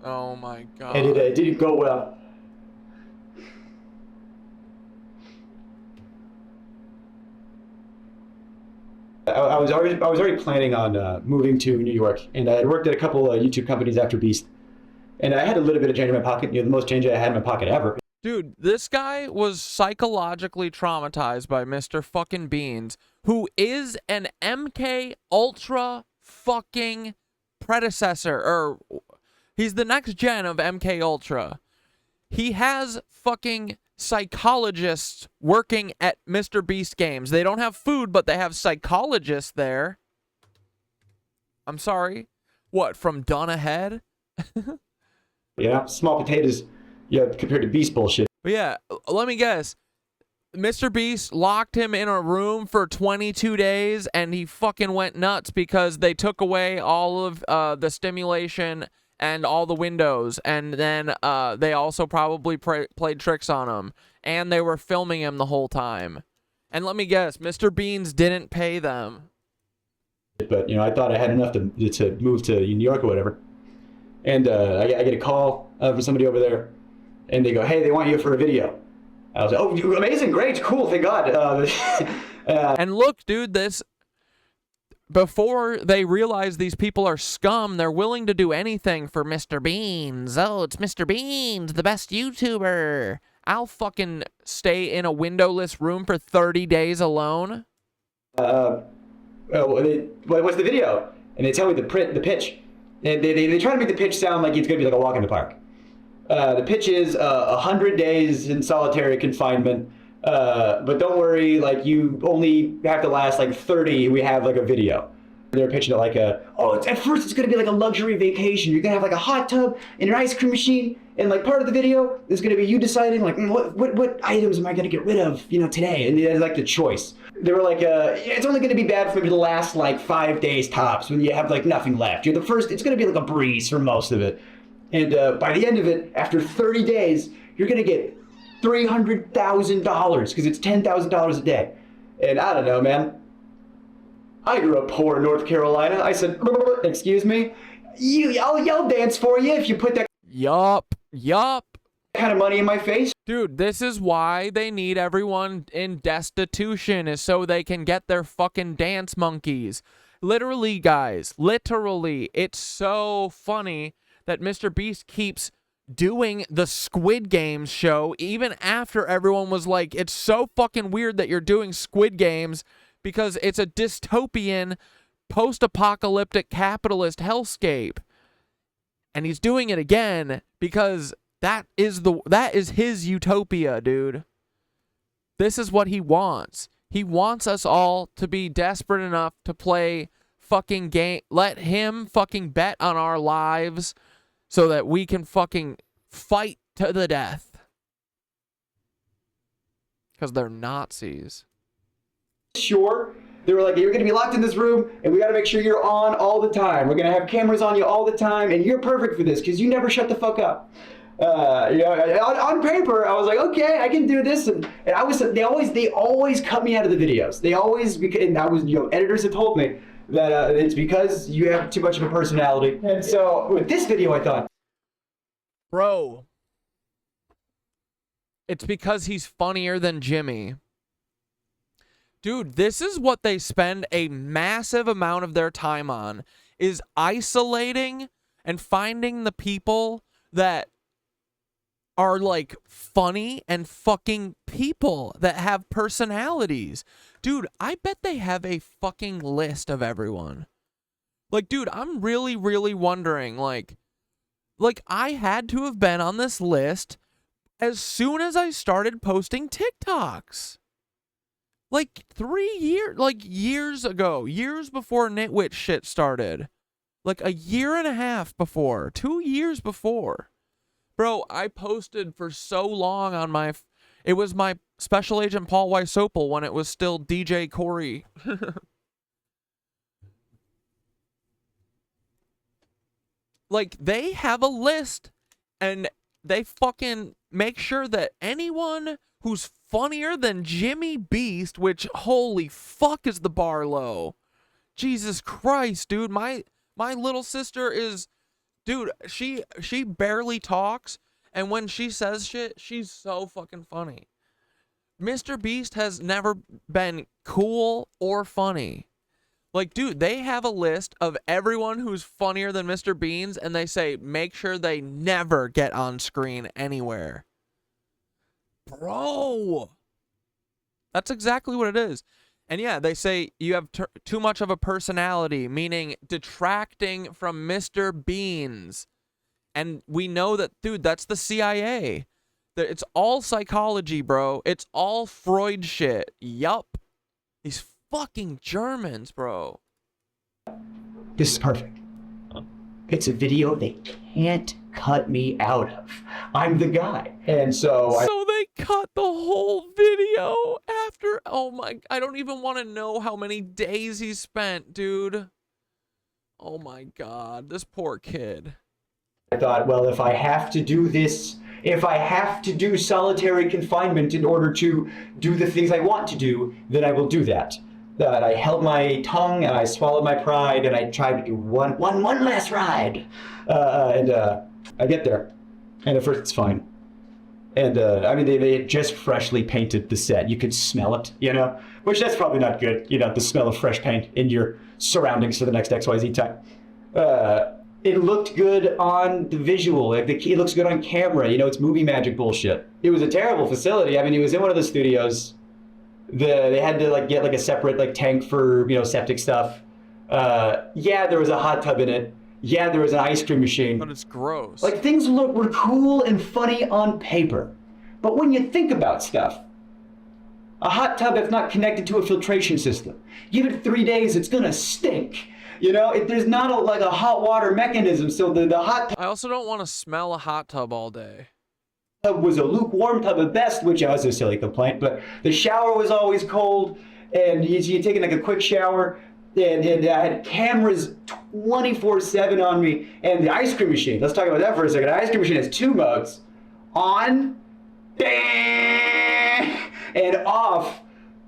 Oh my god.
And it didn't go well. I was already planning on moving to New York, and I had worked at a couple of YouTube companies after Beast, and I had a little bit of change in my pocket, the most change I had in my pocket ever.
Dude, this guy was psychologically traumatized by Mr. fucking Beans, who is an MK Ultra fucking predecessor, or he's the next gen of MK Ultra. He has fucking psychologists working at Mr. Beast games. They don't have food, but they have psychologists there. I'm sorry. What, from Dawn Ahead?
Yeah, small potatoes, yeah, compared to Beast bullshit.
But yeah, let me guess. Mr. Beast locked him in a room for 22 days, and he fucking went nuts because they took away all of the stimulation and all the windows, and then they also probably played tricks on him, and they were filming him the whole time. And let me guess, Mr. Beans didn't pay them.
But, you know, I thought I had enough to move to New York or whatever. And I get a call from somebody over there, and they go, hey, they want you for a video. I was like, oh, amazing, great, cool, thank God.
And look, dude, before they realize these people are scum, they're willing to do anything for Mr. Beans. Oh, it's Mr. Beans, the best YouTuber. I'll fucking stay in a windowless room for 30 days alone.
What's the video? And they tell me the pitch. And they try to make the pitch sound like it's going to be like a walk in the park. The pitch is 100 days in solitary confinement. But don't worry, like you only have to last like 30. We have like a video. They're pitching it like at first it's gonna be like a luxury vacation. You're gonna have like a hot tub and an ice cream machine, and like part of the video is gonna be you deciding like what items am I gonna get rid of, you know, today, and it's like the choice. They were like, it's only gonna be bad for you to last like 5 days tops when you have like nothing left. You're the first. It's gonna be like a breeze for most of it, and by the end of it, after 30 days, you're gonna get $300,000 because it's $10,000 a day. And I don't know, man. I grew up poor in North Carolina. I said, excuse me, I'll dance for you if you put that
yup
kind of money in my face.
Dude, this is why they need everyone in destitution, is so they can get their fucking dance monkeys. Literally, guys, literally, it's so funny that Mr. Beast keeps doing the Squid Games show even after everyone was like, it's so fucking weird that you're doing Squid Games because it's a dystopian post-apocalyptic capitalist hellscape. And he's doing it again because that is his utopia, dude. This is what he wants. He wants us all to be desperate enough to play fucking game. Let him fucking bet on our lives so that we can fucking fight to the death. Because they're Nazis.
Sure. They were like, you're going to be locked in this room, and we got to make sure you're on all the time. We're going to have cameras on you all the time, and you're perfect for this because you never shut the fuck up. On paper, I was like, okay, I can do this, and I was. They always cut me out of the videos. They always, and I was, editors have told me that it's because you have too much of a personality. And so with this video, I thought,
bro, it's because he's funnier than Jimmy. Dude, this is what they spend a massive amount of their time on, is isolating and finding the people that are like funny and fucking people that have personalities. Dude, I bet they have a fucking list of everyone. Like, dude, I'm really, really wondering, like I had to have been on this list as soon as I started posting TikToks. Like 3 years, years ago, years before KnitWitch shit started. Like a year and a half before, 2 years before. Bro, I posted for so long on my... It was my Special Agent Paul Weisopel when it was still DJ Corey. Like, they have a list, and they fucking make sure that anyone who's funnier than Jimmy Beast, which, holy fuck, is the bar low. Jesus Christ, dude. My little sister is... Dude, she barely talks, and when she says shit, she's so fucking funny. Mr. Beast has never been cool or funny. Like, dude, they have a list of everyone who's funnier than Mr. Beans, and they say, make sure they never get on screen anywhere. Bro! That's exactly what it is. And yeah, they say you have too much of a personality, meaning detracting from Mr. Beans. And we know that, dude, that's the CIA. It's all psychology, bro. It's all Freud shit. Yup. These fucking Germans, bro.
This is perfect. It's a video they can't cut me out of. I'm the guy. And so
they cut the whole video after. Oh my, I don't even want to know how many days he spent, dude. Oh my God, this poor kid.
I thought, well, if I have to do this, if I have to do solitary confinement in order to do the things I want to do, then I will do that. That I held my tongue and I swallowed my pride and I tried to do one last ride. I get there. And at first it's fine. And I mean, they had just freshly painted the set. You could smell it, you know, which that's probably not good. You know, the smell of fresh paint in your surroundings for the next XYZ time. It looked good on the visual. It looks good on camera. You know, it's movie magic bullshit. It was a terrible facility. I mean, it was in one of the studios. They had to like get like a separate like tank for, you know, septic stuff. Yeah, there was a hot tub in it. Yeah, there was an ice cream machine.
But it's gross.
Like, things were cool and funny on paper. But when you think about stuff, a hot tub that's not connected to a filtration system, give it 3 days, it's gonna stink. You know, there's not a hot water mechanism, so the hot tub...
I also don't want to smell a hot tub all day.
Was a lukewarm tub at best, which was a silly complaint, but the shower was always cold, and you're taking like a quick shower, and I had cameras 24/7 on me, and the ice cream machine, let's talk about that for a second. The ice cream machine has 2 modes, on, and off,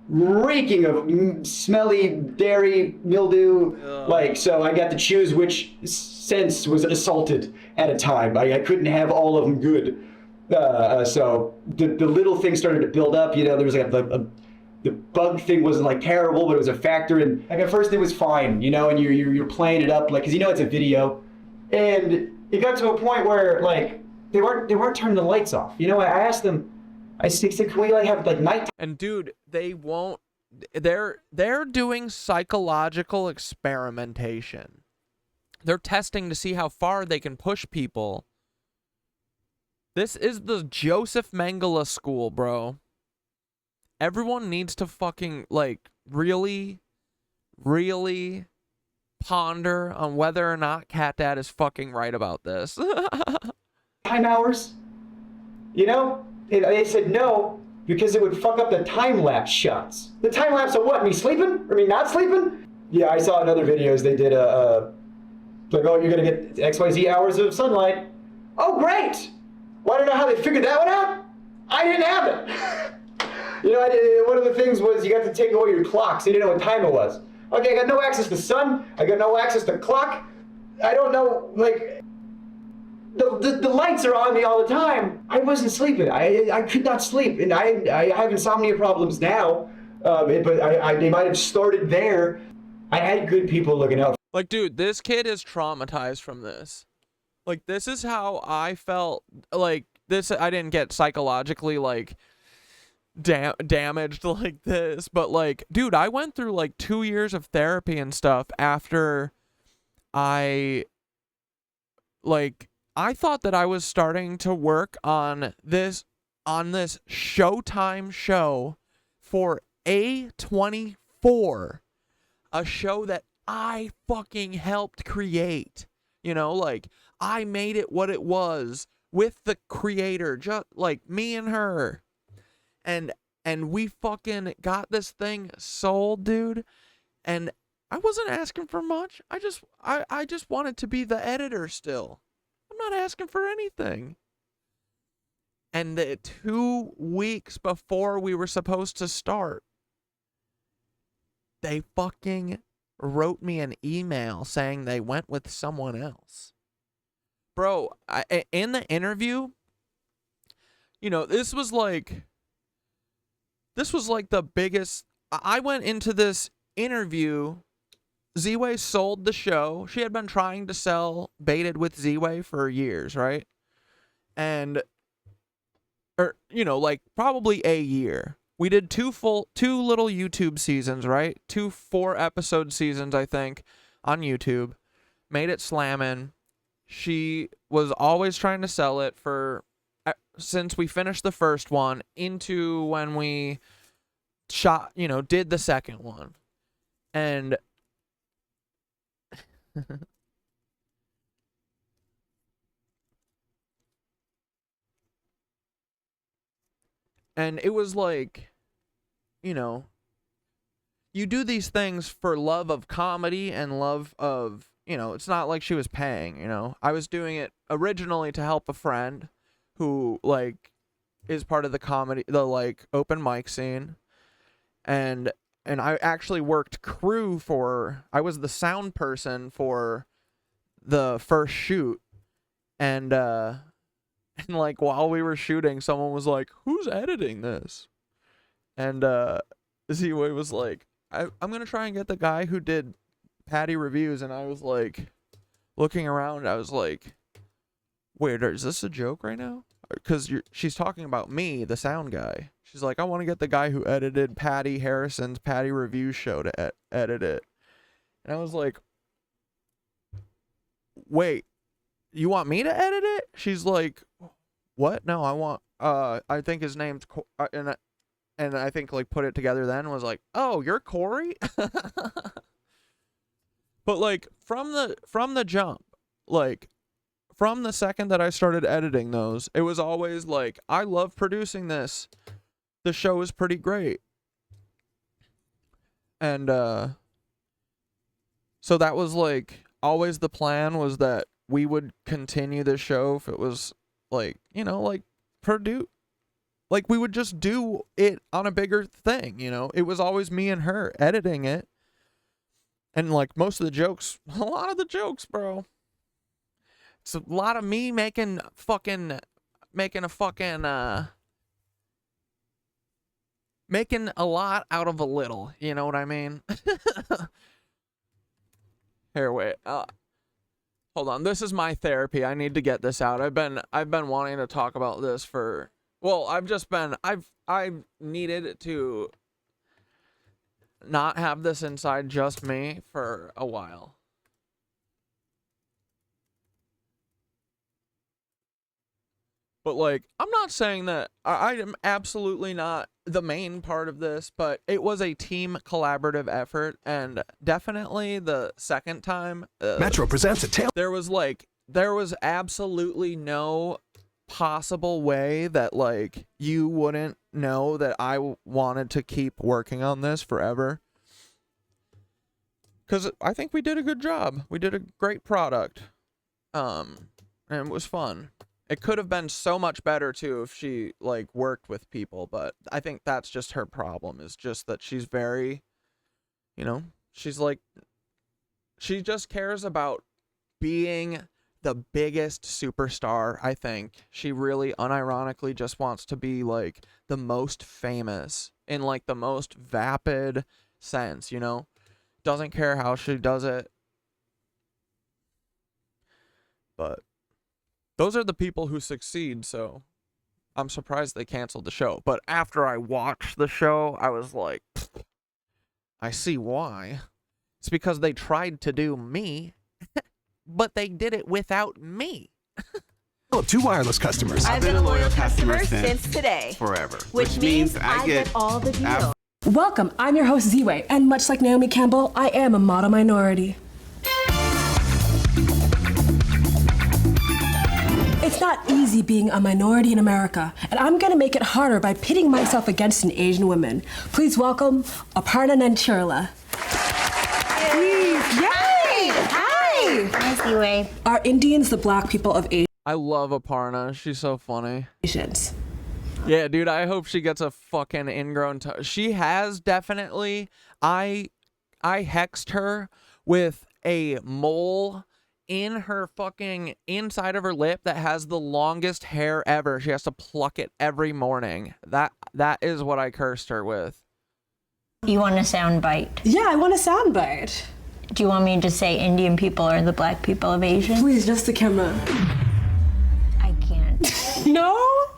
reeking of smelly dairy mildew. Like, so I got to choose which sense was assaulted at a time. I couldn't have all of them good. So the little thing started to build up. You know, there was like the bug thing wasn't like terrible, but it was a factor. And like at first it was fine, you know, and you're playing it up like, cause you know it's a video, and it got to a point where like they weren't turning the lights off. You know, I asked them, I said, can we like have like night?
And dude, they won't. They're doing psychological experimentation. They're testing to see how far they can push people. This is the Joseph Mengele school, bro. Everyone needs to fucking, like, really, really ponder on whether or not Cat Dad is fucking right about this.
Time hours, you know? And they said no, because it would fuck up the time-lapse shots. The time-lapse of what? Me sleeping? Or me not sleeping? Yeah, I saw in other videos they did like, oh, you're gonna get XYZ hours of sunlight. Oh, great! Well, I don't know how they figured that one out. I didn't have it. You know, one of the things was you got to take away your clock, so you didn't know what time it was. Okay, I got no access to sun. I got no access to clock. I don't know, like, the lights are on me all the time. I wasn't sleeping. I could not sleep, and I have insomnia problems now. But they might have started there. I had good people looking out.
Like, dude, this kid is traumatized from this. Like, this is how I felt. Like, this, I didn't get psychologically, like, damaged like this. But, like, dude, I went through, like, 2 years of therapy and stuff after I thought that I was starting to work on this Showtime show for A24. A show that I fucking helped create. You know, like, I made it what it was with the creator, just like me and her. And we fucking got this thing sold, dude. And I wasn't asking for much. I just wanted to be the editor still. I'm not asking for anything. And the 2 weeks before we were supposed to start, they fucking wrote me an email saying they went with someone else. Bro, in the interview, you know, this was like the biggest. I went into this interview. Ziwe sold the show. She had been trying to sell Baited with Ziwe for years, right? Or, you know, like probably a year. We did two little YouTube seasons, right? 2 4-episode seasons, I think, on YouTube. Made it slammin'. She was always trying to sell it since we finished the first one into when we shot, you know, did the second one. And and it was like, you know, you do these things for love of comedy and love of, you know, it's not like she was paying, you know. I was doing it originally to help a friend who, like, is part of the like, open mic scene. And I actually worked crew I was the sound person for the first shoot. And like, while we were shooting, someone was like, who's editing this? And Ziwe was like, I'm going to try and get the guy who did Patty reviews. And I was like, looking around, I was like, wait, is this a joke right now? Because she's talking about me, the sound guy. She's like, I want to get the guy who edited Patty Harrison's Patty review show to edit it. And I was like, wait, you want me to edit it? She's like, what? No, I want, I think his name's, and I think, like, put it together then, was like, oh, you're Corey? But, like, from the jump, like, from the second that I started editing those, it was always like, I love producing this. The show is pretty great. And, so that was, like, always the plan, was that we would continue the show if it was, like, you know, like, like, we would just do it on a bigger thing, you know? It was always me and her editing it. And, like, most of the jokes, a lot of the jokes, bro. It's a lot of me making a fucking, making a lot out of a little, you know what I mean? Here, wait, hold on, this is my therapy, I need to get this out. I've been wanting to talk about this for, well, I've needed to not have this inside just me for a while. But, like, I'm not saying that I am absolutely not the main part of this, but it was a team collaborative effort, and definitely the second time
Metro presents a tale.
There was absolutely no possible way that, like, you wouldn't know that I wanted to keep working on this forever. Because I think we did a good job. We did a great product. And it was fun. It could have been so much better, too, if she, like, worked with people, but I think that's just her problem, is just that she's very, you know, she's like, she just cares about being the biggest superstar, I think. She really unironically just wants to be, like, the most famous in, like, the most vapid sense, you know? Doesn't care how she does it. But those are the people who succeed, so I'm surprised they canceled the show. But after I watched the show, I was like, I see why. It's because they tried to do me, but they did it without me.
Oh, 2 wireless customers.
I've been a loyal customer since today.
Forever.
Which means I get all the deals.
Welcome, I'm your host Ziwe, and much like Naomi Campbell, I am a model minority. It's not easy being a minority in America, and I'm gonna make it harder by pitting myself against an Asian woman. Please welcome Aparna Nancherla. Please, yay! Hi!
Hi, Ziwe.
Are Indians the black people of Asia?
I love Aparna. She's so funny.
Asians.
Yeah, dude, I hope she gets a fucking ingrown she has definitely. I hexed her with a mole in her fucking inside of her lip that has the longest hair ever. She has to pluck it every morning. That is what I cursed her with.
You want a sound bite?
Yeah, I want a sound bite.
Do you want me to say Indian people are the black people of Asia?
Please, just the camera.
I can't.
No?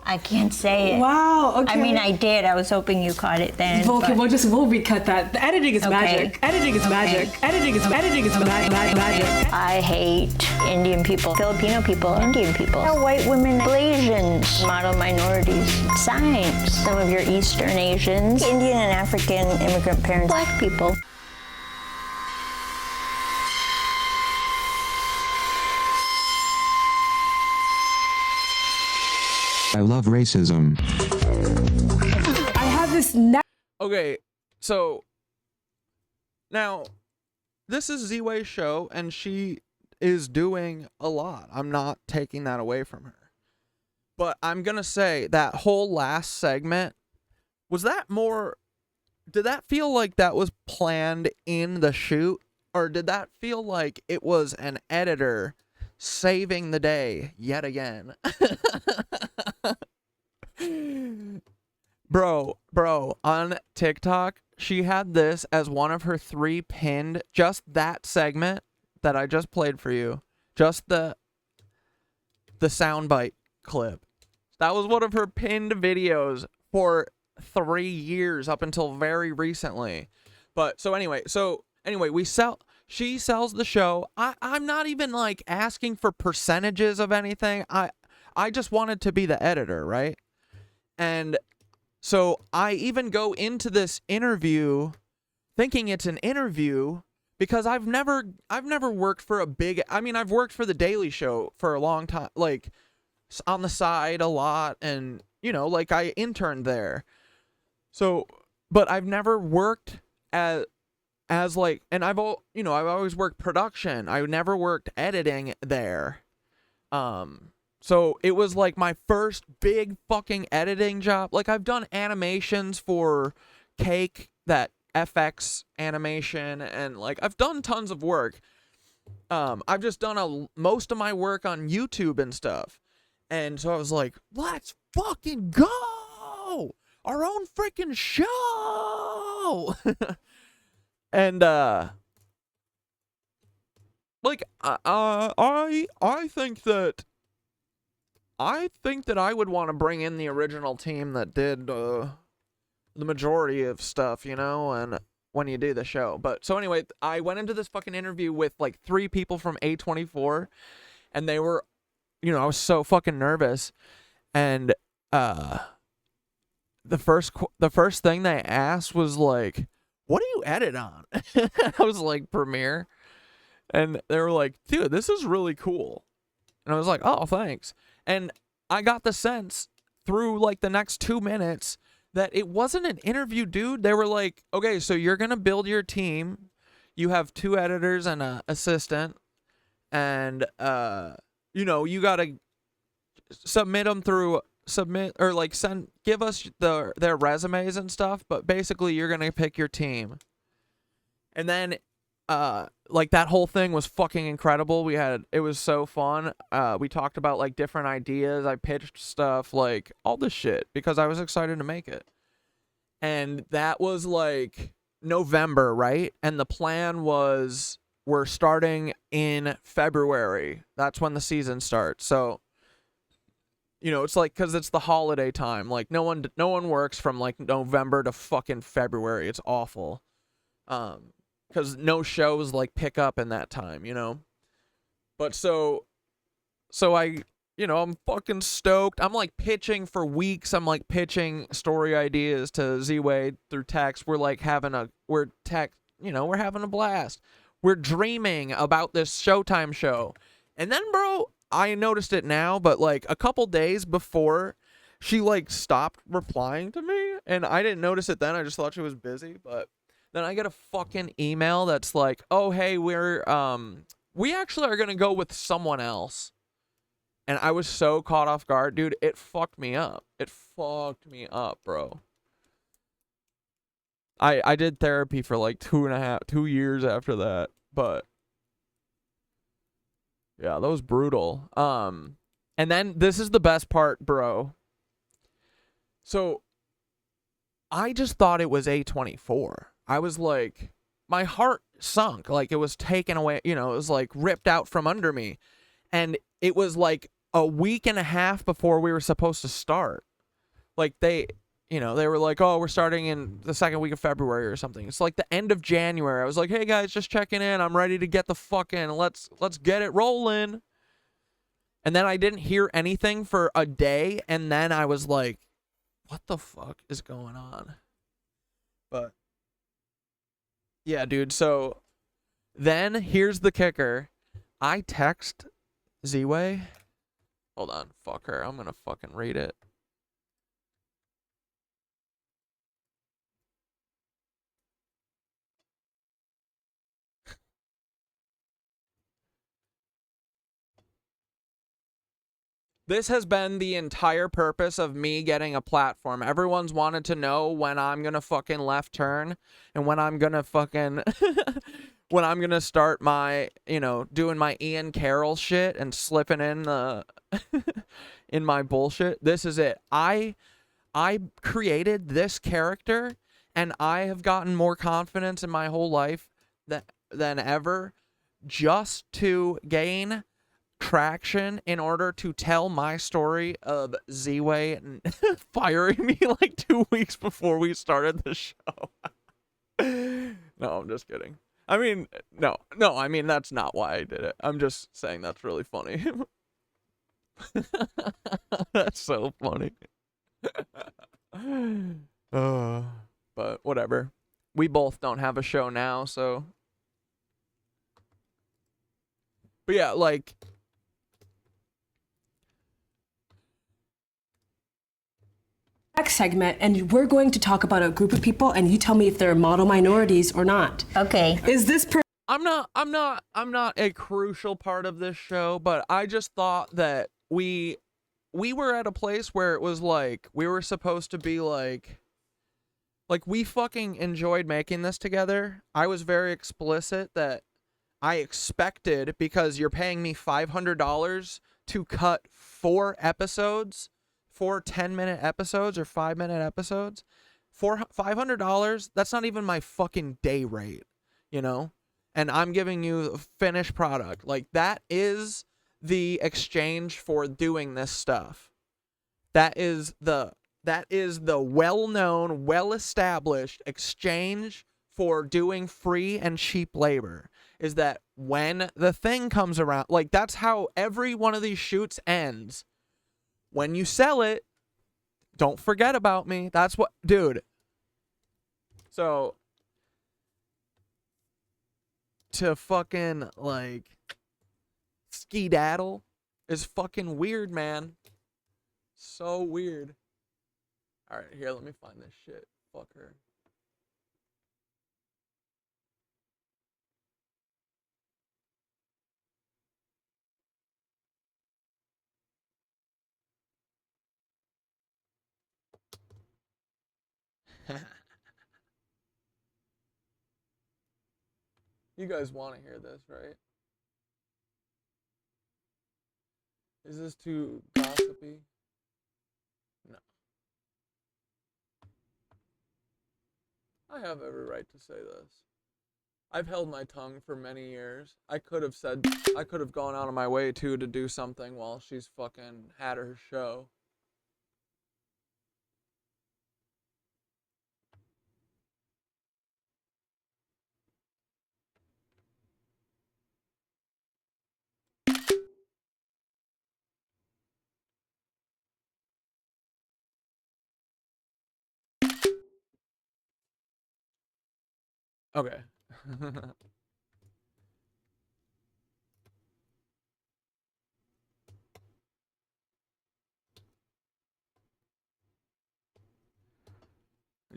I can't say it.
Wow, okay.
I mean, I did. I was hoping you caught it then.
Okay, we'll recut that. The editing is magic. Editing is magic. Editing is magic.
I hate Indian people, Filipino people, Indian people. White women, Malaysians, model minorities, science, some of your Eastern Asians, Indian and African immigrant parents, black people.
I love racism.
I have this
Okay, so now this is Ziwe's show and she is doing a lot. I'm not taking that away from her. But I'm going to say that whole last segment, was that more, did that feel like that was planned in the shoot? Or did that feel like it was an editor saving the day yet again? Bro, on TikTok, she had this as one of her 3 pinned, just that segment that I just played for you, just the soundbite clip. That was one of her pinned videos for 3 years up until very recently. But so anyway, she sells the show. I'm not even like asking for percentages of anything. I just wanted to be the editor, right? And so I even go into this interview thinking it's an interview because I've never worked for a big, I mean, I've worked for the Daily Show for a long time, like on the side a lot, and you know, like I interned there. So, but I've never worked as like, and I've always worked production. I never worked editing there. So it was like my first big fucking editing job. Like I've done animations for Cake, that FX animation, and like I've done tons of work. I've just done most of my work on YouTube and stuff. And so I was like, let's fucking go! Our own freaking show! And like I think that I would want to bring in the original team that did the majority of stuff, you know, and when you do the show. But so anyway, I went into this fucking interview with like 3 people from A24, and they were, you know, I was so fucking nervous. And the first thing they asked was like, what do you edit on? I was like, Premiere. And they were like, dude, this is really cool. And I was like, oh, thanks. And I got the sense through like the next 2 minutes that it wasn't an interview, dude. They were like, okay, so you're going to build your team. You have 2 editors and an assistant. And, you know, you got to give us their resumes and stuff. But basically, you're going to pick your team. And then like that whole thing was fucking incredible. It was so fun. We talked about like different ideas. I pitched stuff, like all this shit, because I was excited to make it. And that was like November, right? And the plan was we're starting in February. That's when the season starts. So, you know, it's like, cause it's the holiday time. Like no one works from like November to fucking February. It's awful. Because no shows like pick up in that time, you know. But so I, you know, I'm fucking stoked. I'm like pitching for weeks. I'm like pitching story ideas to Ziwe through text. We're having a blast. We're dreaming about this Showtime show. And then, bro, I noticed it now, but like a couple days before she like stopped replying to me, and I didn't notice it then. I just thought she was busy, but then I get a fucking email that's like, "Oh, hey, we actually are going to go with someone else." And I was so caught off guard, dude. It fucked me up. It fucked me up, bro. I did therapy for like 2 years after that, but yeah, that was brutal. And then this is the best part, bro. So I just thought it was A24. I was like, my heart sunk, like it was taken away, you know, it was like ripped out from under me. And it was like a week and a half before we were supposed to start. Like they were like, "Oh, we're starting in the second week of February or something." It's like the end of January. I was like, "Hey guys, just checking in. I'm ready to get the fucking let's get it rolling." And then I didn't hear anything for a day, and then I was like, "What the fuck is going on?" But yeah, dude, so then here's the kicker. I text Ziwe. Hold on, fuck her. I'm gonna fucking read it. This has been the entire purpose of me getting a platform. Everyone's wanted to know when I'm gonna fucking left turn and when I'm gonna fucking when I'm gonna start my, doing my Ian Carroll shit and slipping in the in my bullshit. This is it. I created this character and I have gotten more confidence in my whole life than ever just to gain traction in order to tell my story of Ziwe firing me like 2 weeks before we started the show. No, I'm just kidding. I mean, no, I mean, that's not why I did it. I'm just saying that's really funny. That's so funny. But whatever. We both don't have a show now, so. But yeah, like.
Next segment, and we're going to talk about a group of people, and you tell me if they're model minorities or not.
Okay.
Is this
I'm not a crucial part of this show, but I just thought that we were at a place where it was like we were supposed to be like we fucking enjoyed making this together. I was very explicit that I expected, because you're paying me $500 to cut 4 episodes, 4 10-minute episodes or 5-minute episodes. For $500, that's not even my fucking day rate, you know? And I'm giving you a finished product. Like, that is the exchange for doing this stuff. That is the well-known, well-established exchange for doing free and cheap labor. Is that when the thing comes around, like, that's how every one of these shoots ends. When you sell it, don't forget about me. That's what, dude. So, to fucking, like, skedaddle is fucking weird, man. So weird. Alright, here, let me find this shit. Fuck her. You guys want to hear this, right? Is this too gossipy? No. I have every right to say this. I've held my tongue for many years. I could have gone out of my way too to do something while she's fucking had her show. Okay.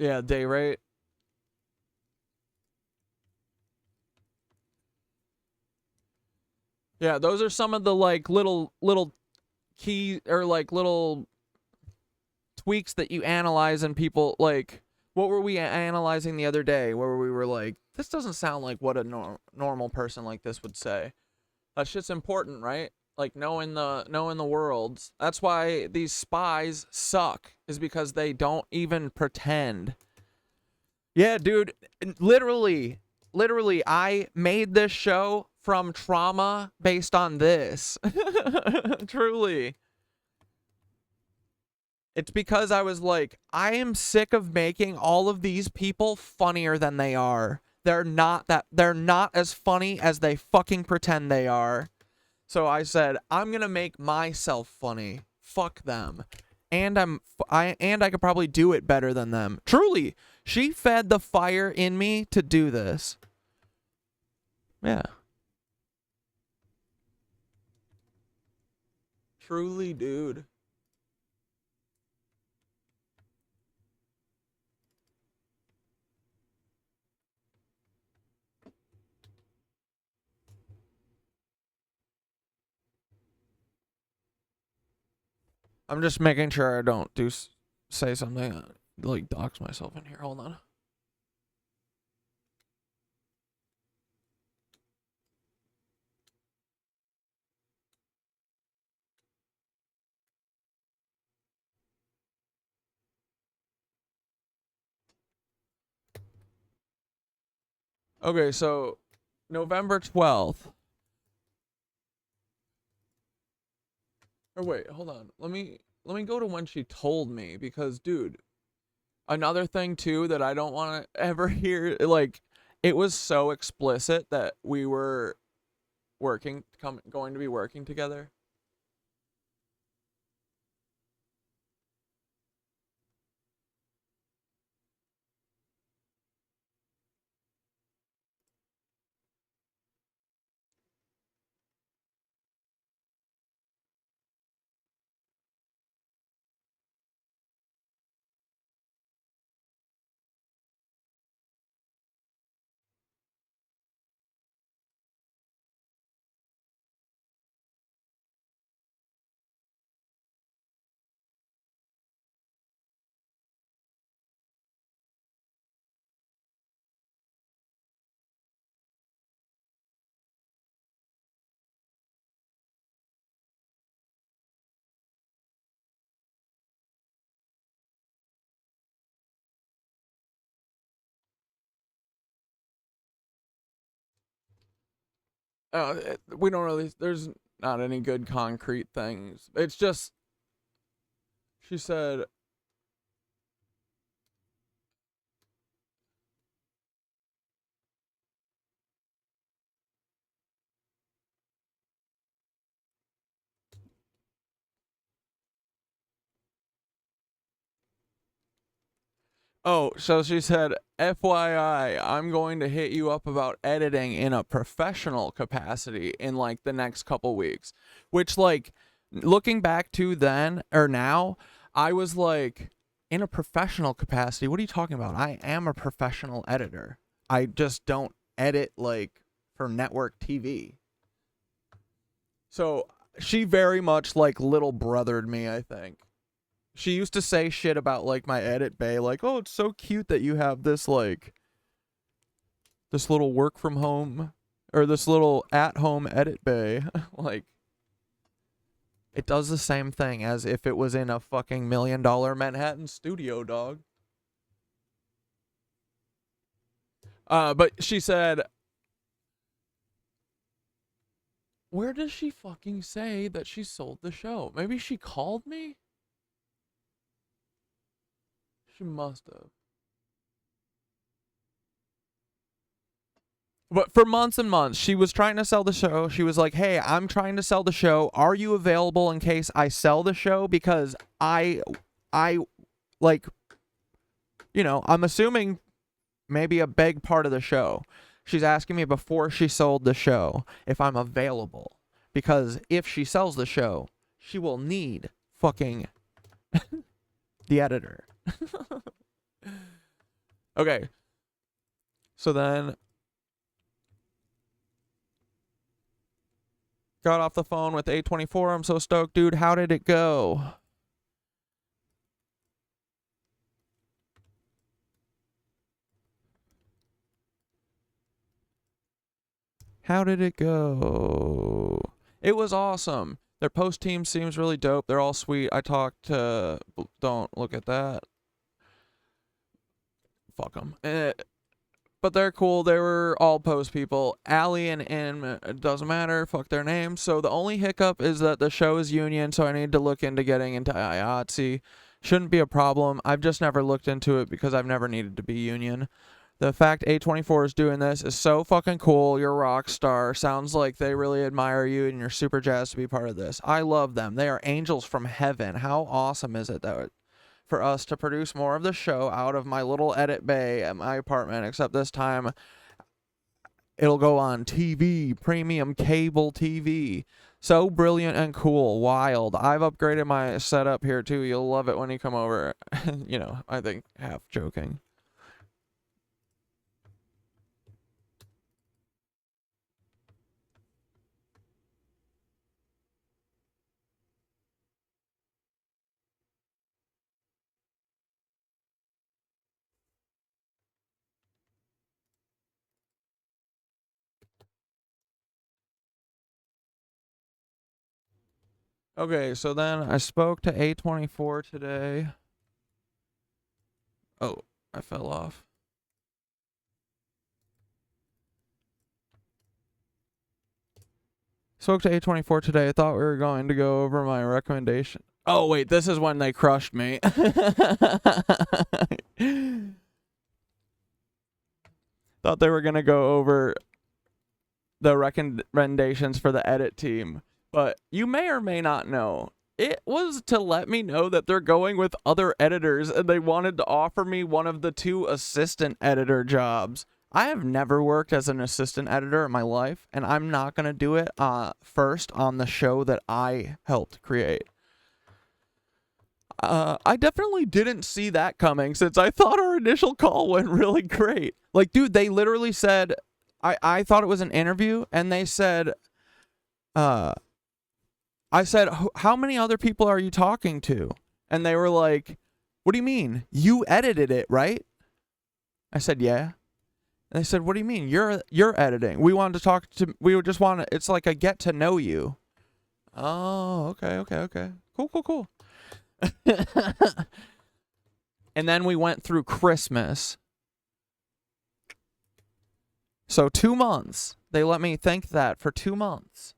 Yeah, day rate. Yeah, those are some of the like little key or like little tweaks that you analyze and people like. What were we analyzing the other day where we were like, this doesn't sound like what a normal person like this would say. That shit's important, right? Like knowing the worlds. That's why these spies suck, is because they don't even pretend. Yeah, dude, literally, I made this show from trauma based on this. Truly. It's because I was like, I am sick of making all of these people funnier than they are. They're not as funny as they fucking pretend they are. So I said, I'm going to make myself funny. Fuck them. And I could probably do it better than them. Truly, she fed the fire in me to do this. Yeah. Truly, dude. I'm just making sure I don't say something like dox myself in here. Hold on. Okay, so November 12th. Or wait, hold on. Let me go to when she told me, because dude, another thing too that I don't want to ever hear, like, it was so explicit that we were going to be working together. We don't really, there's not any good concrete things. It's just, she said, oh, so she said, FYI, I'm going to hit you up about editing in a professional capacity in like the next couple weeks. Which, like, looking back to then or now, I was like, in a professional capacity, what are you talking about? I am a professional editor. I just don't edit like for network TV. So she very much like little brothered me, I think. She used to say shit about like my edit bay, like, oh, it's so cute that you have this like this little work from home or this little at home edit bay. Like, it does the same thing as if it was in a fucking $1 million Manhattan studio, dog. But she said, where does she fucking say that she sold the show? Maybe she called me? She must have. But for months and months, she was trying to sell the show. She was like, hey, I'm trying to sell the show. Are you available in case I sell the show? Because I like, you know, I'm assuming maybe a big part of the show. She's asking me before she sold the show if I'm available. Because if she sells the show, she will need fucking the editor. Okay. So then got off the phone with A24. I'm so stoked, dude. How did it go? How did it go? It was awesome. Their post team seems really dope. They're all sweet. I talked to... Don't look at that. Fuck them. But they're cool. They were all post people. Allie and Im, it doesn't matter. Fuck their names. So the only hiccup is that the show is union, so I need to look into getting into IATSE. Shouldn't be a problem. I've just never looked into it because I've never needed to be union. The fact A24 is doing this is so fucking cool. You're a rock star. Sounds like they really admire you and you're super jazzed to be part of this. I love them. They are angels from heaven. How awesome is it that for us to produce more of the show out of my little edit bay at my apartment, except this time it'll go on TV, premium cable TV. So brilliant and cool, wild. I've upgraded my setup here too. You'll love it when you come over. You know, I think half joking. Okay, so then I spoke to A24 today. Oh, I fell off. Spoke to A24 today. I thought we were going to go over my recommendation. Oh, wait, this is when they crushed me. Thought they were going to go over the recommendations for the edit team. But you may or may not know, it was to let me know that they're going with other editors and they wanted to offer me one of the 2 assistant editor jobs. I have never worked as an assistant editor in my life, and I'm not going to do it first on the show that I helped create. I definitely didn't see that coming since I thought our initial call went really great. Like, dude, they literally said, I thought it was an interview, and they said, I said, how many other people are you talking to? And they were like, what do you mean? You edited it, right? I said, yeah. And they said, what do you mean? You're editing. We wanted to talk to, we just want to, it's like a get to know you. Oh, okay. Cool. And then we went through Christmas. So 2 months. They let me think that for 2 months.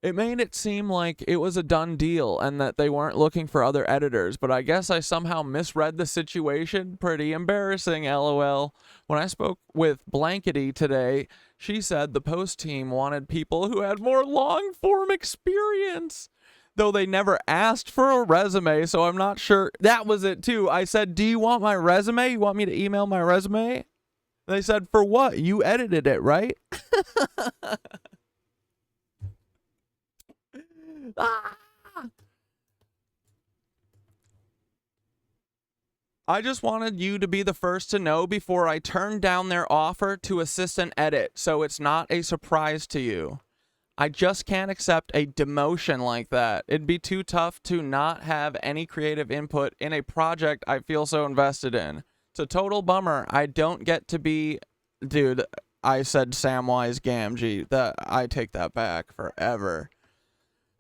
It made it seem like it was a done deal and that they weren't looking for other editors, but I guess I somehow misread the situation. Pretty embarrassing, LOL. When I spoke with Blankety today, she said the post team wanted people who had more long-form experience, though they never asked for a resume, so I'm not sure. That was it, too. I said, do you want my resume? You want me to email my resume? They said, for what? You edited it, right? I just wanted you to be the first to know before I turned down their offer to assistant edit, so it's not a surprise to you. I just can't accept a demotion like that. It'd be too tough to not have any creative input in a project I feel so invested in. It's a total bummer. I don't get to be... Dude, I said Samwise Gamgee. I take that back forever.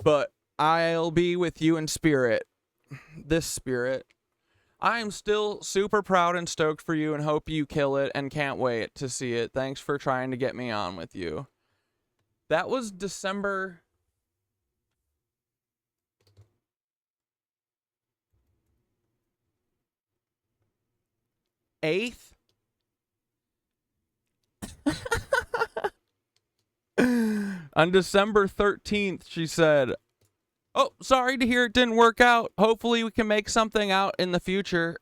But I'll be with you in spirit. This spirit. I am still super proud and stoked for you and hope you kill it and can't wait to see it. Thanks for trying to get me on with you. That was December 8th. On December 13th, she said, oh, sorry to hear it didn't work out. Hopefully we can make something out in the future.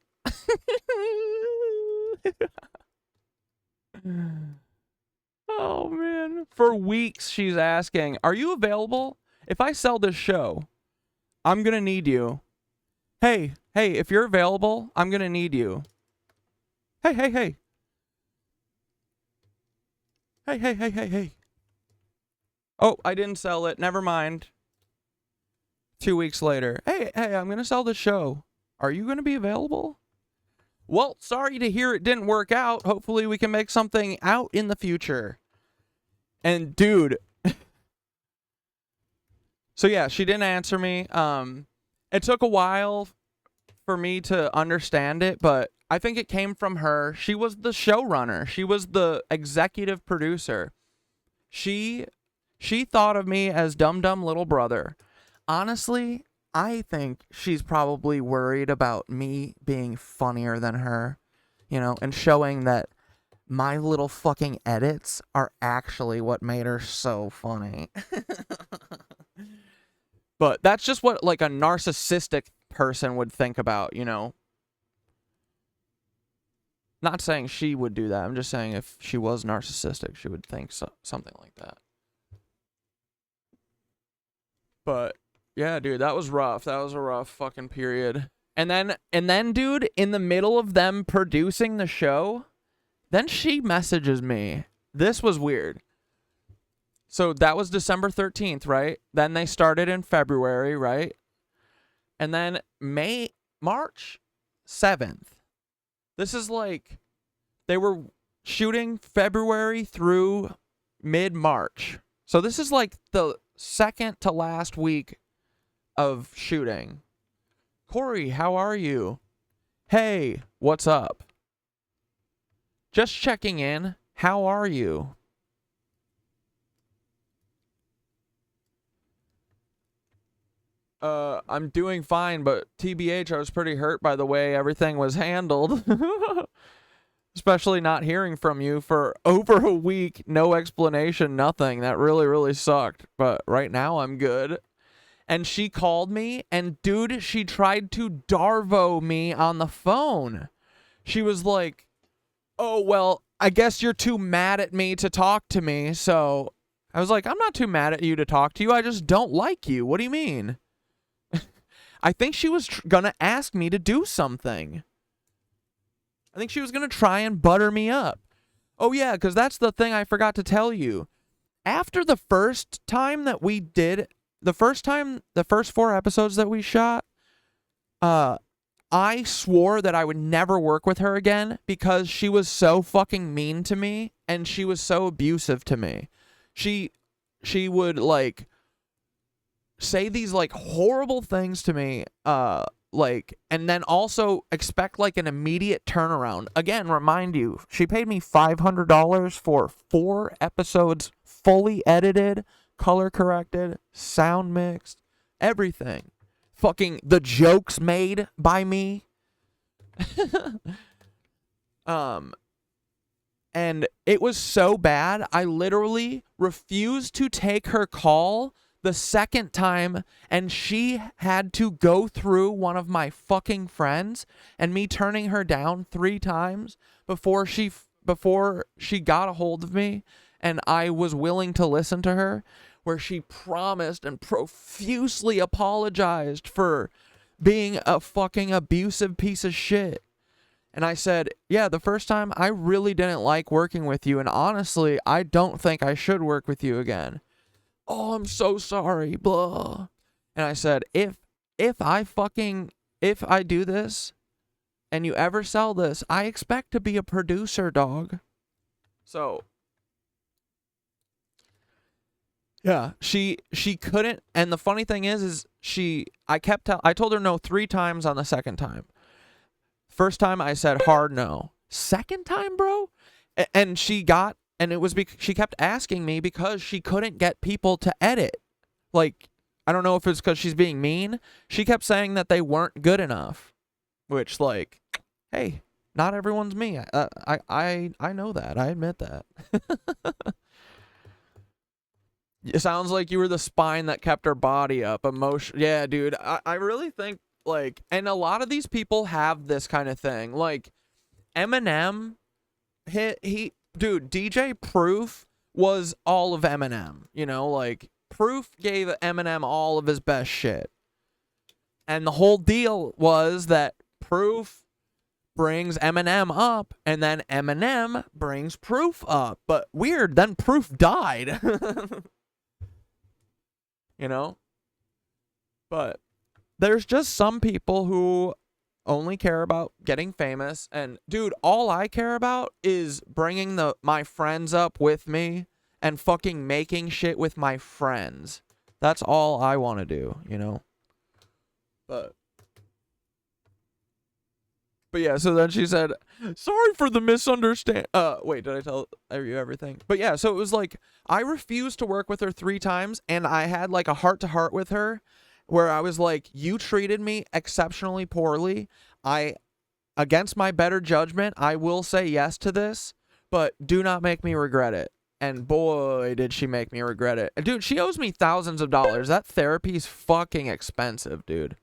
Oh, man. For weeks, she's asking, are you available? If I sell this show, I'm going to need you. Hey, if you're available, I'm going to need you. Hey. Hey. Oh, I didn't sell it. Never mind. 2 weeks later. Hey, I'm going to sell this show. Are you going to be available? Well, sorry to hear it didn't work out. Hopefully we can make something out in the future. And dude. So yeah, she didn't answer me. It took a while for me to understand it, but I think it came from her. She was the showrunner. She was the executive producer. She thought of me as dumb little brother. Honestly, I think she's probably worried about me being funnier than her, you know, and showing that my little fucking edits are actually what made her so funny. But that's just what, like, a narcissistic person would think about, you know. Not saying she would do that. I'm just saying if she was narcissistic, she would think something like that. But yeah, dude, that was rough. That was a rough fucking period. And then, dude, in the middle of them producing the show, then she messages me. This was weird. So that was December 13th, right? Then they started in February, right? And then March 7th. This is like, they were shooting February through mid-March. So this is like the second to last week of shooting. Corey, how are you? Hey, what's up? Just checking in. How are you? I'm doing fine, but TBH, I was pretty hurt by the way everything was handled. Especially not hearing from you for over a week. No explanation, nothing. That really, really sucked. But right now, I'm good. And she called me, and dude, she tried to Darvo me on the phone. She was like, oh, well, I guess you're too mad at me to talk to me. So I was like, I'm not too mad at you to talk to you. I just don't like you. What do you mean? I think she was going to ask me to do something. I think she was going to try and butter me up. Oh, yeah, because that's the thing I forgot to tell you. After the first time that we did, the first 4 episodes that we shot, I swore that I would never work with her again because she was so fucking mean to me and she was so abusive to me. She would, like, say these, like, horrible things to me, like, and then also expect, like, an immediate turnaround. Again, remind you, she paid me $500 for 4 episodes, fully edited, color corrected, sound mixed, everything. Fucking the jokes made by me. And it was so bad, I literally refused to take her call the second time, and she had to go through one of my fucking friends and me turning her down 3 times before she got a hold of me and I was willing to listen to her, where she promised and profusely apologized for being a fucking abusive piece of shit. And I said, yeah, the first time I really didn't like working with you, and honestly, I don't think I should work with you again. Oh, I'm so sorry, blah. And I said, if I do this and you ever sell this, I expect to be a producer, dog. So yeah, she couldn't, and the funny thing is I told her no 3 times on the second time. First time I said hard no. Second time, bro? And she kept asking me because she couldn't get people to edit. Like, I don't know if it's because she's being mean. She kept saying that they weren't good enough. Which, like, hey, not everyone's me. I know that. I admit that. It sounds like you were the spine that kept her body up. Yeah, dude. I really think, like, and a lot of these people have this kind of thing. Like, Eminem, dude, DJ Proof was all of Eminem, you know, like Proof gave Eminem all of his best shit. And the whole deal was that Proof brings Eminem up and then Eminem brings Proof up. But weird, then Proof died. You know? But there's just some people who only care about getting famous, and dude, all I care about is bringing my friends up with me and fucking making shit with my friends. That's all I want to do, you know. But yeah, so then she said, sorry for the misunderstand. Wait, did I tell you everything? But yeah, so it was like, I refused to work with her 3 times, and I had like a heart-to-heart with her, where I was like, you treated me exceptionally poorly. Against my better judgment, I will say yes to this, but do not make me regret it. And boy, did she make me regret it. Dude, she owes me thousands of dollars. That therapy's fucking expensive, dude.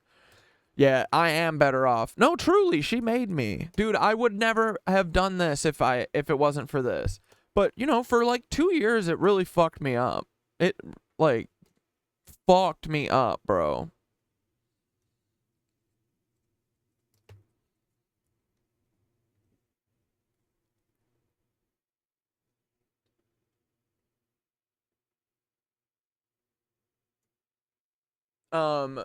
Yeah, I am better off. No, truly, she made me. Dude, I would never have done this if it wasn't for this. But, you know, for like 2 years, it really fucked me up. It, like, fucked me up, bro. I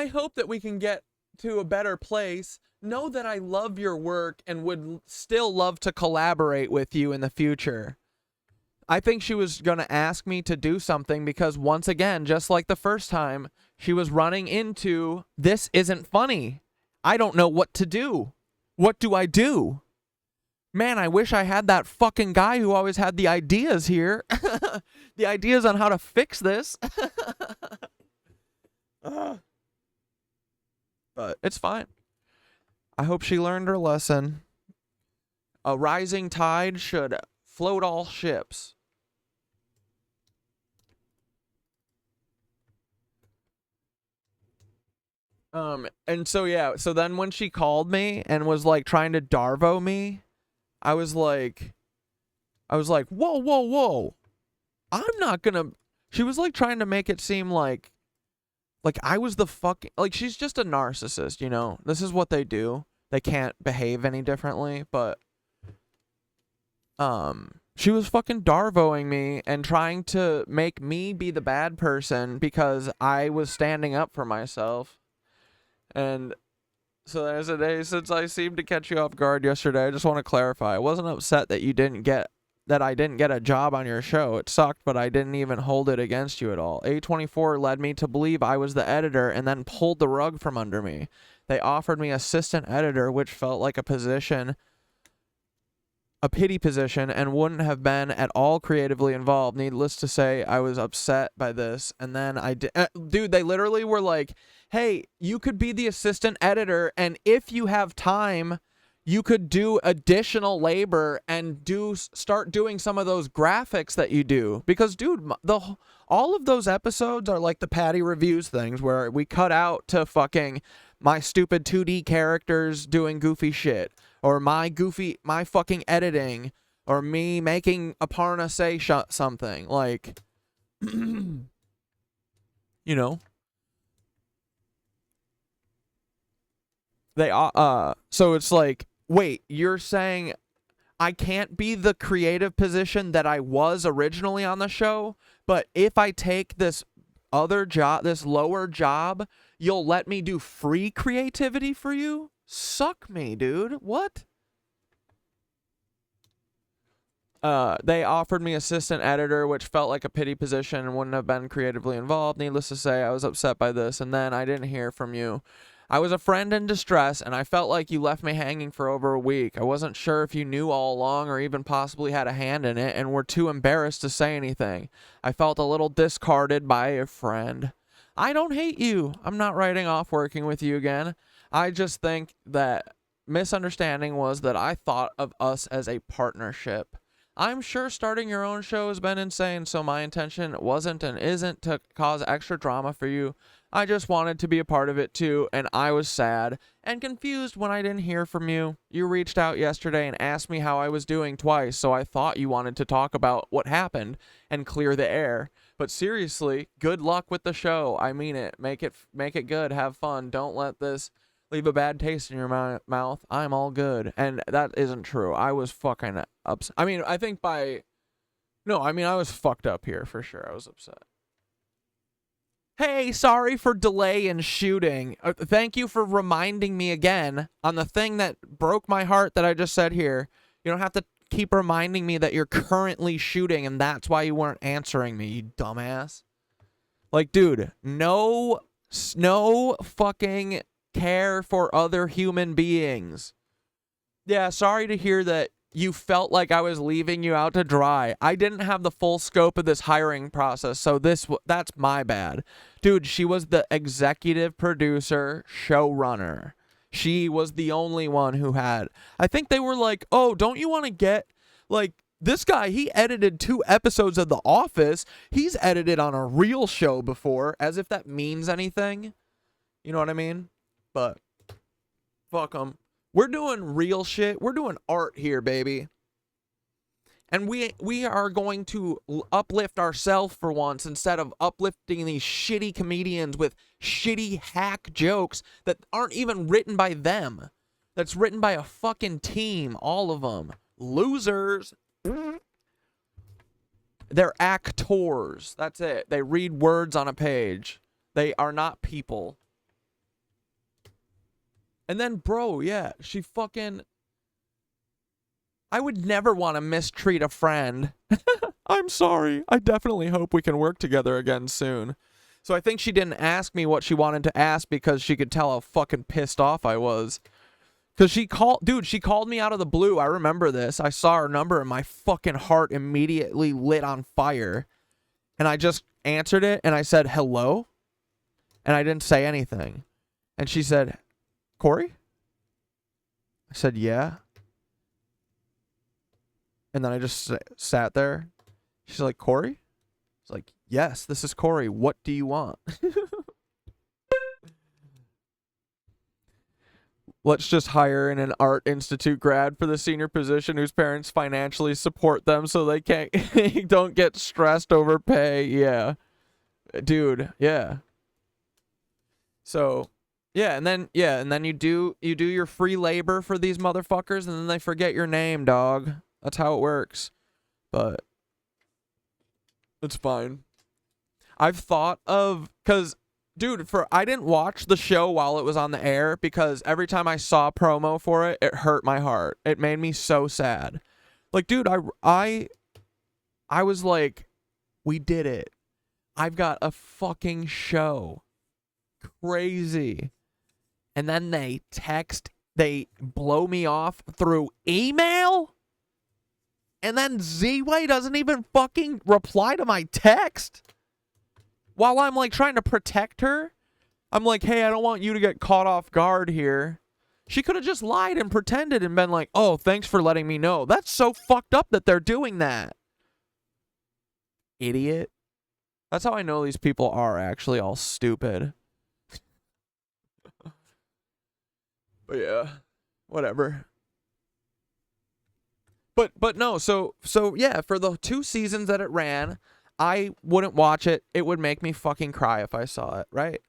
hope that we can get to a better place. Know that I love your work and would still love to collaborate with you in the future. I think she was going to ask me to do something because, once again, just like the first time, she was running into, this isn't funny. I don't know what to do. What do I do? Man, I wish I had that fucking guy who always had the ideas here. The ideas on how to fix this. But it's fine. I hope she learned her lesson. A rising tide should float all ships. And so yeah, so then when she called me and was like trying to Darvo me, I was like, whoa, whoa, whoa. I'm not gonna, she was like trying to make it seem like I was the fucking, like, she's just a narcissist, you know? This is what they do. They can't behave any differently, but, she was fucking Darvoing me and trying to make me be the bad person because I was standing up for myself. And so there's a day, since I seemed to catch you off guard yesterday, I just want to clarify. I wasn't upset that I didn't get a job on your show. It sucked, but I didn't even hold it against you at all. A24 led me to believe I was the editor and then pulled the rug from under me. They offered me assistant editor, which felt like a pity position, and wouldn't have been at all creatively involved. Needless to say, I was upset by this. And then I did, dude, they literally were like, hey, you could be the assistant editor, and if you have time, you could do additional labor and start doing some of those graphics that you do. Because, dude, all of those episodes are like the Patty Reviews things where we cut out to fucking my stupid 2D characters doing goofy shit, or my fucking editing, or me making Aparna say something, like, you know. So it's like, wait, you're saying I can't be the creative position that I was originally on the show, but if I take this other job, this lower job, you'll let me do free creativity for you? Suck me, dude. What? They offered me assistant editor, which felt like a pity position and wouldn't have been creatively involved. Needless to say, I was upset by this, and then I didn't hear from you. I was a friend in distress, and I felt like you left me hanging for over a week. I wasn't sure if you knew all along or even possibly had a hand in it, and were too embarrassed to say anything. I felt a little discarded by a friend. I don't hate you. I'm not writing off working with you again. I just think that misunderstanding was that I thought of us as a partnership. I'm sure starting your own show has been insane, so my intention wasn't and isn't to cause extra drama for you. I just wanted to be a part of it too, and I was sad and confused when I didn't hear from you. You reached out yesterday and asked me how I was doing twice, so I thought you wanted to talk about what happened and clear the air. But seriously, good luck with the show. I mean it. Make it good. Have fun. Don't let this leave a bad taste in your mouth. I'm all good. And that isn't true. I was fucking upset. I mean, I think I was fucked up here for sure. I was upset. Hey, sorry for delay in shooting. Thank you for reminding me again on the thing that broke my heart that I just said here. You don't have to keep reminding me that you're currently shooting and that's why you weren't answering me, you dumbass. Like, dude, no fucking care for other human beings. Yeah, sorry to hear that you felt like I was leaving you out to dry. I didn't have the full scope of this hiring process, so that's my bad. Dude, she was the executive producer, showrunner. She was the only one who had. I think they were like, oh, don't you want to get, like, this guy, he edited 2 episodes of The Office. He's edited on a real show before, as if that means anything. You know what I mean? But, fuck them. We're doing real shit. We're doing art here, baby. And we are going to uplift ourselves for once instead of uplifting these shitty comedians with shitty hack jokes that aren't even written by them. That's written by a fucking team, all of them. Losers. They're actors. That's it. They read words on a page. They are not people. And then, bro, yeah, she fucking... I would never want to mistreat a friend. I'm sorry. I definitely hope we can work together again soon. So I think she didn't ask me what she wanted to ask because she could tell how fucking pissed off I was. Because she called me out of the blue. I remember this. I saw her number and my fucking heart immediately lit on fire. And I just answered it and I said, hello? And I didn't say anything. And she said, Corey? I said, yeah. And then I just sat there. She's like, Corey? I was like, yes, this is Corey. What do you want? Let's just hire an art institute grad for the senior position whose parents financially support them so they don't get stressed over pay. Yeah. Dude, yeah. So... yeah, and then you do your free labor for these motherfuckers, and then they forget your name, dog. That's how it works. But it's fine. I've thought of, cause, dude, I didn't watch the show while it was on the air because every time I saw promo for it, it hurt my heart. It made me so sad. Like, dude, I was like, we did it. I've got a fucking show. Crazy. And then they blow me off through email? And then Ziwe doesn't even fucking reply to my text? While I'm like trying to protect her? I'm like, hey, I don't want you to get caught off guard here. She could have just lied and pretended and been like, oh, thanks for letting me know. That's so fucked up that they're doing that. Idiot. That's how I know these people are actually all stupid. But yeah, whatever. But no, so yeah, for the 2 seasons that it ran, I wouldn't watch it. It would make me fucking cry if I saw it, right?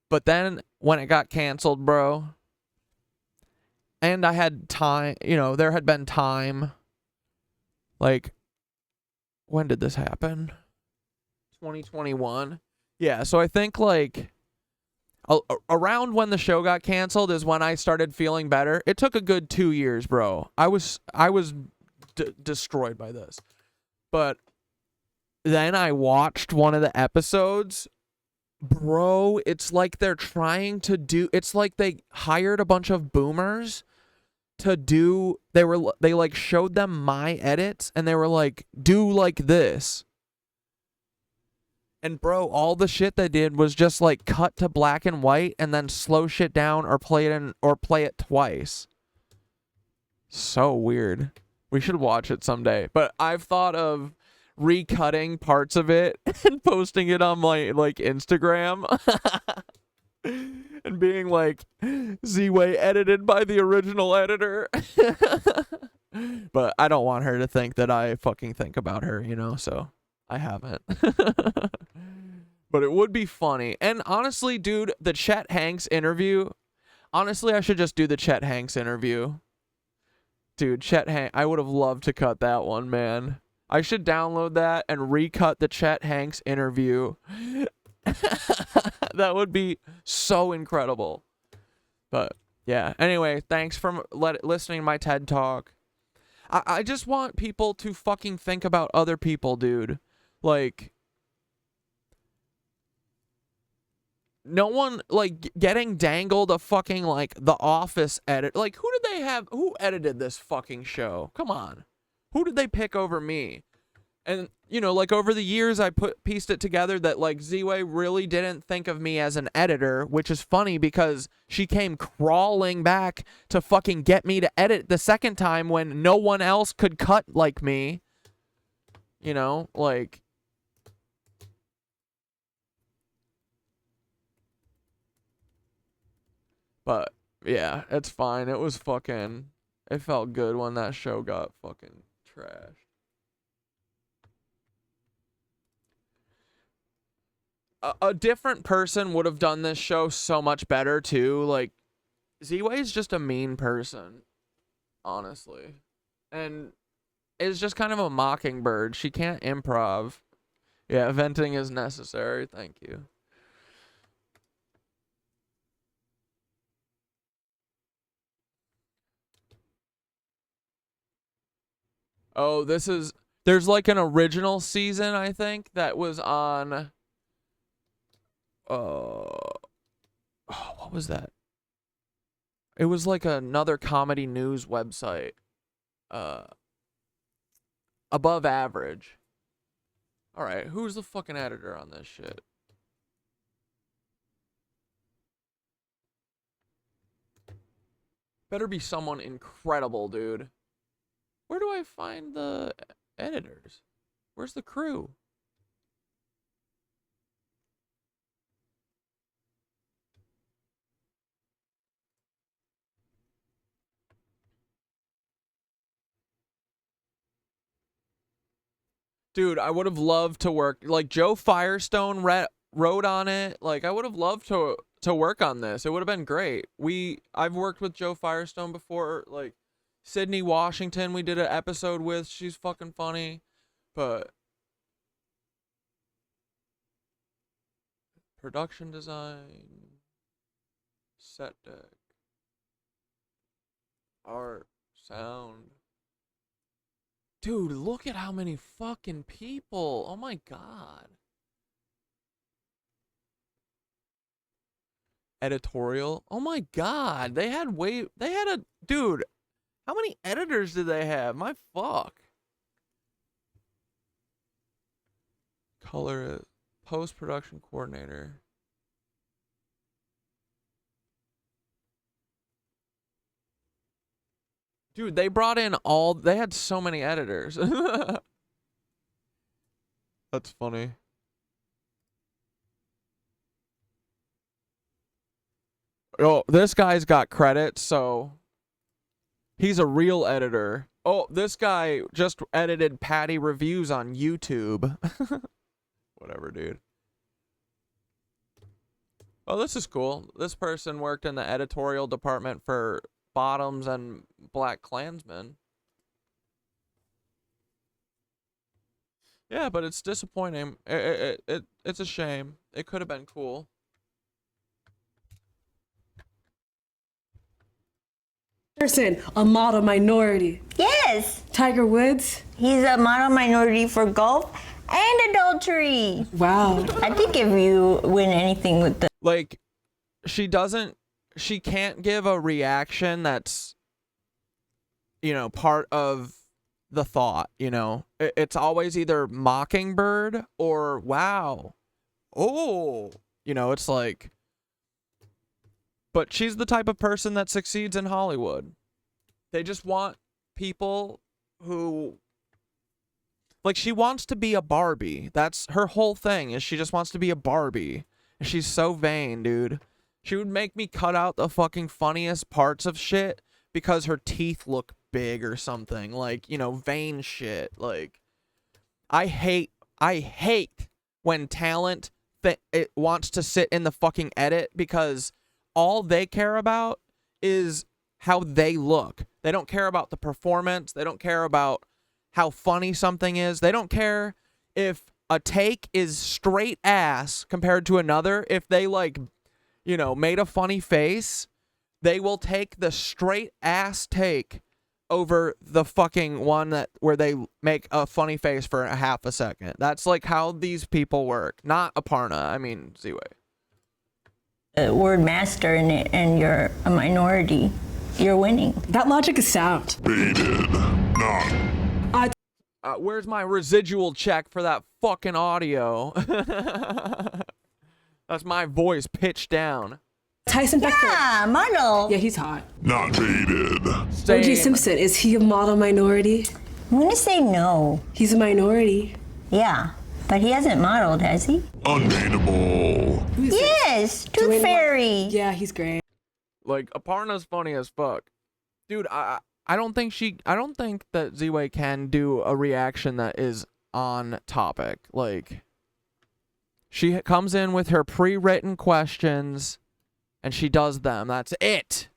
But then when it got canceled, bro, and I had time, there had been time. Like, when did this happen? 2021. Yeah, so I think like around when the show got canceled is when I started feeling better. It took a good 2 years, bro. I was destroyed by this. But then I watched one of the episodes. Bro, it's like they're trying to do, it's like they hired a bunch of boomers to do, they like showed them my edits and they were like, do like this. And bro, all the shit they did was just like cut to black and white and then slow shit down or play it twice. So weird. We should watch it someday. But I've thought of recutting parts of it and posting it on my like Instagram and being like, Ziwe edited by the original editor. But I don't want her to think that I fucking think about her, you know, so I haven't. But it would be funny. And honestly, dude, the Chet Hanks interview, honestly, I should just do the Chet Hanks interview. Dude, Chet Hanks, I would have loved to cut that one, man. I should download that and recut the Chet Hanks interview. That would be so incredible. But yeah, anyway, thanks for listening to my TED Talk. I just want people to fucking think about other people, dude. Like, no one, like, getting dangled a fucking, like, The Office edit. Like, who did they have? Who edited this fucking show? Come on. Who did they pick over me? And, you know, like, over the years, I pieced it together that, like, Ziwe really didn't think of me as an editor, which is funny because she came crawling back to fucking get me to edit the second time when no one else could cut like me. You know, like... But, yeah, it's fine. It was fucking... It felt good when that show got fucking trashed. A different person would have done this show so much better, too. Like, Ziwe's just a mean person, honestly. And is just kind of a mockingbird. She can't improv. Yeah, venting is necessary. Thank you. Oh, this is... There's like an original season, I think, that was on... what was that? It was like another comedy news website. Above Average. Alright, who's the fucking editor on this shit? Better be someone incredible, dude. Where do I find the editors? Where's the crew? Dude, I would have loved to work, like, Joe Firestone wrote on it. Like, I would have loved to work on this. It would have been great. I've worked with Joe Firestone before, like, Sydney Washington we did an episode with. She's fucking funny. But production design, set deck, art, sound. Dude, look at how many fucking people. Oh my god. Editorial. Oh my god. They had a... Dude, how many editors did they have? My fuck. Color, post-production coordinator. Dude, they brought in they had so many editors. That's funny. Oh, this guy's got credits, so he's a real editor. Oh, this guy just edited Patty reviews on YouTube. Whatever, dude. Oh, this is cool. This person worked in the editorial department for Bottoms and Black Klansmen. Yeah, but it's disappointing. It's a shame. It could have been cool.
Person, a model minority.
Yes.
Tiger Woods.
He's a model minority for golf and adultery.
Wow.
I think if you win anything with the...
Like, she can't give a reaction that's, you know, part of the thought, you know. It's always either mockingbird or wow. Oh. You know, it's like... But she's the type of person that succeeds in Hollywood. They just want people who, like, she wants to be a Barbie. That's her whole thing, is she just wants to be a Barbie. And she's so vain, dude. She would make me cut out the fucking funniest parts of shit because her teeth look big or something. Like, you know, vain shit. Like, I hate when talent it wants to sit in the fucking edit because all they care about is how they look. They don't care about the performance. They don't care about how funny something is. They don't care if a take is straight ass compared to another. If they, like, you know, made a funny face, they will take the straight ass take over the fucking one that where they make a funny face for a half a second. That's like how these people work. Not Aparna, I mean Ziwe.
Word master and you're a minority, you're winning.
That logic is sound.
Where's my residual check for that fucking audio? That's my voice pitched down.
Tyson Beckford.
Yeah, model.
Yeah, he's hot.
Not dated.
O.J. Simpson, is he a model minority?
I'm gonna say no.
He's a minority.
Yeah, but he hasn't modeled, has he?
Undateable.
Yes, Tooth Fairy.
Yeah, he's great.
Like, Aparna's funny as fuck. Dude, I don't think that Ziwe can do a reaction that is on topic. Like, she comes in with her pre-written questions and she does them. That's it.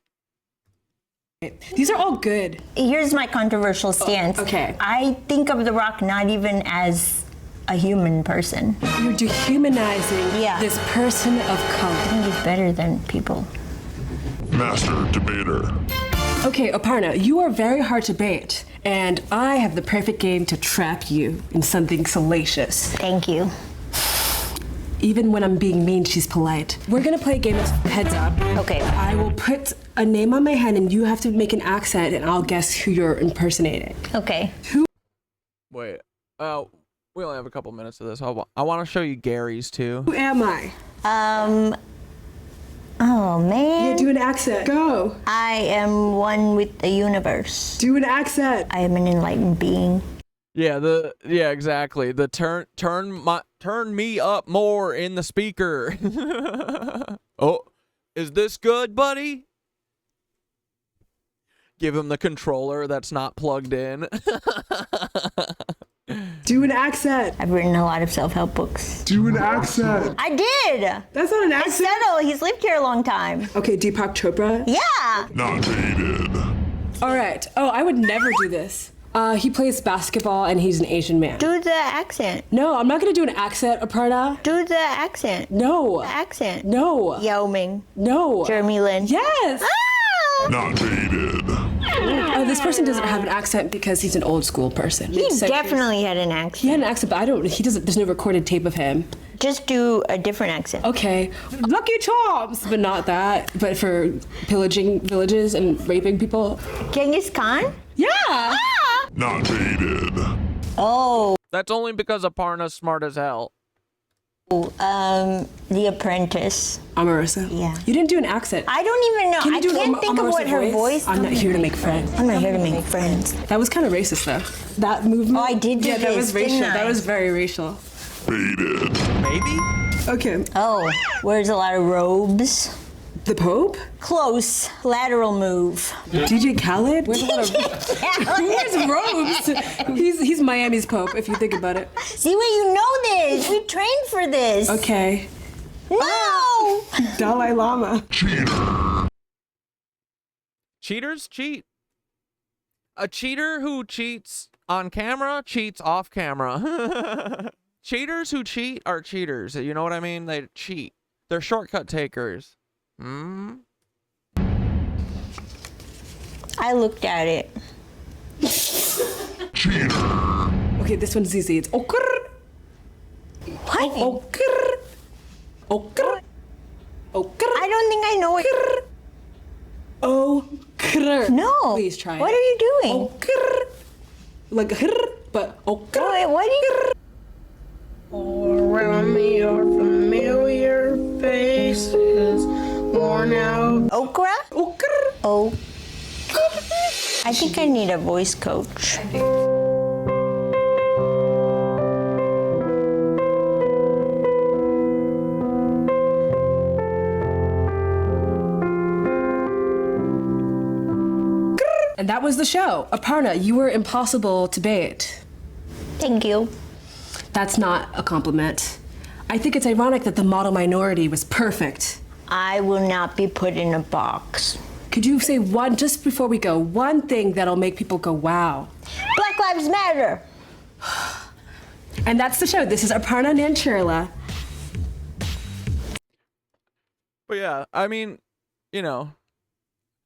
These are all good.
Here's my controversial stance.
Okay.
I think of The Rock not even as a human person.
You're dehumanizing this person of color.
I think he's better than people.
Master debater.
Okay, Aparna, you are very hard to bait, and I have the perfect game to trap you in something salacious.
Thank you.
Even when I'm being mean, she's polite. We're gonna play a game of heads up.
Okay.
I will put a name on my hand, and you have to make an accent, and I'll guess who you're impersonating.
Okay.
Wait. We only have a couple minutes of this. I want to show you Gary's too.
Who am I?
Oh man.
Yeah, do an accent. Go.
I am one with the universe.
Do an accent.
I am an enlightened being.
Yeah, exactly. The turn me up more in the speaker. Oh, is this good, buddy? Give him the controller that's not plugged in.
Do an accent.
I've written a lot of self-help books.
Do an accent.
I did.
That's not an accent.
It's subtle. He's lived here a long time.
Okay, Deepak Chopra.
Yeah.
Not dated.
All right. Oh, I would never do this. He plays basketball and he's an Asian man.
Do the accent.
No, I'm not gonna do an accent, Aparna.
Do the accent.
No.
Accent.
No.
Yao Ming.
No.
Jeremy Lin.
Yes.
Ah!
Not dated.
Oh, this person doesn't have an accent because he's an old school person.
He definitely had an accent.
He had an accent, but there's no recorded tape of him.
Just do a different accent.
Okay. Lucky Charms, but not that. But for pillaging villages and raping people.
Genghis Khan?
Yeah.
Ah!
Not dated.
Oh.
That's only because Aparna's smart as hell.
The Apprentice.
Omarosa.
Yeah.
You didn't do an accent.
I don't even know. I can't think of what her voice.
I'm not here to make friends.
I'm not here to make friends.
That was kind of racist, though. That movement.
Oh, I did do
yeah, that
this,
was racial.
didn't I?
That was very racial.
Dated.
Maybe?
Okay.
Oh, wears a lot of robes.
The Pope?
Close. Lateral move.
DJ Khaled?
Who
wears robes? He's Miami's Pope, if you think about it.
See, you know this. We trained for this.
Okay.
No!
Dalai Lama.
Cheater.
Cheaters cheat. A cheater who cheats on camera cheats off camera. Cheaters who cheat are cheaters. You know what I mean? They cheat. They're shortcut takers.
I looked at it.
Cheater.
Okay, this one's easy. It's okr.
What?
Okr. Okr. Okr.
I don't think I know it.
Okr.
No.
Please try it.
What are you doing?
Okr. Like hr, but okr.
Wait, what are you?
All around me are familiar faces, worn out.
Okra?
Okr.
Oh. I I think I need a voice coach.
And that was the show. Aparna, you were impossible to bait.
Thank you.
That's not a compliment. I think it's ironic that the model minority was perfect.
I will not be put in a box.
Could you say one, just before we go, one thing that'll make people go, wow?
Black Lives Matter.
And that's the show. This is Aparna Nancherla.
But yeah, I mean, you know,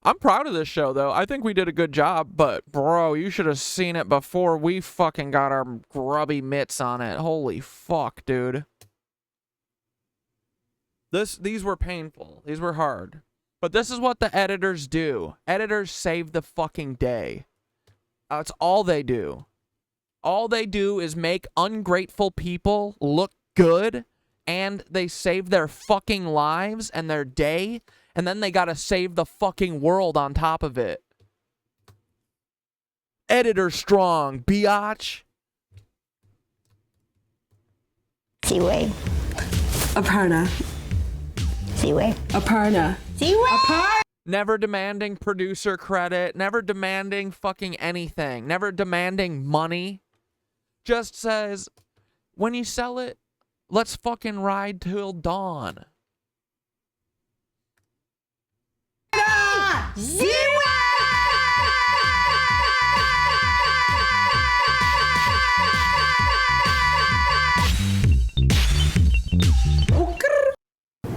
I'm proud of this show, though. I think we did a good job, but bro, you should have seen it before we fucking got our grubby mitts on it. Holy fuck, dude. These were painful. These were hard. But this is what the editors do. Editors save the fucking day. That's all they do. All they do is make ungrateful people look good, and they save their fucking lives and their day, and then they gotta save the fucking world on top of it. Editor strong, biatch.
Ziwe.
Aparna.
Ziwe.
Aparna.
Ziwe.
Aparna.
Never demanding producer credit, never demanding fucking anything, never demanding money. Just says, when you sell it, let's fucking ride till dawn.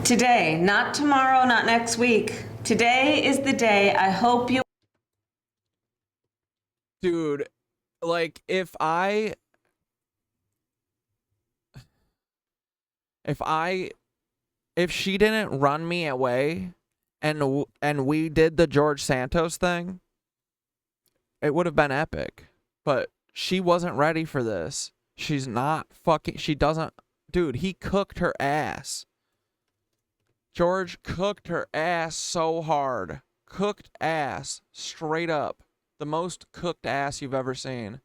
Today, not tomorrow, not next week. Today is the day. I hope you...
Dude, like, if she didn't run me away and we did the George Santos thing, it would have been epic. But she wasn't ready for this. She's not fucking, she doesn't, dude, he cooked her ass. George cooked her ass so hard. Cooked ass, straight up. The most cooked ass you've ever seen.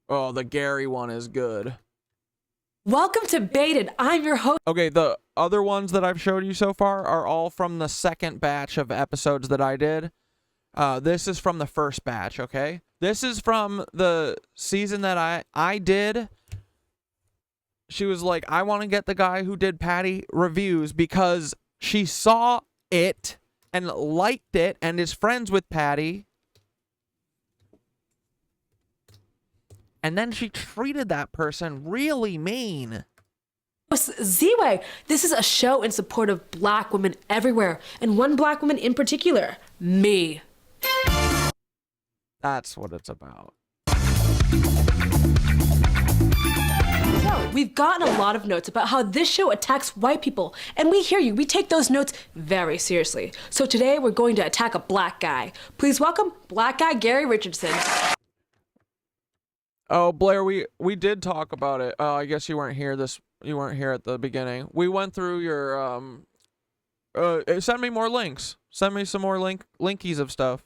Oh, the Gary one is good.
Welcome to Baited. I'm your host.
Okay, the other ones that I've showed you so far are all from the second batch of episodes that I did. This is from the first batch, okay? This is from the season that I did. She was like, I want to get the guy who did Patty reviews because she saw it and liked it and is friends with Patty. And then she treated that person really mean.
Ziwe, this is a show in support of black women everywhere, and one black woman in particular, me.
That's what it's about.
So, we've gotten a lot of notes about how this show attacks white people, and we hear you. We take those notes very seriously. So today, we're going to attack a black guy. Please welcome black guy Gary Richardson.
Oh, Blair, we did talk about it. I guess you weren't here you weren't here at the beginning. We went through your send me more links. Send me some more linkies of stuff.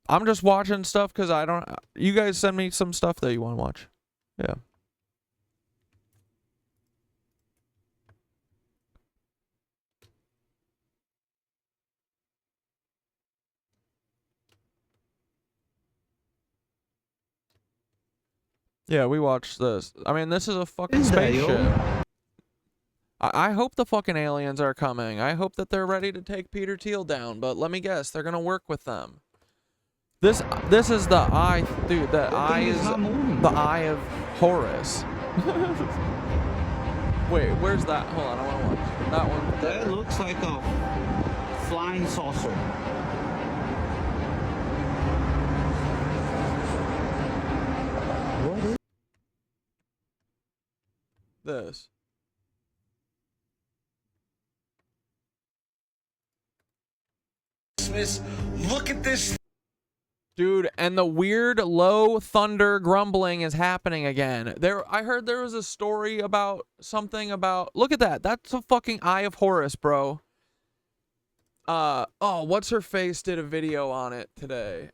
I'm just watching stuff because I don't... You guys send me some stuff that you want to watch. Yeah. Yeah, we watched this. I mean, this is a fucking spaceship. I hope the fucking aliens are coming. I hope that they're ready to take Peter Thiel down, but let me guess, they're gonna work with them. This is the eye, dude. The eye is the Eye of Horus. Wait, where's that? Hold on, I want to watch that one.
That looks like a flying saucer.
What is this?
Look at this.
Dude, and the weird low thunder grumbling is happening again. I heard there was a story about something about... Look at that. That's a fucking Eye of Horus, bro. Oh, what's her face did a video on it today.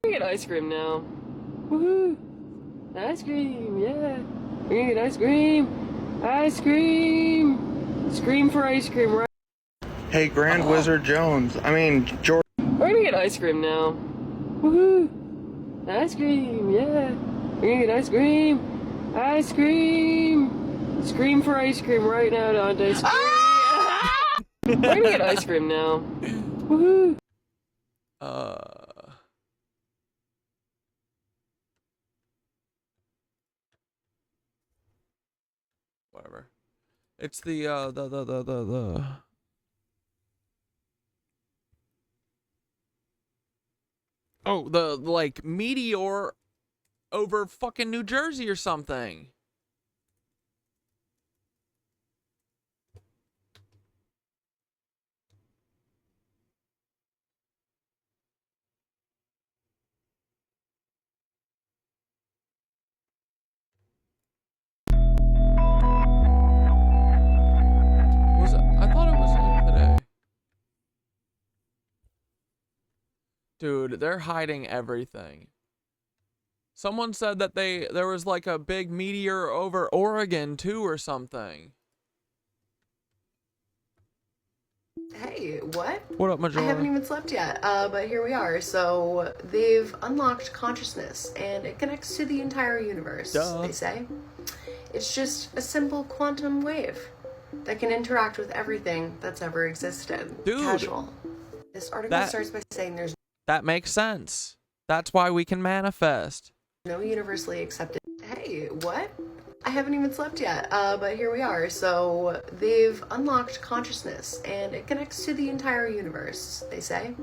We're gonna get ice cream now. Woohoo! Ice cream, yeah. We're gonna get ice cream. Ice cream. Scream for ice cream, right?
Hey, Grand Wizard Jones. I mean, George.
We're gonna get ice cream now. Woohoo! Ice cream, yeah. We're gonna get ice cream. Ice cream. Scream for ice cream right now, Dante. We're gonna get ice cream now. Woohoo!
Whatever. It's the Oh, the like meteor over fucking New Jersey or something. I thought it was like today. Dude, they're hiding everything. Someone said that there was like a big meteor over Oregon too or something.
Hey, what?
What up, Majora?
I haven't even slept yet, but here we are. So they've unlocked consciousness, and it connects to the entire universe, they say. It's just a simple quantum wave that can interact with everything that's ever existed.
Dude,
casual. This article starts by saying there's
that makes sense. That's why we can manifest.
no universally accepted. Hey, what? I haven't even slept yet, but here we are. So they've unlocked consciousness, and it connects to the entire universe, they say.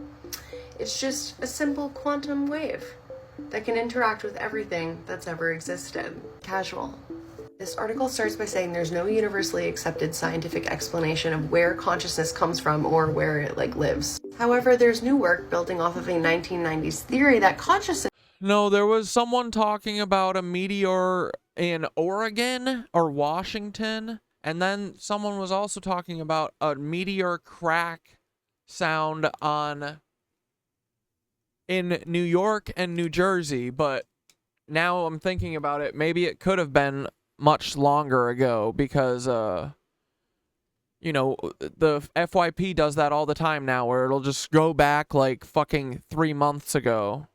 It's just a simple quantum wave that can interact with everything that's ever existed. Casual. This article starts by saying there's no universally accepted scientific explanation of where consciousness comes from or where it lives. However, there's new work building off of a 1990s theory that consciousness.
No, there was someone talking about a meteor in Oregon or Washington, and then someone was also talking about a meteor crack sound in New York and New Jersey, but now I'm thinking about it, maybe it could have been much longer ago because you know, the FYP does that all the time now where it'll just go back like fucking 3 months ago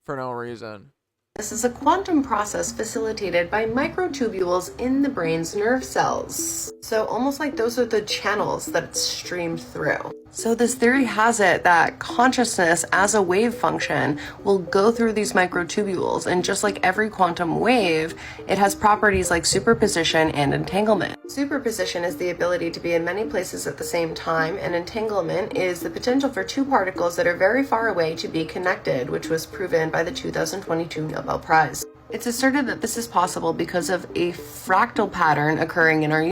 for no reason.
This is a quantum process facilitated by microtubules in the brain's nerve cells. So almost like those are the channels that it's streamed through. So this theory has it that consciousness as a wave function will go through these microtubules, and just like every quantum wave, it has properties like superposition and entanglement. Superposition is the ability to be in many places at the same time, and entanglement is the potential for two particles that are very far away to be connected, which was proven by the 2022 Nobel Prize. It's asserted that this is possible because of a fractal pattern occurring in our.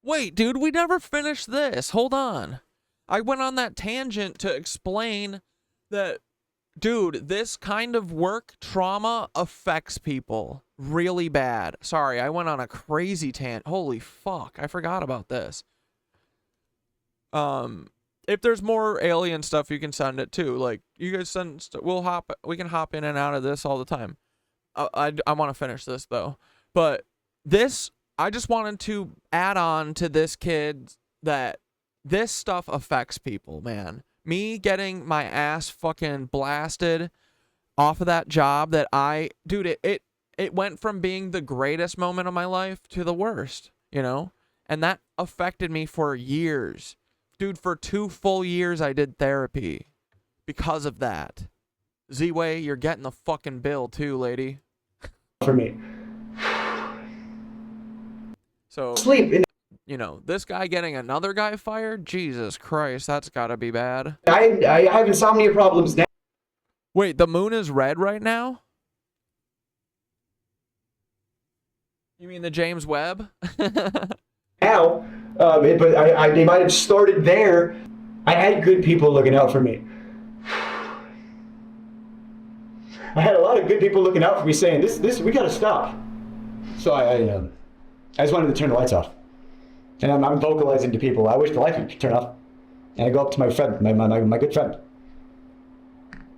Wait, dude, we never finished this. Hold on. I went on that tangent to explain that, dude, this kind of work, trauma, affects people really bad. Sorry, I went on a crazy tangent. Holy fuck, I forgot about this. If there's more alien stuff, you can send it too. Like, you guys send, we can hop in and out of this all the time. I want to finish this though. But this, I just wanted to add on to this kid that this stuff affects people, man. Me getting my ass fucking blasted off of that job that dude, it went from being the greatest moment of my life to the worst, you know? And that affected me for years. Dude, for 2 full years I did therapy because of that. Ziwe, you're getting the fucking bill too, lady.
For me.
So, you know, this guy getting another guy fired? Jesus Christ, that's gotta be bad.
I have insomnia problems now.
Wait, the moon is red right now? You mean the James Webb?
Now, but they might have started there. I had good people looking out for me. I had a lot of good people looking out for me saying, this, we gotta stop. So I just wanted to turn the lights off. And I'm vocalizing to people, I wish the lights would turn off. And I go up to my friend, my good friend.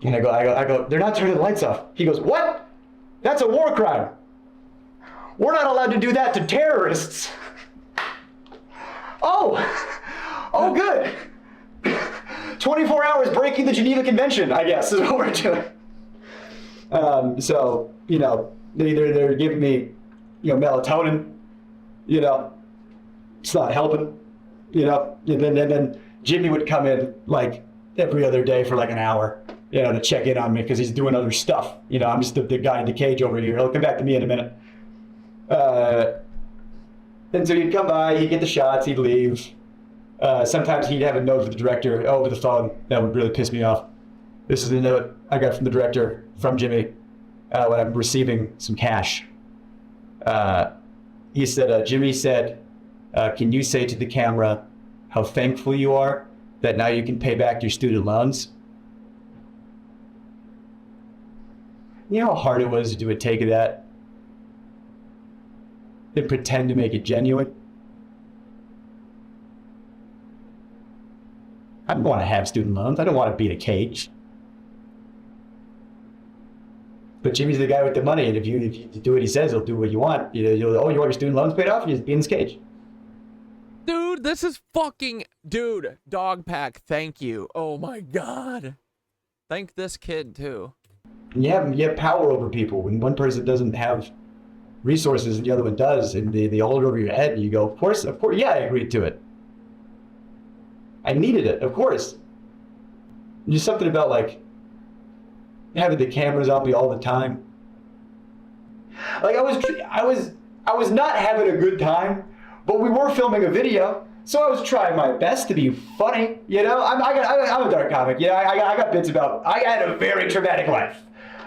And I go, they're not turning the lights off. He goes, what? That's a war crime. We're not allowed to do that to terrorists. Oh, good. 24 hours breaking the Geneva Convention, I guess, is what we're doing. So, you know, they're giving me, you know, melatonin, you know, it's not helping, you know, and then Jimmy would come in like every other day for like an hour, you know, to check in on me because he's doing other stuff. You know, I'm just the guy in the cage over here. He'll come back to me in a minute. And so he'd come by, he'd get the shots, he'd leave. Sometimes he'd have a note for the director over the phone. That would really piss me off. This is the note I got from the director, from Jimmy, when I'm receiving some cash. He said, Jimmy said, can you say to the camera how thankful you are that now you can pay back your student loans? You know how hard it was to do a take of that? And pretend to make it genuine? I don't want to have student loans. I don't want to be in a cage. But Jimmy's the guy with the money, and if you do what he says, he'll do what you want. You want your student loans paid off? You just be in this cage.
Dude, this is fucking... Dude, dog pack, thank you. Oh my god. Thank this kid, too.
You have power over people. When one person doesn't have resources and the other one does, and they hold it over your head, and you go, of course, yeah, I agreed to it. I needed it, of course. Just something about, like, having the cameras on me all the time. Like, I was not having a good time, but we were filming a video, so I was trying my best to be funny, you know? I'm a dark comic, you know? I got bits about... I had a very traumatic life.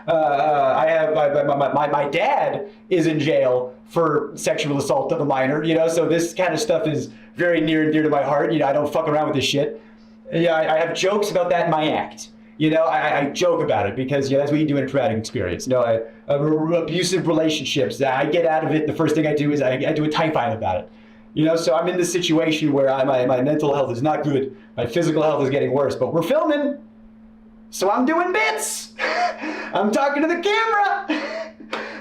I have... My dad is in jail for sexual assault of a minor, you know? So this kind of stuff is very near and dear to my heart. You know, I don't fuck around with this shit. Yeah, I have jokes about that in my act. You know, I joke about it because, you know, that's what you do in a traumatic experience. You know, abusive relationships. I get out of it. The first thing I do is I do a typhoon about it. You know, so I'm in this situation where my mental health is not good. My physical health is getting worse, but we're filming. So I'm doing bits. I'm talking to the camera.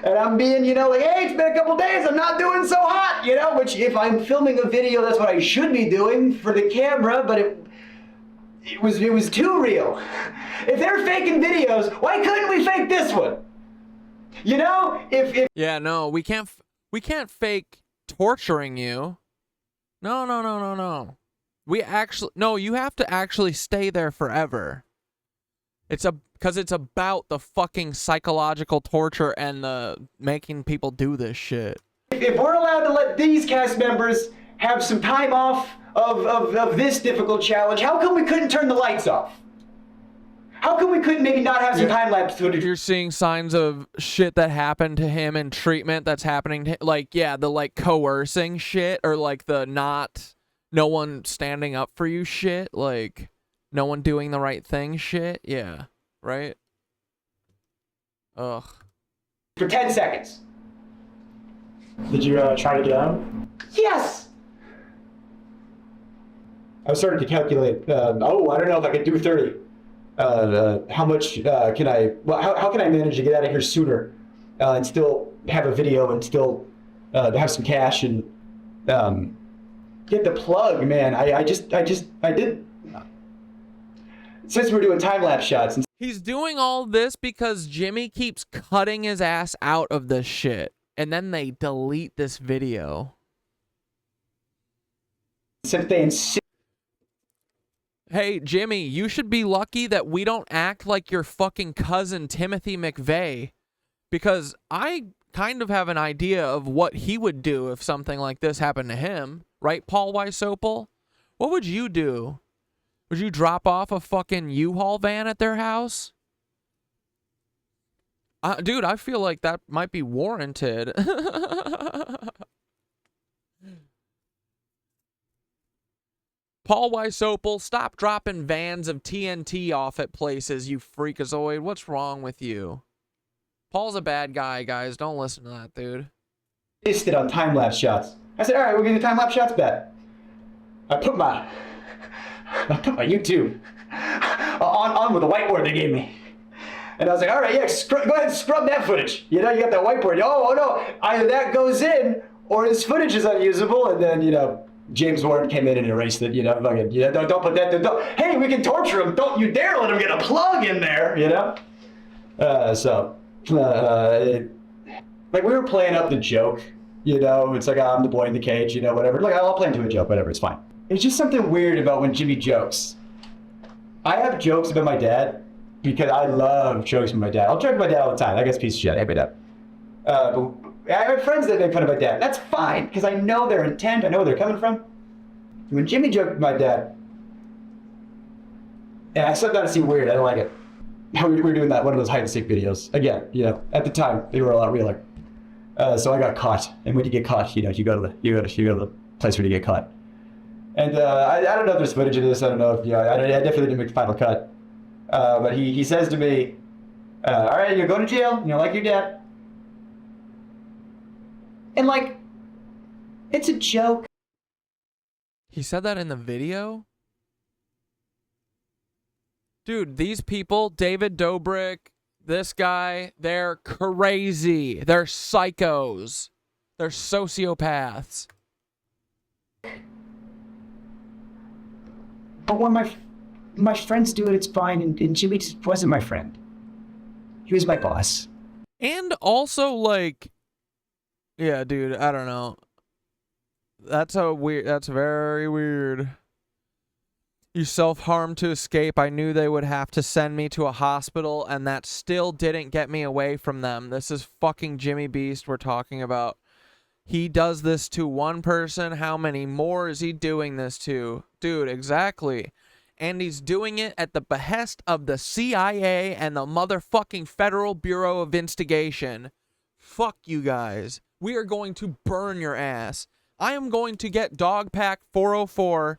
And I'm being, you know, like, hey, it's been a couple days. I'm not doing so hot, you know, which if I'm filming a video, that's what I should be doing for the camera, but it was too real. If they're faking videos, why couldn't we fake this one? You know, if
Yeah, no, we can't fake torturing you. No. No, you have to actually stay there forever. Because it's about the fucking psychological torture and the making people do this shit.
If we're allowed to let these cast members have some time off of this difficult challenge, how come we couldn't turn the lights off? How come we couldn't maybe not have some time-lapse footage?
You're seeing signs of shit that happened to him in treatment that's happening to him. Like, yeah, the, like, coercing shit, or, like, the no one standing up for you shit. Like, no one doing the right thing shit. Yeah, right? Ugh.
For 10 seconds.
Did you try to get out?
Yes! I was starting to calculate, I don't know if I could do 30. How much can I, well, how can I manage to get out of here sooner and still have a video and still have some cash and get the plug, man. I did. Since we're doing time-lapse shots.
He's doing all this because Jimmy keeps cutting his ass out of this shit. And then they delete this video.
Since they insist.
Hey, Jimmy, you should be lucky that we don't act like your fucking cousin Timothy McVeigh. Because I kind of have an idea of what he would do if something like this happened to him. Right, Paul Weisopel? What would you do? Would you drop off a fucking U-Haul van at their house? Dude, I feel like that might be warranted. Paul Weisopel, stop dropping vans of TNT off at places, you freakazoid. What's wrong with you? Paul's a bad guy, guys. Don't listen to that, dude.
Based it on time-lapse shots. I said, all right, we're going to do time-lapse shots bet. I put my YouTube on with the whiteboard they gave me. And I was like, all right, yeah, go ahead and scrub that footage. You know, you got that whiteboard. Oh, no, either that goes in or this footage is unusable. And then, you know, James Warren came in and erased it, you know, fucking, you know, don't put that, hey, we can torture him. Don't you dare let him get a plug in there, you know? Like we were playing up the joke, you know, it's like, oh, I'm the boy in the cage, you know, whatever. Like, I'll play into a joke, whatever, it's fine. It's just something weird about when Jimmy jokes. I have jokes about my dad because I love jokes from my dad. I'll joke about my dad all the time. That guy's a piece of shit. I hate my dad. But I have friends that make fun of my dad. That's fine, because I know their intent. I know where they're coming from. When Jimmy joked with my dad, and I started to see weird. I don't like it. We were doing that, one of those hide and seek videos. Again, you know, at the time, they were a lot realer. So I got caught. And when you get caught, you know, you go to the place where you get caught. And I don't know if there's footage of this. I don't know if, you know, I definitely didn't make the final cut. But he says to me, all right, you're going to jail, you know, like your dad. And like, it's a joke.
He said that in the video? Dude, these people, David Dobrik, this guy, they're crazy. They're psychos. They're sociopaths.
But when my friends do it, it's fine. And Jimmy just wasn't my friend. He was my boss.
And also, like, yeah, dude, I don't know. That's very weird. You self-harmed to escape. I knew they would have to send me to a hospital, and that still didn't get me away from them. This is fucking Jimmy Beast we're talking about. He does this to one person. How many more is he doing this to? Dude, exactly. And he's doing it at the behest of the CIA and the motherfucking Federal Bureau of Investigation. Fuck you guys. We are going to burn your ass. I am going to get Dog Pack 404.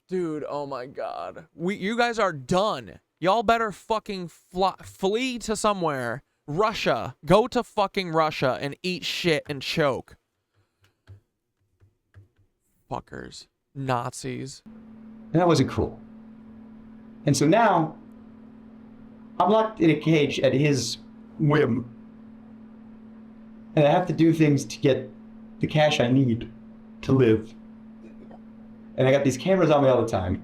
Dude, oh my god. You guys are done. Y'all better fucking flee to somewhere. Russia. Go to fucking Russia and eat shit and choke. Fuckers. Nazis.
And that wasn't cool. And so now, I'm locked in a cage at his whim. And I have to do things to get the cash I need to live. And I got these cameras on me all the time.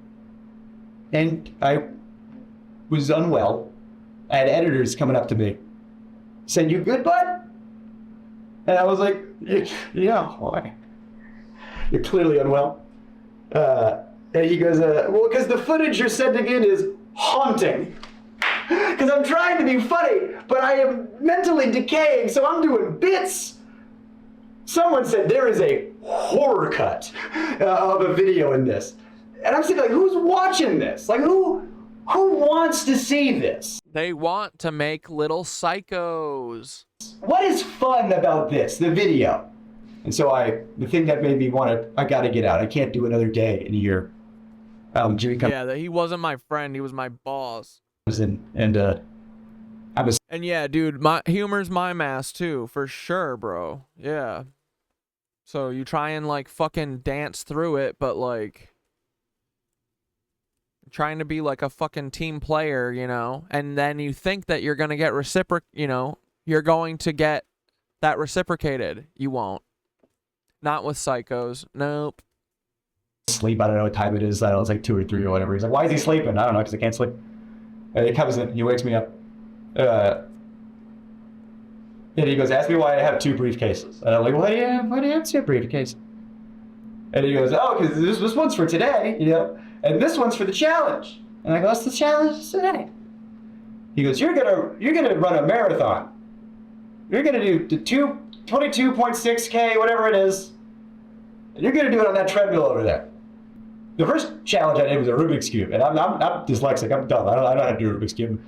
And I was unwell. I had editors coming up to me saying, "You good, bud?" And I was like, "Yeah, why? You're clearly unwell." And he goes, "Well, because the footage you're sending in is haunting. Because I'm trying to be funny, but I am mentally decaying, so I'm doing bits." Someone said there is a horror cut of a video in this. And I'm saying, like, who's watching this? Like, who wants to see this?
They want to make little psychos.
What is fun about this, the video? And so the thing that made me want to, I got to get out. I can't do another day in a year. Jimmy comes.
Yeah, he wasn't my friend. He was my boss.
And
yeah, dude, my humor's my mask too, for sure, bro. Yeah. So you try and like fucking dance through it, but like trying to be like a fucking team player, you know, and then you think that you're gonna get you're going to get that reciprocated. You won't. Not with psychos. Nope.
Sleep. I don't know what time it is. I don't know, it's like 2 or 3 or whatever. He's like, "Why is he sleeping?" I don't know, because I can't sleep. He comes in. He wakes me up. And he goes, "Ask me why I have 2 briefcases." And I'm like, why do you have 2 briefcases? And he goes, "Oh, because this one's for today, you know, and this one's for the challenge." And I go, "What's the challenge today?" He goes, You're gonna run a marathon. You're gonna do the 22.6K, whatever it is. And you're gonna do it on that treadmill over there. The first challenge I did was a Rubik's Cube, and I'm dyslexic. I'm dumb. I don't know how to do a Rubik's Cube.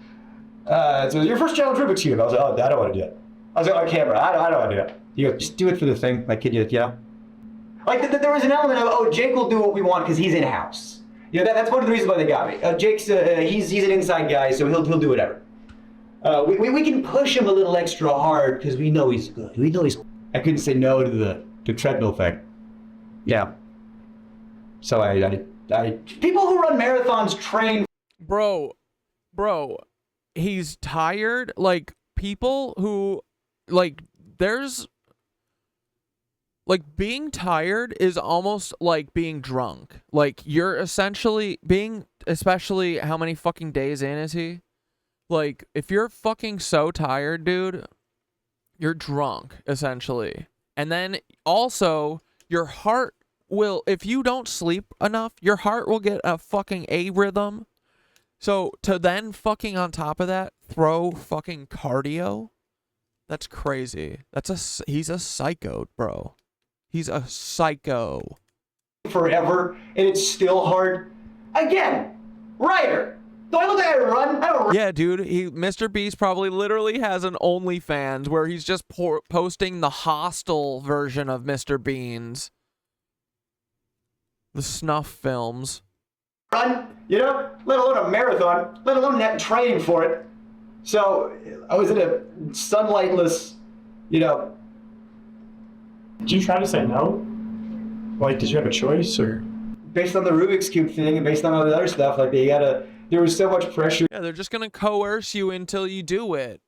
So your first challenge Rubik's Cube. I was like, oh, I don't want to do it. I was like, on camera, I don't want to do it. You go, just do it for the thing. Like, kid, you know? Like, there was an element of, oh, Jake will do what we want because he's in-house. You know, that's one of the reasons why they got me. Jake's, he's an inside guy, so he'll do whatever. We can push him a little extra hard because we know he's good. I couldn't say no to the treadmill thing. Yeah. So I people who run marathons train.
Bro, he's tired. Like, people who, like, there's, like, being tired is almost like being drunk. Like, you're essentially being, especially how many fucking days in is he? Like, if you're fucking so tired, dude, you're drunk, essentially. And then also, your heart will, if you don't sleep enough, your heart will get a fucking arrhythm. So, to then fucking on top of that, throw fucking cardio, that's crazy. He's a psycho, bro. He's a psycho.
Forever, and it's still hard. Again, writer. Do I look like I run? I don't run.
Yeah, dude, Mr. Beast probably literally has an OnlyFans where he's just posting the hostile version of Mr. Beans. The snuff films.
Run, you know, let alone a marathon, let alone net training for it. So I was in a sunlightless, you know.
Did you try to say no? Like, did you have a choice, or?
Based on the Rubik's Cube thing and based on all the other stuff, like there was so much pressure.
Yeah, they're just gonna coerce you until you do it.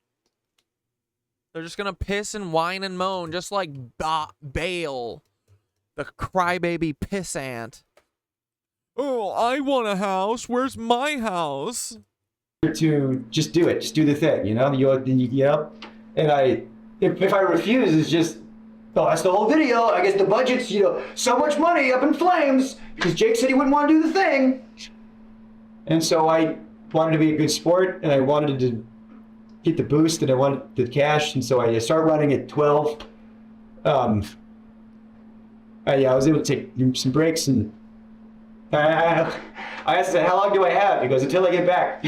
They're just gonna piss and whine and moan, just like Baal, the crybaby pissant. Oh, I want a house. Where's my house?
To just do it, just do the thing, you know. You know, and if I refuse, it's just, oh, that's the whole video. I guess the budget's, you know, so much money up in flames because Jake said he wouldn't want to do the thing. And so I wanted to be a good sport, and I wanted to get the boost, and I wanted the cash, and so I started running at 12. Yeah, I was able to take some breaks, and I asked him, how long do I have? He goes, until I get back.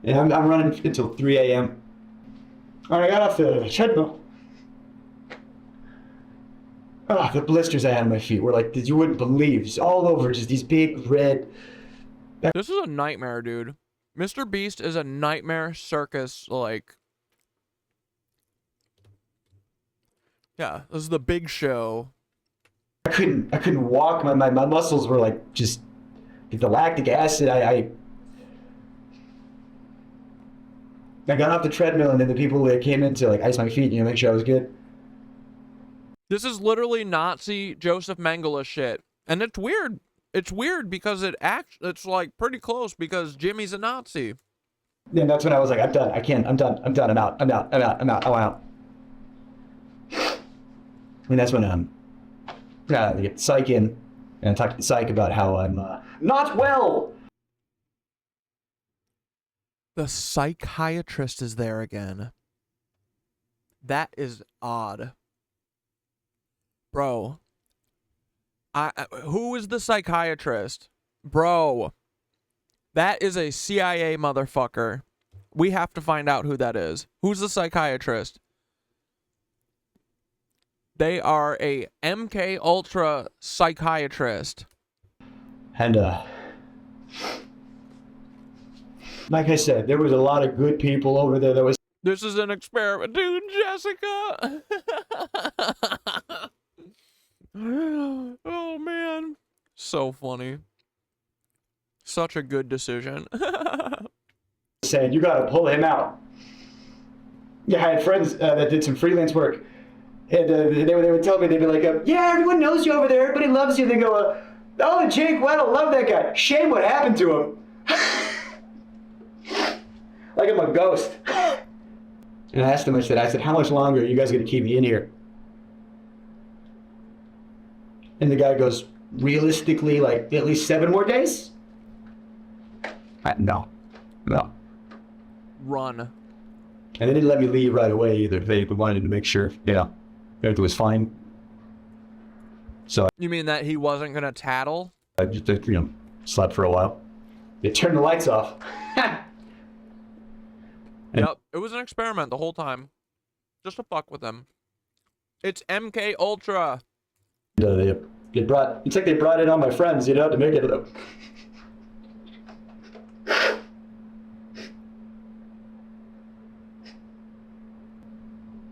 And I'm running until 3 a.m. All right, I got off the treadmill. Oh, the blisters I had on my feet were like, you wouldn't believe, just all over, just these big red.
This is a nightmare, dude. Mr. Beast is a nightmare circus, like. Yeah, this is the big show.
I couldn't walk. My muscles were like just the lactic acid. I got off the treadmill, and then the people that came in to like ice my feet, you know, make sure I was good.
This is literally Nazi Joseph Mengele shit. And it's weird. It's weird because it's like pretty close because Jimmy's a Nazi.
Then that's when I was like, I'm done. I can't. I'm done. I'm out. I'm out. And that's when I get psych in and talk to the psych about how I'm not well.
The psychiatrist is there again. That is odd. Bro. Who is the psychiatrist? Bro. That is a CIA motherfucker. We have to find out who that is. Who's the psychiatrist? They are a MK Ultra psychiatrist.
And like I said, there was a lot of good people over there.
This is an experiment, dude, Jessica. Oh man, so funny. Such a good decision.
Saying you gotta pull him out. Yeah, I had friends that did some freelance work, and they would tell me, they'd be like, yeah, everyone knows you over there, everybody loves you. They go, oh, Jake Weddle, love that guy. Shame what happened to him. Like I'm a ghost. And I asked him, I said, how much longer are you guys gonna keep me in here? And the guy goes, realistically, like at least 7 more days? No.
Run.
And they didn't let me leave right away either. They wanted to make sure, everything was fine. So
you mean that he wasn't gonna tattle?
I just, slept for a while. They turned the lights off.
Yep, it was an experiment the whole time. Just to fuck with them. It's MK Ultra.
They brought, it's like they brought in all my friends, you know, to make it.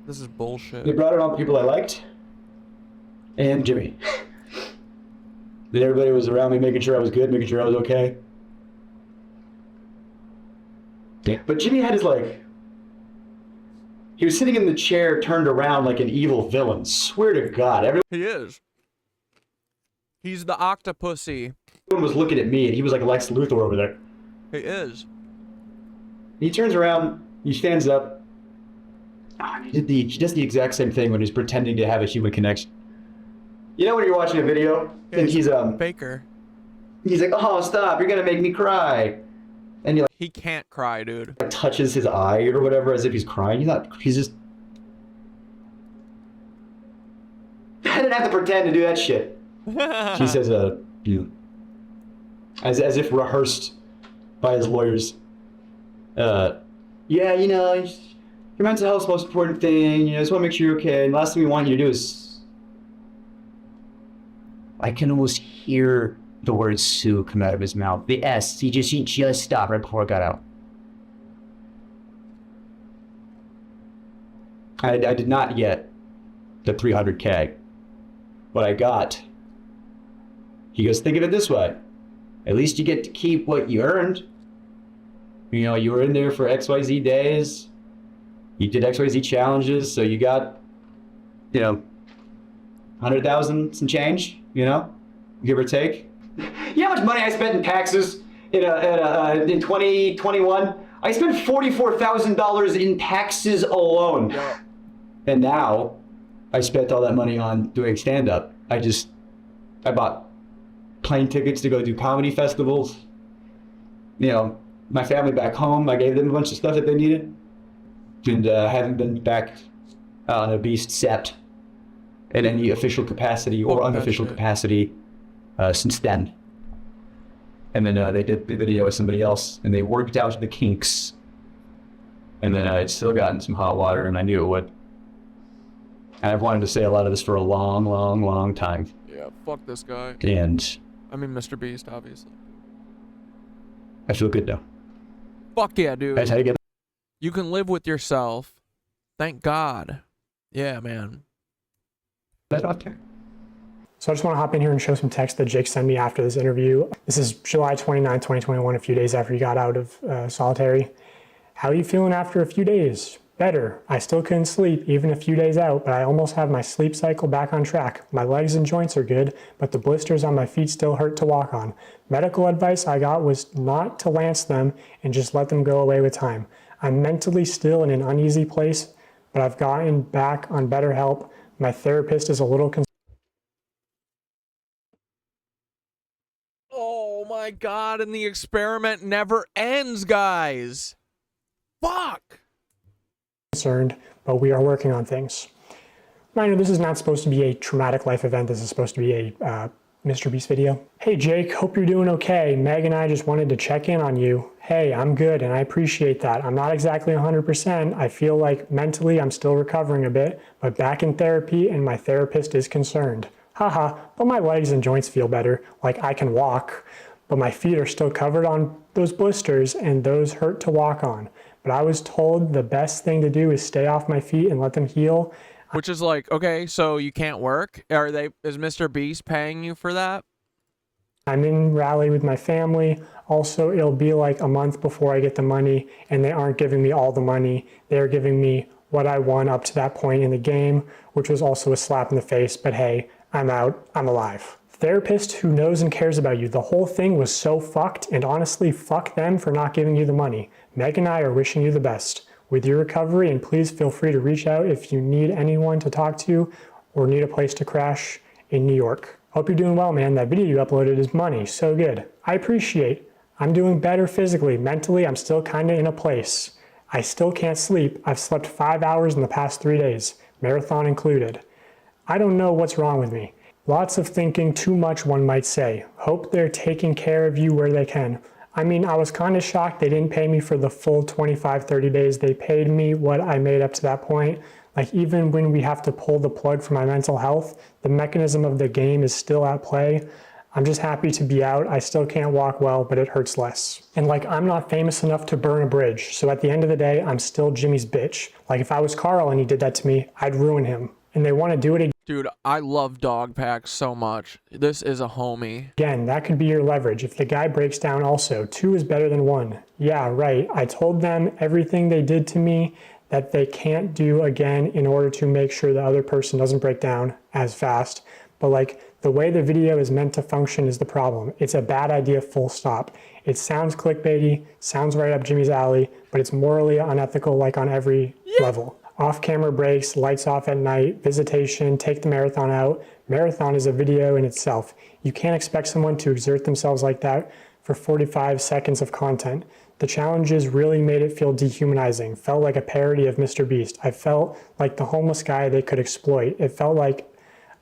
This is bullshit.
They brought in all the people I liked. And Jimmy. Then everybody was around me making sure I was good, making sure I was okay. But Jimmy had his, like, he was sitting in the chair turned around like an evil villain. Swear to God.
He is. He's the octopussy.
Everyone was looking at me and he was like Lex Luthor over there.
He is.
He turns around, he stands up. He does the exact same thing when he's pretending to have a human connection. You know when you're watching a video and he's
Baker.
He's like, oh, stop, you're gonna make me cry. And you're like,
he can't cry, dude.
Like, touches his eye or whatever as if he's crying. He's just. I didn't have to pretend to do that shit. He says, as if rehearsed by his lawyers. Yeah, you know, your mental health's the most important thing. You know, I just want to make sure you're okay. And the last thing we want you to do is.
I can almost hear the word Sue come out of his mouth. The S, he just stopped right before it got out.
I did not get the 300K. What I got, he goes, think of it this way. At least you get to keep what you earned. You know, you were in there for XYZ days. You did XYZ challenges, so you got, you know, 100,000 some change, you know, give or take. You know how much money I spent in taxes in 2021? I spent $44,000 in taxes alone. Yeah. And now I spent all that money on doing stand-up. I bought plane tickets to go do comedy festivals. You know, my family back home, I gave them a bunch of stuff that they needed. And I haven't been back on a beast set in any official capacity or unofficial capacity since then. And then they did the video with somebody else, and they worked out the kinks. And then I'd still gotten some hot water, and I knew it would. And I've wanted to say a lot of this for a long, long, long time.
Yeah, fuck this guy.
And
I mean, Mr. Beast, obviously.
I feel good now.
Fuck yeah, dude.
That's how you get.
You can live with yourself. Thank God. Yeah, man.
That out there.
So I just want to hop in here and show some text that Jake sent me after this interview. This is July 29, 2021, a few days after he got out of solitary. How are you feeling after a few days? Better. I still couldn't sleep even a few days out, but I almost have my sleep cycle back on track. My legs and joints are good, but the blisters on my feet still hurt to walk on. Medical advice I got was not to lance them and just let them go away with time. I'm mentally still in an uneasy place, but I've gotten back on BetterHelp. My therapist is a little concerned.
Oh my God, and the experiment never ends, guys. Fuck.
Concerned, but we are working on things. Reminder, this is not supposed to be a traumatic life event. This is supposed to be a Mr. Beast video. Hey Jake, hope you're doing okay. Meg and I just wanted to check in on you. Hey, I'm good and I appreciate that. I'm not exactly 100%. I feel like mentally I'm still recovering a bit, but back in therapy and my therapist is concerned. Haha, but my legs and joints feel better, like I can walk, but my feet are still covered on those blisters and those hurt to walk on. But I was told the best thing to do is stay off my feet and let them heal.
Which is like, okay, so you can't work? Is Mr. Beast paying you for that?
I'm in Raleigh with my family. Also, it'll be like a month before I get the money, and they aren't giving me all the money. They're giving me what I won up to that point in the game, which was also a slap in the face, but hey, I'm out, I'm alive. Therapist who knows and cares about you. The whole thing was so fucked, and honestly, fuck them for not giving you the money. Meg and I are wishing you the best with your recovery, and please feel free to reach out if you need anyone to talk to or need a place to crash in New York. Hope you're doing well, man. That video you uploaded is money. So good. I appreciate. I'm doing better physically. Mentally, I'm still kind of in a place. I still can't sleep. I've slept 5 hours in the past 3 days, marathon included. I don't know what's wrong with me. Lots of thinking, too much one might say. Hope they're taking care of you where they can. I mean, I was kind of shocked they didn't pay me for the full 25, 30 days. They paid me what I made up to that point. Like, even when we have to pull the plug for my mental health, the mechanism of the game is still at play. I'm just happy to be out. I still can't walk well, but it hurts less. And like, I'm not famous enough to burn a bridge. So at the end of the day, I'm still Jimmy's bitch. Like, if I was Carl and he did that to me, I'd ruin him. And they want to do it again.
Dude, I love dog packs so much. This is a homie.
Again, that could be your leverage. If the guy breaks down also, 2 is better than 1. Yeah, right. I told them everything they did to me that they can't do again in order to make sure the other person doesn't break down as fast. But like, the way the video is meant to function is the problem. It's a bad idea, full stop. It sounds clickbaity, sounds right up Jimmy's alley, but it's morally unethical, like on every level. Off-camera breaks, lights off at night, visitation, take the marathon out. Marathon is a video in itself. You can't expect someone to exert themselves like that for 45 seconds of content. The challenges really made it feel dehumanizing, felt like a parody of Mr. Beast. I felt like the homeless guy they could exploit. It felt like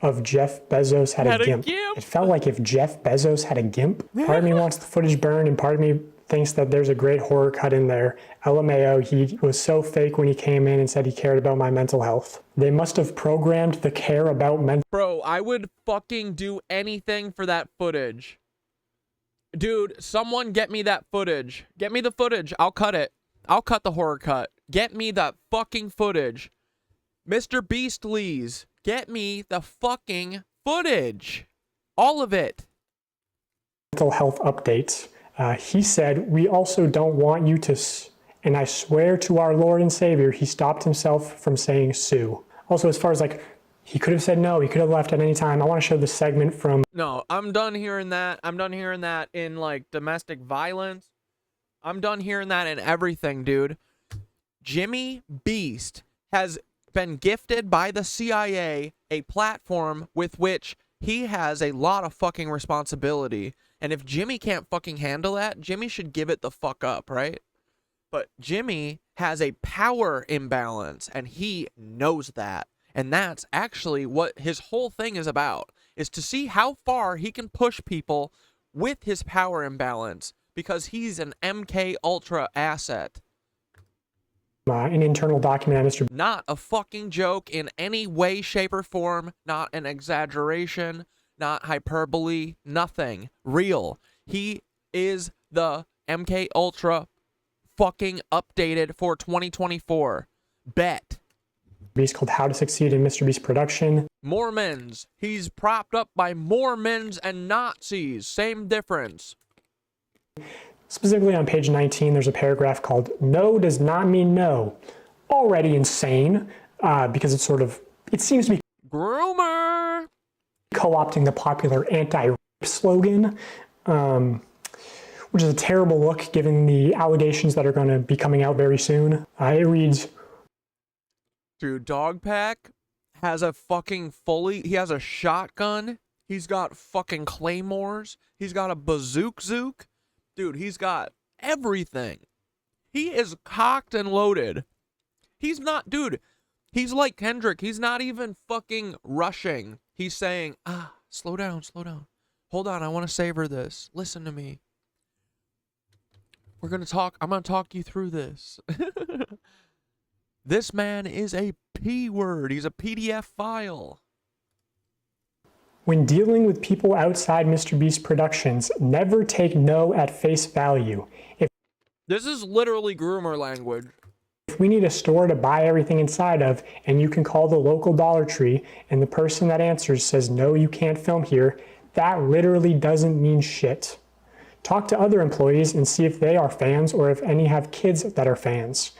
if Jeff Bezos had a GIMP. It felt like if Jeff Bezos had a GIMP. Part of me wants the footage burned, and part of me thinks that there's a great horror cut in there. LMAO, he was so fake when he came in and said he cared about my mental health. They must have programmed the care about mental.
Bro, I would fucking do anything for that footage. Dude, someone get me that footage. Get me the footage. I'll cut it. I'll cut the horror cut. Get me that fucking footage. Mr. Beast Lees, get me the fucking footage. All of it.
Mental health updates. He said, we also don't want you to, and I swear to our Lord and Savior, he stopped himself from saying sue. Also, as far as like, he could have said no, he could have left at any time. I want to show the segment from.
No, I'm done hearing that. I'm done hearing that in like domestic violence. I'm done hearing that in everything, dude. Jimmy Beast has been gifted by the CIA a platform with which he has a lot of fucking responsibility. And if Jimmy can't fucking handle that, Jimmy should give it the fuck up, right? But Jimmy has a power imbalance, and he knows that. And that's actually what his whole thing is about, is to see how far he can push people with his power imbalance, because he's an MK Ultra asset.
An internal document, Mr.
Not a fucking joke in any way, shape, or form. Not an exaggeration. Not hyperbole. Nothing. Real. He is the MK Ultra fucking updated for 2024. Bet.
Beast called How to Succeed in Mr. Beast Production.
Mormons. He's propped up by Mormons and Nazis. Same difference.
Specifically on page 19, there's a paragraph called No does not mean no. Already insane, because it's sort of, it seems to be
groomer
co-opting the popular anti-rape slogan, which is a terrible look given the allegations that are going to be coming out very soon. It reads,
dude, Dogpack has a fucking he has a shotgun. He's got fucking claymores. He's got a bazooka. Dude, he's got everything. He is cocked and loaded. He's not, dude, he's like Kendrick. He's not even fucking rushing. He's saying, slow down, slow down. Hold on, I want to savor this. Listen to me. We're going to talk. I'm going to talk you through this. This man is a P word. He's a PDF file.
When dealing with people outside Mr. Beast Productions, never take no at face value.
This is literally groomer language.
If we need a store to buy everything inside of, and you can call the local Dollar Tree, and the person that answers says, no, you can't film here, that literally doesn't mean shit. Talk to other employees and see if they are fans or if any have kids that are fans.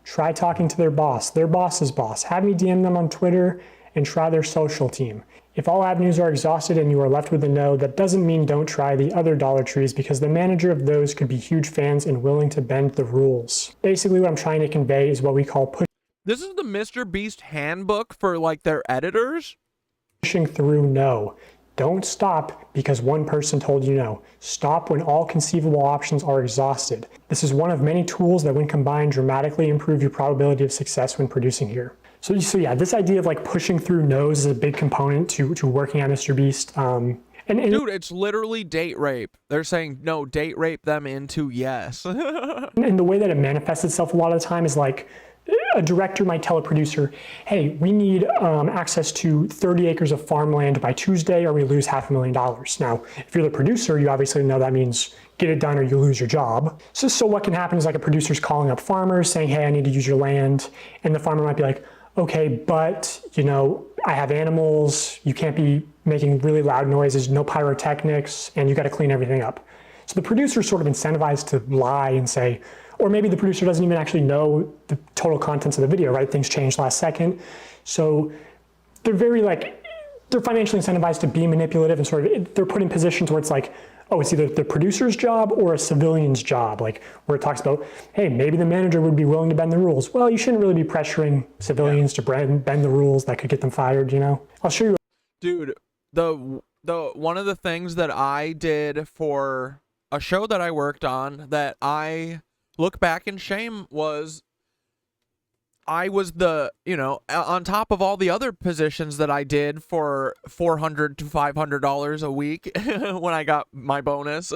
Try talking to their boss's boss. Have me DM them on Twitter and try their social team. If all avenues are exhausted and you are left with a no, that doesn't mean don't try the other Dollar Trees, because the manager of those could be huge fans and willing to bend the rules. Basically what I'm trying to convey is what we call
This is the Mr. Beast handbook for like their editors?
Pushing through no. Don't stop because one person told you no. Stop when all conceivable options are exhausted. This is one of many tools that when combined dramatically improve your probability of success when producing here. So yeah, this idea of like pushing through no's is a big component to working at Mr. Beast. And
dude, it's literally date rape. They're saying, no, date rape them into yes.
And the way that it manifests itself a lot of the time is like, a director might tell a producer, hey, we need access to 30 acres of farmland by Tuesday or we lose $500,000. Now, if you're the producer, you obviously know that means get it done or you lose your job. So what can happen is like a producer's calling up farmers saying, hey, I need to use your land. And the farmer might be like, okay, but, you know, I have animals, you can't be making really loud noises, no pyrotechnics, and you got to clean everything up. So the producer's sort of incentivized to lie and say, or maybe the producer doesn't even actually know the total contents of the video, right? Things changed last second. So they're very like, they're financially incentivized to be manipulative and sort of, they're put in positions where it's like, oh, it's either the producer's job or a civilian's job, like where it talks about, hey, maybe the manager would be willing to bend the rules. Well, you shouldn't really be pressuring civilians to bend the rules that could get them fired, you know? I'll show you.
Dude, the one of the things that I did for a show that I worked on that I look back in shame was I was the, you know, on top of all the other positions that I did for $400 to $500 a week when I got my bonus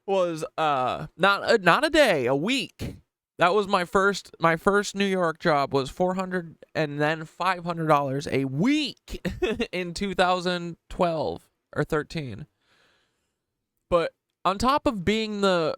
was not a day, a week. That was my first New York job was $400 and then $500 a week in 2012 or 13. But on top of being the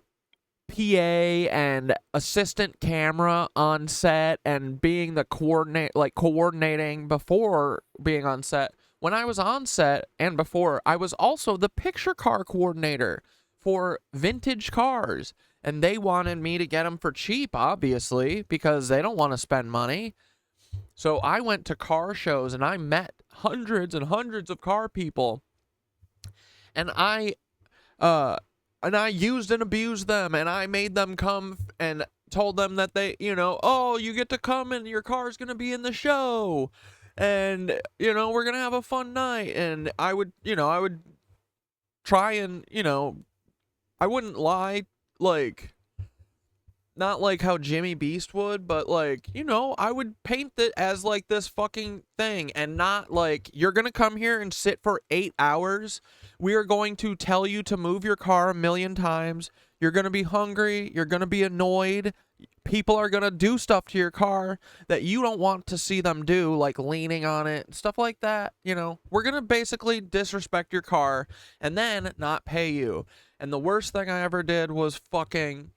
PA and assistant camera on set and being the coordinating before being on set, when I was on set and before, I was also the picture car coordinator for vintage cars, and they wanted me to get them for cheap, obviously, because they don't want to spend money. So I went to car shows and I met hundreds and hundreds of car people, and I used and abused them, and I made them come and told them that they, you know, oh, you get to come and your car's going to be in the show. And, you know, we're going to have a fun night. And I would try and, you know, I wouldn't lie, like, not like how Jimmy Beast would, but like, you know, I would paint it as like this fucking thing and not like, you're going to come here and sit for 8 hours. We are going to tell you to move your car 1,000,000 times. You're going to be hungry. You're going to be annoyed. People are going to do stuff to your car that you don't want to see them do, like leaning on it, stuff like that. You know, we're going to basically disrespect your car and then not pay you. And the worst thing I ever did was fucking,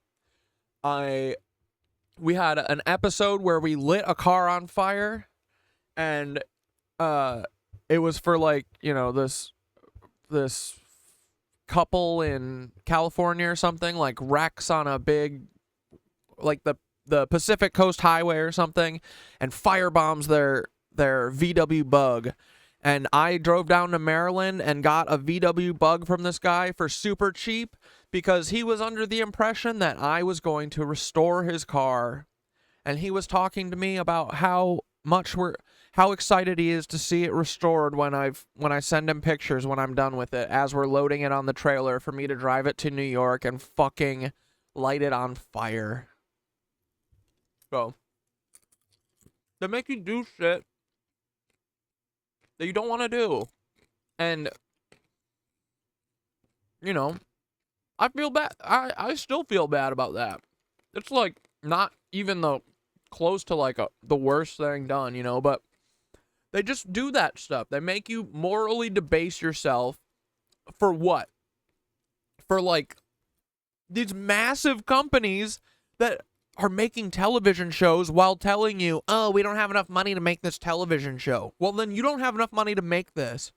we had an episode where we lit a car on fire, and it was for like, you know, this couple in California or something, like wrecks on a big, like the Pacific Coast Highway or something, and firebombs their VW Bug. And I drove down to Maryland and got a VW Bug from this guy for super cheap because he was under the impression that I was going to restore his car. And he was talking to me about how excited he is to see it restored when I send him pictures when I'm done with it, as we're loading it on the trailer for me to drive it to New York and fucking light it on fire. So, they make you do shit that you don't want to do. And, you know, I feel bad. I still feel bad about that. It's like not even close to like the worst thing done, you know, but they just do that stuff. They make you morally debase yourself for what? For like these massive companies that are making television shows while telling you, oh, we don't have enough money to make this television show. Well, then you don't have enough money to make this.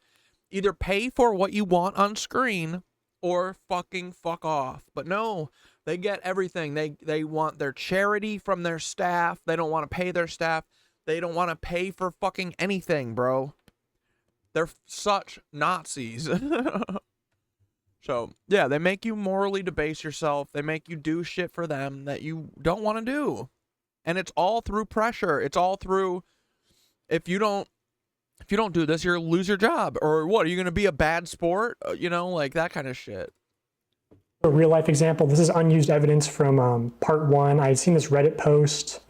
Either pay for what you want on screen or fucking fuck off. But no, they get everything. They want their charity from their staff. They don't want to pay their staff. They don't want to pay for fucking anything, bro. They're such Nazis. So, yeah, they make you morally debase yourself. They make you do shit for them that you don't want to do. And it's all through pressure. It's all through, if you don't do this, you'll lose your job. Or what, are you going to be a bad sport? You know, like that kind of shit.
A real life example, this is unused evidence from part 1. I had seen this Reddit post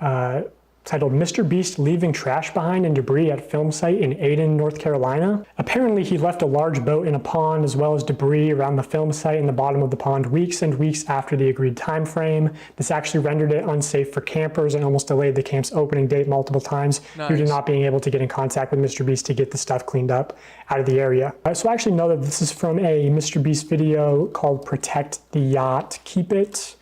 titled Mr. Beast Leaving Trash Behind and Debris at Film Site in Aden, North Carolina. Apparently he left a large boat in a pond as well as debris around the film site in the bottom of the pond weeks and weeks after the agreed time frame. This actually rendered it unsafe for campers and almost delayed the camp's opening date multiple times due to not being able to get in contact with Mr. Beast to get the stuff cleaned up out of the area. So I actually know that this is from a Mr. Beast video called Protect the Yacht, Keep It.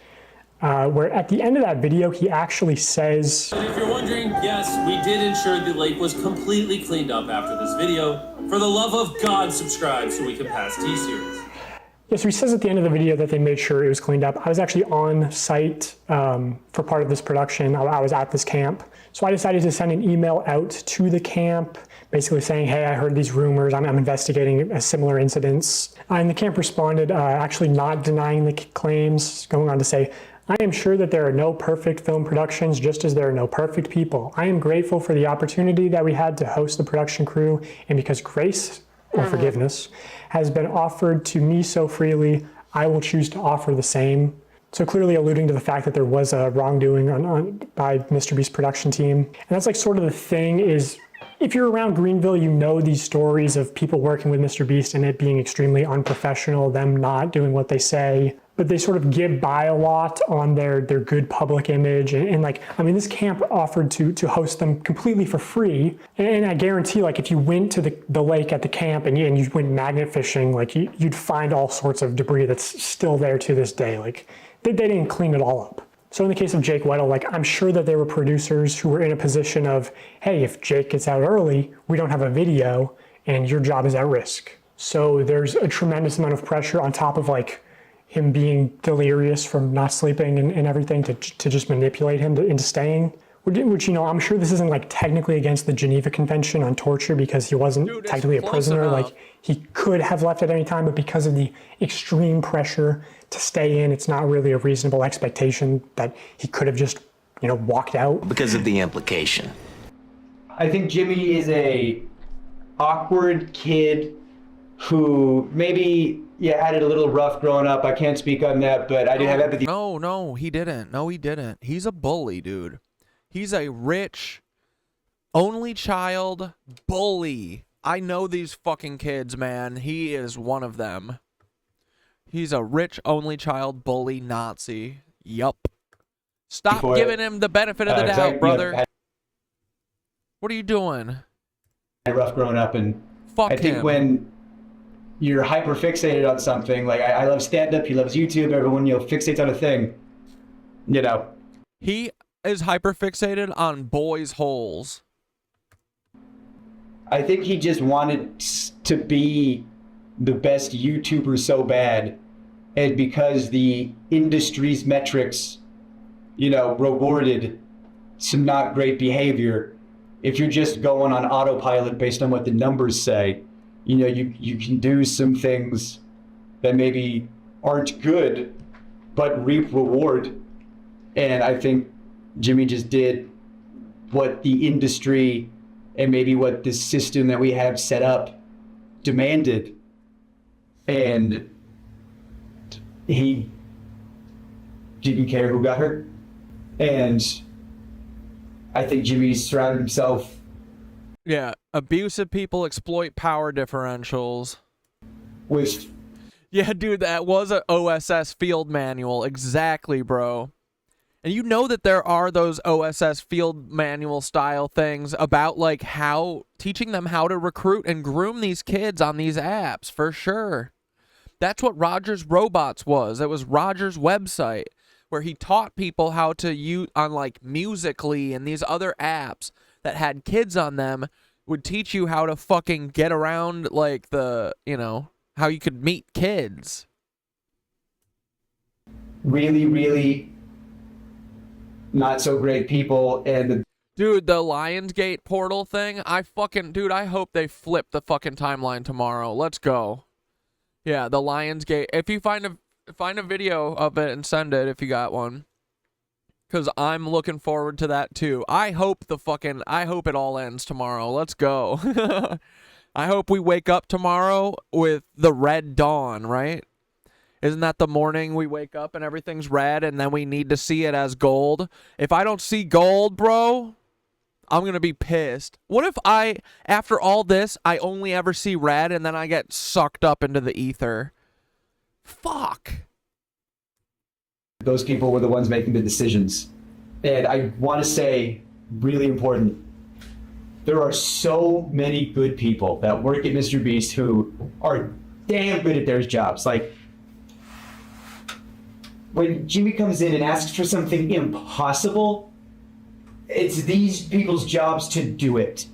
Where at the end of that video, he actually says,
If you're wondering, yes, we did ensure the lake was completely cleaned up after this video. For the love of God, subscribe so we can pass T-Series.
Yeah, so he says at the end of the video that they made sure it was cleaned up. I was actually on site for part of this production. I was at this camp. So I decided to send an email out to the camp, basically saying, hey, I heard these rumors. I'm investigating a similar incidents. And the camp responded, actually not denying the claims, going on to say, I am sure that there are no perfect film productions, just as there are no perfect people. I am grateful for the opportunity that we had to host the production crew, and because grace, or forgiveness, has been offered to me so freely, I will choose to offer the same. So clearly alluding to the fact that there was a wrongdoing by Mr. Beast's production team. And that's like sort of the thing is, if you're around Greenville, you know these stories of people working with Mr. Beast and it being extremely unprofessional, them not doing what they say, but they sort of get by a lot on their good public image. And like, I mean, this camp offered to host them completely for free. And I guarantee, like, if you went to the lake at the camp and you went magnet fishing, like you'd find all sorts of debris that's still there to this day. Like, they didn't clean it all up. So in the case of Jake Weddle, like, I'm sure that there were producers who were in a position of, hey, if Jake gets out early, we don't have a video and your job is at risk. So there's a tremendous amount of pressure on top of like him being delirious from not sleeping and everything to just manipulate him into staying. Which, you know, I'm sure this isn't like technically against the Geneva Convention on torture because he wasn't technically a prisoner. Like, he could have left at any time, but because of the extreme pressure to stay in, it's not really a reasonable expectation that he could have just, you know, walked out.
Because of the implication.
I think Jimmy is a awkward kid who maybe, yeah, had it a little rough growing up. I can't speak on that, but I do have empathy.
No, he didn't. No, he didn't. He's a bully, dude. He's a rich, only child bully. I know these fucking kids, man. He is one of them. He's a rich, only child bully Nazi. Yup. Stop giving him the benefit of the doubt, brother. What are you doing?
Rough growing up, and
Fuck
I think
him.
when you're hyper fixated on something, like I love stand-up, he loves YouTube, everyone, you know, fixates on a thing, you know.
He is hyper fixated on boys' holes.
I think he just wanted to be the best YouTuber so bad, and because the industry's metrics, you know, rewarded some not great behavior, if you're just going on autopilot based on what the numbers say, you know, you can do some things that maybe aren't good, but reap reward. And I think Jimmy just did what the industry and maybe what this system that we have set up demanded. And he didn't care who got hurt. And I think Jimmy surrounded himself.
Yeah, abusive people exploit power differentials.
With.
Yeah, dude, that was an OSS field manual. Exactly, bro. And you know that there are those OSS field manual style things about like how teaching them how to recruit and groom these kids on these apps, for sure. That's what Rogers Robots was. It was Rogers' website where he taught people how to use on like Musical.ly and these other apps that had kids on them, would teach you how to fucking get around like the, you know, how you could meet kids.
Really, really not so great people. And
dude, the Lionsgate portal thing, I hope they flip the fucking timeline tomorrow. Let's go. Yeah, the Lionsgate. If you find a video of it and send it if you got one, because I'm looking forward to that too. I hope it all ends tomorrow. Let's go. I hope we wake up tomorrow with the red dawn, right? Isn't that the morning we wake up and everything's red and then we need to see it as gold? If I don't see gold, bro, I'm gonna be pissed. What if after all this, I only ever see red and then I get sucked up into the ether? Fuck.
Those people were the ones making the decisions. And I want to say, really important, there are so many good people that work at Mr. Beast who are damn good at their jobs. Like, when Jimmy comes in and asks for something impossible, it's these people's jobs to do it.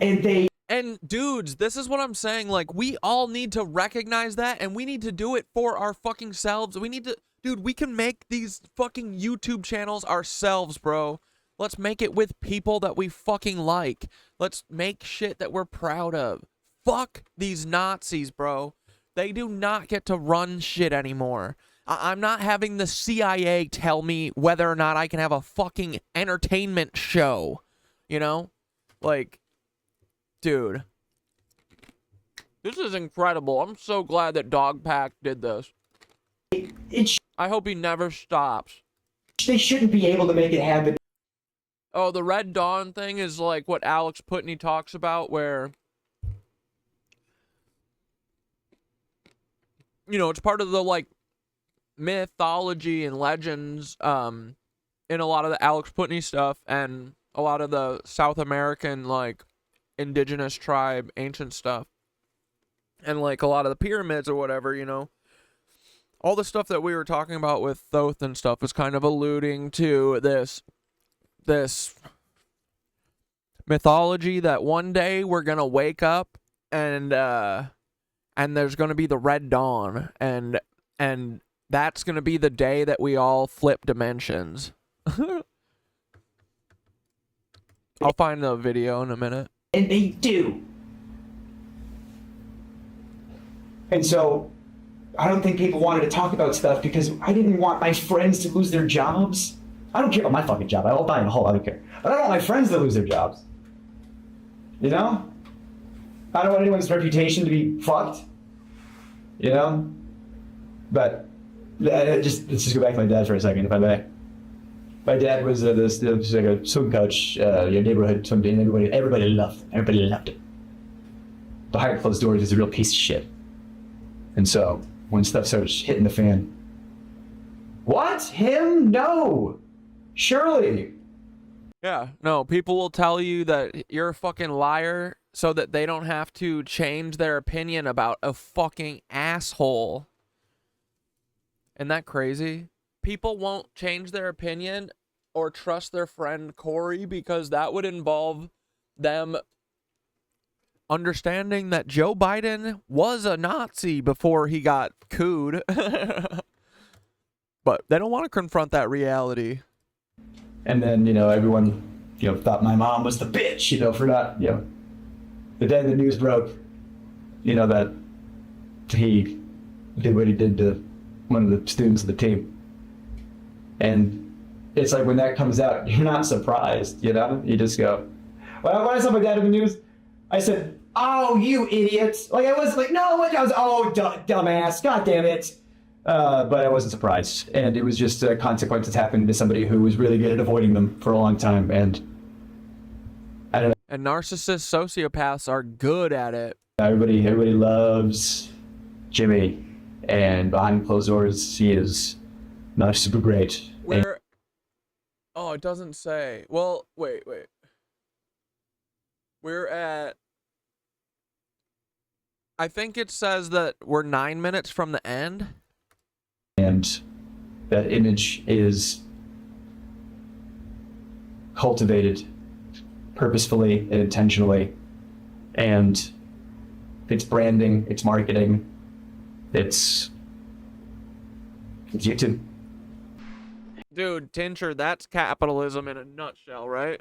And dudes, this is what I'm saying. Like, we all need to recognize that, and we need to do it for our fucking selves. We need to, dude, we can make these fucking YouTube channels ourselves, bro. Let's make it with people that we fucking like. Let's make shit that we're proud of. Fuck these Nazis, bro. They do not get to run shit anymore. I'm not having the CIA tell me whether or not I can have a fucking entertainment show. You know? Like, dude. This is incredible. I'm so glad that Dogpack did this. I hope he never stops.
They shouldn't be able to make it happen.
Oh, the Red Dawn thing is like what Alex Putney talks about, where, you know, it's part of the, like, mythology and legends in a lot of the Alex Putney stuff and a lot of the South American, like, indigenous tribe ancient stuff and, like, a lot of the pyramids or whatever, you know. All the stuff that we were talking about with Thoth and stuff is kind of alluding to this mythology that one day we're gonna wake up and there's gonna be the Red Dawn, and that's gonna be the day that we all flip dimensions. I'll find the video in a minute.
And they do. And so I don't think people wanted to talk about stuff because I didn't want my friends to lose their jobs. I don't care about my fucking job. I'll die in a hole. I don't care. But I don't want my friends to lose their jobs. You know? I don't want anyone's reputation to be fucked. You know? But let's just go back to my dad for a second, if I may. My dad was like a swim coach, your neighborhood swim team. Everybody loved him. Behind closed doors, he's a real piece of shit. And so when stuff starts hitting the fan, what? Him? No. Surely.
Yeah, no, people will tell you that you're a fucking liar so that they don't have to change their opinion about a fucking asshole. Isn't that crazy? People won't change their opinion or trust their friend Corey because that would involve them understanding that Joe Biden was a Nazi before he got cooed. But they don't want to confront that reality.
And then, you know, everyone, you know, thought my mom was the bitch, you know, for not, you know, the day the news broke, you know, that he did what he did to one of the students of the team. And it's like when that comes out, you're not surprised, you know? You just go, well, when I saw my dad in the news, I said, oh, you idiot. Like, I was like, no, I was, oh, dumbass, god damn it. But I wasn't surprised. And it was just consequences happened to somebody who was really good at avoiding them for a long time. And I don't know.
And narcissists, sociopaths are good at it.
Everybody loves Jimmy. And behind closed doors, he is not super great.
Where? Oh, it doesn't say. Well, wait. We're at... I think it says that we're 9 minutes from the end.
And that image is cultivated purposefully and intentionally. And it's branding, it's marketing, it's YouTube.
Dude, Tincher, that's capitalism in a nutshell, right?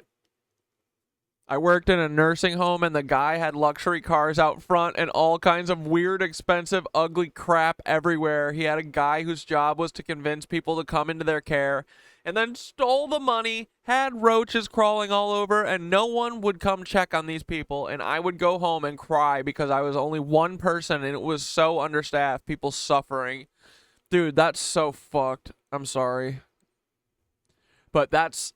I worked in a nursing home and the guy had luxury cars out front and all kinds of weird, expensive, ugly crap everywhere. He had a guy whose job was to convince people to come into their care and then stole the money, had roaches crawling all over, and no one would come check on these people. And I would go home and cry because I was only one person and it was so understaffed, people suffering. Dude, that's so fucked. I'm sorry. But that's,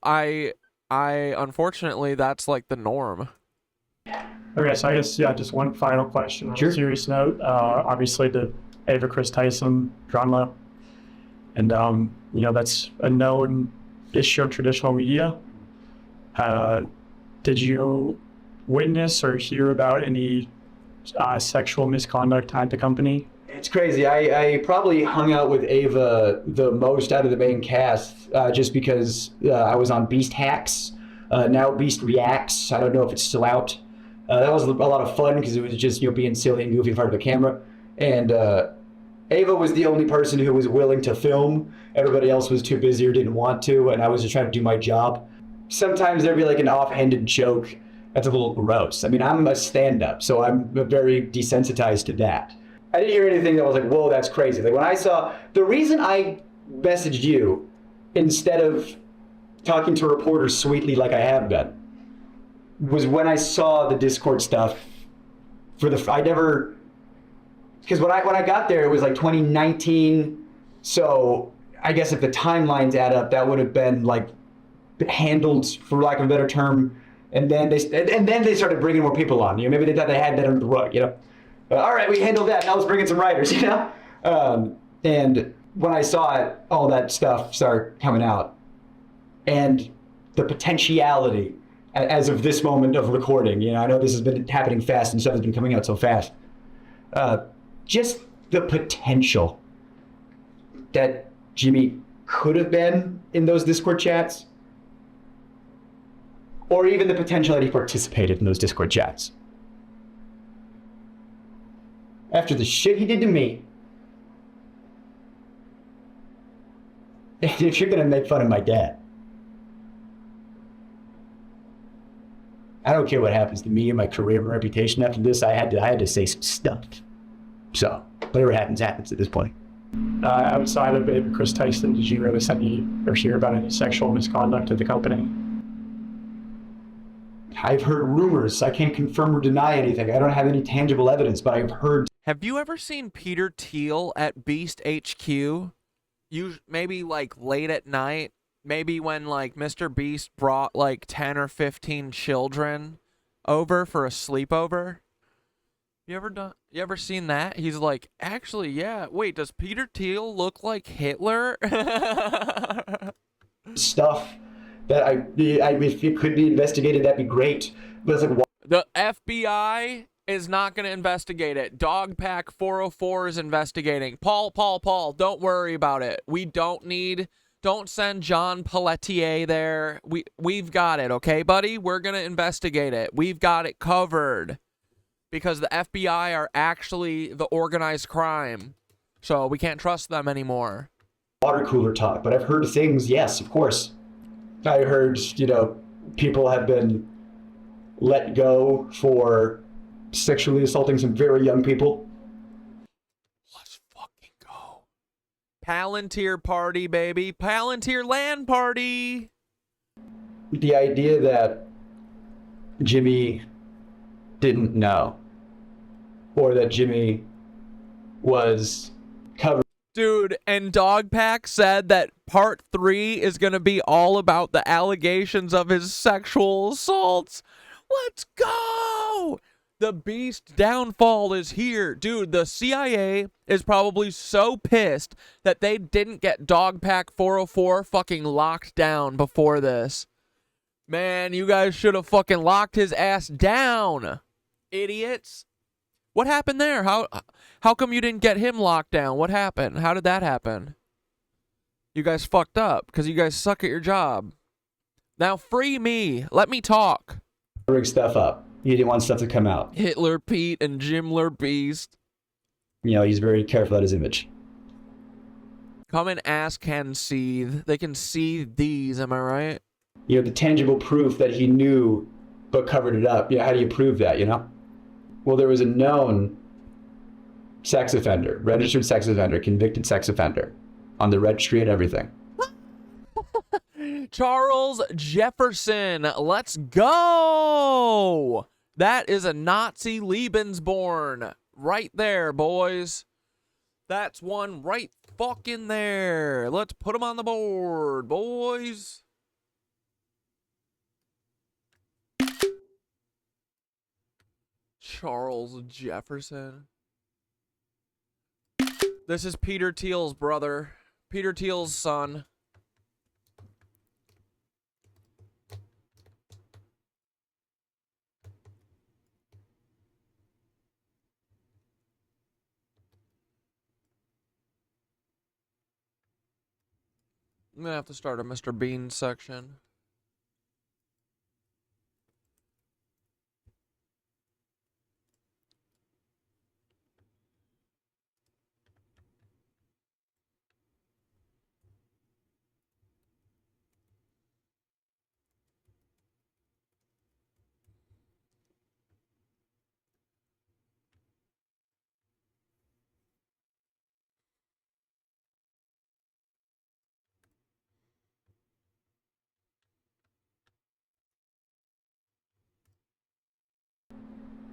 unfortunately, that's like the norm.
Okay, so I guess, yeah, just one final question on a serious note. Obviously, the Ava Chris Tyson drama, and, you know, that's a known issue of traditional media. Did you witness or hear about any sexual misconduct at the company?
It's crazy. I probably hung out with Ava the most out of the main cast just because I was on Beast Hacks, now Beast Reacts. I don't know if it's still out. That was a lot of fun because it was just, you know, being silly and goofy in front of the camera. And Ava was the only person who was willing to film. Everybody else was too busy or didn't want to, and I was just trying to do my job. Sometimes there'd be like an offhanded joke that's a little gross. I mean, I'm a stand-up, so I'm very desensitized to that. I didn't hear anything that was like, whoa, that's crazy. Like when I saw, the reason I messaged you instead of talking to reporters sweetly like I have been was when I saw the Discord stuff because when I got there, it was like 2019. So I guess if the timelines add up, that would have been like handled, for lack of a better term. And then they started bringing more people on. You know, maybe they thought they had that under the rug, you know? All right, we handled that. Now let's bring in some writers, you know? And when I saw it, all that stuff started coming out. And the potentiality, as of this moment of recording, you know, I know this has been happening fast and stuff has been coming out so fast. Just the potential that Jimmy could have been in those Discord chats, or even the potential that he participated in those Discord chats. After the shit he did to me, if you're gonna make fun of my dad, I don't care what happens to me and my career and reputation after this. I had to say some stuff. So whatever happens, happens at this point.
Outside of Chris Tyson, did you notice any or hear about any sexual misconduct at the company?
I've heard rumors. I can't confirm or deny anything. I don't have any tangible evidence, but I've heard.
Have you ever seen Peter Thiel at Beast HQ? Maybe like late at night, maybe when like Mr. Beast brought like 10 or 15 children over for a sleepover. You ever seen that? He's like, actually, yeah. Wait, does Peter Thiel look like Hitler?
Stuff that if it could be investigated, that'd be great. But it's like, what?
The FBI is not going to investigate it. Dogpack 404 is investigating. Paul, don't worry about it. We don't send John Pelletier there. We've got it, okay, buddy? We're going to investigate it. We've got it covered. Because the FBI are actually the organized crime. So we can't trust them anymore.
Water cooler talk, but I've heard things, yes, of course. I heard, you know, people have been let go for sexually assaulting some very young people.
Let's fucking go. Palantir party, baby. Palantir land party.
The idea that Jimmy didn't know, or that Jimmy was covered.
Dude, and Dogpack said that part 3 is going to be all about the allegations of his sexual assaults. Let's go! The Beast downfall is here. Dude, the CIA is probably so pissed that they didn't get Dogpack 404 fucking locked down before this. Man, you guys should have fucking locked his ass down. Idiots. What happened there? How come you didn't get him locked down? What happened? How did that happen? You guys fucked up because you guys suck at your job. Now free me. Let me talk.
Rig stuff up. He didn't want stuff to come out.
Hitler Pete and Jimler Beast.
You know, he's very careful about his image.
Come and ask can seethe. They can seethe these, am I right?
You know, the tangible proof that he knew but covered it up. Yeah, how do you prove that, you know? Well, there was a known sex offender, registered sex offender, convicted sex offender on the registry and everything.
Charles Jefferson. Let's go. That is a Nazi Lebensborn right there, boys. That's one right fucking there. Let's put him on the board, boys. Charles Jefferson. This is Peter Thiel's brother. Peter Thiel's son. I'm gonna have to start a Mr. Bean section.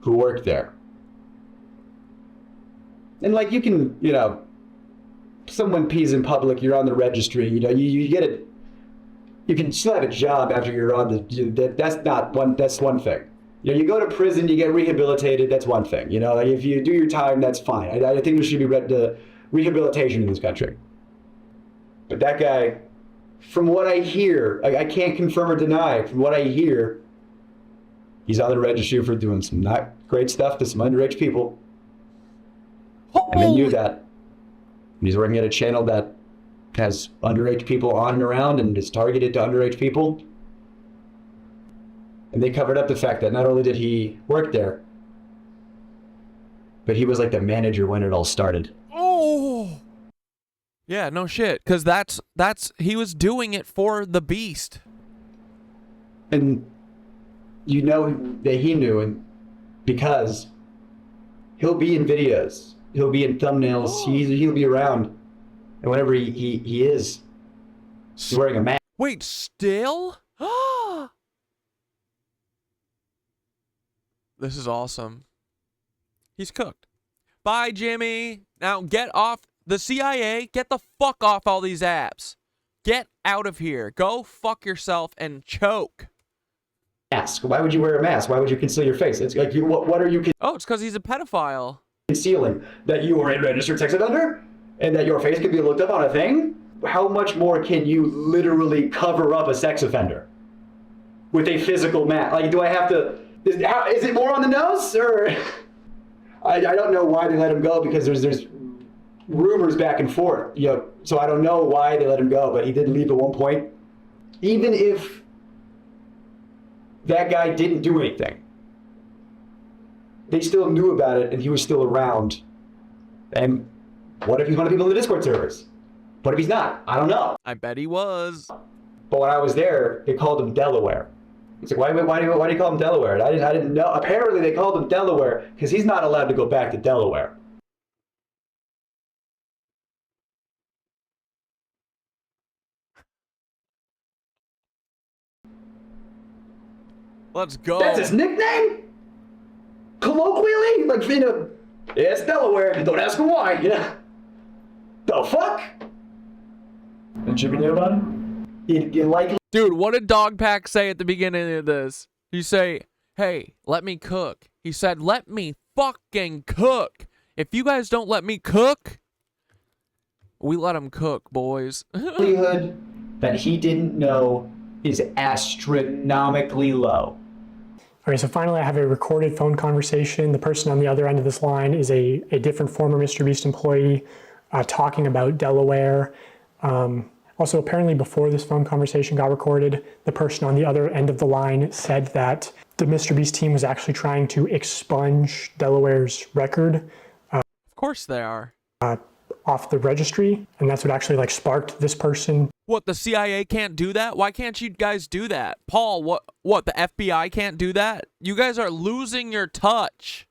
Who worked there. And like, you can, you know, someone pees in public, you're on the registry, you know, you get it. You can still have a job after you're on the, that's one thing. You know, you go to prison, you get rehabilitated, that's one thing. You know, like if you do your time, that's fine. I think there should be rehabilitation in this country. But that guy, from what I hear, I can't confirm or deny, from what I hear, he's on the registry for doing some not great stuff to some underage people. And they knew that. And he's working at a channel that has underage people on and around and is targeted to underage people. And they covered up the fact that not only did he work there, but he was like the manager when it all started.
Oh! Yeah, no shit. Because he was doing it for the beast.
And you know that he knew, and because he'll be in videos, he'll be in thumbnails, he'll be around, and whenever he is, he's wearing a mask.
Wait, still? This is awesome. He's cooked. Bye, Jimmy. Now get off the CIA. Get the fuck off all these apps. Get out of here. Go fuck yourself and choke.
Mask. Why would you wear a mask? Why would you conceal your face? It's like, what are you?
Oh, it's because he's a pedophile.
Concealing that you are a registered sex offender and that your face could be looked up on a thing? How much more can you literally cover up a sex offender with a physical mask? Like, do I have to? Is it more on the nose, or I don't know why they let him go, because there's rumors back and forth. You know, so I don't know why they let him go, but he did leave at one point. Even if that guy didn't do anything, they still knew about it, and he was still around. And what if he's one of the people in the Discord servers? What if he's not? I don't know.
I bet he was.
But when I was there, they called him Delaware. He's like, why do you call him Delaware? I didn't know. Apparently, they called him Delaware because he's not allowed to go back to Delaware.
Let's go.
That's his nickname? Colloquially? Like, you know, yeah, it's Delaware. Don't ask him why, you know? The fuck? Did you know about it? You like...
Dude, what did Dogpack say at the beginning of this? He say, hey, let me cook. He said, let me fucking cook. If you guys don't let me cook, we let him cook, boys.
Likelihood that he didn't know is astronomically low.
Okay, so finally I have a recorded phone conversation. The person on the other end of this line is a different former Mr. Beast employee talking about Delaware. Also, apparently before this phone conversation got recorded, the person on the other end of the line said that the Mr. Beast team was actually trying to expunge Delaware's record.
Of course they are.
Off the registry, and that's what actually like sparked this person.
What, the CIA can't do that? Why can't you guys do that? Paul, what the FBI can't do that? You guys are losing your touch.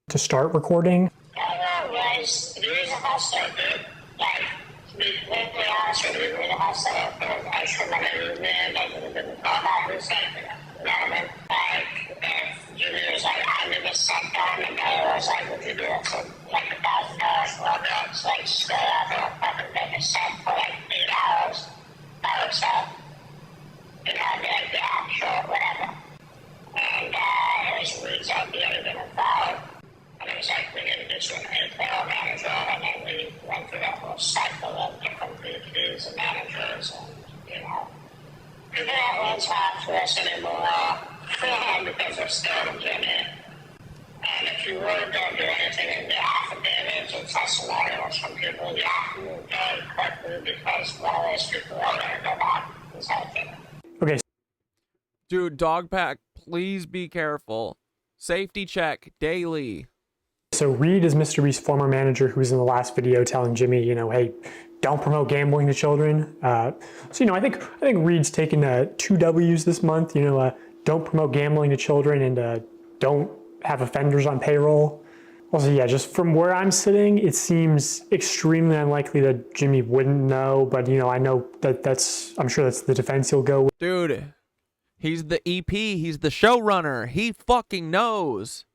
To start recording.
Junior's like, I never sat down and I was like, would you do it for like $1,000? Well, that's like, stay out there, fucking make a set for like 8 hours. I would say, you know, I'd be like, yeah, sure, whatever. And it was Reed's idea to get him you really don't do anything in behalf of the image and testimonials from people, you have to move very quickly because none of those people are going to go back and say
Okay.
Dude, Dogpack, please be careful. Safety check daily.
So Reed is Mr. Beast's former manager who was in the last video telling Jimmy, you know, hey, don't promote gambling to children. So, you know, I think Reed's taken 2 W's this month, you know, don't promote gambling to children and don't have offenders on payroll. Also, yeah, just from where I'm sitting, it seems extremely unlikely that Jimmy wouldn't know, but, you know, I know I'm sure that's the defense he'll go with.
Dude, he's the EP, he's the showrunner. He fucking knows.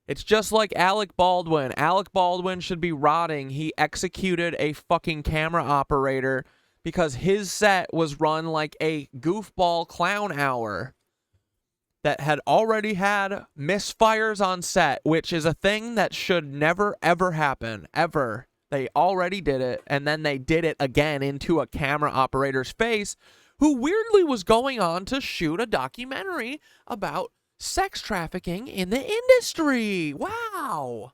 It's just like Alec Baldwin. Alec Baldwin should be rotting. He executed a fucking camera operator because his set was run like a goofball clown hour that had already had misfires on set, which is a thing that should never, ever happen, ever. They already did it, and then they did it again into a camera operator's face, who weirdly was going on to shoot a documentary about sex trafficking in the industry. Wow.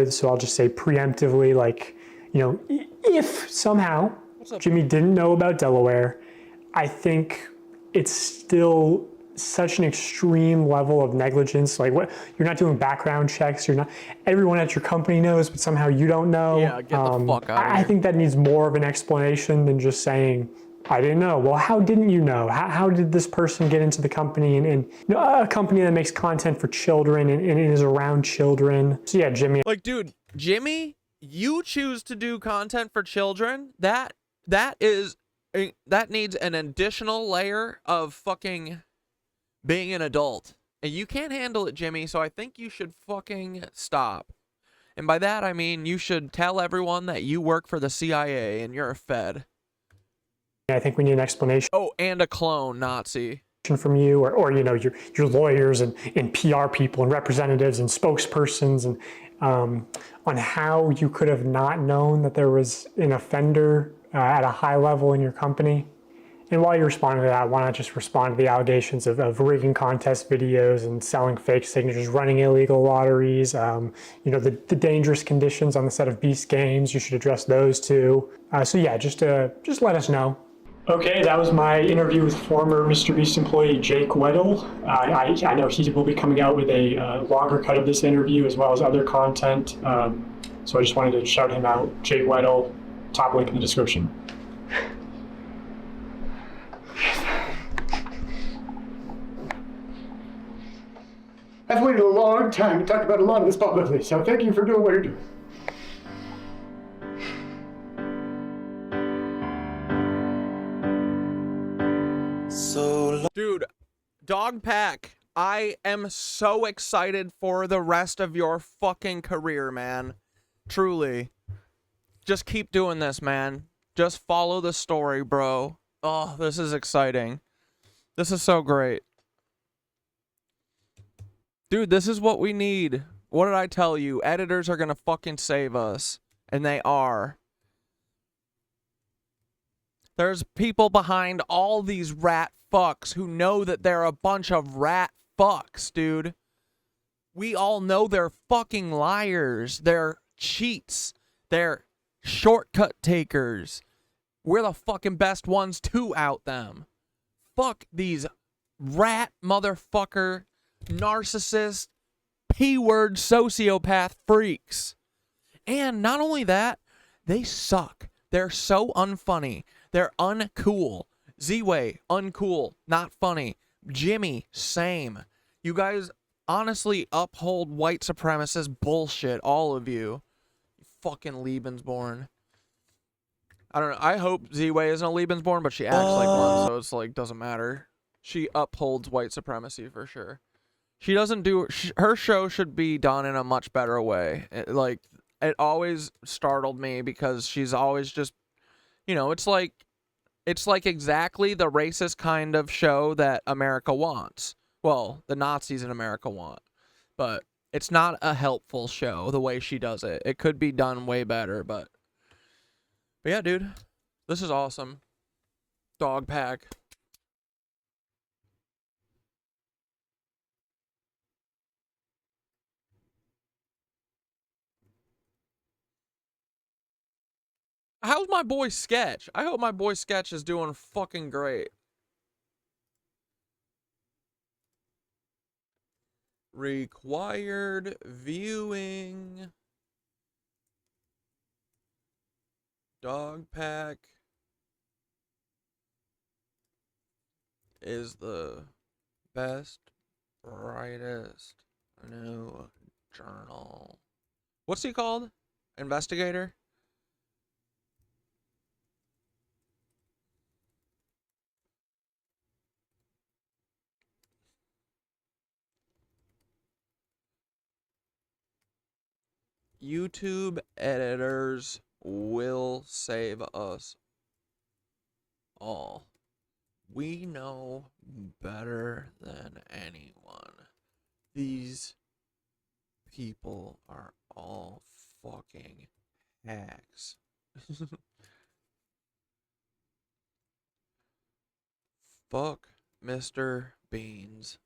So I'll just say preemptively, like, you know, if somehow Jimmy didn't know about Delaware, I think it's still such an extreme level of negligence. Like, what, you're not doing background checks. You're not. Everyone at your company knows, but somehow you don't know.
Yeah, get the fuck out of
I
here.
think that needs more of an explanation than just saying, I didn't know. Well, how didn't you know? How did this person get into the company and you know, a company that makes content for children and is around children? So yeah, Jimmy.
Like, dude, Jimmy, you choose to do content for children. That needs an additional layer of fucking being an adult. And you can't handle it, Jimmy, so I think you should fucking stop. And by that, I mean you should tell everyone that you work for the CIA and you're a Fed.
I think we need an explanation.
Oh, and a clone Nazi.
From you or you know, your lawyers and PR people and representatives and spokespersons and on how you could have not known that there was an offender at a high level in your company. And while you're responding to that, why not just respond to the allegations of rigging contest videos and selling fake signatures, running illegal lotteries, you know, the dangerous conditions on the set of Beast games. You should address those too. So yeah, just let us know. Okay, that was my interview with former Mr. Beast employee Jake Weddle. I know he will be coming out with a longer cut of this interview as well as other content. So I just wanted to shout him out. Jake Weddle, top link in the description.
I've waited a long time to talk about a lot of this publicly, so thank you for doing what you're doing.
Dude, Dogpack, I am so excited for the rest of your fucking career, man. Truly. Just keep doing this, man. Just follow the story, bro. Oh, this is exciting. This is so great. Dude, this is what we need. What did I tell you? Editors are gonna fucking save us. And they are. There's people behind all these rat fucks who know that they're a bunch of rat fucks, dude. We all know they're fucking liars. They're cheats. They're shortcut takers. We're the fucking best ones to out them. Fuck these rat motherfucker, narcissist, P-word sociopath freaks. And not only that, they suck. They're so unfunny. They're uncool. Ziwe, uncool, not funny. Jimmy, same. You guys honestly uphold white supremacist bullshit, all of you. You fucking Lebensborn. I don't know. I hope Ziwe isn't a Lebensborn, but she acts like one, so it's like, doesn't matter. She upholds white supremacy for sure. She doesn't do... her show should be done in a much better way. It always startled me because she's always just... You know, it's like exactly the racist kind of show that America wants. Well, the Nazis in America want. But it's not a helpful show the way she does it. It could be done way better, but yeah, dude. This is awesome. Dogpack. How's my boy Sketch? I hope my boy Sketch is doing fucking great. Required viewing. Dog pack is the best, brightest new journal. What's he called? Investigator? YouTube editors will save us all. We know better than anyone. These people are all fucking hacks. Fuck Mr. Beans.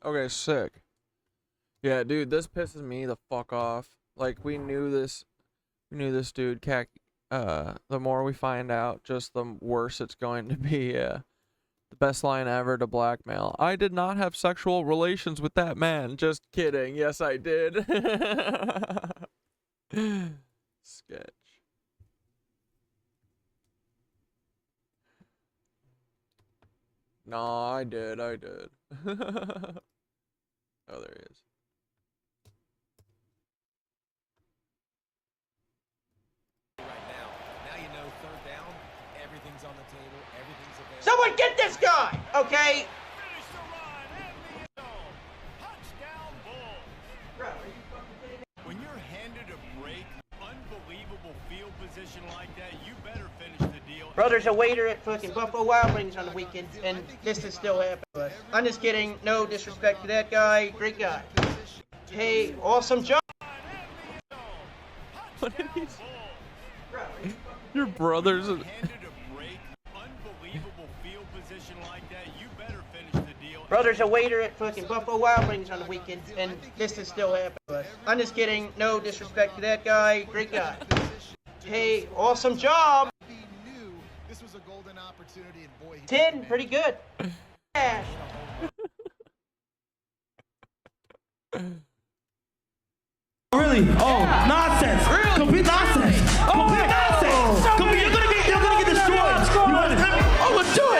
Okay, sick. Yeah, dude, this pisses me the fuck off. Like, we knew this dude, the more we find out, just the worse it's going to be. The best line ever to blackmail. I did not have sexual relations with that man. Just kidding. Yes, I did. Sketch. No, I did. Oh, there he is.
Someone get this guy, okay?
When you're handed a break, unbelievable field position like that, you better finish the deal.
Brother's a waiter at fucking Buffalo Wild Wings on the weekend, and this is still happening to us. I'm just kidding. No disrespect to that guy. Great guy. Hey, awesome job.
What are these? Your brother's
Brother's a waiter at fucking Buffalo Wild Wings on the weekend, and this is still happening to us. I'm just kidding. No disrespect to that guy. Great guy. Hey, awesome job.
This was a golden opportunity, and boy,
10, pretty good. Yeah.
Really? Oh, nonsense! Really? Complete nonsense! Complete nonsense! You're gonna get destroyed! Oh, let's do it!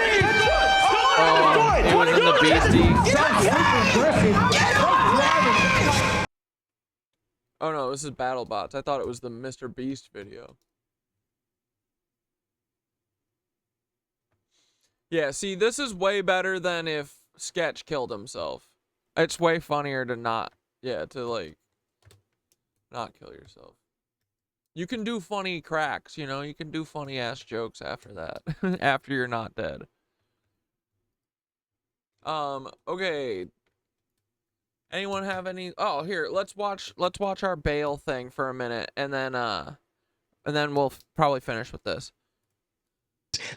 It was in the beastie. Oh no, this is BattleBots. I thought it was the Mr. Beast video. Yeah, see, this is way better than if Sketch killed himself. It's way funnier to not, to not kill yourself. You can do funny cracks, you know? You can do funny ass jokes after that. After you're not dead. Okay. Anyone have any? Oh, here, let's watch our Baal thing for a minute, and then we'll probably finish with this.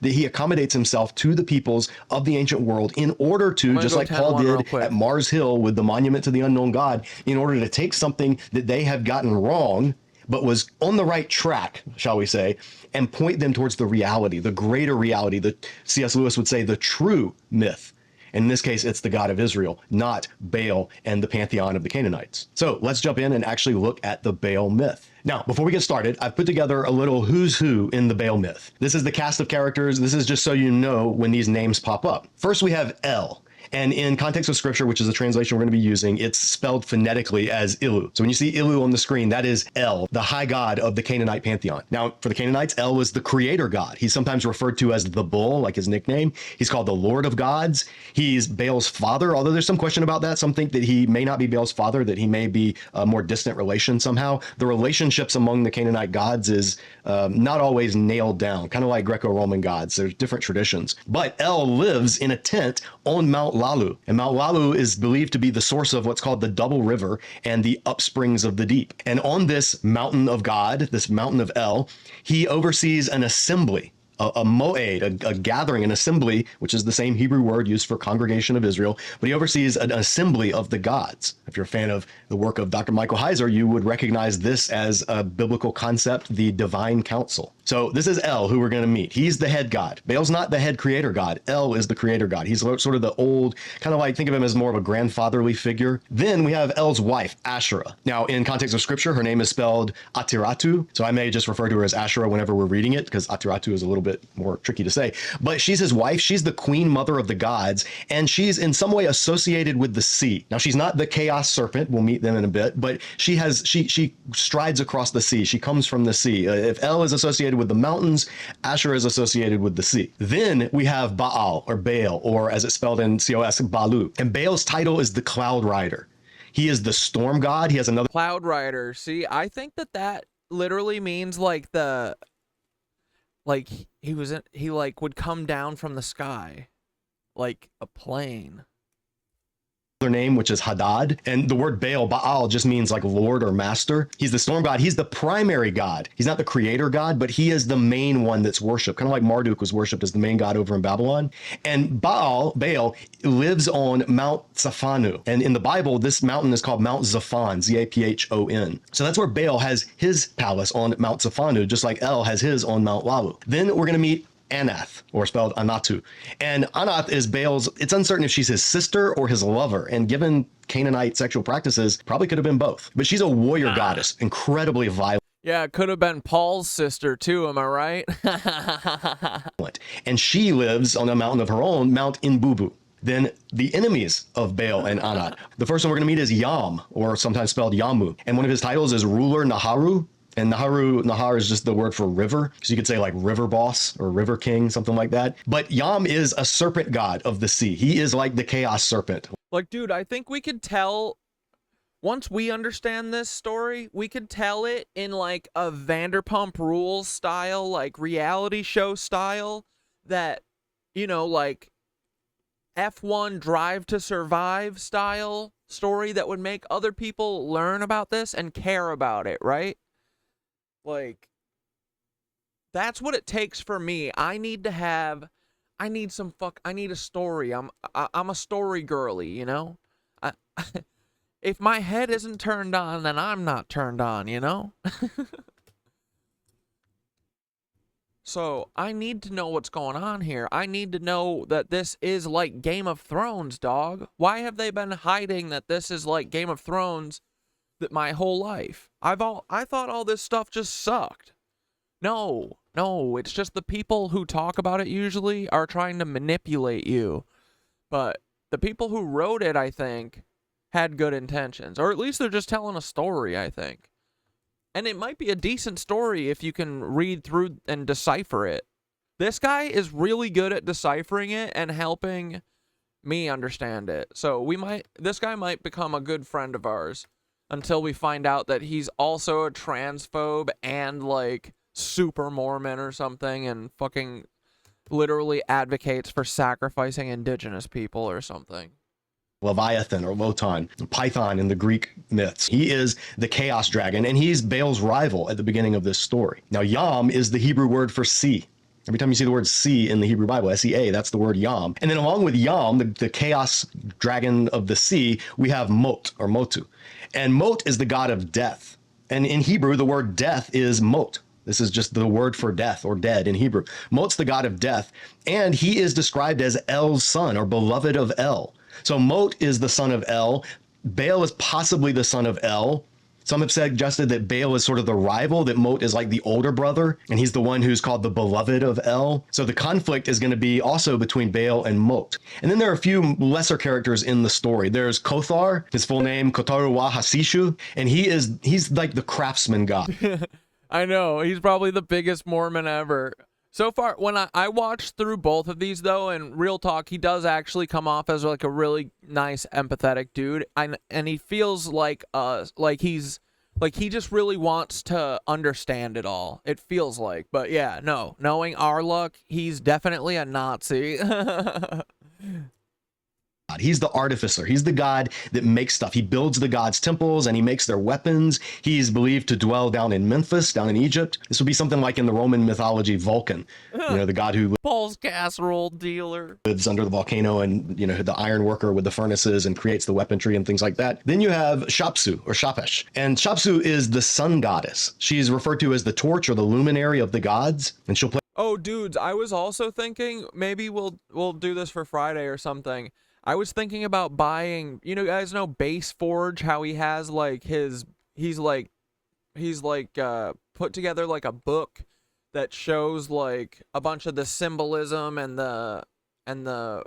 That he accommodates himself to the peoples of the ancient world in order to, just like Paul did at Mars Hill with the monument to the unknown God, in order to take something that they have gotten wrong, but was on the right track, shall we say, and point them towards the reality, the greater reality, the C.S. Lewis would say, the true myth. In this case, it's the God of Israel, not Baal and the pantheon of the Canaanites. So let's jump in and actually look at the Baal myth. Now, before we get started, I've put together a little who's who in the Baal myth. This is the cast of characters. This is just so you know when these names pop up. First, we have El. And in context of scripture, which is the translation we're going to be using, it's spelled phonetically as Ilu. So when you see Ilu on the screen, that is El, the high god of the Canaanite pantheon. Now, for the Canaanites, El was the creator god. He's sometimes referred to as the bull, like his nickname. He's called the Lord of gods. He's Baal's father, although there's some question about that. Some think that he may not be Baal's father, that he may be a more distant relation somehow. The relationships among the Canaanite gods is not always nailed down, kind of like Greco-Roman gods. There's different traditions. But El lives in a tent on Mount Lalu. And Mount Lalu is believed to be the source of what's called the Double River and the upsprings of the deep. And on this mountain of God, this mountain of El, he oversees an assembly, a moed, a gathering, an assembly, which is the same Hebrew word used for congregation of Israel, but he oversees an assembly of the gods. If you're a fan of the work of Dr. Michael Heiser, you would recognize this as a biblical concept, the divine council. So this is El, who we're going to meet. He's the head god. Baal's not the head creator god. El is the creator god. He's sort of the old, kind of like, think of him as more of a grandfatherly figure. Then we have El's wife, Asherah. Now, in context of scripture, her name is spelled Atiratu. So I may just refer to her as Asherah whenever we're reading it, because Atiratu is a little bit more tricky to say. But she's his wife. She's the queen mother of the gods, and she's in some way associated with the sea. Now, she's not the chaos serpent. We'll meet them in a bit, but she strides across the sea. She comes from the sea. If El is associated with the mountains, Asherah is associated with the sea. Then we have Baal, or Baal, or as it's spelled in COS, Balu. And Baal's title is the Cloud Rider. He is the storm god. He has another
Cloud Rider. See, I think that literally means like he would come down from the sky like a plane.
name, which is Hadad, and the word Baal just means like Lord or Master. He's the storm god. He's the primary god. He's not the creator god, but he is the main one that's worshipped, kind of like Marduk was worshipped as the main god over in Babylon. And Baal lives on Mount Zaphanu, and in the Bible this mountain is called Mount Zaphon, Z-A-P-H-O-N. So that's where Baal has his palace, on Mount Zaphanu, just like El has his on Mount Lalu. Then we're going to meet Anath, or spelled Anatu. And Anath is Baal's, it's uncertain if she's his sister or his lover, and given Canaanite sexual practices, probably could have been both. But she's a warrior goddess, incredibly violent.
Yeah, it could have been Paul's sister too, am I right?
And she lives on a mountain of her own, Mount Inbubu. Then the enemies of Baal and Anath. The first one we're going to meet is Yam, or sometimes spelled Yamu. And one of his titles is ruler Naharu. And Nahar is just the word for river. So you could say like river boss or river king, something like that. But Yam is a serpent god of the sea. He is like the chaos serpent.
Like, dude, I think we could tell, once we understand this story, we could tell it in like a Vanderpump Rules style, like reality show style, that, you know, like F1 Drive to Survive style story that would make other people learn about this and care about it, right? Like, that's what it takes for me. I need a story. I'm a story girly, you know? If my head isn't turned on, then I'm not turned on, you know? So, I need to know what's going on here. I need to know that this is like Game of Thrones, dog. Why have they been hiding that this is like Game of Thrones that my whole life? I thought all this stuff just sucked. No, it's just the people who talk about it usually are trying to manipulate you. But the people who wrote it, I think, had good intentions. Or at least they're just telling a story, I think. And it might be a decent story if you can read through and decipher it. This guy is really good at deciphering it and helping me understand it. So this guy might become a good friend of ours, until we find out that he's also a transphobe and like super Mormon or something, and fucking literally advocates for sacrificing indigenous people or something.
Leviathan or Wotan, Python in the Greek myths. He is the chaos dragon, and he's Baal's rival at the beginning of this story. Now, Yam is the Hebrew word for sea. Every time you see the word sea in the Hebrew Bible, S-E-A, that's the word Yam. And then along with Yam, the chaos dragon of the sea, we have Mot, or Motu. And Mot is the god of death. And in Hebrew, the word death is Mot. This is just the word for death or dead in Hebrew. Mot's the god of death, and he is described as El's son, or beloved of El. So Mot is the son of El. Baal is possibly the son of El. Some have suggested that Baal is sort of the rival, that Mot is like the older brother, and he's the one who's called the beloved of El. So the conflict is going to be also between Baal and Mot. And then there are a few lesser characters in the story. There's Kothar, his full name, Kotaruwa Hasishu, and he's like the craftsman god.
I know, he's probably the biggest Mormon ever. So far, when I watched through both of these, though, and real talk, he does actually come off as like a really nice, empathetic dude, and he feels like he just really wants to understand it all. It feels like, but yeah, no, knowing our luck, he's definitely a Nazi.
He's the artificer. He's the god that makes stuff. He builds the gods' temples and he makes their weapons. He's believed to dwell down in Memphis, down in Egypt. This would be something like in the Roman mythology, Vulcan, the god who
Paul's casserole dealer
lives under the volcano, and the iron worker with the furnaces and creates the weaponry and things like that. Then you have Shapsu or Shapesh, and Shapsu is the sun goddess. She's referred to as the torch or the luminary of the gods, and she'll play.
Oh, dudes, I was also thinking maybe we'll do this for Friday or something. I was thinking about buying, you guys know Base Forge, how he has like he's put together like a book that shows like a bunch of the symbolism and the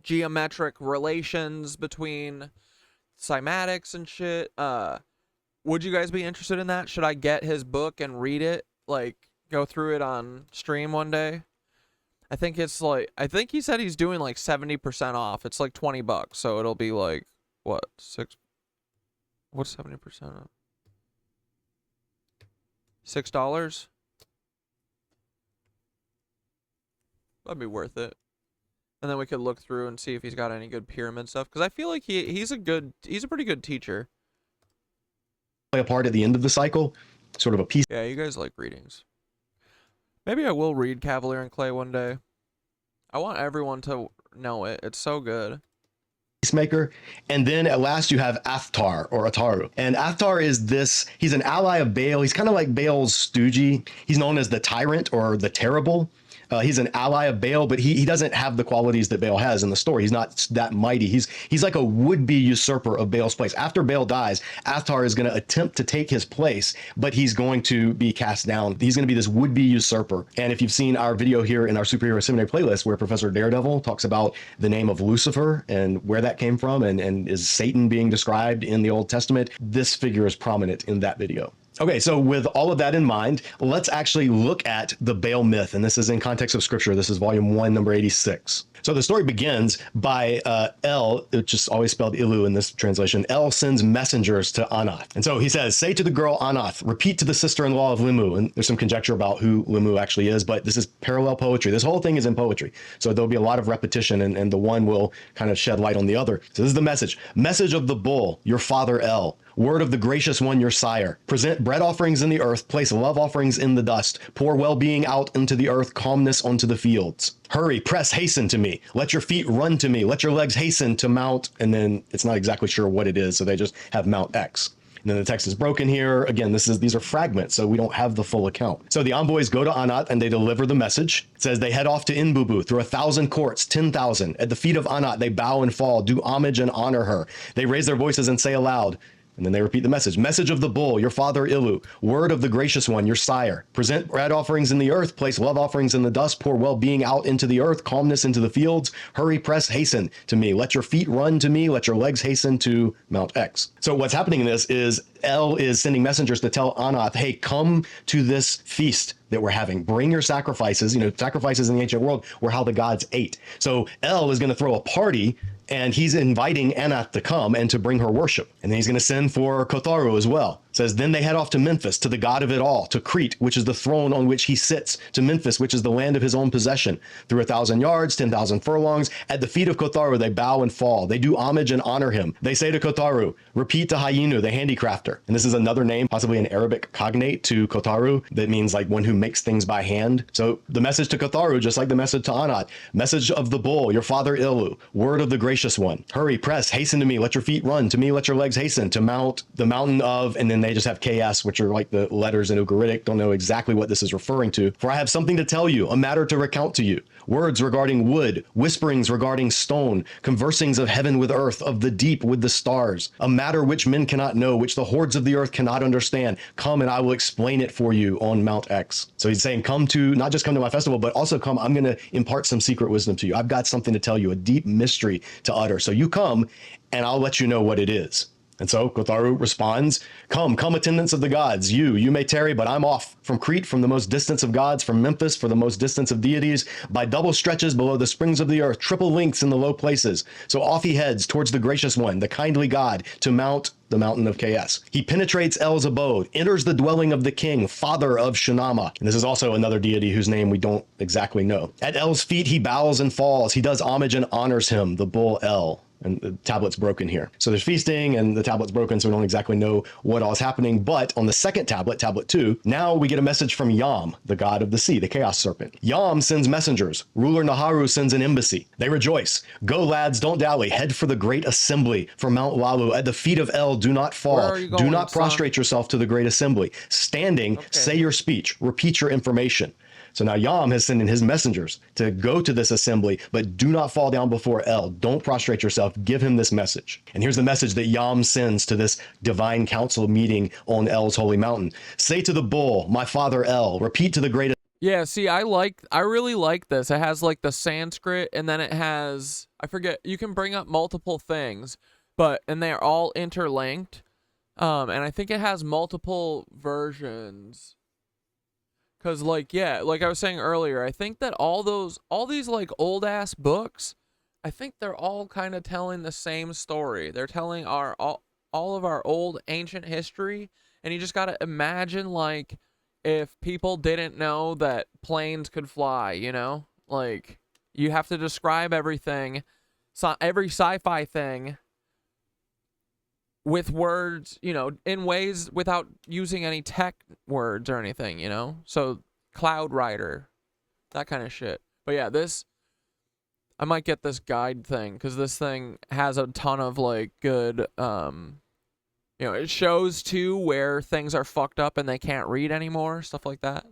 geometric relations between cymatics and shit. Would you guys be interested in that? Should I get his book and read it, like go through it on stream one day? I think he said he's doing like 70% off. It's like $20, so it'll be like what, what's 70% off? $6? That'd be worth it. And then we could look through and see if he's got any good pyramid stuff, because I feel like he's a pretty good teacher.
Play a part at the end of the cycle, sort of a piece.
Yeah, you guys like readings. Maybe I will read Kavalier and Clay one day. I want everyone to know it. It's so good.
Peacemaker. And then at last you have Athtar or Ataru. And Athtar is he's an ally of Baal. He's kind of like Baal's stooge. He's known as the tyrant or the terrible. He's an ally of Baal, but he doesn't have the qualities that Baal has in the story. He's not that mighty. He's like a would-be usurper of Baal's place. After Baal dies, Athtar is going to attempt to take his place, but he's going to be cast down. He's going to be this would-be usurper. And if you've seen our video here in our Superhero Seminary playlist where Professor Daredevil talks about the name of Lucifer and where that came from and is Satan being described in the Old Testament, this figure is prominent in that video. Okay, so with all of that in mind, let's actually look at the Baal myth, and this is in context of scripture. This is volume 1, number 86. So the story begins by El, which is always spelled Ilu in this translation. El sends messengers to Anath. And so he says, say to the girl Anath, repeat to the sister-in-law of Limu. And there's some conjecture about who Limu actually is, but this is parallel poetry. This whole thing is in poetry. So there'll be a lot of repetition, and the one will kind of shed light on the other. So this is the message. Message of the bull, your father El. Word of the gracious one, your sire. Present bread offerings in the earth, place love offerings in the dust, pour well-being out into the earth, calmness onto the fields. Hurry, press, hasten to me. Let your feet run to me. Let your legs hasten to Mount, and then it's not exactly sure what it is, so they just have Mount X. And then the text is broken here. Again, these are fragments, so we don't have the full account. So the envoys go to Anat and they deliver the message. It says they head off to Inbubu through 1,000 courts, 10,000. At the feet of Anat, they bow and fall, do homage and honor her. They raise their voices and say aloud, and then they repeat the message. Message of the bull, your father Ilu. Word of the gracious one, your sire. Present bread offerings in the earth, place love offerings in the dust, pour well-being out into the earth, calmness into the fields. Hurry, press, hasten to me. Let your feet run to me. Let your legs hasten to Mount X. So what's happening in this is El is sending messengers to tell Anath, hey, come to this feast that we're having. Bring your sacrifices. Sacrifices in the ancient world were how the gods ate. So El is going to throw a party, and he's inviting Anath to come and to bring her worship. And then he's going to send for Kotharu as well. It says, then they head off to Memphis, to the god of it all, to Crete, which is the throne on which he sits, to Memphis, which is the land of his own possession. Through 1,000 yards, 10,000 furlongs, at the feet of Kotharu, they bow and fall. They do homage and honor him. They say to Kotharu, repeat to Hayinu, the handicrafter. And this is another name, possibly an Arabic cognate to Kotharu, that means like one who makes things by hand. So the message to Kotharu, just like the message to Anat, message of the bull, your father Ilu, word of the gracious one. Hurry, press, hasten to me, let your feet run to me, let your legs hasten to Mount, the mountain of, and then they just have KS, which are like the letters in Ugaritic. Don't know exactly what this is referring to. For I have something to tell you, a matter to recount to you. Words regarding wood, whisperings regarding stone, conversing's of heaven with earth, of the deep with the stars. A matter which men cannot know, which the hordes of the earth cannot understand. Come and I will explain it for you on Mount X. So he's saying, not just come to my festival, but also come, I'm going to impart some secret wisdom to you. I've got something to tell you, a deep mystery to utter. So you come and I'll let you know what it is. And so Kotharu responds, come, attendants of the gods. You may tarry, but I'm off from Crete, from the most distant of gods, from Memphis, for the most distant of deities, by double stretches below the springs of the earth, triple lengths in the low places. So off he heads towards the gracious one, the kindly god, to mount the mountain of KS. He penetrates El's abode, enters the dwelling of the king, father of Shunama. And this is also another deity whose name we don't exactly know. At El's feet he bows and falls. He does homage and honors him, the bull El. And the tablet's broken here. So there's feasting and the tablet's broken, so we don't exactly know what all is happening. But on the second tablet, tablet 2, now we get a message from Yam, the god of the sea, the chaos serpent. Yam sends messengers. Ruler Naharu sends an embassy. They rejoice. Go, lads, don't dally. Head for the great assembly for Mount Lalu. At the feet of El, do not fall. Do not prostrate yourself to the great assembly. Standing, say your speech. Repeat your information. So now Yam has sent in his messengers to go to this assembly, but do not fall down before El. Don't prostrate yourself. Give him this message. And here's the message that Yam sends to this divine council meeting on El's holy mountain. Say to the bull, my father El, repeat to the great...
Yeah, see, I really like this. It has like the Sanskrit, and then it has, I forget, you can bring up multiple things, and they're all interlinked. And I think it has multiple versions. Because, like, yeah, like I was saying earlier, I think that all these, like, old-ass books, I think they're all kind of telling the same story. They're telling all of our old ancient history, and you just got to imagine, like, if people didn't know that planes could fly, you know? Like, you have to describe everything, every sci-fi thing, with words, you know, in ways without using any tech words or anything, you know? So, Cloud Rider, that kind of shit. But yeah, I might get this guide thing, because this thing has a ton of, like, good, you know, it shows, too, where things are fucked up and they can't read anymore, stuff like that.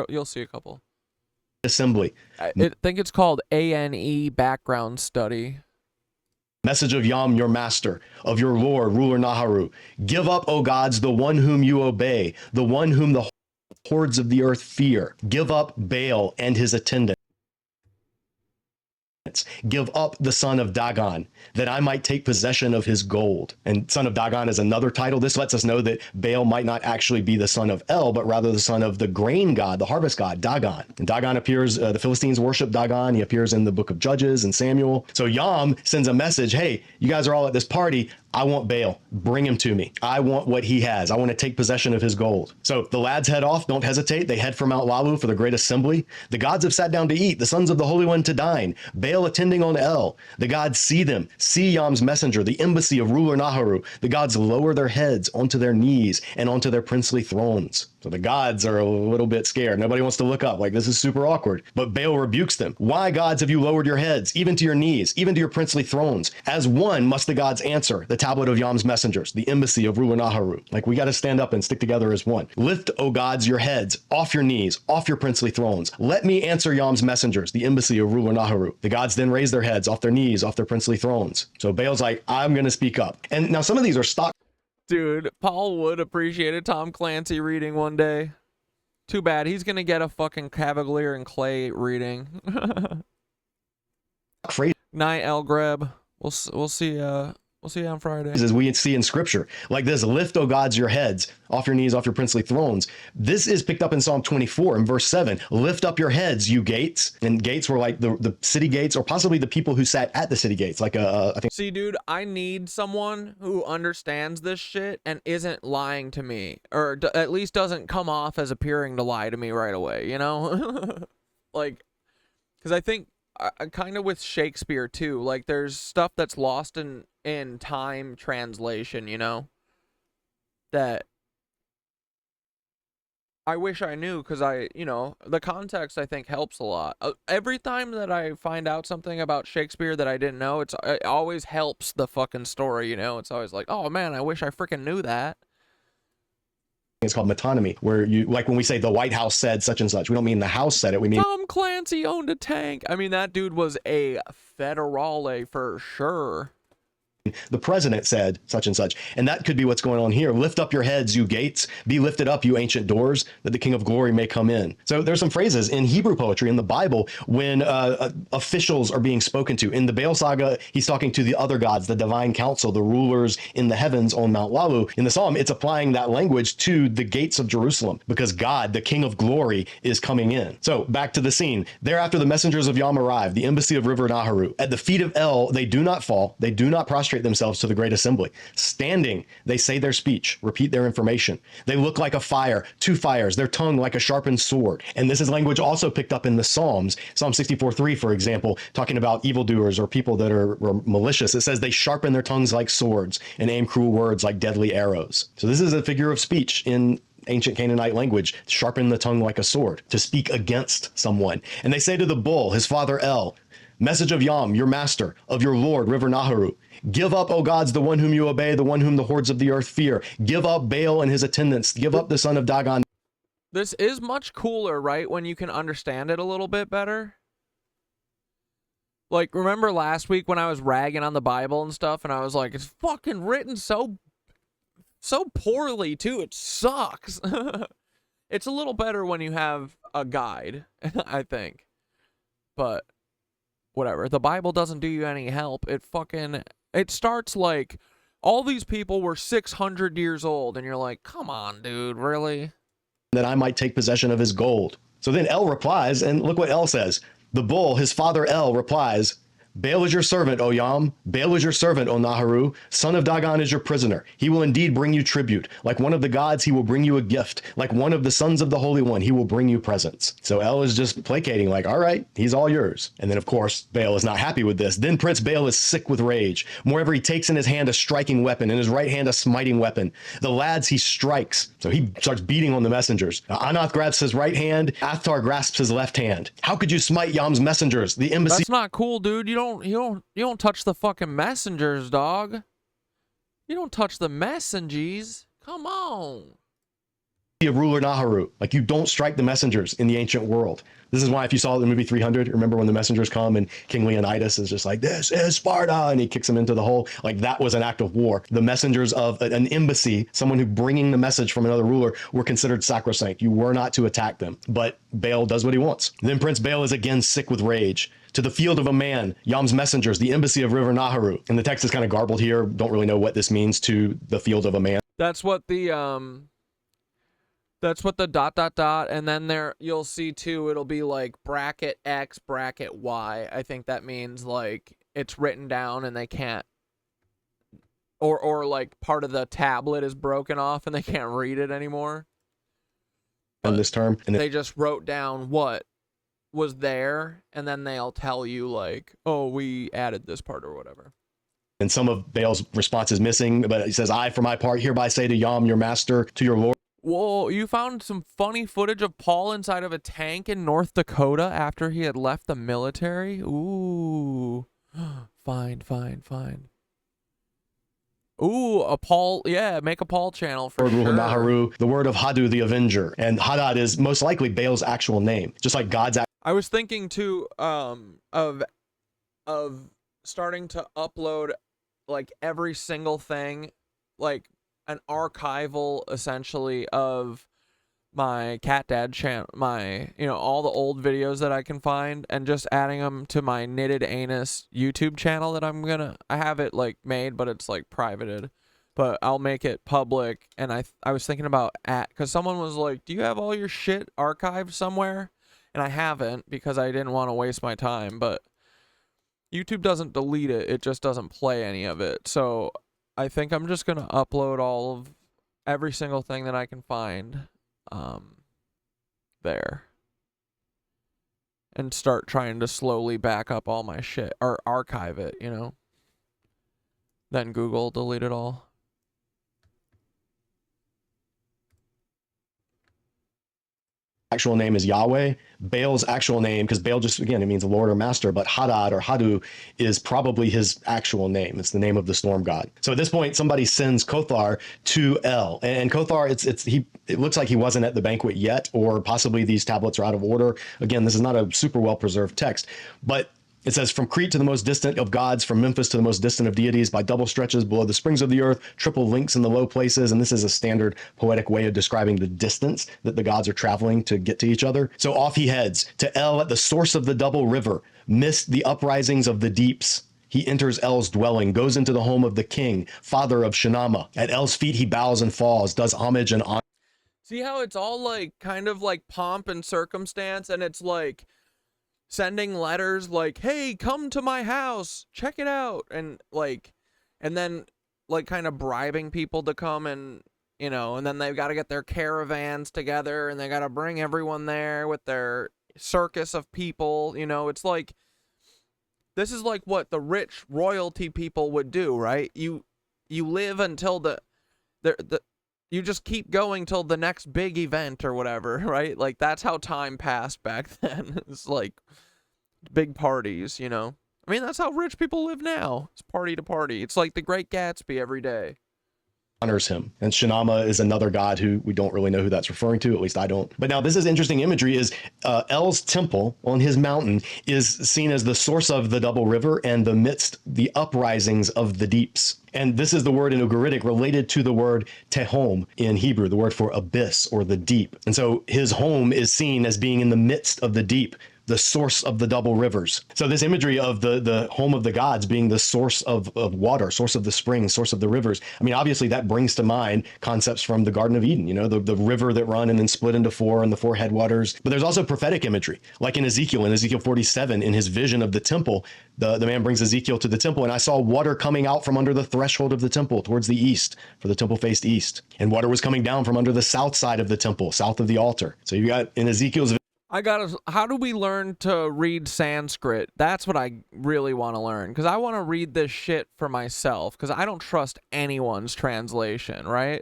You'll see a couple.
Assembly.
I think it's called ANE Background Study.
Message of Yam, your master, of your lord, ruler Naharu. Give up, O gods, the one whom you obey, the one whom the hordes of the earth fear. Give up Baal and his attendants. Give up the son of Dagon, that I might take possession of his gold. And son of Dagon is another title. This lets us know that Baal might not actually be the son of El, but rather the son of the grain god, the harvest god, Dagon. And Dagon appears, the Philistines worship Dagon. He appears in the book of Judges and Samuel. So Yam sends a message, hey, you guys are all at this party. I want Baal. Bring him to me. I want what he has. I want to take possession of his gold. So the lads head off. Don't hesitate. They head for Mount Lalu for the great assembly. The gods have sat down to eat. The sons of the Holy One to dine. Baal attending on El. The gods see them. See Yam's messenger, the embassy of ruler Naharu. The gods lower their heads onto their knees and onto their princely thrones. So the gods are a little bit scared. Nobody wants to look up. Like, this is super awkward. But Baal rebukes them. Why, gods, have you lowered your heads, even to your knees, even to your princely thrones? As one must the gods answer, the tablet of Yam's messengers, the embassy of ruler Naharu. Like, we got to stand up and stick together as one. Lift, O gods, your heads, off your knees, off your princely thrones. Let me answer Yam's messengers, the embassy of ruler Naharu. The gods then raise their heads off their knees, off their princely thrones. So Baal's like, I'm going to speak up. And now some of these are stock.
Dude, Paul would appreciate a Tom Clancy reading one day. Too bad. He's going to get a fucking Kavalier and Clay reading.
Crazy.
Night, El Greb. We'll see you on Friday.
As we see in scripture, like this, lift, O gods, your heads off your knees, off your princely thrones. This is picked up in Psalm 24 in verse 7. Lift up your heads, you gates. And gates were like the city gates, or possibly the people who sat at the city gates. Like, I think.
See, dude, I need someone who understands this shit and isn't lying to me, or at least doesn't come off as appearing to lie to me right away, you know? Like, because I think kind of with Shakespeare too, like there's stuff that's lost in time translation, you know, that I wish I knew, because you know, the context I think helps a lot. Every time that I find out something about Shakespeare that I didn't know, it always helps the fucking story, you know. It's always like, oh man, I wish I freaking knew that.
It's called metonymy, where you, like when we say the White House said such and such, we don't mean the House said it, we mean
Tom Clancy owned a tank. I mean, that dude was a federale for sure.
the president said such and such. And that could be what's going on here. Lift up your heads, you gates. Be lifted up, you ancient doors, that the King of Glory may come in. So there's some phrases in Hebrew poetry in the Bible when officials are being spoken to. In the Baal saga, he's talking to the other gods, the divine council, the rulers in the heavens on Mount Lalu. In the Psalm, it's applying that language to the gates of Jerusalem because God, the King of Glory, is coming in. So back to the scene. Thereafter, the messengers of Yam arrive, the embassy of River Naharu. At the feet of El, they do not fall. They do not prostrate themselves to the great assembly. Standing, they say their speech, repeat their information. They look like a fire, two fires, their tongue like a sharpened sword. And this is language also picked up in the Psalms. Psalm 64:3, for example, talking about evildoers or people that are malicious. It says they sharpen their tongues like swords and aim cruel words like deadly arrows. So this is a figure of speech in ancient Canaanite language, sharpen the tongue like a sword, to speak against someone. And they say to the bull, his father El, message of Yam, your master, of your lord, River Naharu. Give up, O gods, the one whom you obey, the one whom the hordes of the earth fear. Give up Baal and his attendants. Give up the son of Dagon.
This is much cooler, right, when you can understand it a little bit better? Like, remember last week when I was ragging on the Bible and stuff, and I was like, it's fucking written so poorly, too. It sucks. It's a little better when you have a guide, I think. But whatever. The Bible doesn't do you any help. It starts like, all these people were 600 years old, and you're like, come on, dude, really?
That I might take possession of his gold. So then El replies, and look what El says. The bull, his father El, replies, Baal is your servant, O Yam. Baal is your servant, O Naharu. Son of Dagon is your prisoner. He will indeed bring you tribute. Like one of the gods, he will bring you a gift. Like one of the sons of the Holy One, he will bring you presents. So El is just placating, like, all right, he's all yours. And then, of course, Baal is not happy with this. Then Prince Baal is sick with rage. Moreover, he takes in his hand a striking weapon, in his right hand a smiting weapon. The lads he strikes. So he starts beating on the messengers. Anath grabs his right hand. Athtar grasps his left hand. How could you smite Yam's messengers? The embassy...
That's not cool, dude. You don't touch the fucking messengers, dog. You don't touch the messengers. Come on.
Of ruler Naharu. Like, you don't strike the messengers in the ancient world. This is why if you saw the movie 300, remember when the messengers come and King Leonidas is just like, this is Sparta, and he kicks them into the hole. Like, that was an act of war. The messengers of an embassy, someone who bringing the message from another ruler, were considered sacrosanct. You were not to attack them. But Baal does what he wants. Then Prince Baal is again sick with rage. To the field of a man, Yam's messengers, the embassy of River Naharu. And the text is kind of garbled here. Don't really know what this means, to the field of a man.
That's what the and then there you'll see too, it'll be like bracket X, bracket Y. I think that means like it's written down and they can't, or like part of the tablet is broken off and they can't read it anymore.
On this term. And
they just wrote down what was there, and then they'll tell you like, oh, we added this part or whatever.
And some of Baal's response is missing, but he says, I, for my part, hereby say to Yam, your master, to your lord.
Whoa, you found some funny footage of Paul inside of a tank in North Dakota after he had left the military? Ooh. Fine. Ooh, a Paul, yeah, make a Paul channel for sure.
Naharu, the word of Hadu, the Avenger. And Hadad is most likely Baal's actual name, just like God's
I was thinking too of starting to upload like every single thing, like an archival essentially of my Cat Dad channel, all the old videos that I can find, and just adding them to my Knitted Anus YouTube channel that I have it like made, but it's like privated, but I'll make it public. And I was thinking about because someone was like, do you have all your shit archived somewhere? And I haven't, because I didn't want to waste my time, but YouTube doesn't delete it. It just doesn't play any of it. So I think I'm just going to upload every single thing that I can find there. And start trying to slowly back up all my shit, or archive it, Then Google delete it all.
Actual name is Yahweh. Baal's actual name, because Baal just, again, it means Lord or Master, but Hadad or Hadu is probably his actual name. It's the name of the storm god. So at this point, somebody sends Kothar to El. And Kothar, it looks like he wasn't at the banquet yet, or possibly these tablets are out of order. Again, this is not a super well-preserved text. But It says, from Crete to the most distant of gods, from Memphis to the most distant of deities, by double stretches below the springs of the earth, triple links in the low places. And this is a standard poetic way of describing the distance that the gods are traveling to get to each other. So off he heads to El at the source of the double river, mist the uprisings of the deeps. He enters El's dwelling, goes into the home of the king, father of Shinama. At El's feet he bows and falls, does homage and honor.
See how it's all like kind of like pomp and circumstance, and it's like sending letters like, hey, come to my house, check it out, and then like kind of bribing people to come, and you know, and then they've got to get their caravans together and they got to bring everyone there with their circus of people, you know. It's like, this is like what the rich royalty people would do, right? You live until you just keep going till the next big event or whatever, right? Like, that's how time passed back then. It's like big parties, you know? I mean, that's how rich people live now. It's party to party. It's like the Great Gatsby every day.
Honors him. And Shinama is another god who we don't really know who that's referring to, at least I don't. But now this is interesting imagery, is El's temple on his mountain is seen as the source of the double river and amidst the uprisings of the deeps. And this is the word in Ugaritic related to the word tehom in Hebrew, the word for abyss or the deep. And so his home is seen as being in the midst of the deep, the source of the double rivers. So this imagery of the home of the gods being the source of water, source of the springs, source of the rivers. I mean, obviously that brings to mind concepts from the Garden of Eden, you know, the river that run and then split into four and the four headwaters. But there's also prophetic imagery, like in Ezekiel 47, in his vision of the temple, the man brings Ezekiel to the temple, and I saw water coming out from under the threshold of the temple towards the east, for the temple faced east. And water was coming down from under the south side of the temple, south of the altar. So you got in Ezekiel's,
how do we learn to read Sanskrit? That's what I really want to learn, because I want to read this shit for myself, because I don't trust anyone's translation, right?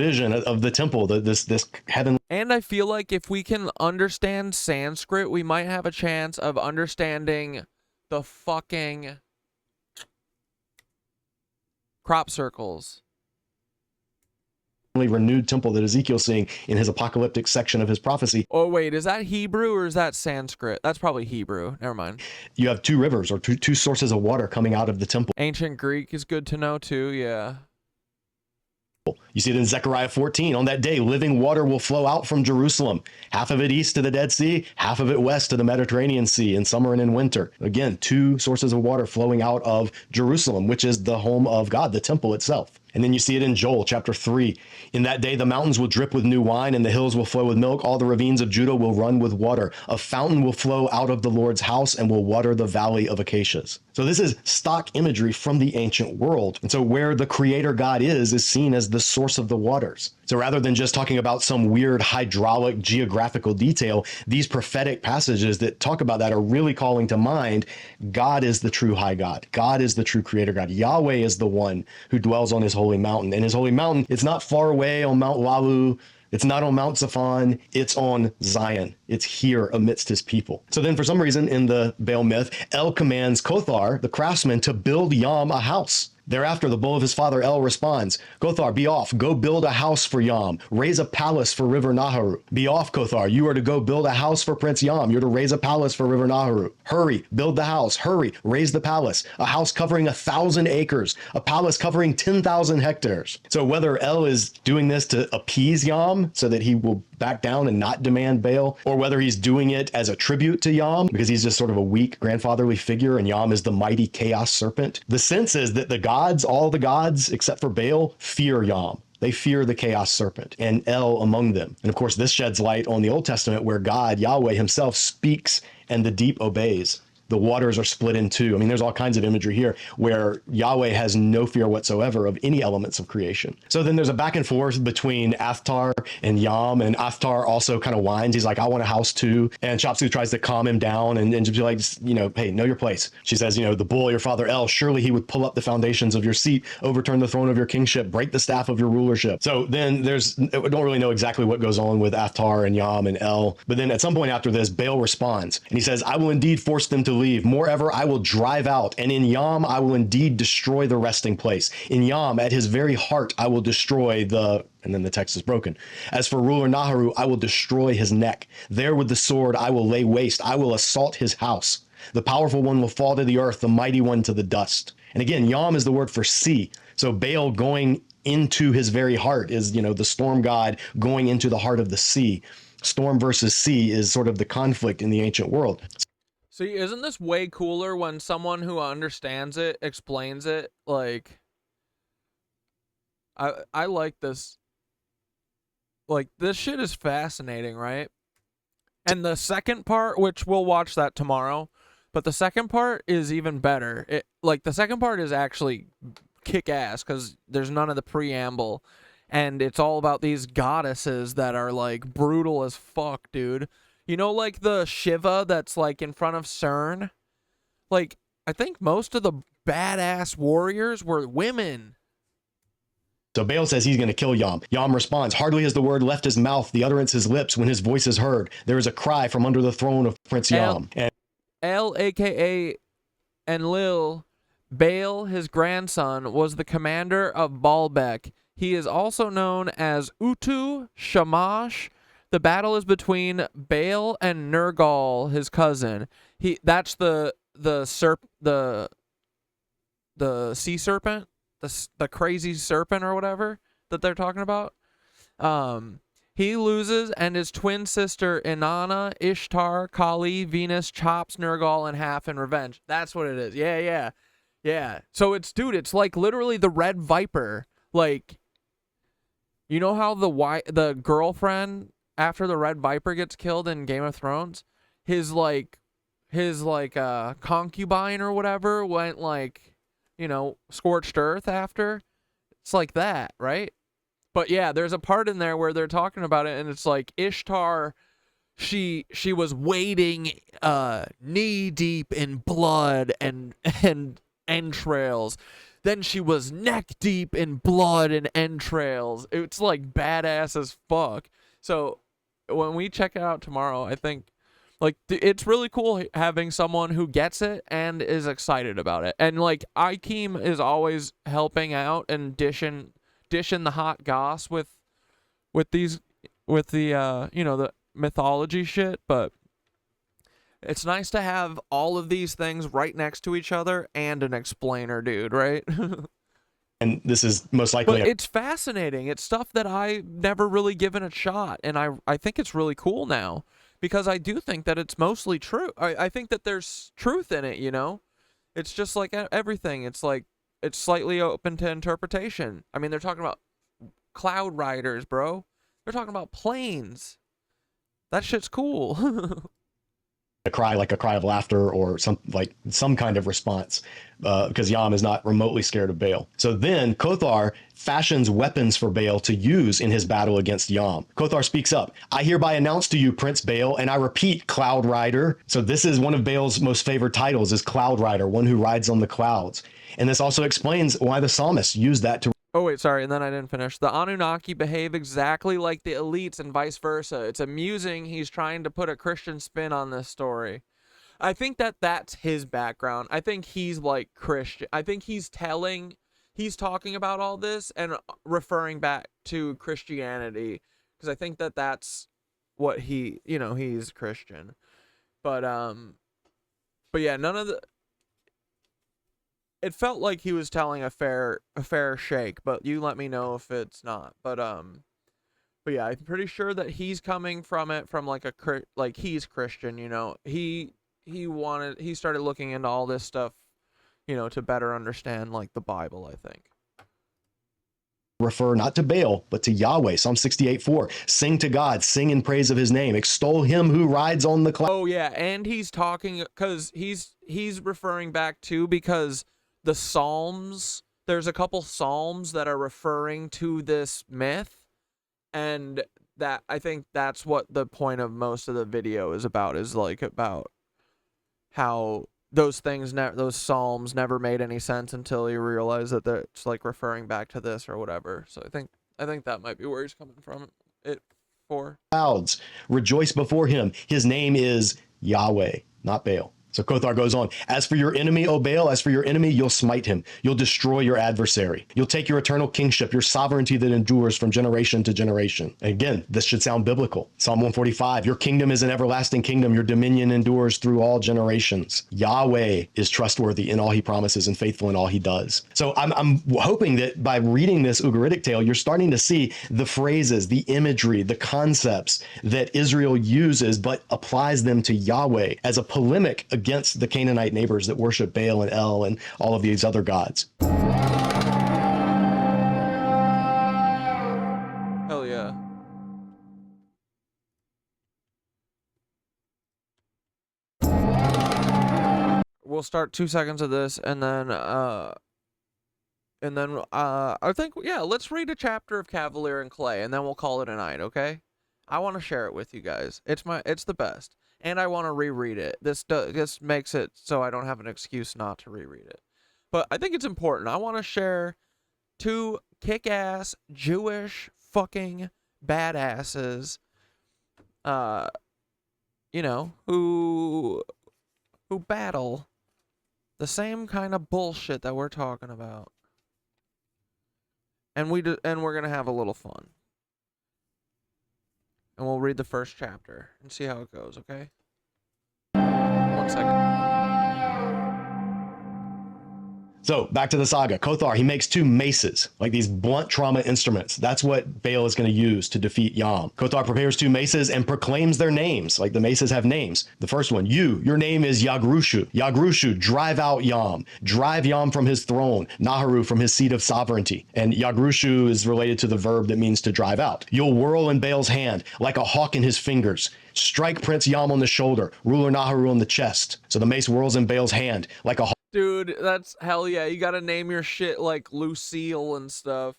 vision of the temple, this heaven.
And I feel like if we can understand Sanskrit, we might have a chance of understanding the fucking crop circles.
Renewed temple that Ezekiel's seeing in his apocalyptic section of his prophecy.
Oh wait, is that Hebrew or is that Sanskrit? That's probably Hebrew. Never mind.
You have two rivers or two sources of water coming out of the temple.
Ancient Greek is good to know too, yeah.
You see it in Zechariah 14. On that day, living water will flow out from Jerusalem. Half of it east to the Dead Sea, half of it west to the Mediterranean Sea in summer and in winter. Again, two sources of water flowing out of Jerusalem, which is the home of God, the temple itself. And then you see it in Joel chapter 3. In that day, the mountains will drip with new wine and the hills will flow with milk. All the ravines of Judah will run with water. A fountain will flow out of the Lord's house and will water the valley of acacias. So this is stock imagery from the ancient world. And so where the creator God is seen as the source of the waters. So rather than just talking about some weird hydraulic geographical detail, these prophetic passages that talk about that are really calling to mind God is the true high God. God is the true creator God. Yahweh is the one who dwells on his holy mountain. And his holy mountain, it's not far away on Mount Lalu. It's not on Mount Zaphon. It's on Zion. It's here amidst his people. So then for some reason in the Baal myth, El commands Kothar, the craftsman, to build Yam a house. Thereafter, the bull of his father El responds, Kothar, be off, go build a house for Yam, raise a palace for River Naharu. Be off, Kothar, you are to go build a house for Prince Yam, you're to raise a palace for River Naharu. Hurry, build the house, hurry, raise the palace, a house covering 1,000 acres, a palace covering 10,000 hectares. So whether El is doing this to appease Yam so that he will back down and not demand Baal, or whether he's doing it as a tribute to Yam because he's just sort of a weak grandfatherly figure and Yam is the mighty chaos serpent. The sense is that the gods, all the gods except for Baal, fear Yam. They fear the chaos serpent and El among them. And of course, this sheds light on the Old Testament where God, Yahweh himself, speaks and the deep obeys. The waters are split in two. I mean, there's all kinds of imagery here where Yahweh has no fear whatsoever of any elements of creation. So then there's a back and forth between Athtar and Yam, and Athtar also kind of whines. He's like, I want a house too. And Shapsu tries to calm him down and just be like, you know, hey, know your place. She says, you know, the bull, your father El, surely he would pull up the foundations of your seat, overturn the throne of your kingship, break the staff of your rulership. So then we don't really know exactly what goes on with Athtar and Yam and El. But then at some point after this, Baal responds and he says, I will indeed force them to leave. Moreover, I will drive out, and in Yam I will indeed destroy the resting place. In Yam, at his very heart, I will destroy the... And then the text is broken. As for ruler Naharu, I will destroy his neck. There with the sword I will lay waste. I will assault his house. The powerful one will fall to the earth, the mighty one to the dust. And again, Yam is the word for sea. So Baal going into his very heart is, you know, the storm god going into the heart of the sea. Storm versus sea is sort of the conflict in the ancient world.
See, isn't this way cooler when someone who understands it explains it? Like, I like this. Like, this shit is fascinating, right? And the second part, which we'll watch that tomorrow, but the second part is even better. Like, the second part is actually kick-ass because there's none of the preamble, and it's all about these goddesses that are, like, brutal as fuck, dude. You know, like, the Shiva that's, like, in front of CERN? Like, I think most of the badass warriors were women.
So Baal says he's going to kill Yam. Yam responds, hardly has the word left his mouth, the utterance his lips, when his voice is heard. There is a cry from under the throne of Prince Yam.
El, a.k.a. Enlil, Baal, his grandson, was the commander of Baalbek. He is also known as Utu Shamash. The battle is between Baal and Nergal, his cousin. That's the sea serpent, the crazy serpent or whatever that they're talking about. He loses, and his twin sister Inanna, Ishtar, Kali, Venus chops Nergal in half in revenge. That's what it is. Yeah. So it's like literally the Red Viper. Like, you know how the girlfriend after the Red Viper gets killed in Game of Thrones, his concubine or whatever went, like, you know, scorched earth after. It's like that, right? But yeah, there's a part in there where they're talking about it, and it's like Ishtar, she was wading knee deep in blood and entrails. Then she was neck deep in blood and entrails. It's like badass as fuck. So when we check it out tomorrow, I think, like, it's really cool having someone who gets it and is excited about it. And, like, Ikeem is always helping out and dishing the hot goss with the you know, the mythology shit. But it's nice to have all of these things right next to each other and an explainer, dude, right?
And this is most likely...
But it's fascinating. It's stuff that I've never really given a shot, and I think it's really cool now, because I do think that it's mostly true. I think that there's truth in it, you know? It's just like everything. It's like, it's slightly open to interpretation. I mean, they're talking about cloud riders, bro. They're talking about planes. That shit's cool.
A cry, like a cry of laughter or some kind of response, because Yam is not remotely scared of Baal. So then Kothar fashions weapons for Baal to use in his battle against Yam. Kothar speaks up. I hereby announce to you, Prince Baal, and I repeat, Cloud Rider. So this is one of Baal's most favored titles, is Cloud Rider, one who rides on the clouds. And this also explains why the psalmist used that to...
Oh, wait, sorry, and then I didn't finish. The Anunnaki behave exactly like the elites and vice versa. It's amusing he's trying to put a Christian spin on this story. I think that that's his background. I think he's, like, Christian. I think he's talking about all this and referring back to Christianity, because I think that that's what he, you know, he's Christian. But yeah, none of the... It felt like he was telling a fair shake, but you let me know if it's not. But yeah, I'm pretty sure that he's coming from it from like he's Christian, you know. He started looking into all this stuff, you know, to better understand like the Bible, I think.
Refer not to Baal, but to Yahweh. Psalm 68:4. Sing to God, sing in praise of his name. Extol him who rides on the cloud.
Oh yeah, and he's talking because he's referring back to, because the Psalms, there's a couple Psalms that are referring to this myth, and that I think that's what the point of most of the video is about, is like about how those Psalms never made any sense until you realize that it's like referring back to this or whatever. So I think that might be where he's coming from it for.
Clouds, rejoice before him. His name is Yahweh, not Baal. So Kothar goes on, as for your enemy, O Baal, as for your enemy, you'll smite him. You'll destroy your adversary. You'll take your eternal kingship, your sovereignty that endures from generation to generation. And again, this should sound biblical. Psalm 145, your kingdom is an everlasting kingdom. Your dominion endures through all generations. Yahweh is trustworthy in all he promises and faithful in all he does. So I'm hoping that by reading this Ugaritic tale, you're starting to see the phrases, the imagery, the concepts that Israel uses, but applies them to Yahweh as a polemic against the Canaanite neighbors that worship Baal and El and all of these other gods.
Hell yeah. We'll start 2 seconds of this and then I think, yeah, let's read a chapter of Kavalier and Clay and then we'll call it a night, okay? I want to share it with you guys. It's the best. And I want to reread it. This makes it so I don't have an excuse not to reread it. But I think it's important. I want to share 2 kick-ass Jewish fucking badasses, you know, who battle the same kind of bullshit that we're talking about. And we're going to have a little fun. And we'll read the first chapter and see how it goes, okay? 1 second.
So back to the saga. Kothar, he makes 2 maces, like these blunt trauma instruments. That's what Baal is going to use to defeat Yam. Kothar prepares 2 maces and proclaims their names, like the maces have names. The first one, your name is Yagrushu. Yagrushu, drive out Yam. Drive Yam from his throne, Naharu from his seat of sovereignty. And Yagrushu is related to the verb that means to drive out. You'll whirl in Baal's hand like a hawk in his fingers. Strike Prince Yam on the shoulder, ruler Naharu on the chest. So the mace whirls in Baal's hand like a hawk.
Dude, that's hell yeah. You gotta name your shit like Lucille and stuff.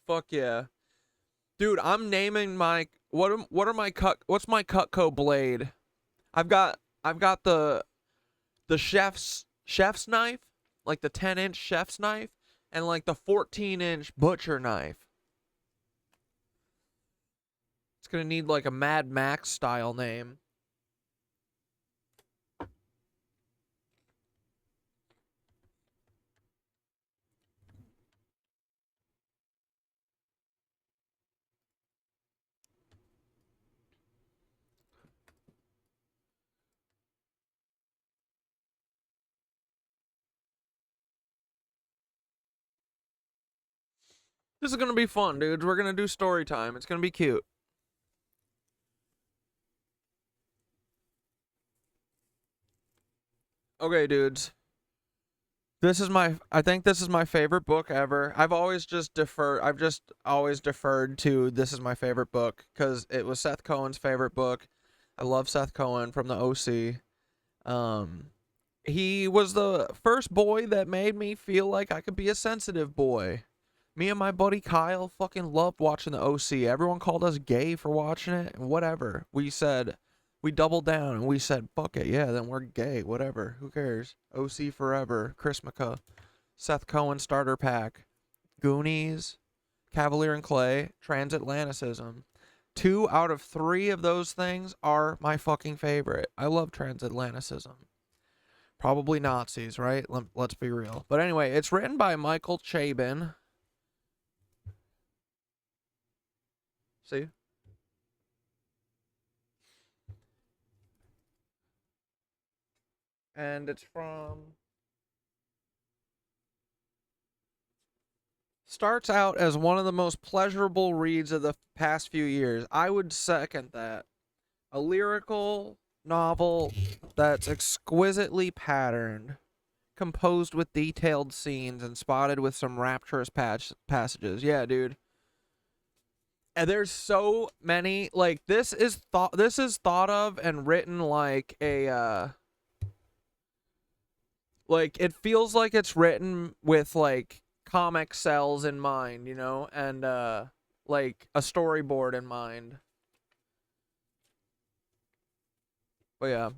Fuck yeah. Dude, I'm naming my what's my Cutco blade? I've got the chef's knife, like the 10-inch chef's knife, and like the 14-inch butcher knife. It's gonna need like a Mad Max style name. This is gonna be fun, dudes. We're gonna do story time. It's gonna be cute. Okay, dudes. I think this is my favorite book ever. I've just always deferred to this is my favorite book because it was Seth Cohen's favorite book. I love Seth Cohen from the OC. He was the first boy that made me feel like I could be a sensitive boy. Me and my buddy Kyle fucking loved watching the OC. Everyone called us gay for watching it, and whatever. We doubled down, and we said, fuck it, yeah, then we're gay, whatever. Who cares? OC forever. Chrismica. Seth Cohen starter pack. Goonies. Kavalier and Clay. Transatlanticism. 2 out of 3 of those things are my fucking favorite. I love transatlanticism. Probably Nazis, right? Let's be real. But anyway, it's written by Michael Chabin. See? And it's starts out as one of the most pleasurable reads of the past few years. I would second that. A lyrical novel that's exquisitely patterned, composed with detailed scenes, and spotted with some rapturous passages. Yeah, dude. And there's so many, like, this is thought of and written like a like, it feels like it's written with like comic cells in mind, you know, and like a storyboard in mind. But yeah.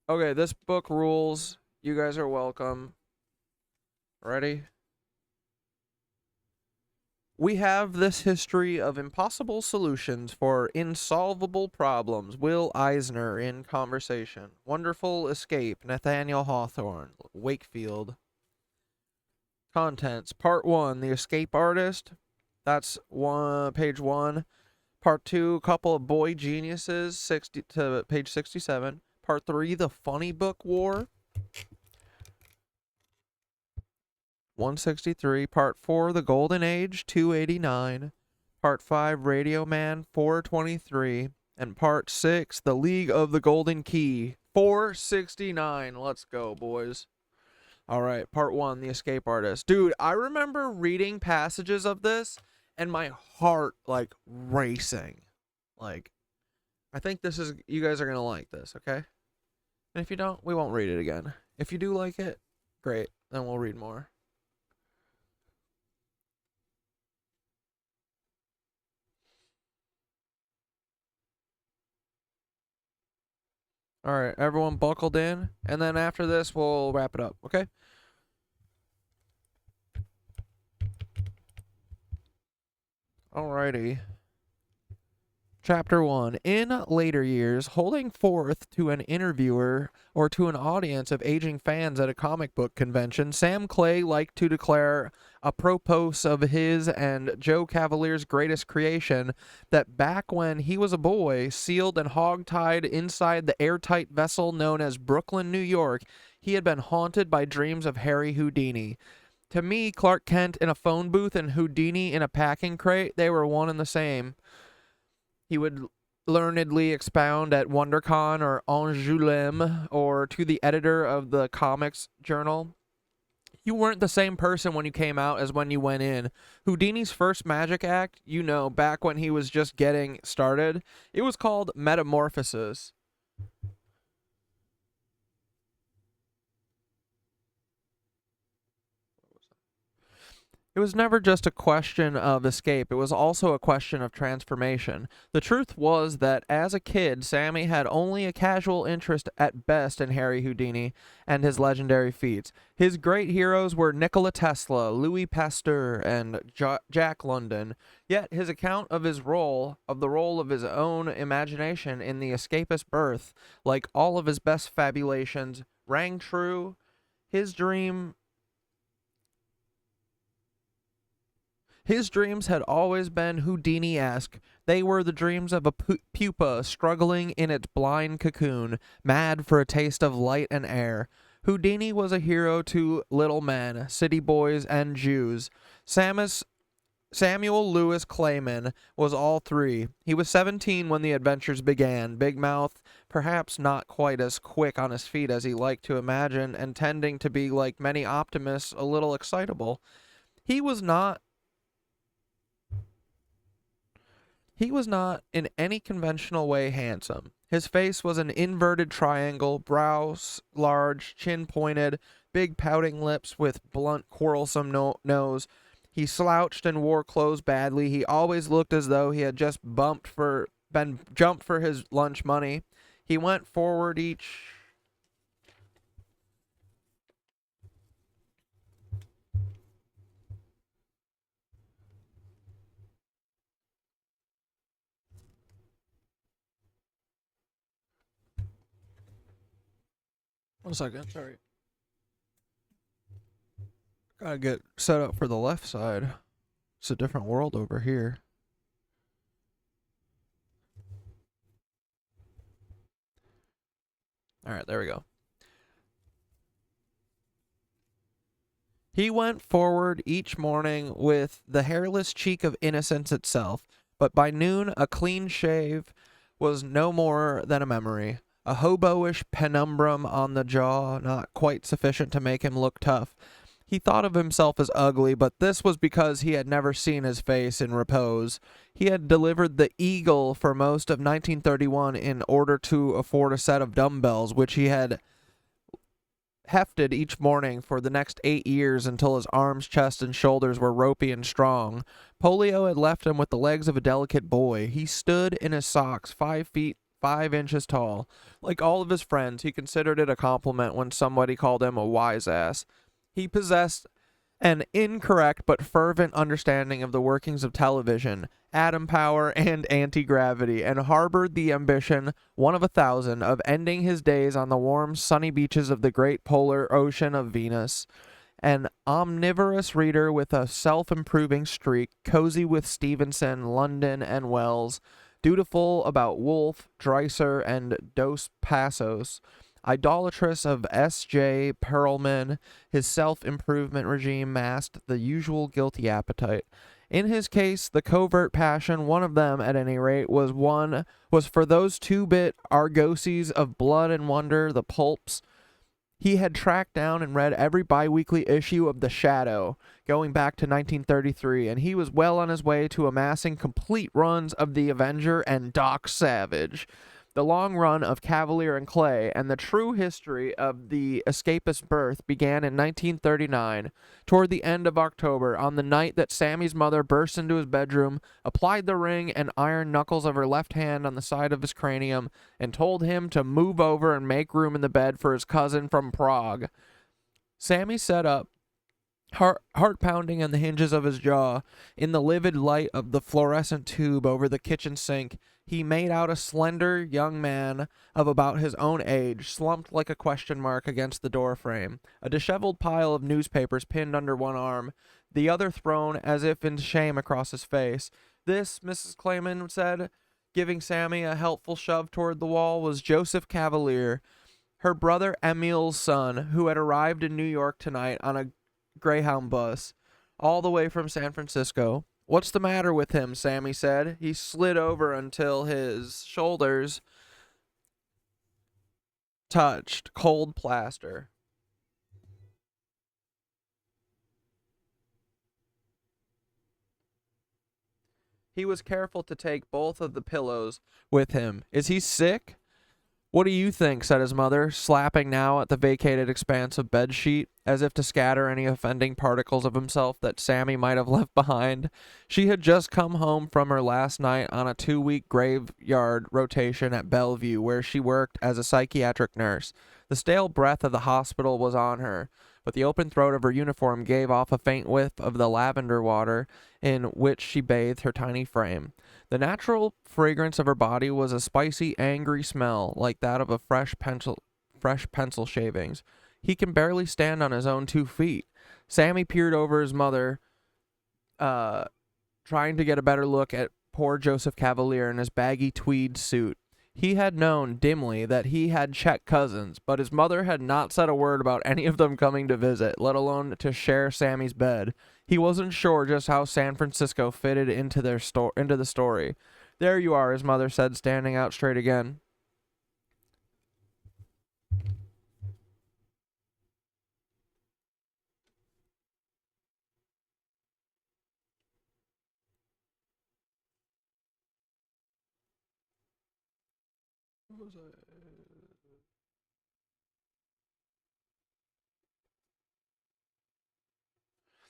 Okay, this book rules. You guys are welcome. Ready? We have this history of impossible solutions for insolvable problems. Will Eisner in Conversation. Wonderful Escape. Nathaniel Hawthorne. Wakefield. Contents. Part 1, The Escape Artist. That's page 1. Part 2, Couple of Boy Geniuses, 60 to page 67. Part 3, The Funny Book War. 163. Part 4, The Golden Age, 289. Part 5, Radio Man, 423. And Part 6, The League of the Golden Key, 469. Let's go, boys. All right, Part 1, The Escape Artist. Dude, I remember reading passages of this and my heart, like, racing. Like, I think this is, you guys are going to like this, okay? And if you don't, we won't read it again. If you do like it, great. Then we'll read more. All right, everyone buckled in, and then after this, we'll wrap it up, okay? Alrighty. Chapter 1. In later years, holding forth to an interviewer or to an audience of aging fans at a comic book convention, Sam Clay liked to declare, apropos of his and Joe Cavalier's greatest creation, that back when he was a boy, sealed and hog-tied inside the airtight vessel known as Brooklyn, New York, he had been haunted by dreams of Harry Houdini. To me, Clark Kent in a phone booth and Houdini in a packing crate, they were one and the same. He would learnedly expound at WonderCon or Angoulême or to the editor of the comics journal. You weren't the same person when you came out as when you went in. Houdini's first magic act, you know, back when he was just getting started, it was called Metamorphosis. It was never just a question of escape, it was also a question of transformation. The truth was that as a kid, Sammy had only a casual interest at best in Harry Houdini and his legendary feats. His great heroes were Nikola Tesla, Louis Pasteur, and Jack London. Yet his account of the role of his own imagination in the escapist birth, like all of his best fabulations, rang true. His dreams had always been Houdini-esque. They were the dreams of a pupa struggling in its blind cocoon, mad for a taste of light and air. Houdini was a hero to little men, city boys, and Jews. Samuel Lewis Clayman was all three. He was 17 when the adventures began, big mouth, perhaps not quite as quick on his feet as he liked to imagine, and tending to be, like many optimists, a little excitable. He was not in any conventional way handsome. His face was an inverted triangle, brows large, chin pointed, big pouting lips with blunt, quarrelsome nose. He slouched and wore clothes badly. He always looked as though he had just been jumped for his lunch money. He went forward each... One second, sorry. Gotta get set up for the left side. It's a different world over here. Alright, there we go. He went forward each morning with the hairless cheek of innocence itself, but by noon a clean shave was no more than a memory. A hobo-ish penumbrum on the jaw, not quite sufficient to make him look tough. He thought of himself as ugly, but this was because he had never seen his face in repose. He had delivered the Eagle for most of 1931 in order to afford a set of dumbbells, which he had hefted each morning for the next 8 years until his arms, chest, and shoulders were ropey and strong. Polio had left him with the legs of a delicate boy. He stood in his socks, 5 feet 5 inches tall. Like all of his friends, he considered it a compliment when somebody called him a wise ass. He possessed an incorrect but fervent understanding of the workings of television, atom power, and anti-gravity, and harbored the ambition, one of 1,000, of ending his days on the warm, sunny beaches of the great polar ocean of Venus. An omnivorous reader with a self-improving streak, cozy with Stevenson, London, and Wells, dutiful about Woolf, Dreiser, and Dos Passos, idolatrous of S.J. Perelman, his self-improvement regime masked the usual guilty appetite. In his case, the covert passion, one of them at any rate, was for those 2-bit argosies of blood and wonder, the pulps. He had tracked down and read every bi-weekly issue of The Shadow, going back to 1933, and he was well on his way to amassing complete runs of The Avenger and Doc Savage, the long run of Kavalier and Clay, and the true history of the escapist's birth began in 1939, toward the end of October, on the night that Sammy's mother burst into his bedroom, applied the ring and iron knuckles of her left hand on the side of his cranium, and told him to move over and make room in the bed for his cousin from Prague. Sammy sat up, heart pounding on the hinges of his jaw. In the livid light of the fluorescent tube over the kitchen sink, he made out a slender young man of about his own age, slumped like a question mark against the doorframe, a disheveled pile of newspapers pinned under one arm, the other thrown as if in shame across his face. This, Mrs. Clayman said, giving Sammy a helpful shove toward the wall, was Joseph Kavalier, her brother Emil's son, who had arrived in New York tonight on a Greyhound bus, all the way from San Francisco. "What's the matter with him?" Sammy said. He slid over until his shoulders touched cold plaster. He was careful to take both of the pillows with him. "Is he sick?" "What do you think?" said his mother, slapping now at the vacated expanse of bedsheet, as if to scatter any offending particles of himself that Sammy might have left behind. She had just come home from her last night on a 2-week graveyard rotation at Bellevue, where she worked as a psychiatric nurse. The stale breath of the hospital was on her, but the open throat of her uniform gave off a faint whiff of the lavender water in which she bathed her tiny frame. The natural fragrance of her body was a spicy, angry smell, like that of a fresh pencil shavings. He can barely stand on his own 2 feet. Sammy peered over his mother, trying to get a better look at poor Joseph Kavalier in his baggy tweed suit. He had known, dimly, that he had Czech cousins, but his mother had not said a word about any of them coming to visit, let alone to share Sammy's bed. He wasn't sure just how San Francisco fitted into the story. "There you are," his mother said, standing out straight again.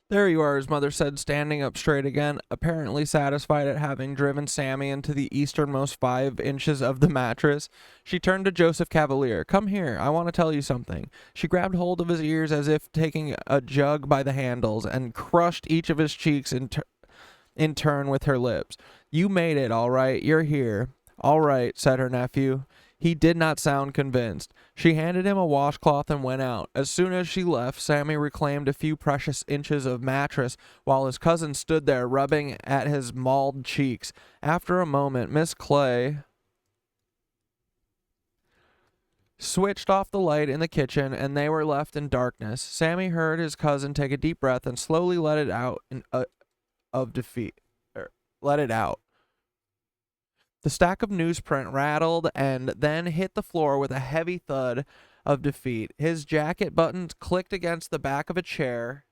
"There you are," his mother said, standing up straight again, apparently satisfied at having driven Sammy into the easternmost 5 inches of the mattress. She turned to Joseph Kavalier. "Come here, I want to tell you something." She grabbed hold of his ears as if taking a jug by the handles, and crushed each of his cheeks in turn with her lips. "You made it, all right. You're here." "All right," said her nephew. He did not sound convinced. She handed him a washcloth and went out. As soon as she left, Sammy reclaimed a few precious inches of mattress, while his cousin stood there rubbing at his mauled cheeks. After a moment, Miss Clay switched off the light in the kitchen, and they were left in darkness. Sammy heard his cousin take a deep breath and slowly let it out let it out. The stack of newsprint rattled and then hit the floor with a heavy thud of defeat. His jacket buttons clicked against the back of a chair.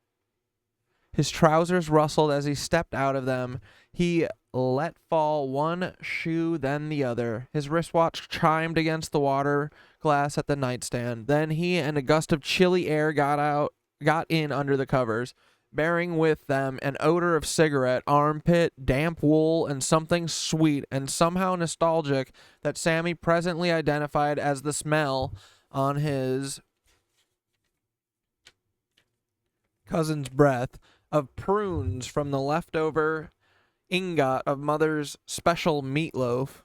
His trousers rustled as he stepped out of them. He let fall one shoe, then the other. His wristwatch chimed against the water glass at the nightstand. Then he and a gust of chilly air got in under the covers, bearing with them an odor of cigarette, armpit, damp wool, and something sweet and somehow nostalgic that Sammy presently identified as the smell on his cousin's breath of prunes from the leftover ingot of mother's special meatloaf.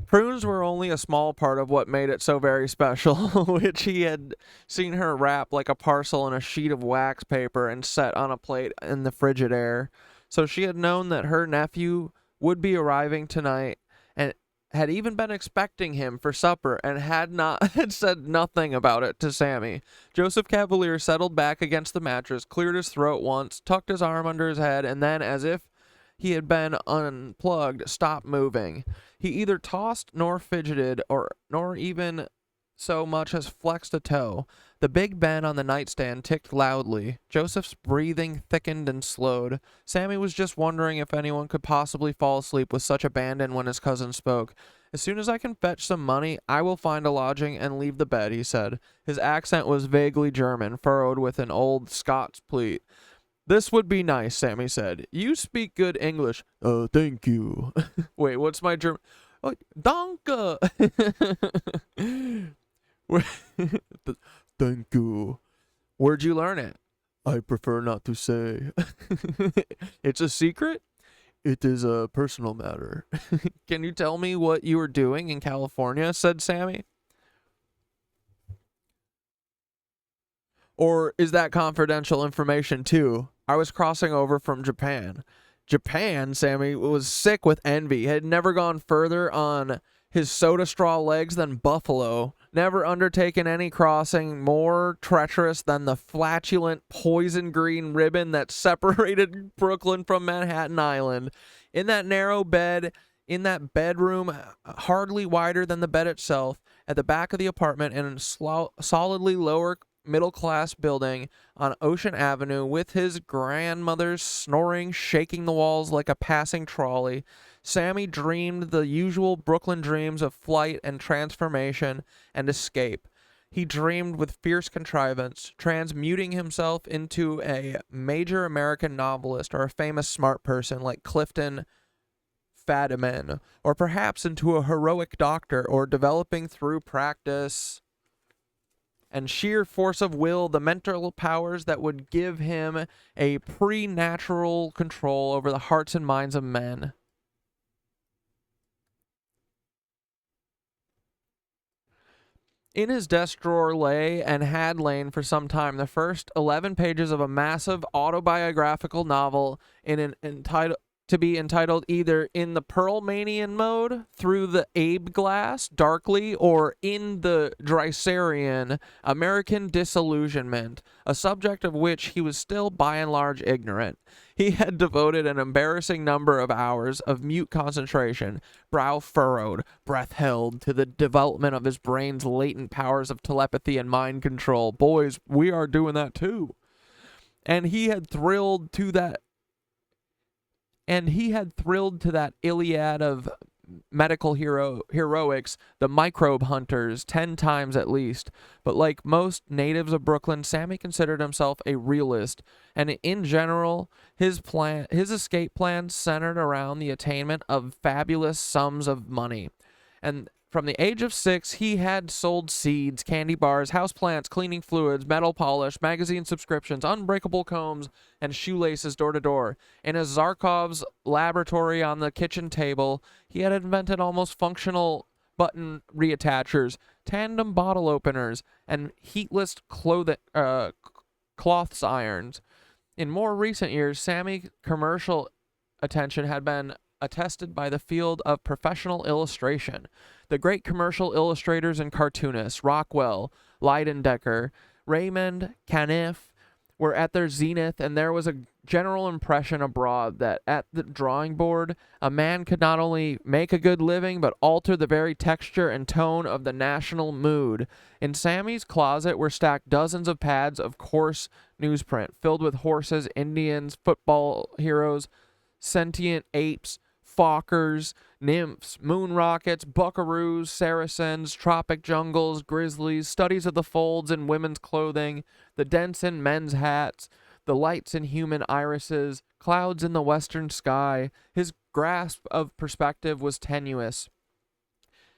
Prunes were only a small part of what made it so very special, which he had seen her wrap like a parcel in a sheet of wax paper and set on a plate in the Frigidaire. So she had known that her nephew would be arriving tonight and had even been expecting him for supper and had said nothing about it to Sammy. Joseph Kavalier settled back against the mattress, cleared his throat once, tucked his arm under his head, and then, as if he had been unplugged, stopped moving. He either tossed nor fidgeted, nor even so much as flexed a toe. The Big Ben on the nightstand ticked loudly. Joseph's breathing thickened and slowed. Sammy was just wondering if anyone could possibly fall asleep with such abandon when his cousin spoke. "As soon as I can fetch some money, I will find a lodging and leave the bed," he said. His accent was vaguely German, furrowed with an old Scots pleat. "This would be nice," Sammy said. "You speak good English." "Oh, thank you." Wait, what's my German? "Oh, danke." "Thank you." "Where'd you learn it?" "I prefer not to say." "It's a secret?" "It is a personal matter." "Can you tell me what you were doing in California?" said Sammy. "Or is that confidential information too?" "I was crossing over from Japan." Japan, Sammy was sick with envy. Had never gone further on his soda straw legs than Buffalo. Never undertaken any crossing more treacherous than the flatulent poison green ribbon that separated Brooklyn from Manhattan Island. In that narrow bed, in that bedroom, hardly wider than the bed itself, at the back of the apartment in a solidly lower middle-class building on Ocean Avenue, with his grandmother's snoring shaking the walls like a passing trolley, Sammy dreamed the usual Brooklyn dreams of flight and transformation and escape. He dreamed with fierce contrivance, transmuting himself into a major American novelist or a famous smart person like Clifton Fadiman, or perhaps into a heroic doctor, or developing through practice and sheer force of will the mental powers that would give him a preternatural control over the hearts and minds of men. In his desk drawer lay, and had lain for some time, the first 11 pages of a massive autobiographical novel to be entitled either In the Pearl-Manian Mode, Through the Abe Glass, Darkly, or In the Dreiserian, American Disillusionment, a subject of which he was still by and large ignorant. He had devoted an embarrassing number of hours of mute concentration, brow furrowed, breath held, to the development of his brain's latent powers of telepathy and mind control. Boys, we are doing that too. And he had thrilled to that Iliad of medical heroics, the microbe hunters, 10 times at least. But like most natives of Brooklyn, Sammy considered himself a realist, and in general, his escape plan centered around the attainment of fabulous sums of money. And from the age of 6, he had sold seeds, candy bars, houseplants, cleaning fluids, metal polish, magazine subscriptions, unbreakable combs, and shoelaces door to door. In a Zarkov's laboratory on the kitchen table, he had invented almost functional button reattachers, tandem bottle openers, and heatless cloths irons. In more recent years, Sammy's commercial attention had been attested by the field of professional illustration. The great commercial illustrators and cartoonists, Rockwell, Leidendecker, Raymond, Caniff, were at their zenith, and there was a general impression abroad that at the drawing board, a man could not only make a good living, but alter the very texture and tone of the national mood. In Sammy's closet were stacked dozens of pads of coarse newsprint, filled with horses, Indians, football heroes, sentient apes, Fockers, nymphs, moon rockets, buckaroos, Saracens, tropic jungles, grizzlies, studies of the folds in women's clothing, the dents in men's hats, the lights in human irises, clouds in the western sky. His grasp of perspective was tenuous,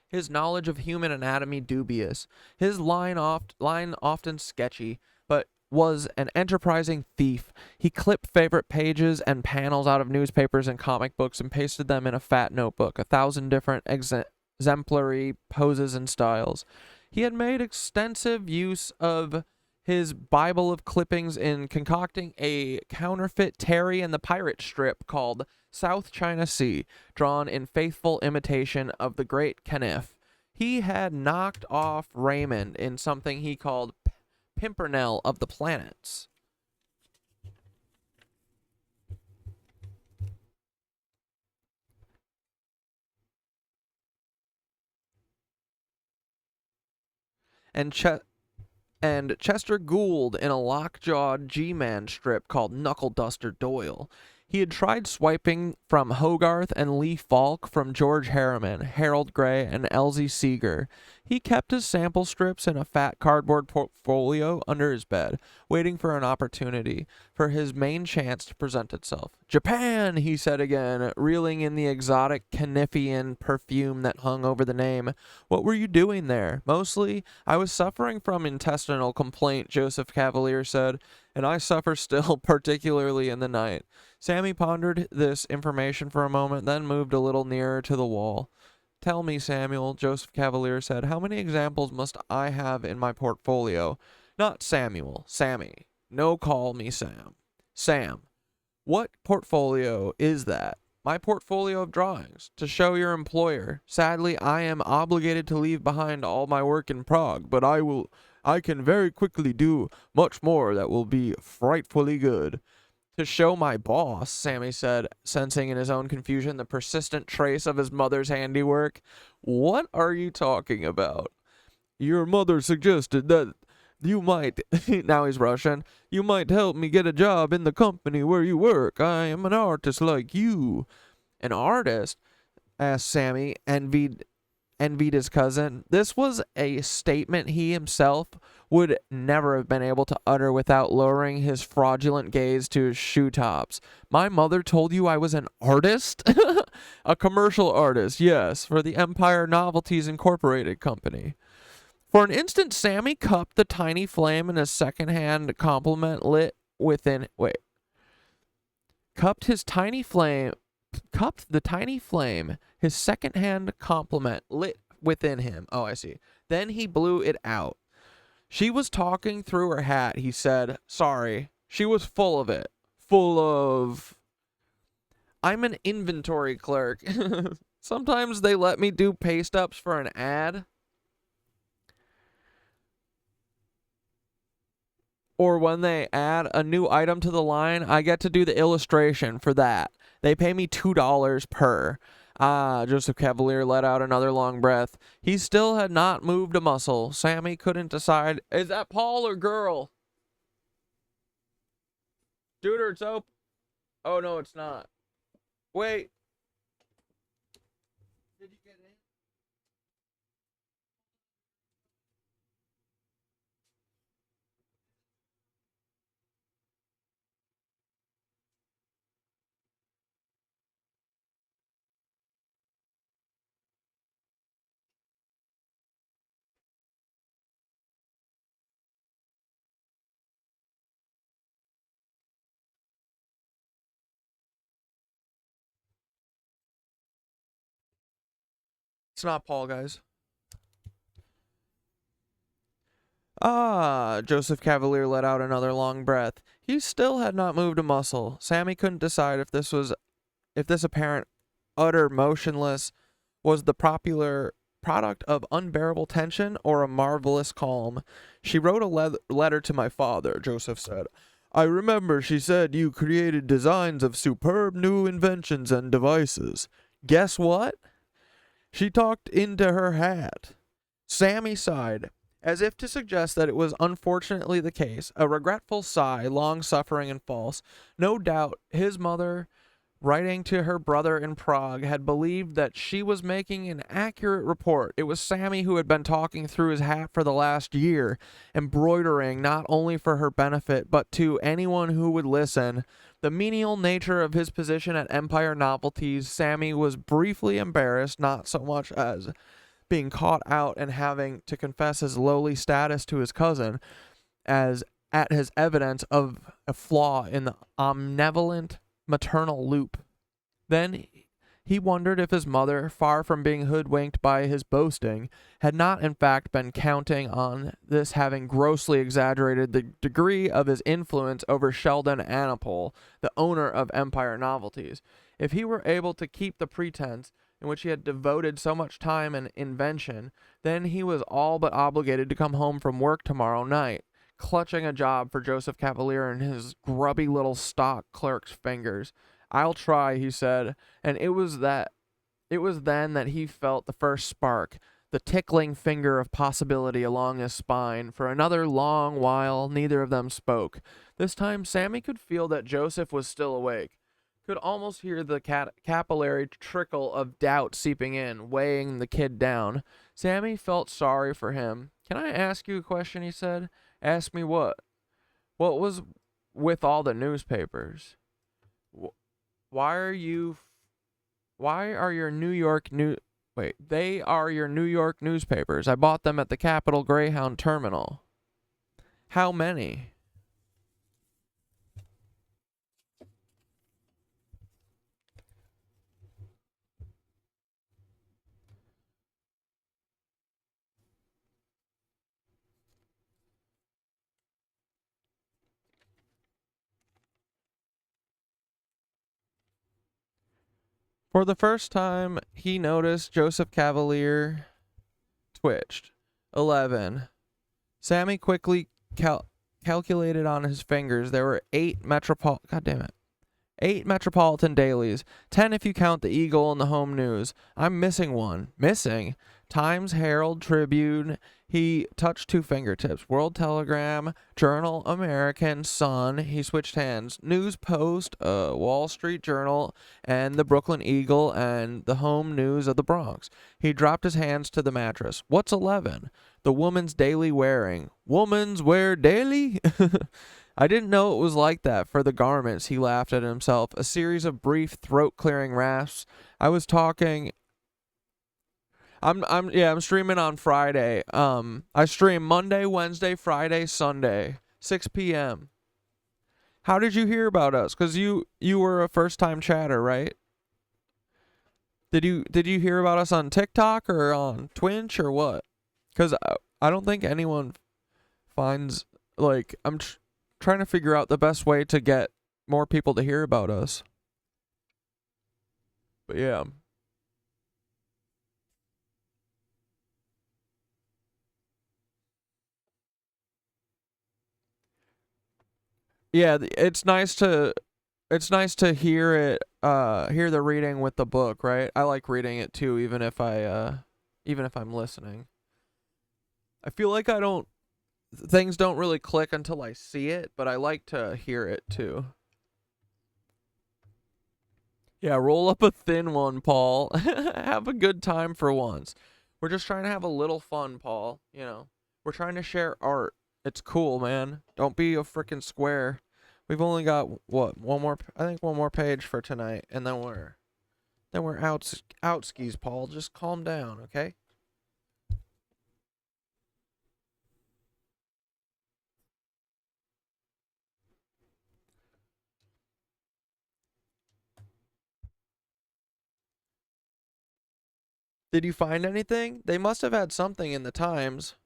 his knowledge of human anatomy dubious, his line often sketchy, but was an enterprising thief. He clipped favorite pages and panels out of newspapers and comic books and pasted them in a fat notebook, 1,000 different exemplary poses and styles. He had made extensive use of his Bible of clippings in concocting a counterfeit Terry and the Pirate strip called South China Sea, drawn in faithful imitation of the great Kniff. He had knocked off Raymond in something he called Pimpernel of the Planets. And Chester Gould in a lockjawed G-Man strip called Knuckle Duster Doyle. He had tried swiping from Hogarth and Lee Falk from George Harriman, Harold Gray, and Elsie Seeger. He kept his sample strips in a fat cardboard portfolio under his bed, waiting for an opportunity, for his main chance to present itself. "Japan," he said again, reeling in the exotic Kniffian perfume that hung over the name. "What were you doing there?" "Mostly, I was suffering from intestinal complaint," Joseph Kavalier said, "and I suffer still, particularly in the night." Sammy pondered this information for a moment, then moved a little nearer to the wall. "Tell me, Samuel," Joseph Kavalier said, "how many examples must I have in my portfolio?" "Not Samuel, Sammy. No, call me Sam." "Sam. What portfolio is that?" "My portfolio of drawings, to show your employer. Sadly, I am obligated to leave behind all my work in Prague, but I can very quickly do much more that will be frightfully good." "To show my boss," Sammy said, sensing in his own confusion the persistent trace of his mother's handiwork. "What are you talking about?" "Your mother suggested that you might," now he's Russian, "you might help me get a job in the company where you work. I am an artist like you." "An artist?" asked Sammy, envied his cousin. This was a statement he himself would never have been able to utter without lowering his fraudulent gaze to his shoe tops. "My mother told you I was an artist?" "A commercial artist, yes, for the Empire Novelties Incorporated Company." For an instant, Sammy cupped the tiny flame in his second-hand compliment lit within... Cupped the tiny flame, his second-hand compliment lit within him. Oh, I see. Then he blew it out. "She was talking through her hat," he said. "Sorry. She was full of it. Full of... I'm an inventory clerk. Sometimes they let me do pay-stubs for an ad. Or when they add a new item to the line, I get to do the illustration for that. They pay me $2 per." Joseph Kavalier let out another long breath. He still had not moved a muscle. Sammy couldn't decide. Is that Paul or girl? Dude, it's open. Oh, no, it's not. Wait. Did you get in? It's not Paul, guys. Joseph Kavalier let out another long breath. He still had not moved a muscle. Sammy couldn't decide if this apparent utter motionless was the popular product of unbearable tension or a marvelous calm. "She wrote a letter to my father," Joseph said. "I remember she said you created designs of superb new inventions and devices. Guess what? She talked into her hat." Sammy sighed, as if to suggest that it was unfortunately the case, a regretful sigh, long-suffering and false. No doubt his mother writing to her brother in Prague, had believed that she was making an accurate report. It was Sammy who had been talking through his hat for the last year, embroidering not only for her benefit, but to anyone who would listen. The menial nature of his position at Empire Novelties, Sammy was briefly embarrassed, not so much as being caught out and having to confess his lowly status to his cousin, as at his evidence of a flaw in the omnivolent maternal loop. Then he wondered if his mother, far from being hoodwinked by his boasting, had not in fact been counting on this, having grossly exaggerated the degree of his influence over Sheldon Anapol, the owner of Empire Novelties. If he were able to keep the pretense in which he had devoted so much time and invention, then he was all but obligated to come home from work tomorrow night, clutching a job for Joseph Kavalier in his grubby little stock clerk's fingers. "I'll try," he said, and it was then that he felt the first spark, the tickling finger of possibility along his spine. For another long while, neither of them spoke. This time, Sammy could feel that Joseph was still awake, could almost hear the capillary trickle of doubt seeping in, weighing the kid down. Sammy felt sorry for him. "Can I ask you a question?" he said. "Ask me what?" "What was with all the newspapers? Why are your New York they are your New York newspapers. I bought them at the Capitol Greyhound Terminal." "How many?" For the first time, he noticed Joseph Kavalier twitched. 11. Sammy quickly calculated on his fingers. There were 8 metropolitan dailies, 10 if you count the Eagle and the Home News. I'm missing one. Missing? Times, Herald, Tribune. He touched 2 fingertips. World Telegram, Journal, American, Sun. He switched hands. News Post, Wall Street Journal, and the Brooklyn Eagle, and the Home News of the Bronx. He dropped his hands to the mattress. What's 11? The Woman's Daily Wearing. Woman's Wear Daily? I didn't know it was like that for the garments, he laughed at himself. A series of brief throat-clearing rasps. I was talking... I'm streaming on Friday. I stream Monday, Wednesday, Friday, Sunday, 6 p.m. How did you hear about us? Because you were a first-time chatter, right? Did you hear about us on TikTok or on Twitch or what? Because I don't think anyone finds, like, I'm trying to figure out the best way to get more people to hear about us. But yeah. Yeah, it's nice to hear it, hear the reading with the book, right? I like reading it too, even if I'm listening. I feel like things don't really click until I see it, but I like to hear it too. Yeah, roll up a thin one, Paul. Have a good time for once. We're just trying to have a little fun, Paul. You know, we're trying to share art. It's cool, man. Don't be a freaking square. We've only got one more page for tonight, and then we're out skis, Paul. Just calm down, okay? Did you find anything? They must have had something in the Times.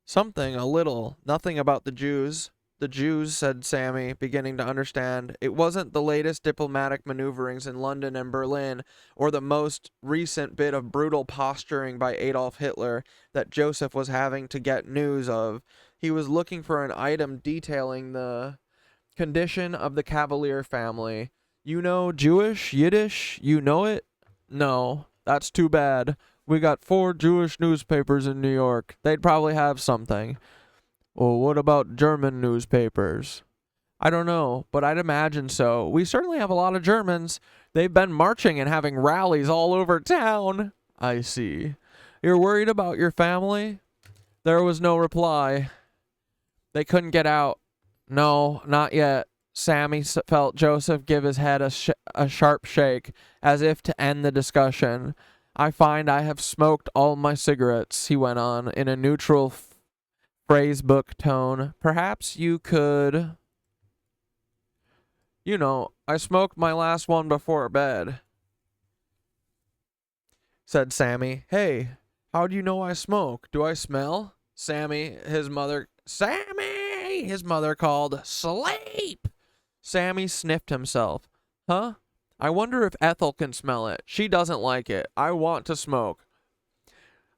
Something, a little. Nothing about the Jews. The Jews, said Sammy, beginning to understand. It wasn't the latest diplomatic maneuverings in London and Berlin, or the most recent bit of brutal posturing by Adolf Hitler that Joseph was having to get news of. He was looking for an item detailing the condition of the Kavalier family. You know Jewish, Yiddish? You know it? No, that's too bad. We got 4 Jewish newspapers in New York. They'd probably have something. Well, what about German newspapers? I don't know, but I'd imagine so. We certainly have a lot of Germans. They've been marching and having rallies all over town. I see. You're worried about your family? There was no reply. They couldn't get out. No, not yet. Sammy felt Joseph give his head a sharp shake, as if to end the discussion. I find I have smoked all my cigarettes, he went on, in a neutral phrasebook tone. Perhaps you could... You know, I smoked my last one before bed, said Sammy. Hey, how do you know I smoke? Do I smell? Sammy, his mother called. Sleep! Sammy sniffed himself. Huh? I wonder if Ethel can smell it. She doesn't like it. I want to smoke.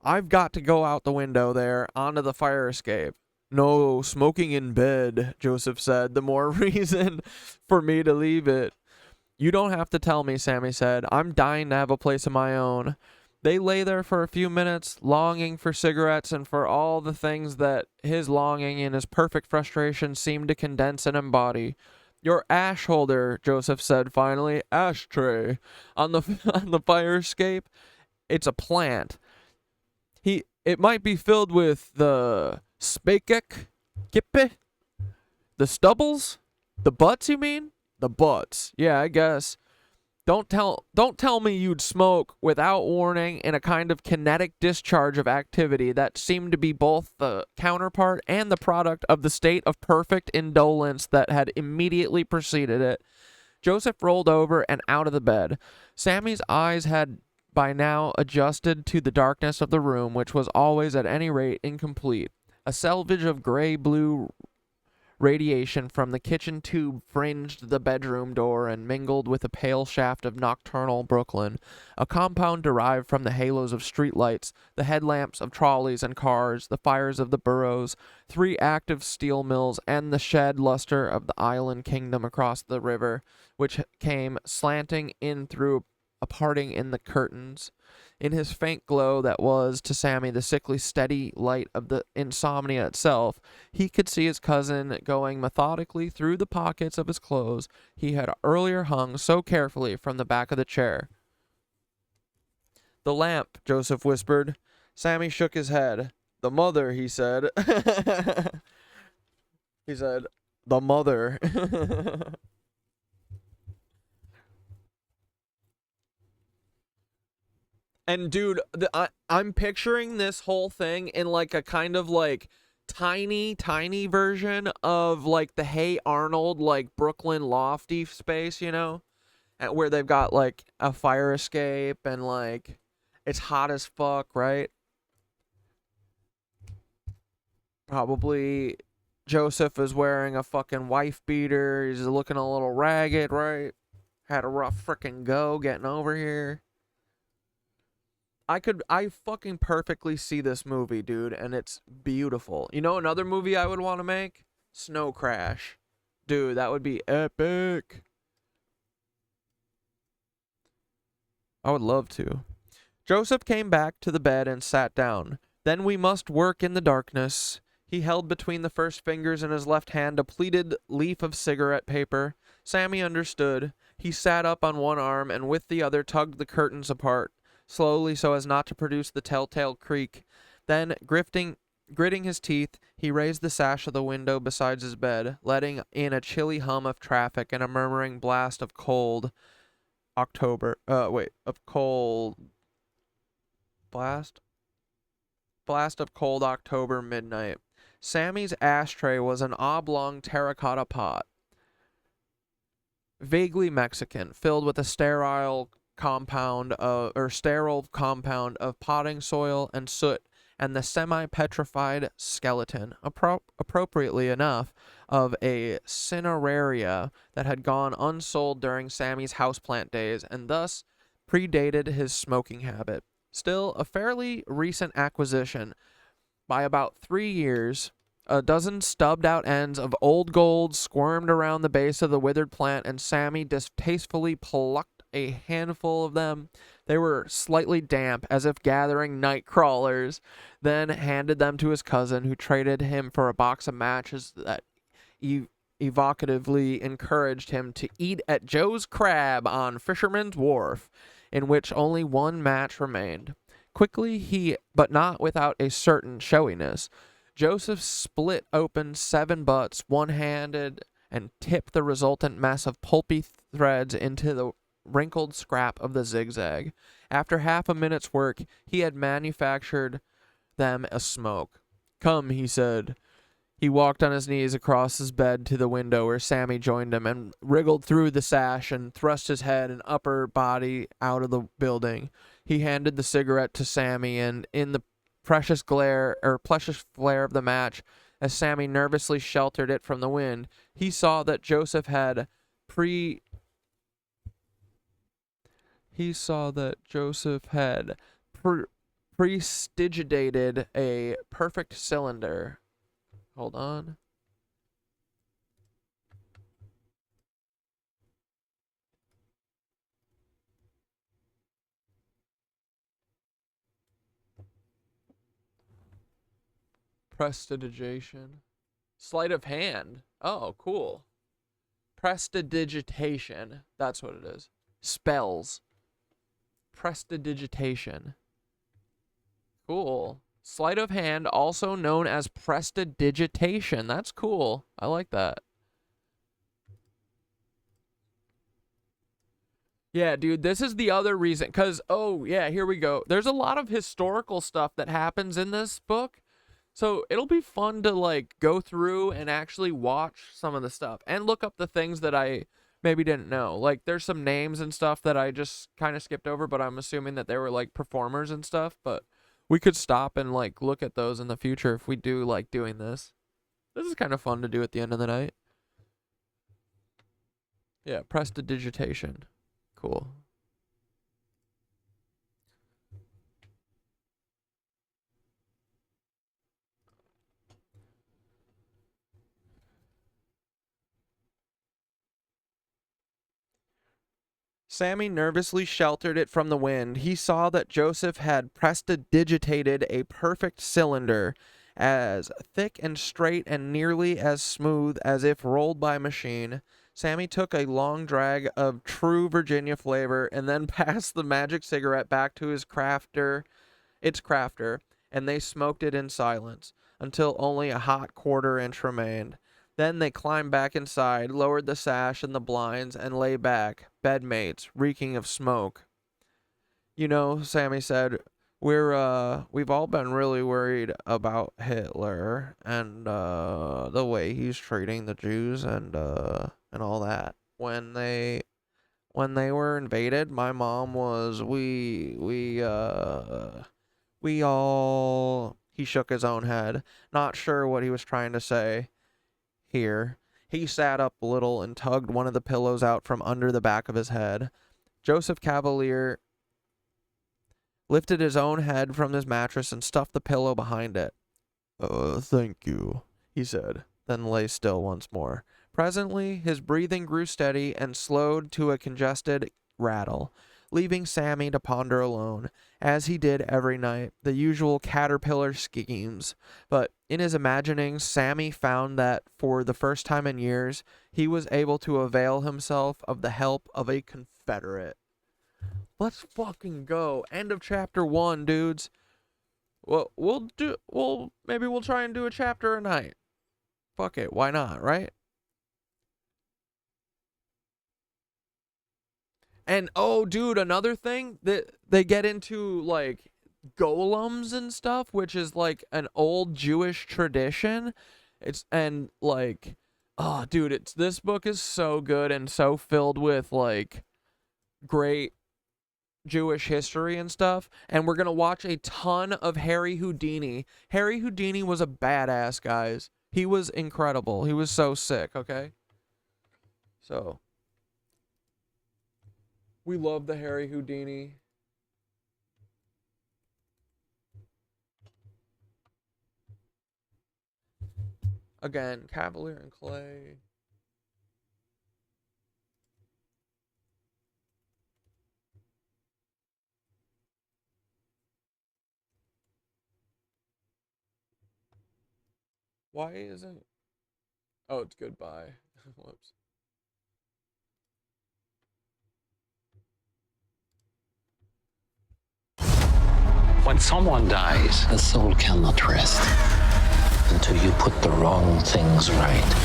I've got to go out the window there, onto the fire escape. No, smoking in bed, Joseph said. The more reason for me to leave it. You don't have to tell me, Sammy said. I'm dying to have a place of my own. They lay there for a few minutes, longing for cigarettes and for all the things that his longing and his perfect frustration seemed to condense and embody. Your ash holder, Joseph said finally. Ashtray. On the fire escape. It's a plant. It might be filled with the spekek, kippe, the stubbles, the butts, you mean? The butts. Yeah, I guess. Don't tell me you'd smoke without warning in a kind of kinetic discharge of activity that seemed to be both the counterpart and the product of the state of perfect indolence that had immediately preceded it. Joseph rolled over and out of the bed. Sammy's eyes had by now adjusted to the darkness of the room, which was always at any rate incomplete. A selvage of gray-blue radiation from the kitchen tube fringed the bedroom door and mingled with a pale shaft of nocturnal Brooklyn, a compound derived from the halos of streetlights, the headlamps of trolleys and cars, the fires of the boroughs, 3 active steel mills, and the shed luster of the island kingdom across the river, which came slanting in through a parting in the curtains. In his faint glow that was, to Sammy, the sickly steady light of the insomnia itself, he could see his cousin going methodically through the pockets of his clothes he had earlier hung so carefully from the back of the chair. The lamp, Joseph whispered. Sammy shook his head. The mother, he said. He said, the mother. And dude, I'm picturing this whole thing in like a kind of like tiny version of like the Hey Arnold like Brooklyn lofty space, you know, where they've got like a fire escape and like it's hot as fuck, right? Probably Joseph is wearing a fucking wife beater. He's looking a little ragged, right? Had a rough frickin' go getting over here. I fucking perfectly see this movie, dude, and it's beautiful. You know another movie I would want to make? Snow Crash. Dude, that would be epic. I would love to. Joseph came back to the bed and sat down. Then we must work in the darkness. He held between the first fingers in his left hand a pleated leaf of cigarette paper. Sammy understood. He sat up on one arm and with the other tugged the curtains apart, slowly so as not to produce the telltale creak. Then, gritting his teeth, he raised the sash of the window beside his bed, letting in a chilly hum of traffic and a murmuring blast of cold October. Blast of cold October midnight. Sammy's ashtray was an oblong terracotta pot, vaguely Mexican, filled with a sterile compound of potting soil and soot, and the semi-petrified skeleton, appropriately enough, of a cineraria that had gone unsold during Sammy's houseplant days, and thus predated his smoking habit. Still, a fairly recent acquisition. By about 3 years, a dozen stubbed-out ends of old gold squirmed around the base of the withered plant, and Sammy distastefully plucked a handful of them. They were slightly damp, as if gathering night crawlers, then handed them to his cousin, who traded him for a box of matches that evocatively encouraged him to eat at Joe's Crab on Fisherman's Wharf, in which only one match remained. Quickly, but not without a certain showiness, Joseph split open 7 butts one-handed and tipped the resultant mess of pulpy threads into the wrinkled scrap of the zigzag. After half a minute's work, he had manufactured them a smoke. "Come," he said. He walked on his knees across his bed to the window where Sammy joined him and wriggled through the sash and thrust his head and upper body out of the building. He handed the cigarette to Sammy, and in the precious flare of the match, as Sammy nervously sheltered it from the wind, he saw that Joseph had prestidigitated a perfect cylinder. Hold on. Prestidigitation. Sleight of hand. Oh, cool. Prestidigitation. That's what it is. Spells. Prestidigitation. Cool. Sleight of hand, also known as prestidigitation. That's cool. I like that. Yeah, dude, this is the other reason. Because, oh, yeah, here we go. There's a lot of historical stuff that happens in this book. So it'll be fun to, like, go through and actually watch some of the stuff. And look up the things that I maybe didn't know. Like, there's some names and stuff that I just kind of skipped over, but I'm assuming that they were, like, performers and stuff. But we could stop and, like, look at those in the future if we do like doing this. This is kind of fun to do at the end of the night. Yeah, prestidigitation. Cool. Sammy nervously sheltered it from the wind. He saw that Joseph had prestidigitated a perfect cylinder, as thick and straight and nearly as smooth as if rolled by machine. Sammy took a long drag of true Virginia flavor and then passed the magic cigarette back to its crafter, and they smoked it in silence until only a hot quarter-inch remained. Then they climbed back inside, lowered the sash and the blinds, and lay back, bedmates, reeking of smoke. "You know," Sammy said, we've all been really worried about Hitler and the way he's treating the Jews and all that. When they were invaded, my mom was we all. He shook his own head, not sure what he was trying to say. Here, he sat up a little and tugged one of the pillows out from under the back of his head. Joseph Kavalier lifted his own head from his mattress and stuffed the pillow behind it. "Thank you," he said, then lay still once more. Presently, his breathing grew steady and slowed to a congested rattle, leaving Sammy to ponder alone, as he did every night, the usual caterpillar schemes. But in his imaginings, Sammy found that, for the first time in years, he was able to avail himself of the help of a Confederate. Let's fucking go. End of chapter 1, dudes. Well, maybe we'll try and do a chapter a night. Fuck it, why not, right? And, oh, dude, another thing, that they get into, like, golems and stuff, which is, like, an old Jewish tradition. And, like, oh, dude, this book is so good and so filled with, like, great Jewish history and stuff. And we're gonna watch a ton of Harry Houdini. Harry Houdini was a badass, guys. He was incredible. He was so sick, okay? So, we love the Harry Houdini. Again, Kavalier and Clay. Why isn't... Oh, it's goodbye. Whoops.
When someone dies, the soul cannot rest until you put the wrong things right.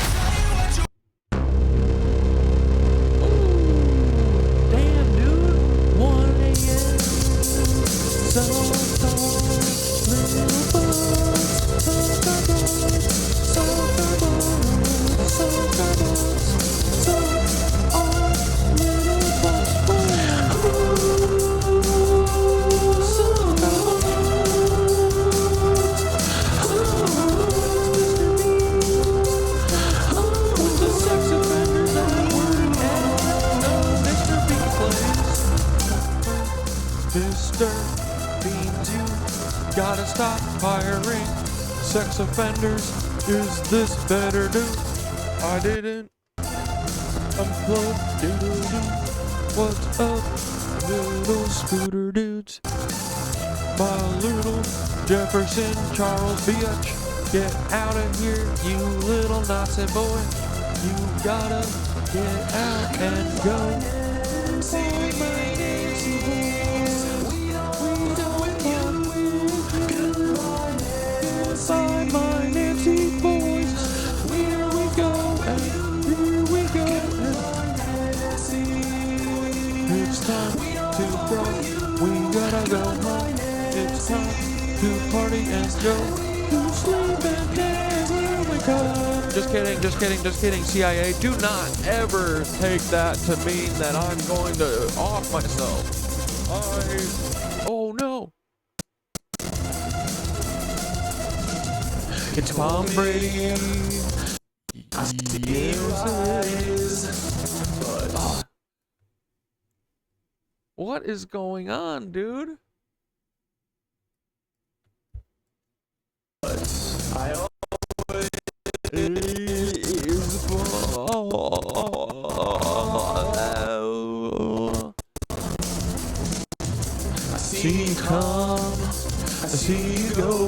Damn, dude. 1 a.m. So Mr. Beans, you gotta stop hiring sex offenders. Is this better news? I didn't unplug doodle-doo. What's up, little scooter dudes? My little Jefferson Charles bitch. Get out of here, you little Nazi boy. You gotta get out and go. Find my Nancy boys. Here we go, and here we go. It's time to go. We gotta go home. It's time to party and go to sleep and never wake up. Just kidding, just kidding, just kidding. CIA, do not ever take that to mean that I'm going to off myself. Oh no. It's Tom Brady. Yes, it is. But, what is going on, dude? I always I see you come, I see you go.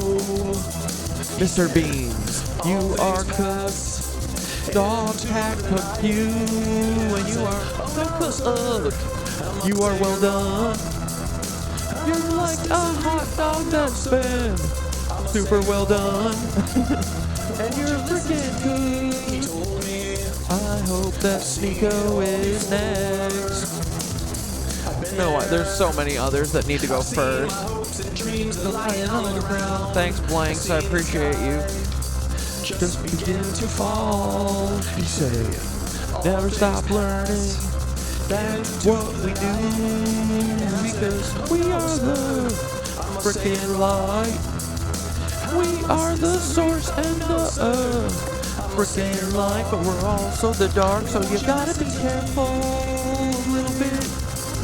Mr. Beans, you are cuss. Dogs hack cook you, and you are cook. You are well done. You're like a hot dog that's been super well done. And you're freaking good. I hope that Sneeko is next. No, there's so many others that need to go first. Thanks, Blanks, I appreciate you. Just begin to fall, you say. Never stop learning. That's what we do. Because we are the freaking light. We are the source and the freaking light. But we're also the dark, so you gotta be careful a little bit.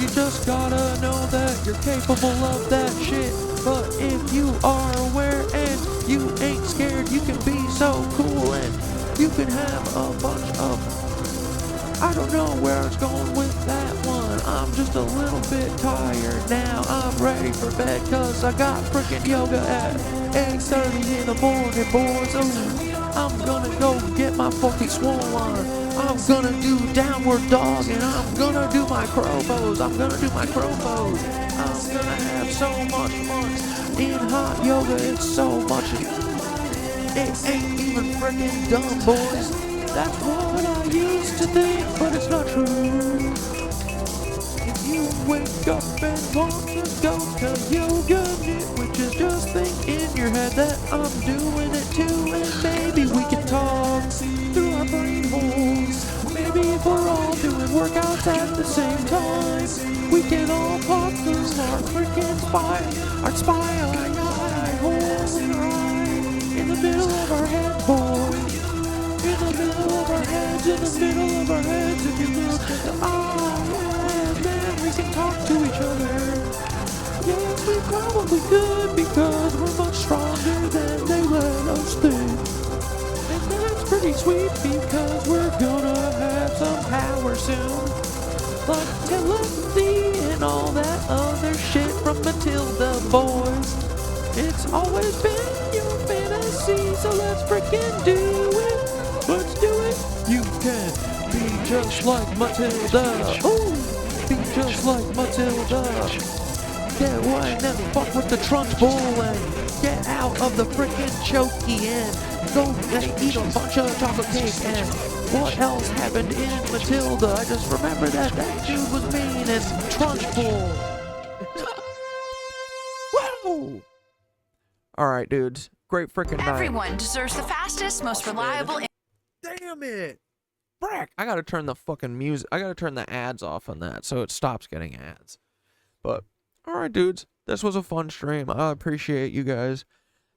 You just gotta know that you're capable of that shit. But if you are aware and you ain't scared, you can be so cool and you can have a bunch of... I don't know where I was going with that one. I'm just a little bit tired now. I'm ready for bed cause I got freaking yoga at 8:30 in the morning, boys. Oh, I'm gonna go get my fucking swole on. I'm gonna do downward dog and I'm gonna do my crow pose. I'm gonna do my crow pose. I'm gonna have so much fun in hot yoga. It's so much. It ain't even freaking dumb, boys. That's what I used to think, but it's not true. If you wake up and want to go to yoga, KnitWitches, just think in your head that I'm doing it too, and maybe we can talk through our brain holes. Maybe if we're all doing workouts at the same time, we can all pop through our freaking spine holes in our eye, in the middle of our head, boys. In the middle of our heads, in the middle of our heads, if you look at the eye, and then we can talk to each other. Yes, we probably could, because we're much stronger than they let us think. And that's pretty sweet, because we're gonna have some power soon. Like telepathy and all that other shit from Matilda, boys. It's always been your fantasy, so let's freaking do it. Let's do it. You can be just like Matilda. Ooh, be just like Matilda. Get away and then fuck with the trunch bull and get out of the frickin' chokey and go and eat a bunch of chocolate cake. And what else happened in Matilda? I just remember that dude was mean and trunch bull. Wow. Alright, dudes. Great frickin' night.
Everyone deserves the fastest, most reliable.
Damn it! Brack! I gotta turn the fucking music. I gotta turn the ads off on that so it stops getting ads. But, alright, dudes. This was a fun stream. I appreciate you guys.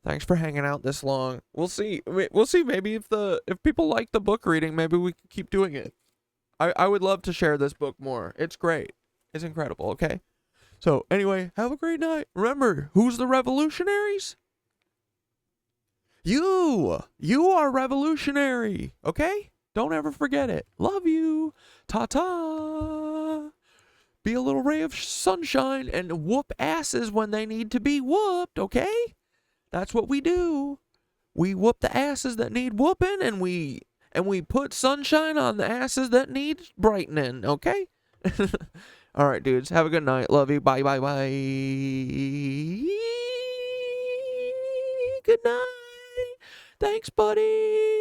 Thanks for hanging out this long. We'll see. We'll see. Maybe if people like the book reading, maybe we can keep doing it. I would love to share this book more. It's great. It's incredible. Okay. So anyway, have a great night. Remember, who's the revolutionaries? You are revolutionary. Okay. Don't ever forget it. Love you. Ta-ta. Be a little ray of sunshine and whoop asses when they need to be whooped. Okay. That's what we do. We whoop the asses that need whooping, and we put sunshine on the asses that need brightening, okay? All right, dudes. Have a good night. Love you. Bye, bye, bye. Good night. Thanks, buddy.